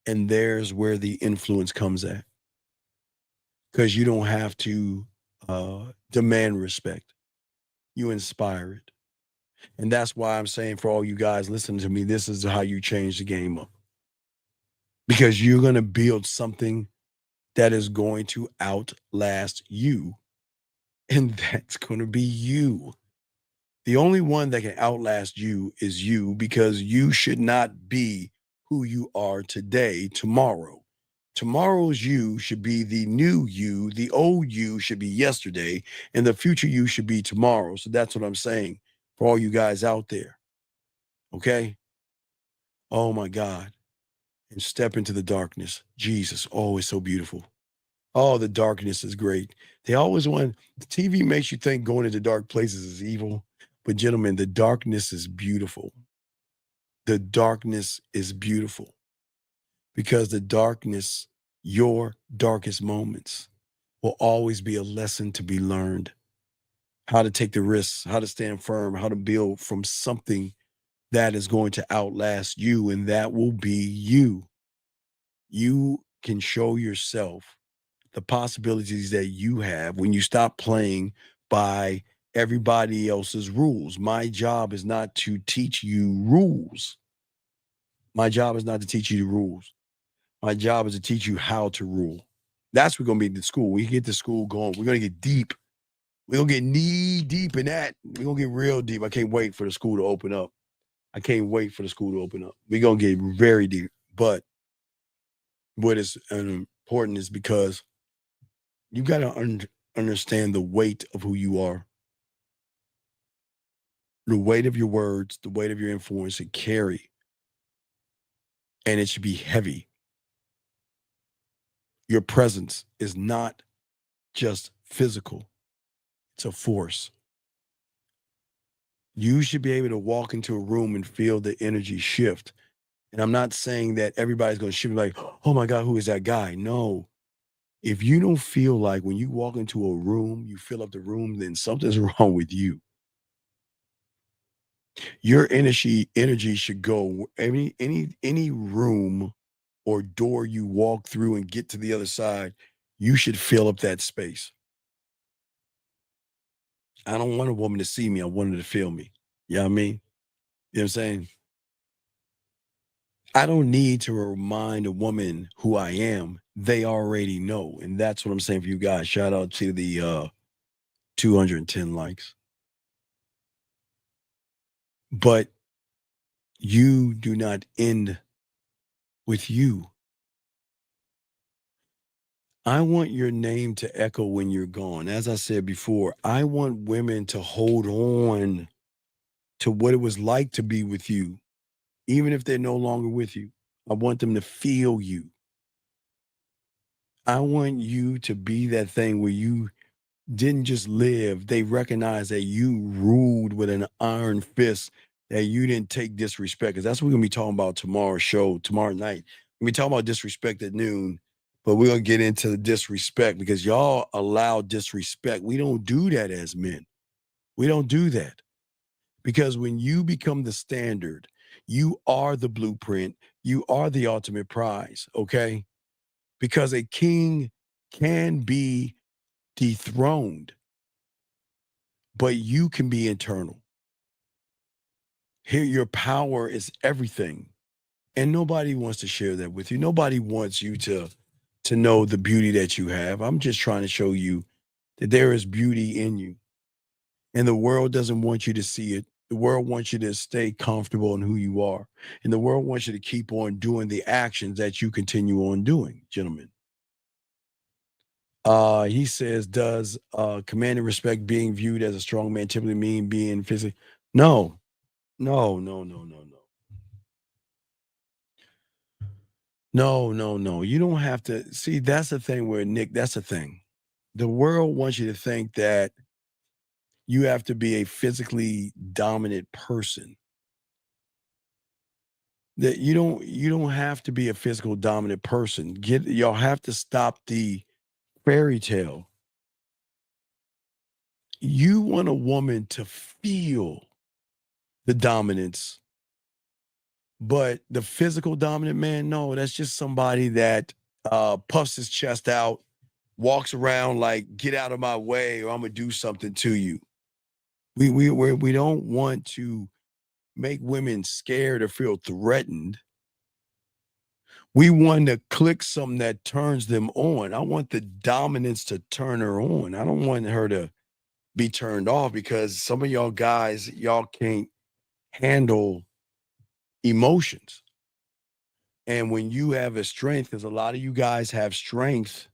B: And there's where the influence comes at. Because you don't have to demand respect. You inspire it. And that's why I'm saying, for all you guys listening to me, this is how you change the game up. Because you're going to build something that is going to outlast you. And that's going to be you. The only one that can outlast you is you, because you should not be who you are today, tomorrow. Tomorrow's you should be the new you. The old you should be yesterday, and the future you should be tomorrow. So that's what I'm saying for all you guys out there. Okay? Oh my God. And step into the darkness. Jesus. Oh, it's so beautiful. Oh, the darkness is great. They always want, the TV makes you think going into dark places is evil. But gentlemen, the darkness is beautiful. The darkness is beautiful because the darkness, your darkest moments, will always be a lesson to be learned. How to take the risks, how to stand firm, how to build from something that is going to outlast you, and that will be you. You can show yourself the possibilities that you have when you stop playing by everybody else's rules. My job is not to teach you rules. My job is not to teach you the rules. My job is to teach you how to rule. That's what's going to be in the school. We get the school going. We're going to get deep. We're going to get knee deep in that. We're going to get real deep. I can't wait for the school to open up. I can't wait for the school to open up. We're going to get very deep. But what is important is because you got to understand the weight of who you are. The weight of your words, the weight of your influence it carry. And it should be heavy. Your presence is not just physical. It's a force. You should be able to walk into a room and feel the energy shift. And I'm not saying that everybody's going to shift like, oh my God, who is that guy? No. If you don't feel like when you walk into a room, you fill up the room, then something's wrong with you. Your energy should go any room or door you walk through and get to the other side, you should fill up that space. I don't want a woman to see me. I want her to feel me. You know what I mean? You know what I'm saying? I don't need to remind a woman who I am. They already know. And that's what I'm saying for you guys. Shout out to the 210 likes. But you do not end with you. I want your name to echo when you're gone. As I said before, I want women to hold on to what it was like to be with you, even if they're no longer with you. I want them to feel you. I want you to be that thing where you didn't just live, they recognize that you ruled with an iron fist, that you didn't take disrespect. Because that's what we're going to be talking about tomorrow's show, tomorrow night. We're talking about disrespect at noon, but we're going to get into the disrespect because y'all allow disrespect. We don't do that as men. We don't do that. Because when you become the standard, you are the blueprint, you are the ultimate prize, okay? Because a king can be dethroned, but you can be internal. Here, your power is everything. And nobody wants to share that with you. Nobody wants you to know the beauty that you have. I'm just trying to show you that there is beauty in you. And the world doesn't want you to see it. The world wants you to stay comfortable in who you are. And the world wants you to keep on doing the actions that you continue on doing, gentlemen. He says, does command and respect being viewed as a strong man typically mean being physically? No. No. You don't have to. See, that's the thing where, Nick, that's the thing. The world wants you to think that you have to be a physically dominant person. That you don't have to be a physical dominant person. Y'all have to stop the fairy tale. You want a woman to feel the dominance, but the physical dominant man, no, that's just somebody that puffs his chest out, walks around like, get out of my way or I'm gonna do something to you. We don't want to make women scared or feel threatened. We want to click something that turns them on. I want the dominance to turn her on. I don't want her to be turned off because some of y'all guys, y'all can't handle emotions. And when you have a strength, because a lot of you guys have strength,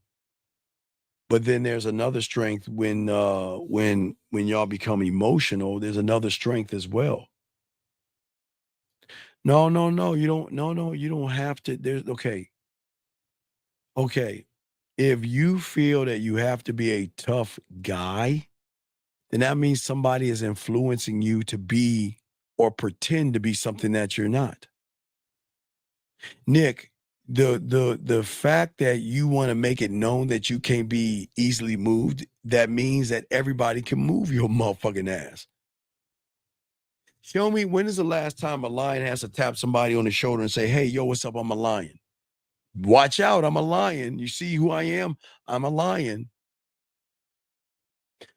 B: but then there's another strength when y'all become emotional, there's another strength as well. No, you don't have to. Okay. if you feel that you have to be a tough guy, then that means somebody is influencing you to be or pretend to be something that you're not. Nick, the fact that you want to make it known that you can't be easily moved, that means that everybody can move your motherfucking ass. Show me, when is the last time a lion has to tap somebody on the shoulder and say, hey, yo, what's up? I'm a lion. Watch out, I'm a lion. You see who I am? I'm a lion.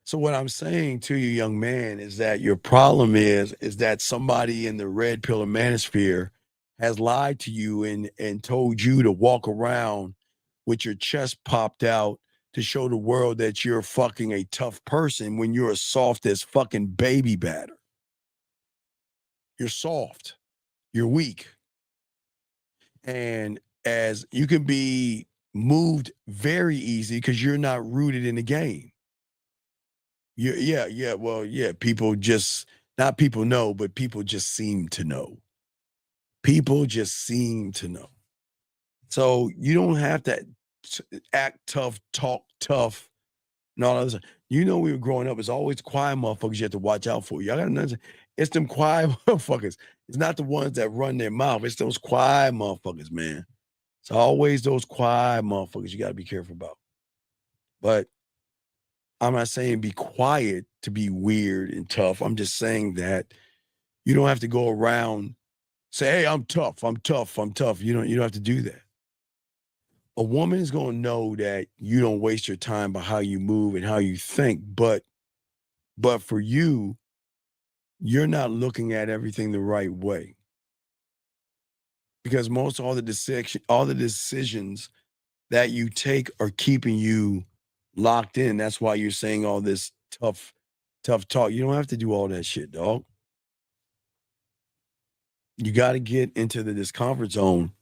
B: So what I'm saying to you, young man, is that your problem is that somebody in the red pill manosphere has lied to you and told you to walk around with your chest popped out to show the world that you're fucking a tough person when you're as soft as fucking baby batter. You're soft. You're weak. And as you can be moved very easy because you're not rooted in the game. People just, not people know, but people just seem to know. People just seem to know. So you don't have to act tough, talk tough, and all that stuff. You know, we were growing up, it's always quiet motherfuckers you have to watch out for. Y'all gotta know, it's them quiet motherfuckers. It's not the ones that run their mouth. It's those quiet motherfuckers, man. It's always those quiet motherfuckers you gotta be careful about. But I'm not saying be quiet to be weird and tough. I'm just saying that you don't have to go around say, hey, I'm tough, I'm tough, I'm tough. You don't have to do that. A woman is going to know that you don't waste your time by how you move and how you think. But for you, you're not looking at everything the right way. Because all the decisions that you take are keeping you locked in. That's why you're saying all this tough talk. You don't have to do all that shit, dog. You got to get into the discomfort zone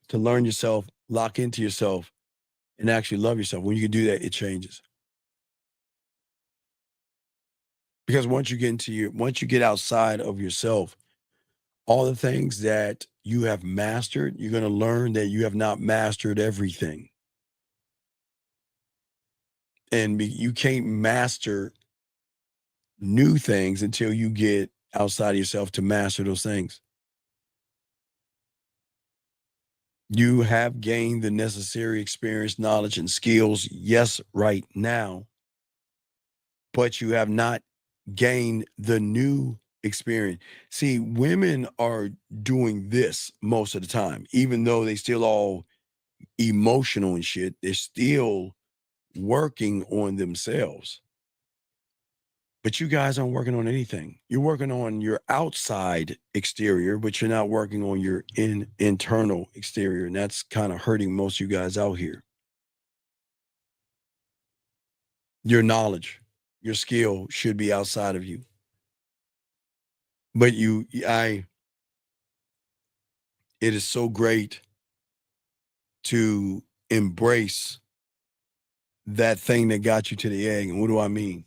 B: to learn yourself, lock into yourself, and actually love yourself. When you can do that, it changes. Because once you get outside of yourself, all the things that you have mastered, you're going to learn that you have not mastered everything. And you can't master new things until you get outside of yourself to master those things. You have gained the necessary experience, knowledge, and skills, yes, right now, but you have not gained the new experience. See, women are doing this most of the time, even though they still all emotional and shit, they're still working on themselves. But you guys aren't working on anything. You're working on your outside exterior, but you're not working on your internal exterior. And that's kind of hurting most of you guys out here. Your knowledge, your skill should be outside of you. But it is so great to embrace that thing that got you to the egg. And what do I mean?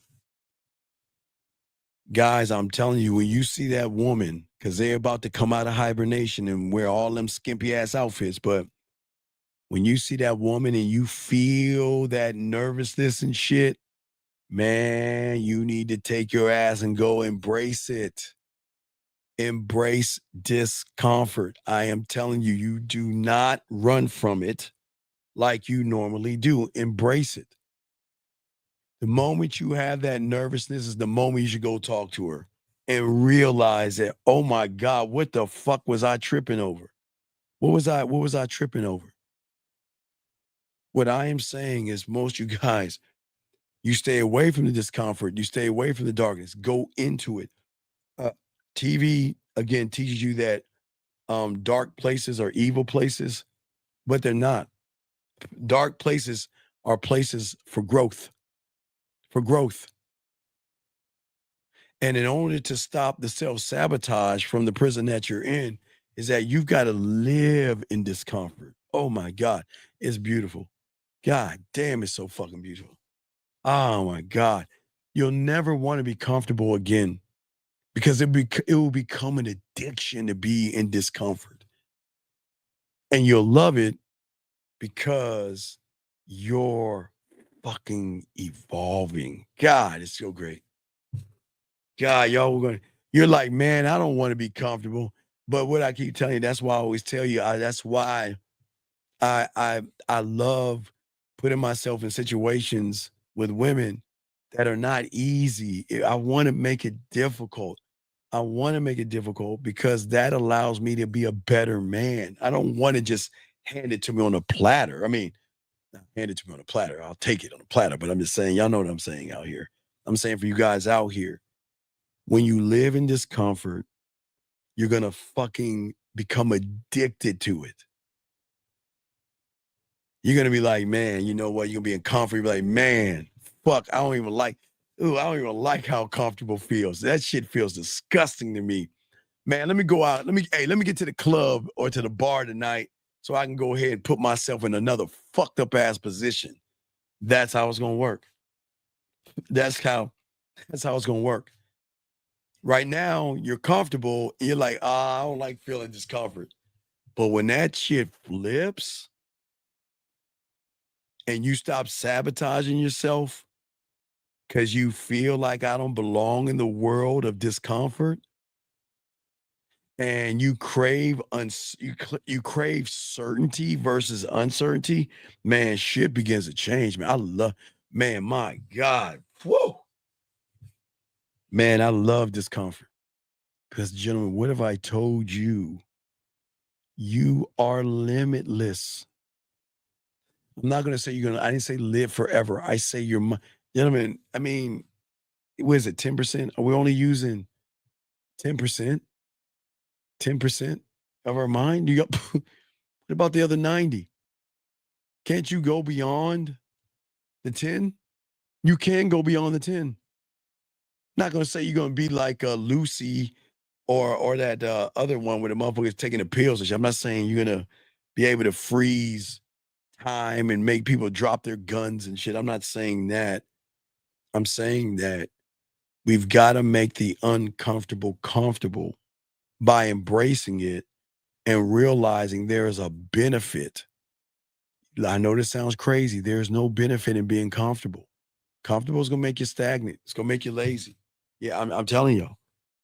B: Guys, I'm telling you, when you see that woman, because they're about to come out of hibernation and wear all them skimpy ass outfits, but when you see that woman and you feel that nervousness and shit, man, you need to take your ass and go embrace it. Embrace discomfort. I am telling you, you do not run from it like you normally do. Embrace it. The moment you have that nervousness is the moment you should go talk to her and realize that, oh my God, what the fuck was I tripping over? What was I tripping over? What I am saying is most of you guys, you stay away from the discomfort. You stay away from the darkness. Go into it. TV, again, teaches you that dark places are evil places, but they're not. Dark places are places for growth. For growth. And in order to stop the self-sabotage from the prison that you're in, is that you've got to live in discomfort. Oh my God, it's beautiful. God damn, it's so fucking beautiful. Oh my God. You'll never want to be comfortable again because it will become an addiction to be in discomfort. And you'll love it because you're fucking evolving. God, it's so great. God, you're like, man, I don't want to be comfortable. But what I keep telling you, that's why I always tell you, that's why I love putting myself in situations with women that are not easy. I want to make it difficult. I want to make it difficult because that allows me to be a better man. I don't want to just hand it to me on a platter. I mean, not hand it to me on a platter. I'll take it on a platter, but I'm just saying, y'all know what I'm saying out here. I'm saying for you guys out here, when you live in discomfort, you're going to fucking become addicted to it. You're going to be like, man, you know what? You're going to be in comfort. You're like, man, fuck, I don't even like how comfortable feels. That shit feels disgusting to me. Man, let me go out. Let me get to the club or to the bar tonight so I can go ahead and put myself in another fucked up ass position. That's how it's going to work. That's how it's going to work. Right now, you're comfortable. You're like, I don't like feeling discomfort. But when that shit flips and you stop sabotaging yourself because you feel like I don't belong in the world of discomfort, and you crave you crave certainty versus uncertainty, man, shit begins to change, man. Man, my God. Whoa. Man, I love discomfort. Because, gentlemen, what if I told you you are limitless? I'm not going to say I didn't say live forever. I say gentlemen, I mean, what is it, 10%? Are we only using 10%? 10% of our mind? What about the other 90? Can't you go beyond the 10? You can go beyond the 10. Not going to say you're going to be like Lucy or that other one where the motherfucker's taking the pills and shit. I'm not saying you're going to be able to freeze time and make people drop their guns and shit. I'm not saying that. I'm saying that we've got to make the uncomfortable comfortable by embracing it and realizing there is a benefit. I know this sounds crazy. There's no benefit in being comfortable. Comfortable is going to make you stagnant. It's going to make you lazy. Yeah, I'm telling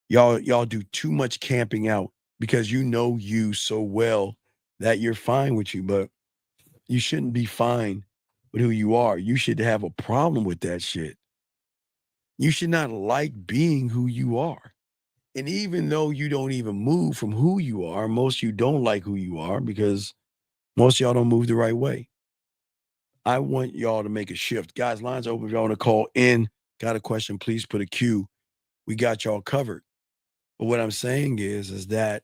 B: y'all do too much camping out because you know you so well that you're fine with you, but you shouldn't be fine with who you are. You should have a problem with that shit. You should not like being who you are. And even though you don't even move from who you are, most of you don't like who you are because most of y'all don't move the right way. I want y'all to make a shift. Guys, lines open if y'all want to call in. Got a question, please put a Q. We got y'all covered. But what I'm saying is that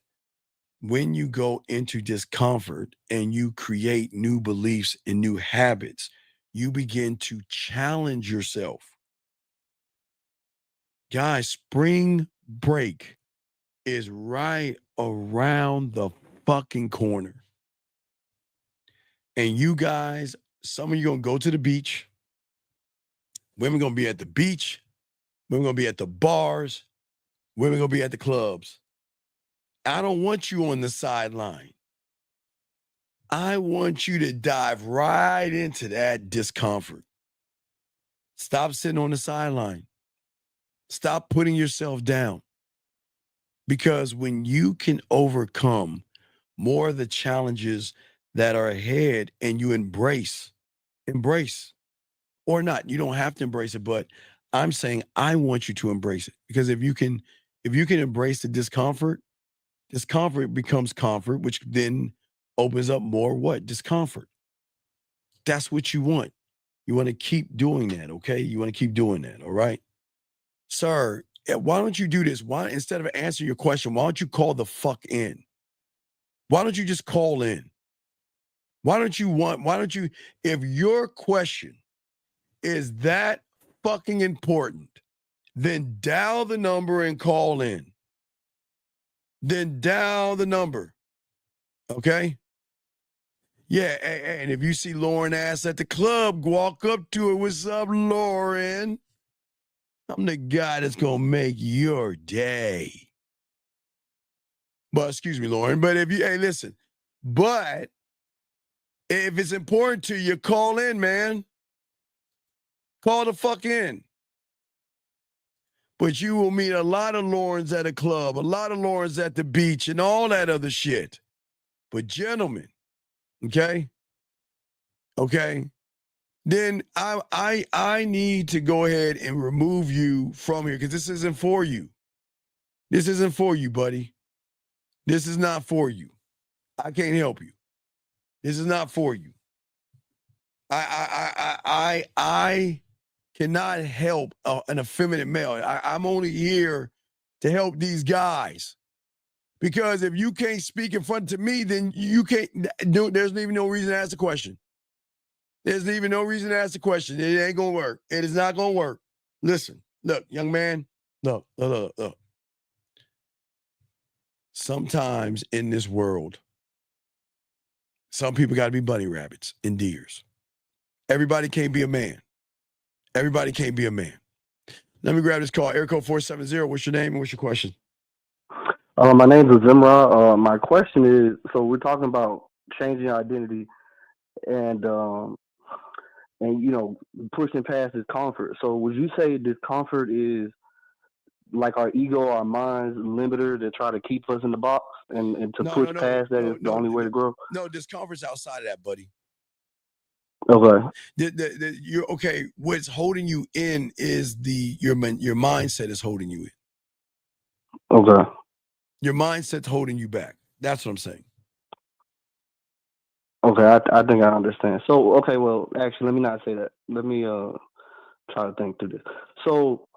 B: when you go into discomfort and you create new beliefs and new habits, you begin to challenge yourself. Guys, spring break is right around the fucking corner. And you guys, some of you gonna go to the beach. Women gonna be at the beach. Women gonna be at the bars. Women gonna be at the clubs. I don't want you on the sideline. I want you to dive right into that discomfort. Stop sitting on the sideline. Stop putting yourself down. Because when you can overcome more of the challenges that are ahead and you embrace, or not, you don't have to embrace it, but I'm saying I want you to embrace it. Because if you can embrace the discomfort becomes comfort, which then opens up more what? Discomfort. That's what you want. You want to keep doing that, okay? You want to keep doing that, all right? Sir, why don't you do this? Why, instead of answering your question, why don't you call the fuck in? Why don't you just call in? Why don't you, if your question is that fucking important, then dial the number and call in. Then dial the number. Okay? Yeah, and if you see Lauren ass at the club, walk up to her. What's up, Lauren? I'm the guy that's gonna make your day. But excuse me, Lauren. But if you listen, but If it's important to you, call in, man. Call the fuck in. But you will meet a lot of Laurens at a club, a lot of Laurens at the beach, and all that other shit. But gentlemen, okay? Okay? Then I need to go ahead and remove you from here because this isn't for you. This isn't for you, buddy. This is not for you. I can't help you. This is not for you. I cannot help an effeminate male. I'm only here to help these guys. Because if you can't speak in front of me, then you can't. There's even no reason to ask the question. There's even no reason to ask the question. It ain't gonna work. It is not gonna work. Listen, look, young man. Look. Sometimes in this world, some people got to be bunny rabbits and deers. Everybody can't be a man. Everybody can't be a man. Let me grab this call. Air code 470. What's your name and what's your question?
J: My name is Zimra. My question is, so we're talking about changing our identity and pushing past discomfort. So would you say discomfort is like our ego, our mind's limiter to try to keep us in the box and to push past that is the only way to grow?
B: No, discomfort's outside of that, buddy.
J: Okay.
B: You're okay. What's holding you in is your mindset is holding you in.
J: Okay.
B: Your mindset's holding you back. That's what I'm saying.
J: Okay, I think I understand. So, okay, well, actually, let me not say that. Let me try to think through this. So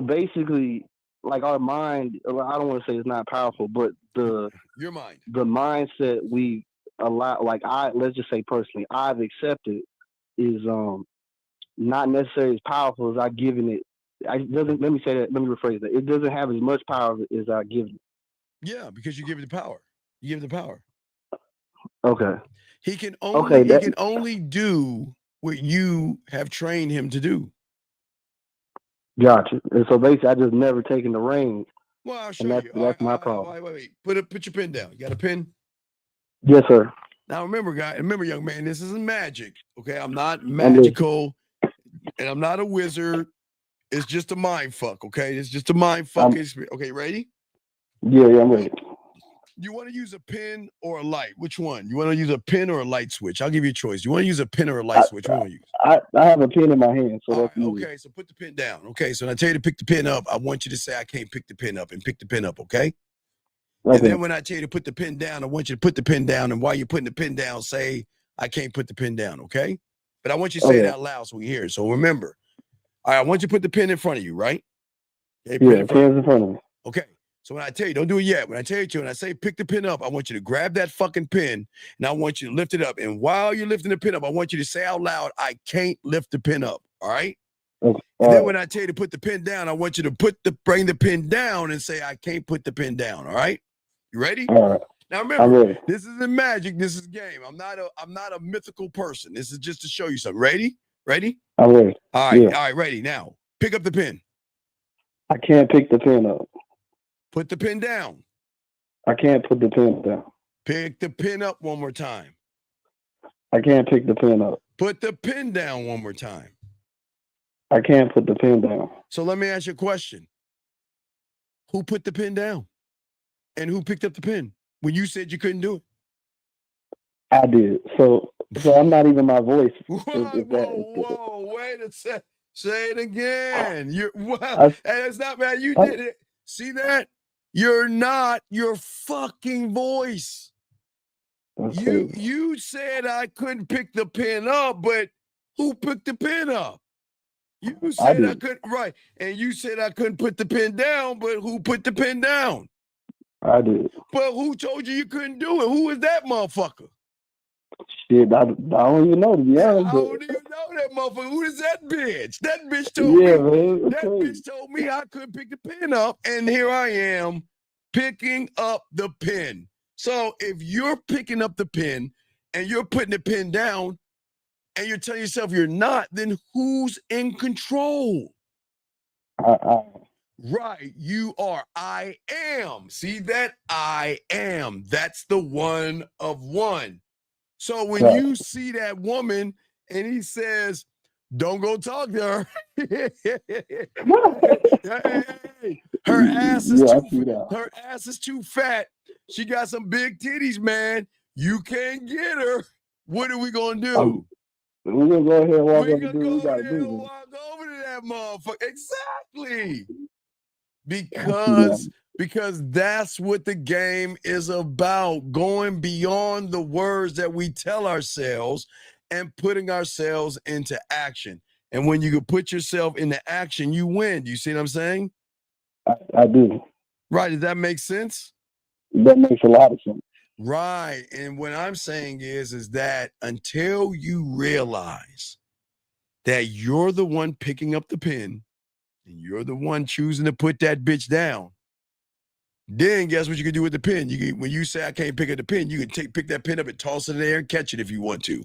J: basically, like our mind, I don't want to say it's not powerful, but
B: your mind,
J: the mindset we allow, like let's just say personally, I've accepted is not necessarily as powerful as I've given it. Let me say that. Let me rephrase that. It doesn't have as much power as I've given it.
B: Yeah, because you give it the power. You give it the power.
J: Okay.
B: He can only do what you have trained him to do.
J: Gotcha. And so basically, I just never taken the reins.
B: Well, I'll show
J: you. That's my problem.
B: Wait. Put your pen down. You got a pen?
J: Yes, sir.
B: Now remember, young man, this isn't magic. Okay, I'm not magical, and I'm not a wizard. It's just a mind fuck. Okay, it's just a mind fuck. Okay, ready?
J: Yeah, I'm ready.
B: You want to use a pin or a light? Which one? You want to use a pin or a light switch? I'll give you a choice. You want to use a pin or a light switch? What do you want to use?
J: I have a pin in my hand, so that's easy.
B: Okay, so put the pin down. Okay, so when I tell you to pick the pin up, I want you to say I can't pick the pin up and pick the pin up, okay? And then when I tell you to put the pin down, I want you to put the pin down, and while you're putting the pin down, say I can't put the pin down, okay? But I want you to say it out loud so we hear it. So remember, all right, I want you to put the pin in front of you, right?
J: Okay, yeah, the pin's in front of me.
B: Okay. So when I tell you, don't do it yet. When I tell you to, and I say pick the pin up, I want you to grab that fucking pin, and I want you to lift it up. And while you're lifting the pin up, I want you to say out loud, I can't lift the pin up, all right?
J: Okay.
B: And then when I tell you to put the pin down, I want you to bring the pin down and say, I can't put the pin down, all right? You ready?
J: All right.
B: Now remember, this isn't magic, this is game. I'm not a mythical person. This is just to show you something. Ready?
J: I'm ready.
B: All right, ready. Now, pick up the pin.
J: I can't pick the pin up.
B: Put the pin down.
J: I can't put the pin down.
B: Pick the pin up one more time.
J: I can't pick the pin up.
B: Put the pin down one more time.
J: I can't put the pin down.
B: So let me ask you a question. Who put the pin down? And who picked up the pin when you said you couldn't do it?
J: I did. So I'm not even my voice.
B: Whoa, wait a second. Say it again. It's not bad. You did it. See that? You're not your fucking voice.
J: Okay.
B: You said I couldn't pick the pin up, but who picked the pin up? You said I couldn't, right. And you said I couldn't put the pin down, but who put the pin down?
J: I did.
B: But who told you couldn't do it? Who is that motherfucker?
J: Shit, I don't even know, to be honest.
B: I don't even know that motherfucker. Who is that bitch? That bitch told me.
J: Man,
B: that bitch told me I couldn't pick the pin up, and here I am picking up the pin. So if you're picking up the pin and you're putting the pin down and you're telling yourself you're not, then who's in control? Right, you are. I am. See that? I am. That's the one of one. So when you see that woman and he says, don't go talk to her. Her ass is too fat. She got some big titties, man. You can't get her. What are we gonna do?
J: We're gonna go ahead and walk over to we gotta do.
B: Walk over to that motherfucker. Exactly. Because that's what the game is about, going beyond the words that we tell ourselves and putting ourselves into action. And when you can put yourself into action, you win. Do you see what I'm saying?
J: I do.
B: Right. Does that make sense?
J: That makes a lot of sense.
B: Right. And what I'm saying is that until you realize that you're the one picking up the pen and you're the one choosing to put that bitch down, then guess what you can do with the pen? You can, when you say I can't pick up the pen, you can pick that pen up and toss it in the air and catch it if you want to.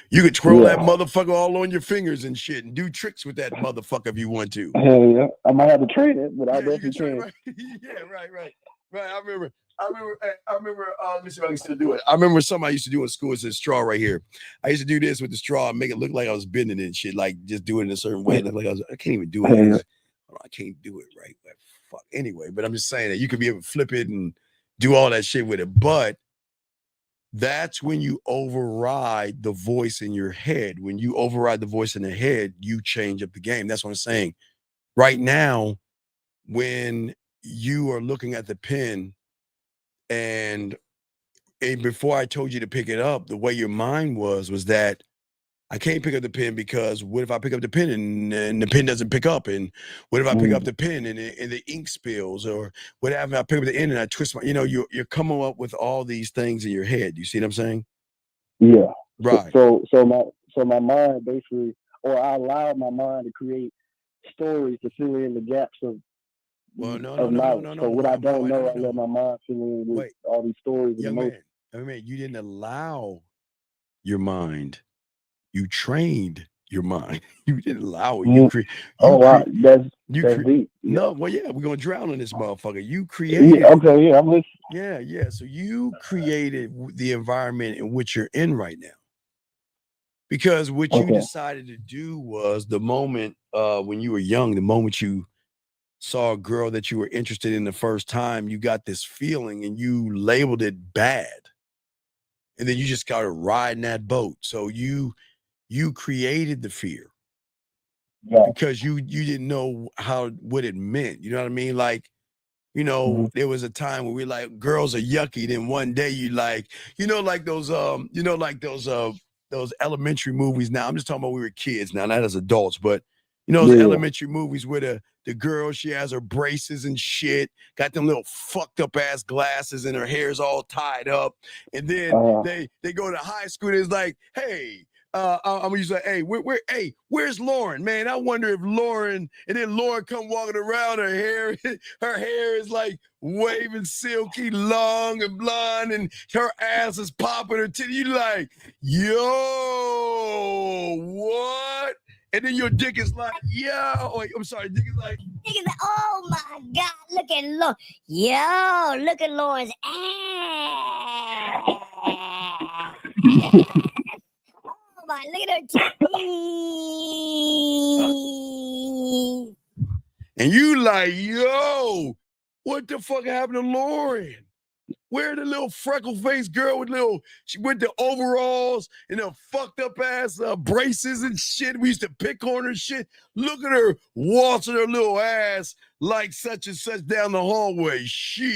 B: You can twirl that motherfucker all on your fingers and shit and do tricks with that motherfucker if you want to.
J: Hell yeah. I might have to train it, but I definitely can.
B: Right. Yeah, right. I remember, let me see if I can still do it. I remember something I used to do in school. It's a straw right here. I used to do this with the straw and make it look like I was bending it and shit, like just do it in a certain way. Like I can't even do it. I can't do it right. But fuck. Anyway, but I'm just saying that you could be able to flip it and do all that shit with it. But that's when you override the voice in your head. When you override the voice in the head, you change up the game. That's what I'm saying. Right now, when you are looking at the pen and before I told you to pick it up, the way your mind was that I can't pick up the pen because what if I pick up the pen and the pen doesn't pick up? And what if I pick up the pen and the ink spills? Or what if I pick up the end and I twist my, you're coming up with all these things in your head. You see what I'm saying?
J: Yeah.
B: Right.
J: So my mind basically, or I allow my mind to create stories to fill in the gaps of knowledge. So what I don't know, I let my mind fill in with all these stories and emotions.
B: Man, you didn't allow your mind. You trained your mind. You didn't allow it.
J: That's deep.
B: No, well, yeah, we're gonna drown in this motherfucker. You created.
J: Yeah, okay, yeah, I'm listening.
B: Yeah. So you created the environment in which you're in right now. Because what you decided to do was the moment when you were young, the moment you saw a girl that you were interested in the first time, you got this feeling and you labeled it bad. And then you just started riding that boat. So you created the fear because you didn't know what it meant. You know what I mean? Like, there was a time when we like girls are yucky. Then one day you like, like those elementary movies. Now I'm just talking about we were kids now, not as adults, but those elementary movies where the girl, she has her braces and shit, got them little fucked up ass glasses and her hair's all tied up. And then they go to high school and it's like, hey, I'm gonna use like, hey, where's Lauren? Man, I wonder if Lauren, and then Lauren come walking around, her hair is like waving, silky, long and blonde, and her ass is popping, her titty. You like, yo, what? And then your dick is like, yo, wait, I'm sorry, dick is like,
K: oh my God, look at Lauren. Yo, look at Lauren's ass. Look at her teeth.
B: And you like, yo, what the fuck happened to Lauren? Where the little freckle-faced girl she went to overalls and her fucked up ass braces and shit. We used to pick on her shit. Look at her waltzing her little ass like such and such down the hallway. Shit.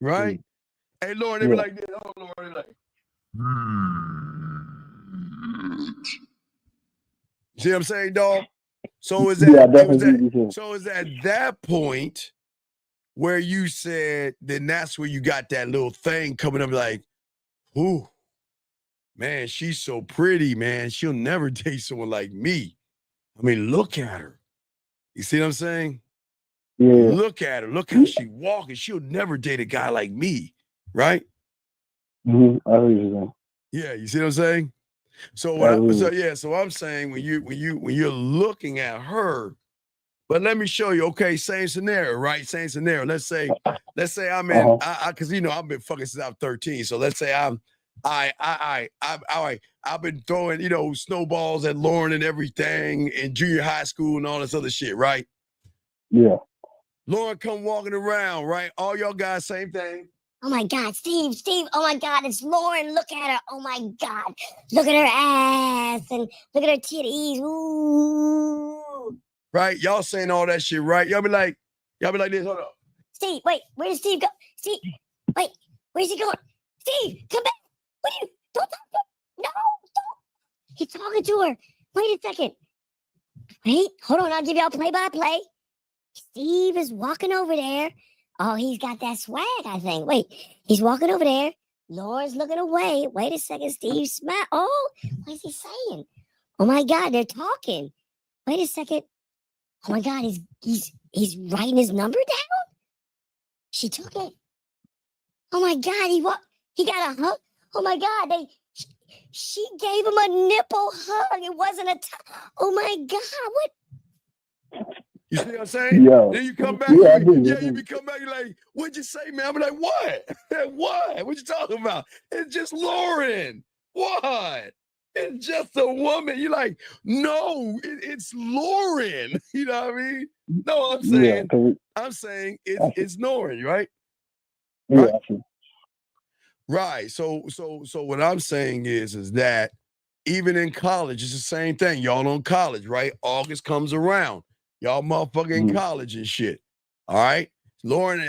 B: Right? Hey, Lauren, they be like this. Oh, Lauren, they like, see what I'm saying, dog? So is at that point where you said, then that's where you got that little thing coming up like, ooh, man, she's so pretty, man. She'll never date someone like me. I mean, look at her. You see what I'm saying?
J: Yeah.
B: Look at her. Look how she walking. She'll never date a guy like me, right?
J: Mm-hmm. I heard you saying.
B: Yeah, you see what I'm saying? So I'm saying when you're looking at her, but let me show you. Okay, same scenario, right? Same scenario. Let's say I'm in, because I've been fucking since I was 13. So let's say I'm I've been throwing, snowballs at Lauren and everything in junior high school and all this other shit, right?
D: Yeah.
B: Lauren come walking around, right? All y'all guys, same thing.
K: Oh my God, Steve, oh my God, it's Lauren. Look at her. Oh my God. Look at her ass and look at her titties. Ooh.
B: Right? Y'all saying all that shit, right? Y'all be like this, hold up.
K: Steve, wait, where does Steve go? Steve, wait, where's he going? Steve, come back. What are you? Don't. No, don't. He's talking to her. Wait a second. Wait, hold on. I'll give y'all play-by-play. Steve is walking over there. Oh, he's got that swag, I think. Wait, he's walking over there. Lauren's looking away. Wait a second, Steve. Smile. Oh, what is he saying? Oh my God, they're talking. Wait a second. Oh my God, he's writing his number down. She took it. Oh my God, he got a hug. Oh my God, she gave him a nipple hug. It wasn't oh my God, what?
B: You see what I'm saying?
D: Yo.
B: Then you come back,
D: Yeah,
B: you come back, you're like, what'd you say, man? I'm like, what? What? What you talking about? It's just Lauren. What? It's just a woman. You're like, no, it's Lauren. You know what I mean? No, I'm saying it's Lauren, right?
D: Yeah.
B: Right? Right. So what I'm saying is that even in college, it's the same thing. Y'all on college, right? August comes around. Y'all motherfucking college and shit. All right. Lauren,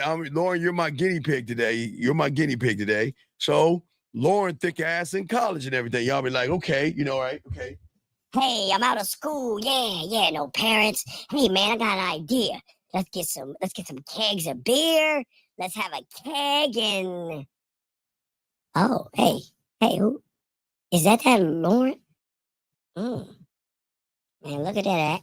B: you're my guinea pig today. You're my guinea pig today. So Lauren, thick ass in college and everything. Y'all be like, okay, right? Okay.
K: Hey, I'm out of school. Yeah, no parents. Hey man, I got an idea. Let's get some kegs of beer. Let's have a keg and oh, hey, who is that Lauren? Man, look at that.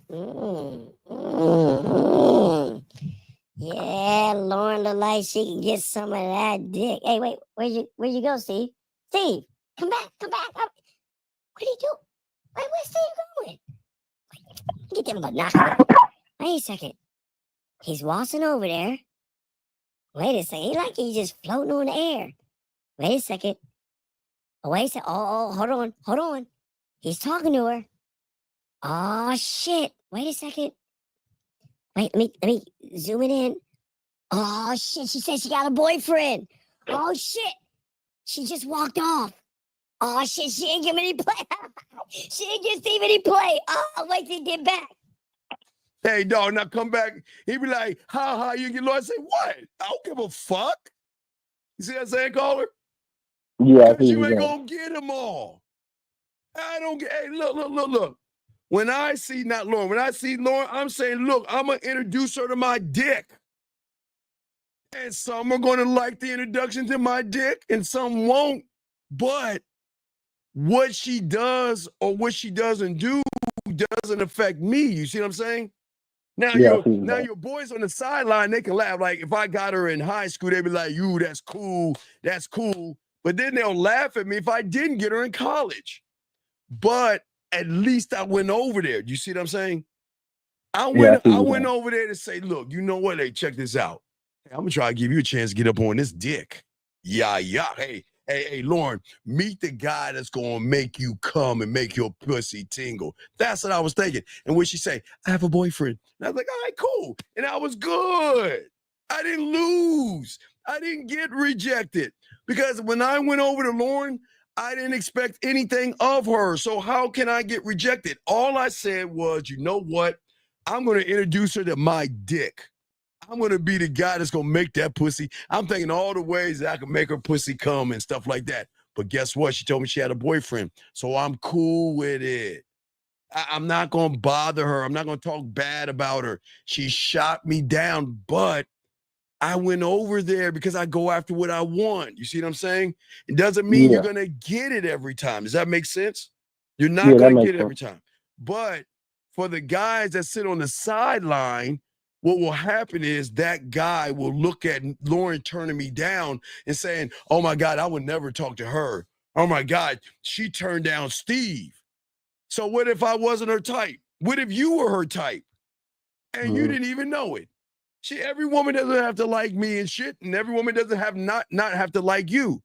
K: Yeah, Lauren look like she can get some of that dick. Hey, wait, where'd you go, Steve? Steve, come back. What are you doing? Where's Steve going? Get them binoculars. Wait a second. He's waltzing over there. Wait a second. He's just floating on the air. Wait a second. Oh, wait a second. Oh, hold on. He's talking to her. Oh shit! Wait a second. Wait, let me zoom it in. Oh shit! She said she got a boyfriend. Oh shit! She just walked off. Oh shit! She ain't give me any play. She didn't give Steve any play. Oh, wait till he get back.
B: Hey, dog, now come back. He be like, ha, you get lost. I say, what? I don't give a fuck. You see what I'm saying, caller?
D: Yeah,
B: because you ain't gonna get them all. I don't get. Hey, look. When I see Lauren, I'm saying, look, I'm gonna introduce her to my dick. And some are gonna like the introduction to my dick, and some won't. But what she does or what she doesn't do doesn't affect me. You see what I'm saying? Now your boys on the sideline, they can laugh. Like if I got her in high school, they'd be like, "You, that's cool. But then they'll laugh at me if I didn't get her in college. But at least I went over there. Do you see what I'm saying? I went over there to say, look, you know what? Hey, check this out. Hey, I'm gonna try to give you a chance to get up on this dick. Yeah. Hey, Lauren, meet the guy that's gonna make you come and make your pussy tingle. That's what I was thinking. And what she say? I have a boyfriend. And I was like, all right, cool. And I was good. I didn't lose. I didn't get rejected. Because when I went over to Lauren, I didn't expect anything of her. So how can I get rejected? All I said was, you know what? I'm going to introduce her to my dick. I'm going to be the guy that's going to make that pussy. I'm thinking all the ways that I can make her pussy come and stuff like that. But guess what? She told me she had a boyfriend. So I'm cool with it. I'm not going to bother her. I'm not going to talk bad about her. She shot me down, but I went over there because I go after what I want. You see what I'm saying? It doesn't mean you're going to get it every time. Does that make sense? You're not going to get it every time. But for the guys that sit on the sideline, what will happen is that guy will look at Lauren turning me down and saying, oh my God, I would never talk to her. Oh my God, she turned down Steve. So what if I wasn't her type? What if you were her type and you didn't even know it? Every woman doesn't have to like me and shit, and every woman doesn't have not have to like you.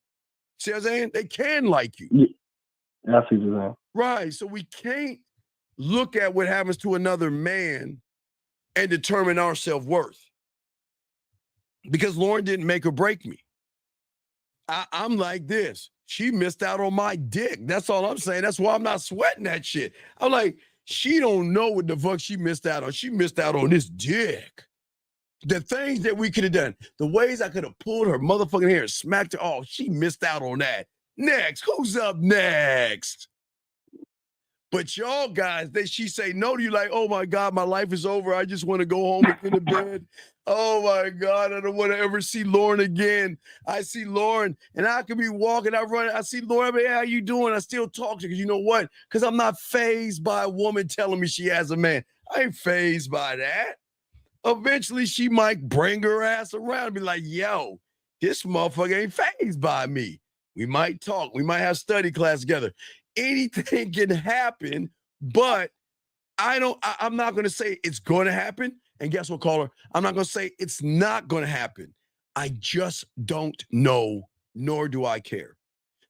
B: See what I'm saying? They can like you.
J: Yeah, I see what you're saying.
B: Right. So we can't look at what happens to another man and determine our self-worth. Because Lauren didn't make or break me. I'm like this. She missed out on my dick. That's all I'm saying. That's why I'm not sweating that shit. I'm like, she don't know what the fuck she missed out on. She missed out on this dick. The things that we could have done, the ways I could have pulled her motherfucking hair and smacked her. Oh, she missed out on that. Next, who's up next? But y'all guys, she say no to you like, oh my God, my life is over. I just want to go home and get to bed. Oh my God, I don't want to ever see Lauren again. I see Lauren and I could be walking, I run, I see Lauren, hey, how you doing? I still talk to her because you know what? Because I'm not fazed by a woman telling me she has a man. I ain't fazed by that. Eventually she might bring her ass around and be like, yo, this motherfucker ain't fazed by me. We might talk. We might have study class together. Anything can happen, but I'm not going to say it's going to happen. And guess what, caller? I'm not going to say it's not going to happen. I just don't know, nor do I care.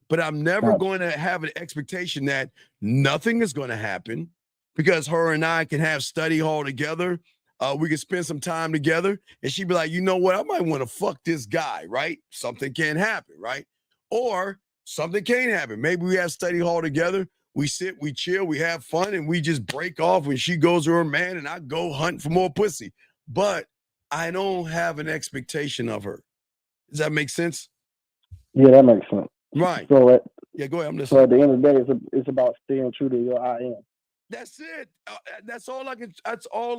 B: But I'm never going to have an expectation that nothing is going to happen because her and I can have study hall together. We can spend some time together. And she'd be like, you know what? I might want to fuck this guy, right? Something can happen, right? Or something can't happen. Maybe we have study hall together. We sit, we chill, we have fun, and we just break off when she goes to her man and I go hunt for more pussy. But I don't have an expectation of her. Does that make sense?
J: Yeah, that makes sense.
B: Right.
J: So
B: yeah, go ahead. I'm listening.
J: So at the end of the day, it's about staying true to your I am.
B: That's it. That's all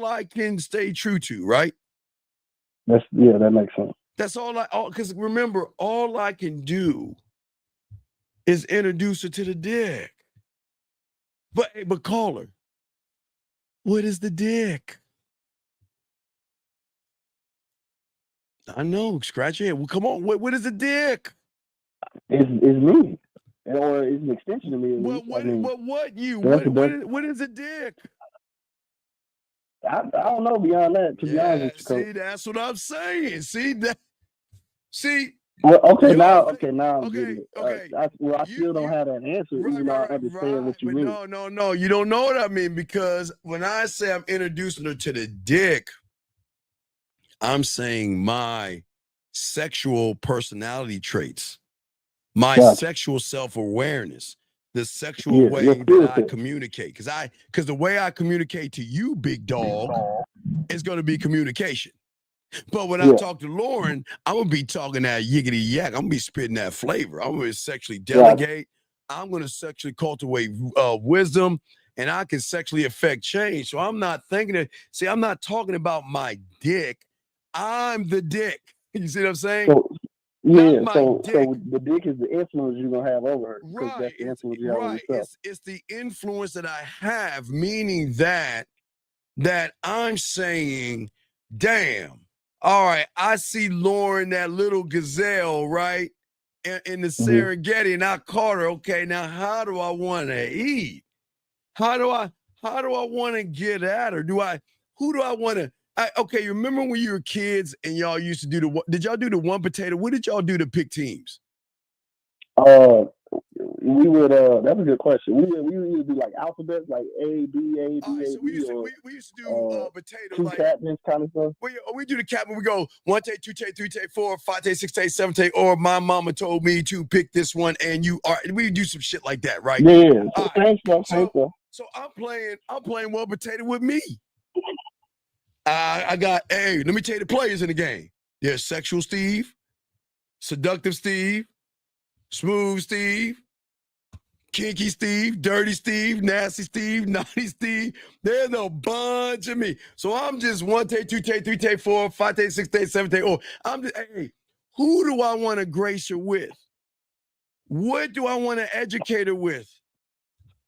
B: I can stay true to, right?
J: That makes sense.
B: That's because remember, all I can do is introduce her to the dick. But call her. What is the dick? I know. Scratch your head. Well, come on. What is the dick?
J: It's me, or it's an extension of me.
B: What is a dick?
J: I don't know beyond that. To be honest with you,
B: see, that's what I'm saying. See.
J: Well, okay, now I'm getting it. I still don't have that answer, even though I understand what you mean.
B: No, you don't know what I mean, because when I say I'm introducing her to the dick, I'm saying my sexual personality traits, my sexual self-awareness, the sexual way that I communicate. Because the way I communicate to you, big dog, is going to be communication. But when I talk to Lauren, I'm going to be talking that yiggity yak. I'm going to be spitting that flavor. I'm going to sexually delegate. I'm going to sexually cultivate wisdom, and I can sexually affect change. So I'm not I'm not talking about my dick. I'm the dick. You see what I'm saying?
J: So the dick is the influence you're going to have over her.
B: Right.
J: That's the influence you have over yourself.
B: It's the influence that I have, meaning that I'm saying, damn, all right, I see Lauren, that little gazelle, right, in the Serengeti, and I caught her. Okay, now how do I want to eat? How do I want to get at her? Who do I want to? Okay, you remember when you were kids and y'all used to do did y'all do the one potato? What did y'all do to pick teams?
J: We would. That's a good question. We would do like alphabets, like A, B, A, B, A,
B: so we used to do potato,
J: two
B: like
J: captains kind of stuff.
B: We do the captain. We go 1 take, 2 take, 3 take, 4, 5 take, 6 take, 7 take. Or my mama told me to pick this one, and you are. We do some shit like that, right?
J: Yeah. Same stuff.
B: So I'm playing one potato with me. I got. Hey, let me tell you the players in the game. There's sexual Steve, seductive Steve, smooth Steve, kinky Steve, dirty Steve, nasty Steve, naughty Steve. There's a bunch of me. So I'm just 1 take, 2 take, 3 take, 4, 5 take, 6 take, 7 take. I'm just, hey, who do I want to grace her with? What do I want to educate her with?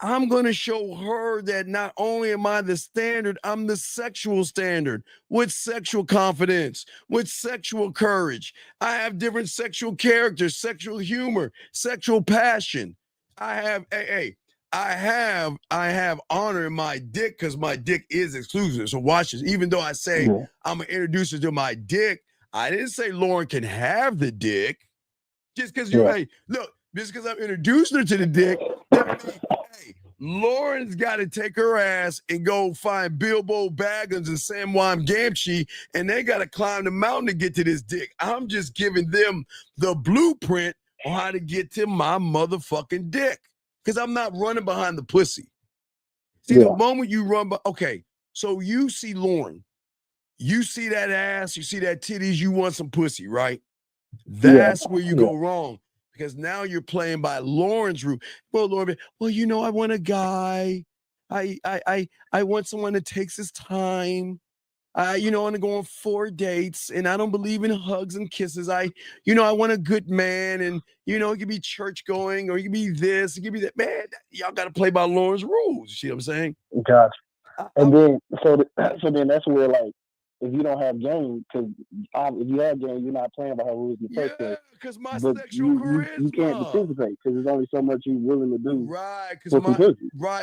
B: I'm going to show her that not only am I the standard, I'm the sexual standard with sexual confidence, with sexual courage. I have different sexual characters, sexual humor, sexual passion. I have honor in my dick because my dick is exclusive. So watch this. Even though I say I'm going to introduce her to my dick, I didn't say Lauren can have the dick just because hey, look, Just because I'm introducing her to the dick, hey, Lauren's got to take her ass and go find Bilbo Baggins and Samwise Gamgee, and they got to climb the mountain to get to this dick. I'm just giving them the blueprint on how to get to my motherfucking dick, because I'm not running behind the pussy. See, the moment you run, okay, so you see Lauren, you see that ass, you see that titties, you want some pussy, right? That's where you go wrong. Because now you're playing by Lauren's route. Well, Lauren, well, you know, I want a guy. I want someone that takes his time. You know, I want to go on 4 dates, and I don't believe in hugs and kisses. I want a good man, and you know, it could be church going, or it could be this, it could be that. Man, y'all got to play by Lauren's rules. You see what I'm saying?
J: Gotcha. And then so then that's where, like, if you don't have game, because if you have game, you're not playing by her rules in the first place.
B: Because my
J: but
B: sexual
J: you can't participate because there's only so much you're willing to do.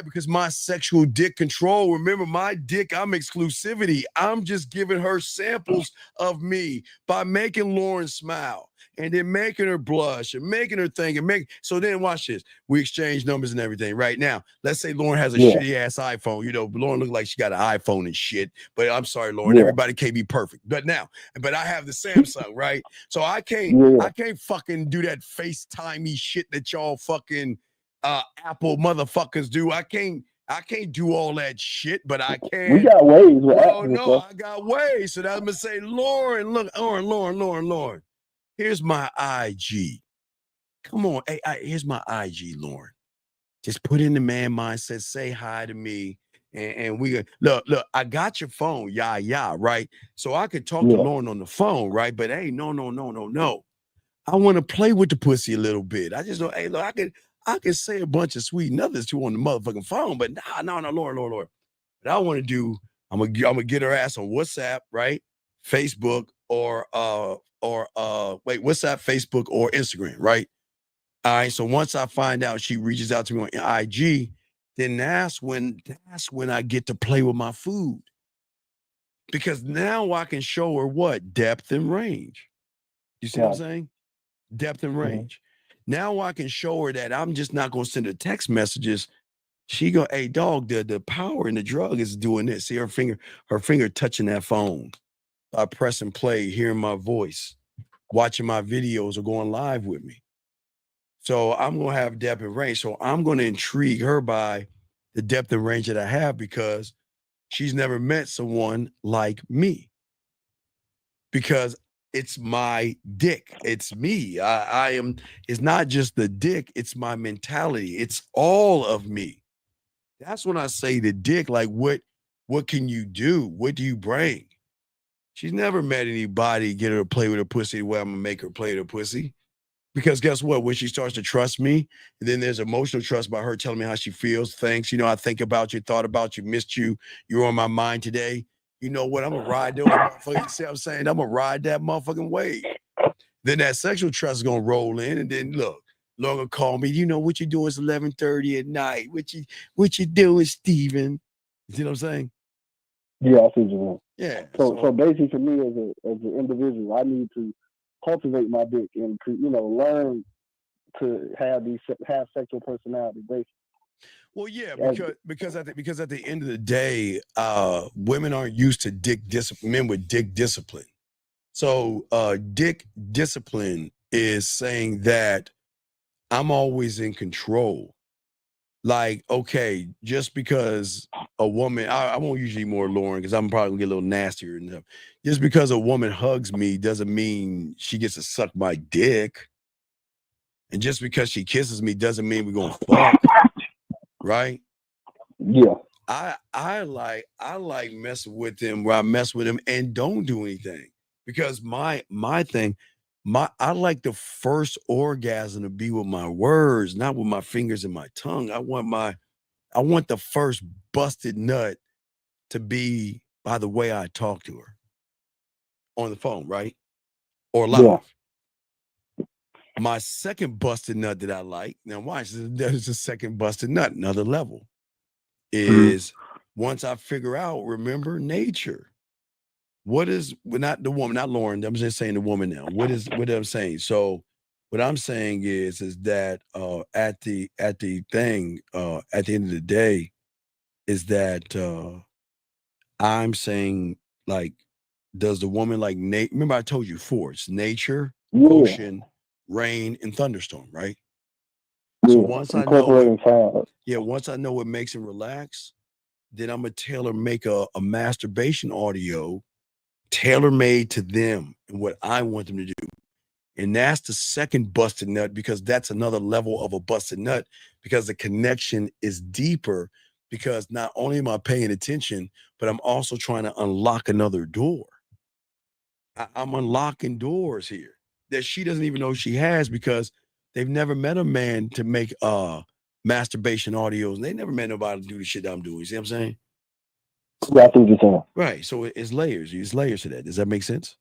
B: Because my sexual dick control. Remember, my dick, I'm exclusivity. I'm just giving her samples of me by making Lauren smile and then making her blush and making her think and so then watch this. We exchange numbers and everything. Right now, let's say Lauren has a shitty ass iPhone. You know, Lauren looks like she got an iPhone and shit. But I'm sorry, Lauren, everybody can't be perfect. But I have the Samsung, right? So I can't fucking do that FaceTime-y shit that y'all fucking Apple motherfuckers do. I can't do all that shit, but I can.
J: We got ways with Apple.
B: No, I got ways. So that I'm gonna say, Lauren, look, Lauren. Here's my IG. Come on, hey, here's my IG, Lauren. Just put in the man mindset, say hi to me, and we look. I got your phone, yeah, right. So I could talk to Lauren on the phone, right? But hey, no. I want to play with the pussy a little bit. I just know, hey, look, I can say a bunch of sweet nothings to on the motherfucking phone, but no, Lauren. What I want to do, I'm gonna get her ass on WhatsApp, right? Facebook or WhatsApp, Facebook, or Instagram, right? All right. So once I find out she reaches out to me on IG, then that's when I get to play with my food. Because now I can show her what? Depth and range. You see what I'm saying? Depth and range. Now I can show her that I'm just not gonna send her text messages. She go, hey dog, the power in the drug is doing this. See her finger touching that phone. By pressing play, hearing my voice, watching my videos, or going live with me. So I'm gonna have depth and range. So I'm gonna intrigue her by the depth and range that I have, because she's never met someone like me. Because it's my dick. It's me. I am, it's not just the dick, it's my mentality. It's all of me. That's when I say the dick, like what can you do? What do you bring? She's never met anybody, get her to play with her pussy the way I'm gonna make her play with her pussy. Because guess what? When she starts to trust me, and then there's emotional trust by her telling me how she feels, thanks, you know, I think about you, thought about you, missed you, you're on my mind today. You know what? I'm gonna ride those motherfuckers. See what I'm saying? I'm gonna ride that motherfucking wave. Then that sexual trust is gonna roll in, and then look, Logan call me. You know what you doing? It's 11:30 at night. What you doing, Steven? You see what I'm saying?
J: Yeah, I see what you mean.
B: Yeah.
J: So basically, for me as an individual, I need to cultivate my dick and learn to have sexual personality. Basically.
B: Well, yeah, because at the end of the day, women aren't used to men with dick discipline. So dick discipline is saying that I'm always in control. Like, okay, just because a woman, I won't usually more Lauren because I'm probably gonna get a little nastier and stuff. Just because a woman hugs me doesn't mean she gets to suck my dick. And just because she kisses me doesn't mean we're gonna fuck. Right?
J: Yeah.
B: I like messing with them where I mess with them and don't do anything. Because my thing, I like the first orgasm to be with my words, not with my fingers and my tongue. I want the first busted nut to be by the way I talk to her on the phone, right? Or live.
J: Yeah.
B: My second busted nut that I like, now watch, there's a second busted nut, another level, is once I figure out, remember, nature. What is, not the woman, not Lauren, I'm just saying the woman now. What I'm saying? So What I'm saying is that at the thing at the end of the day is that I'm saying, like, does the woman like remember I told you four, it's nature,
D: Yeah,
B: ocean, rain, and thunderstorm, right? So
D: yeah.
B: once I know
D: Incorporating sound.
B: once I know what makes him relax, then I'm gonna make a masturbation audio tailor made to them and what I want them to do. And that's the second busted nut, because that's another level of a busted nut, because the connection is deeper, because not only am I paying attention, but I'm also trying to unlock another door. I'm unlocking doors here that she doesn't even know she has, because they've never met a man to make masturbation audios, and they never met nobody to do the shit that I'm doing. You see what I'm saying?
D: Yeah, I think you're saying.
B: Right. So it's layers. It's layers to that. Does that make sense?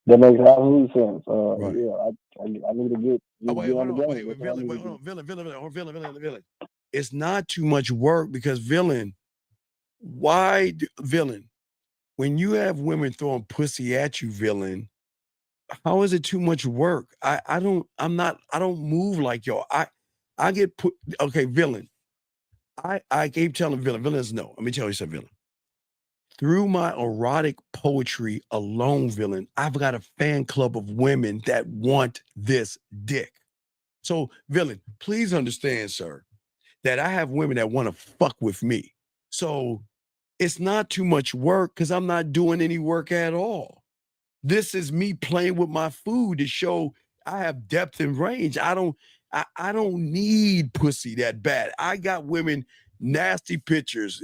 D: That makes absolute sense.
B: Right.
D: Yeah, I need to get
B: Wait,
D: on
B: hold
D: the
B: on,
D: game.
B: wait,
D: That's all I
B: villain,
D: need
B: wait,
D: to
B: hold
D: do.
B: on, villain. It's not too much work, because villain, villain, when you have women throwing pussy at you, villain, how is it too much work? I don't move like y'all. I get put, okay, villain. I keep telling villains no. Let me tell you something, villain. Through my erotic poetry alone, villain, I've got a fan club of women that want this dick. So, villain, please understand, sir, that I have women that want to fuck with me. So it's not too much work, because I'm not doing any work at all. This is me playing with my food to show I have depth and range. I don't need pussy that bad. I got women, nasty pictures,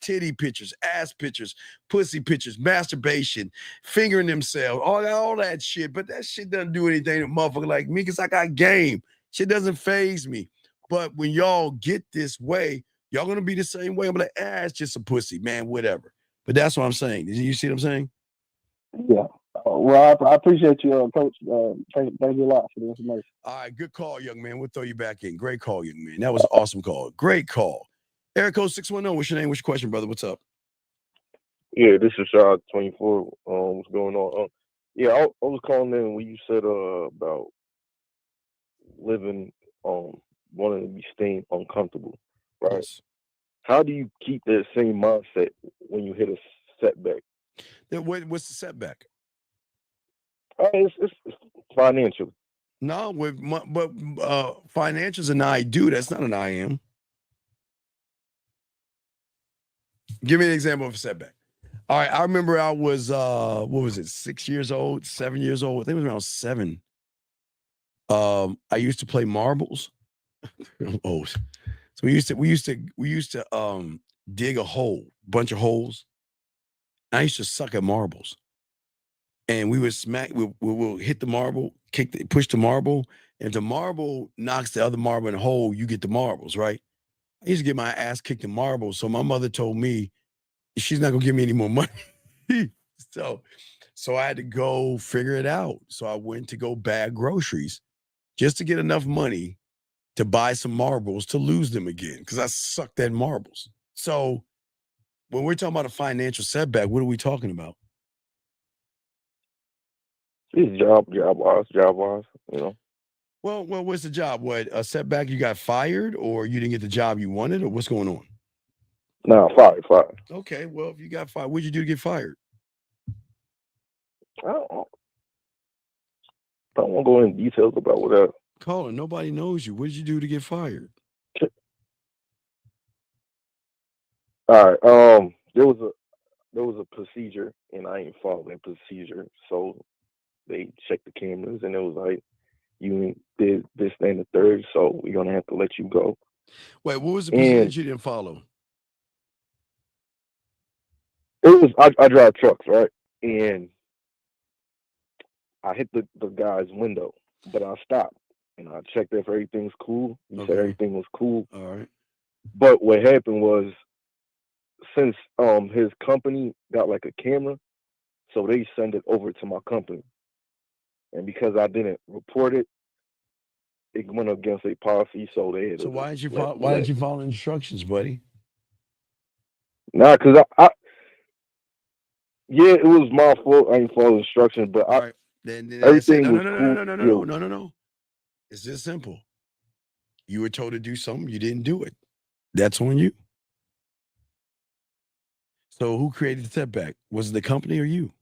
B: titty pictures, ass pictures, pussy pictures, masturbation, fingering themselves, all that shit. But that shit doesn't do anything to a motherfucker like me, because I got game. Shit doesn't phase me. But when y'all get this way, y'all gonna be the same way. I'm like, it's just a pussy, man, whatever. But that's what I'm saying. You see what I'm saying?
D: Yeah. Well, I appreciate you, Coach. Thank you a lot for the information.
B: All right, good call, young man. We'll throw you back in. Great call, young man. That was an awesome call. Great call. Eric Code 610, what's your name? What's your question, brother? What's up?
L: Yeah, this is Shad 24. What's going on? Yeah, I was calling in when you said about living wanting to be staying uncomfortable, right?
B: Yes.
L: How do you keep that same mindset when you hit a setback?
B: What's the setback?
L: It's financial.
B: No, but financials an I do. That's not an I am. Give me an example of a setback. All right, I remember I was what was it, 6 years old, 7 years old? I think it was around 7. I used to play marbles. Oh, so we used to dig a hole, bunch of holes. I used to suck at marbles. And we would smack, we'll hit the marble, push the marble. And if the marble knocks the other marble in the hole, you get the marbles, right? I used to get my ass kicked in marbles. So my mother told me she's not gonna give me any more money. So I had to go figure it out. So I went to go bag groceries just to get enough money to buy some marbles to lose them again, because I sucked at marbles. So when we're talking about a financial setback, what are we talking about?
L: It's job wise, you know.
B: Well, what's the job? What, a setback? You got fired, or you didn't get the job you wanted, or what's going on?
L: No, fired.
B: Okay, well, if you got fired, what'd you do to get fired?
L: I don't want to go into details about whatever.
B: Colin, nobody knows you. What did you do to get fired?
L: All right. There was a procedure, and I ain't following procedure. So they checked the cameras, and it was like, you did this, that, and the third. So we're gonna have to let you go.
B: Wait, what was the procedure you didn't follow?
L: It was I drive trucks, right? And I hit the guy's window, but I stopped and I checked if everything's cool. He said everything was cool.
B: All right.
L: But what happened was, since his company got like a camera, so they send it over to my company. And because I didn't report it, it went against a policy, so they had to
B: Why didn't you
L: let-
B: follow? Why
L: let-
B: didn't you follow instructions, buddy?
L: Nah, because yeah, it was my fault. I ain't follow instructions, but
B: Then I said,
L: everything was cool.
B: no. It's this simple. You were told to do something, you didn't do it. That's on you. So who created the setback? Was it the company or you?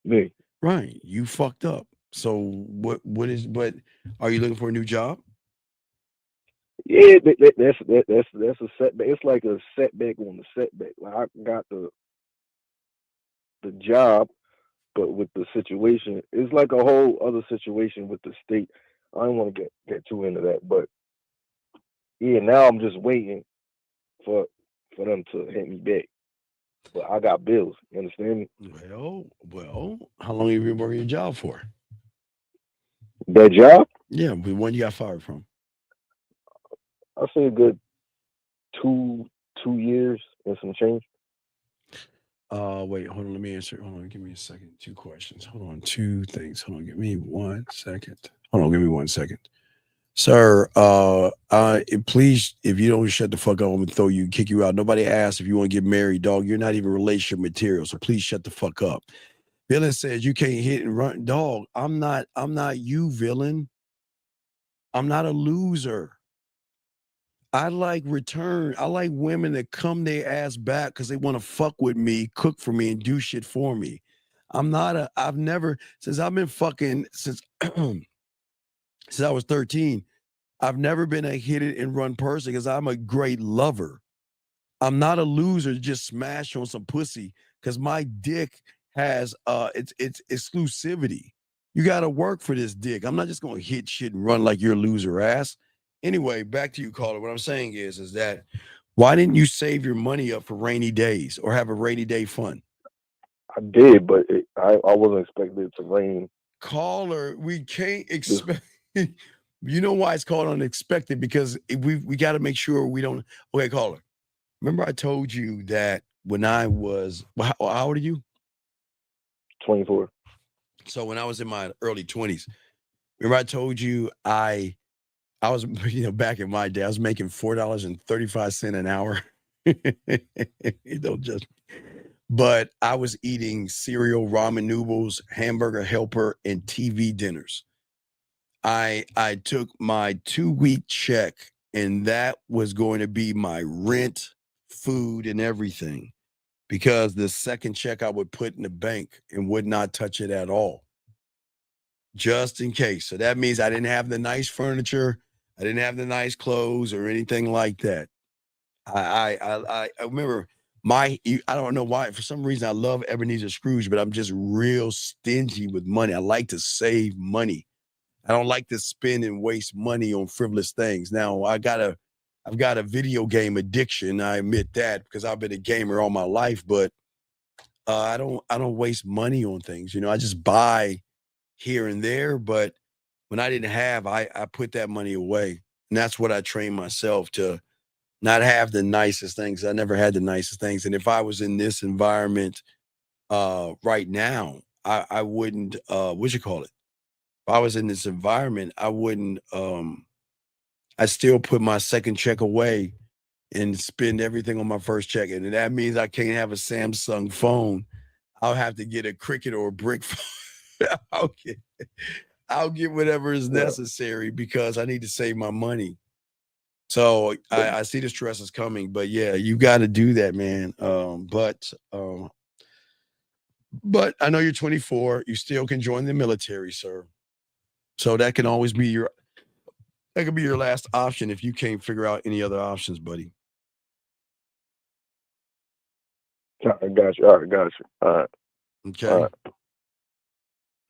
L: Me.
B: Right. You fucked up. So what but are you looking for a new job?
L: Yeah, that's a setback. It's like a setback on the setback. Like I got the job, but with the situation, it's like a whole other situation with the state. I don't want to get too into that, but yeah, now I'm just waiting for them to hit me back. But I got bills. You understand me?
B: Well, how long have you been working your job for?
L: That job?
B: Yeah, but when you got fired from?
L: I say a good 2 years and some change.
B: Wait, hold on, let me answer. Hold on, give me a second. 2 questions. Hold on, 2 things. Hold on, give me 1 second. Hold on, give me 1 second. Sir, please, if you don't shut the fuck up, I'm gonna throw you, kick you out. Nobody asked if you want to get married, dog. You're not even relationship material, so please shut the fuck up. Villain says you can't hit and run, dog. I'm not you, villain. I'm not a loser. I like return. I like women that come their ass back because they want to fuck with me, cook for me, and do shit for me. I've never, since I've been fucking, since I was 13, I've never been a hit it and run person because I'm a great lover. I'm not a loser to just smash on some pussy because my dick has it's exclusivity. You gotta work for this dick. I'm not just gonna hit shit and run like you're a loser ass. Anyway, back to you, caller. What I'm saying is that why didn't you save your money up for rainy days or have a rainy day fund?
L: I did, but I wasn't expecting it to rain.
B: Caller, we can't expect. You know why it's called unexpected? Because we got to make sure we don't. Okay, caller. Remember I told you that when I was how old are you?
L: 24.
B: So when I was in my early 20s, remember I told you I was back in my day I was making $4.35 an hour. Don't judge me. But I was eating cereal, ramen noodles, hamburger helper, and TV dinners. I took my 2-week check, and that was going to be my rent, food, and everything. Because the second check I would put in the bank and would not touch it at all. Just in case. So that means I didn't have the nice furniture, I didn't have the nice clothes or anything like that. I remember I don't know why, for some reason I love Ebenezer Scrooge, but I'm just real stingy with money. I like to save money. I don't like to spend and waste money on frivolous things. Now I've got a video game addiction. I admit that because I've been a gamer all my life, but I don't waste money on things. I just buy here and there, but when I didn't have, I put that money away. And that's what I trained myself to not have the nicest things. I never had the nicest things. And if I was in this environment right now, I wouldn't what you call it? If I was in this environment, I wouldn't I still put my second check away and spend everything on my first check. And that means I can't have a Samsung phone. I'll have to get a Cricket or a brick phone. I'll get whatever is necessary because I need to save my money. So I see the stress is coming, but yeah, you got to do that, man. But I know you're 24. You still can join the military, sir. So that can always be your last option if you can't figure out any other options, buddy.
L: I got you. All right, got you. All right.
B: Okay.
L: All right.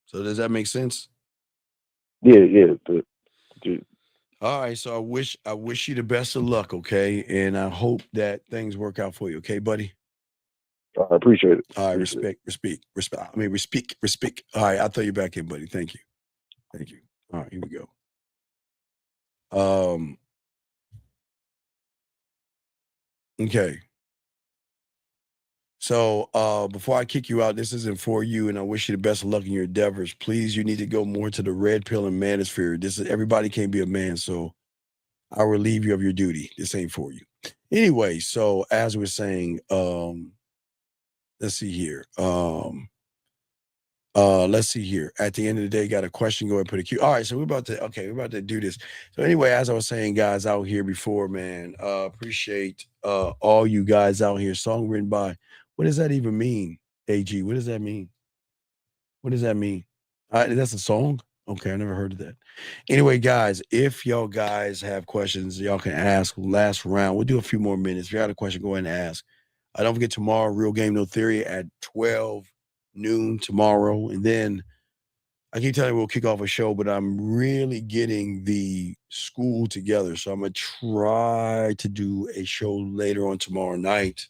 B: So does that make sense?
L: Yeah.
B: All right. So I wish you the best of luck, okay? And I hope that things work out for you, okay, buddy?
L: I appreciate it.
B: All right, respect. All right, I'll throw you back in, buddy. Thank you. All right, here we go. Okay. So before I kick you out, this isn't for you, and I wish you the best of luck in your endeavors. Please, you need to go more to the red pill and manosphere. Everybody can't be a man, so I'll relieve you of your duty. This ain't for you. Anyway, so as we're saying, let's see here. Let's see here. At the end of the day, got a question, go ahead and put a Q. All right, so we're about to do this. So anyway, as I was saying, guys out here before, man, appreciate all you guys out here. Song written by, what does that even mean? AG, what does that mean? What does that mean? That's a song? Okay, I never heard of that. Anyway, guys, if y'all guys have questions, y'all can ask. Last round, we'll do a few more minutes. If you got a question, go ahead and ask. Don't forget tomorrow, Real Game No Theory at 12 noon tomorrow. And then I keep telling you we'll kick off a show, but I'm really getting the school together. So I'm going to try to do a show later on tomorrow night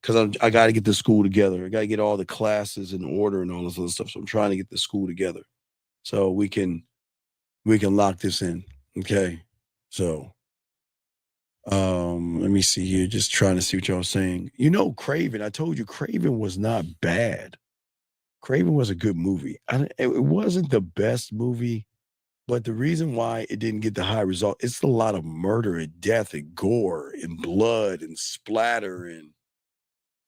B: because I got to get the school together. I got to get all the classes in order and all this other stuff. So I'm trying to get the school together so we can lock this in. Okay. So let me see here. Just trying to see what y'all saying. You know, Craven, I told you Craven was not bad. Craven was a good movie. It wasn't the best movie, but the reason why it didn't get the high result, it's a lot of murder and death and gore and blood and splatter, and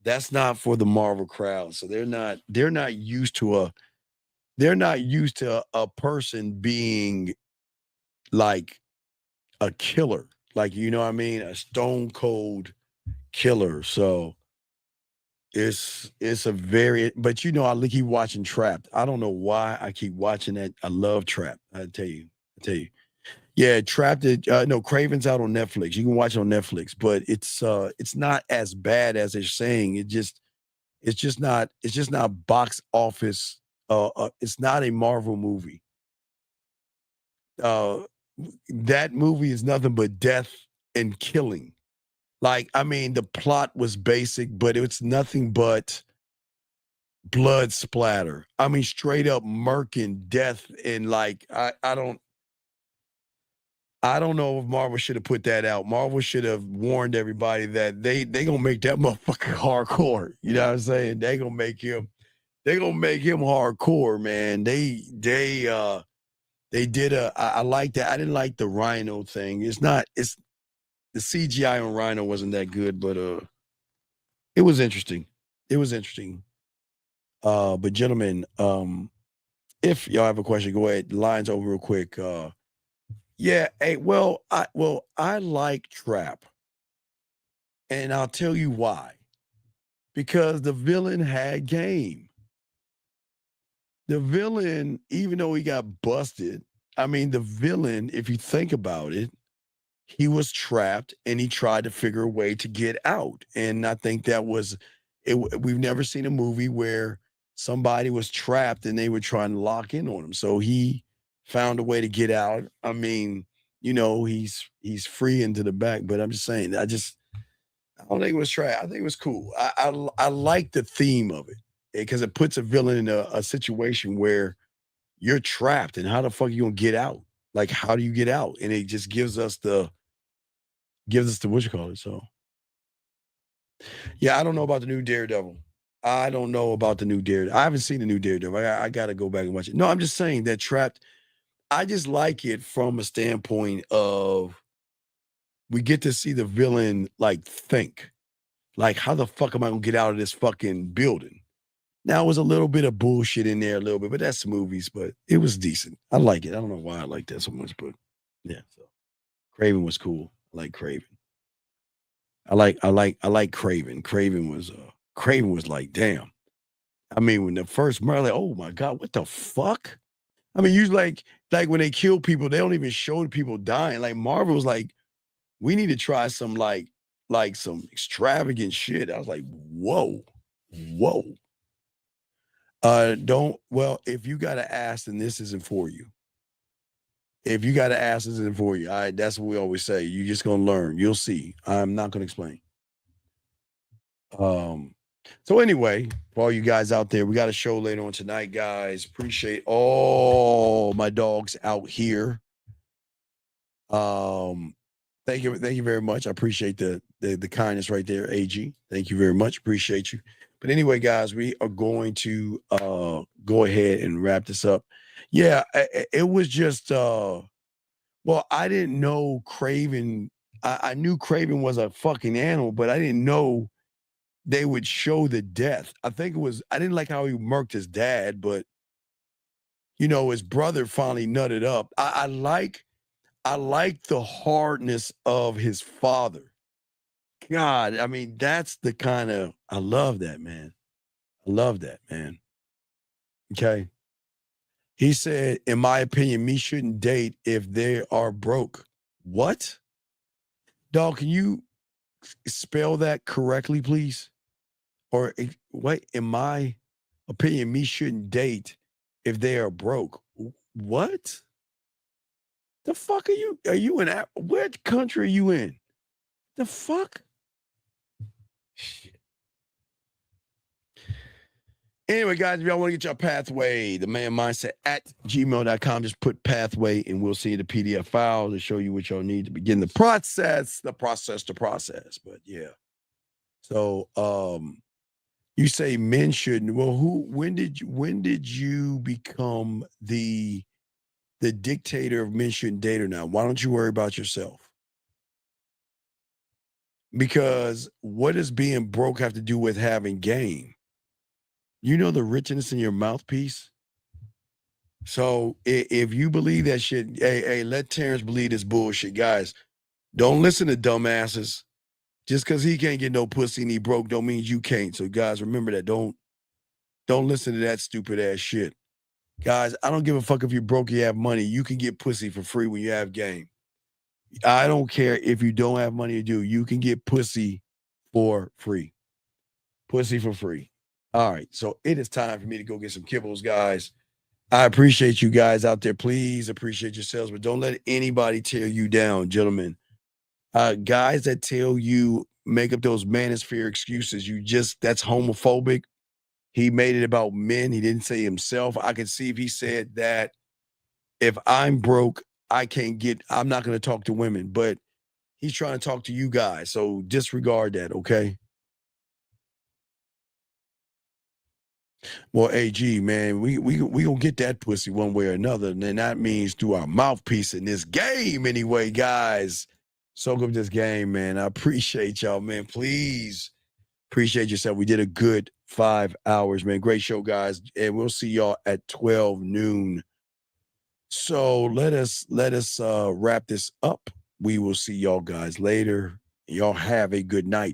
B: that's not for the Marvel crowd. So they're not used to a person being like a killer, like, you know what I mean, a stone cold killer. So it's a very, but you know, I keep watching Trapped. I don't know why I keep watching that. I love Trapped. I tell you. Yeah, Trapped. No, Craven's out on Netflix. You can watch it on Netflix, but it's not as bad as they're saying. It's just not box office. It's not a Marvel movie. That movie is nothing but death and killing. Like, I mean, the plot was basic, but it's nothing but blood splatter. I mean, straight up murking death. And like, I don't know if Marvel should have put that out. Marvel should have warned everybody that they gonna make that motherfucker hardcore. You know what I'm saying? They gonna make him hardcore, man. They did I like that. I didn't like the Rhino thing. It's the CGI on Rhino wasn't that good, but it was interesting. But gentlemen, if y'all have a question, go ahead. Lines over real quick. Yeah, hey, I like Trap. And I'll tell you why. Because the villain had game. The villain, even though he got busted, I mean, the villain, if you think about it, he was trapped and he tried to figure a way to get out. And I think that was it. We've never seen a movie where somebody was trapped and they were trying to lock in on him. So he found a way to get out. I mean, you know, he's free into the back, but I'm just saying, I don't think it was trapped. I think it was cool. I like the theme of it because it puts a villain in a situation where you're trapped and how the fuck are you gonna get out? Like, how do you get out? And it just gives us the what you call it. So yeah, I don't know about the new Daredevil. I don't know about the new Daredevil. I haven't seen the new Daredevil. I gotta go back and watch it. No, I'm just saying that Trapped, I just like it from a standpoint of we get to see the villain like think. Like, how the fuck am I gonna get out of this fucking building? Now, it was a little bit of bullshit in there, a little bit, but that's movies, but it was decent. I like it. I don't know why I like that so much, but yeah. So Craven was cool. I like Craven. I like Craven. Craven was like, damn. I mean, when the first murder, like, oh my God, what the fuck? I mean, usually like when they kill people, they don't even show the people dying. Like Marvel was like, we need to try some like some extravagant shit. I was like, whoa. If you got to ask, then this isn't for you. If you got to ask, this isn't for you. All right, that's what we always say. You're just gonna learn. You'll see. I'm not gonna explain. So anyway, for all you guys out there, we got a show later on tonight, guys. Appreciate all my dogs out here. Thank you very much. I appreciate the kindness right there, AG. Thank you very much. Appreciate you. But anyway, guys, we are going to go ahead and wrap this up. Yeah, it was just I didn't know Craven. I knew Craven was a fucking animal, but I didn't know they would show the death. I think I didn't like how he murked his dad, but you know, his brother finally nutted up. I like the hardness of his father. God, I mean, that's the kind of, I love that, man. I love that, man. Okay. He said, in my opinion, me shouldn't date if they are broke. What? Dog, can you spell that correctly, please? Or what? In my opinion, me shouldn't date if they are broke. What? The fuck are you? Are you in? What country are you in? The fuck? Shit. Anyway, guys, if y'all want to get your pathway, the man mindset at gmail.com, just put pathway and we'll see the PDF file to show you what y'all need to begin the process. But yeah. So you say men shouldn't. Well, when did you become the dictator of men shouldn't date or not? Why don't you worry about yourself? Because what does being broke have to do with having game? You know the richness in your mouthpiece. So if you believe that shit, hey, let Terrence believe this bullshit, guys. Don't listen to dumbasses. Just because he can't get no pussy and he broke don't mean you can't. So guys, remember that. Don't listen to that stupid ass shit. Guys, I don't give a fuck if you're broke, you have money. You can get pussy for free when you have game. I don't care if you don't have money to do. You can get pussy for free. Pussy for free. All right, so it is time for me to go get some kibbles, guys. I appreciate you guys out there. Please appreciate yourselves, but don't let anybody tear you down, gentlemen. Guys that tell you make up those manosphere excuses, that's homophobic. He made it about men. He didn't say himself. I can see if he said that if I'm broke, I'm not going to talk to women, but he's trying to talk to you guys. So disregard that, okay? Well, AG, man, we gonna get that pussy one way or another, and then that means through our mouthpiece in this game anyway, guys. Soak up this game, man. I appreciate y'all, man. Please appreciate yourself. We did a good 5 hours, man. Great show, guys, and we'll see y'all at 12 noon. So let us wrap this up. We will see y'all guys later. Y'all have a good night.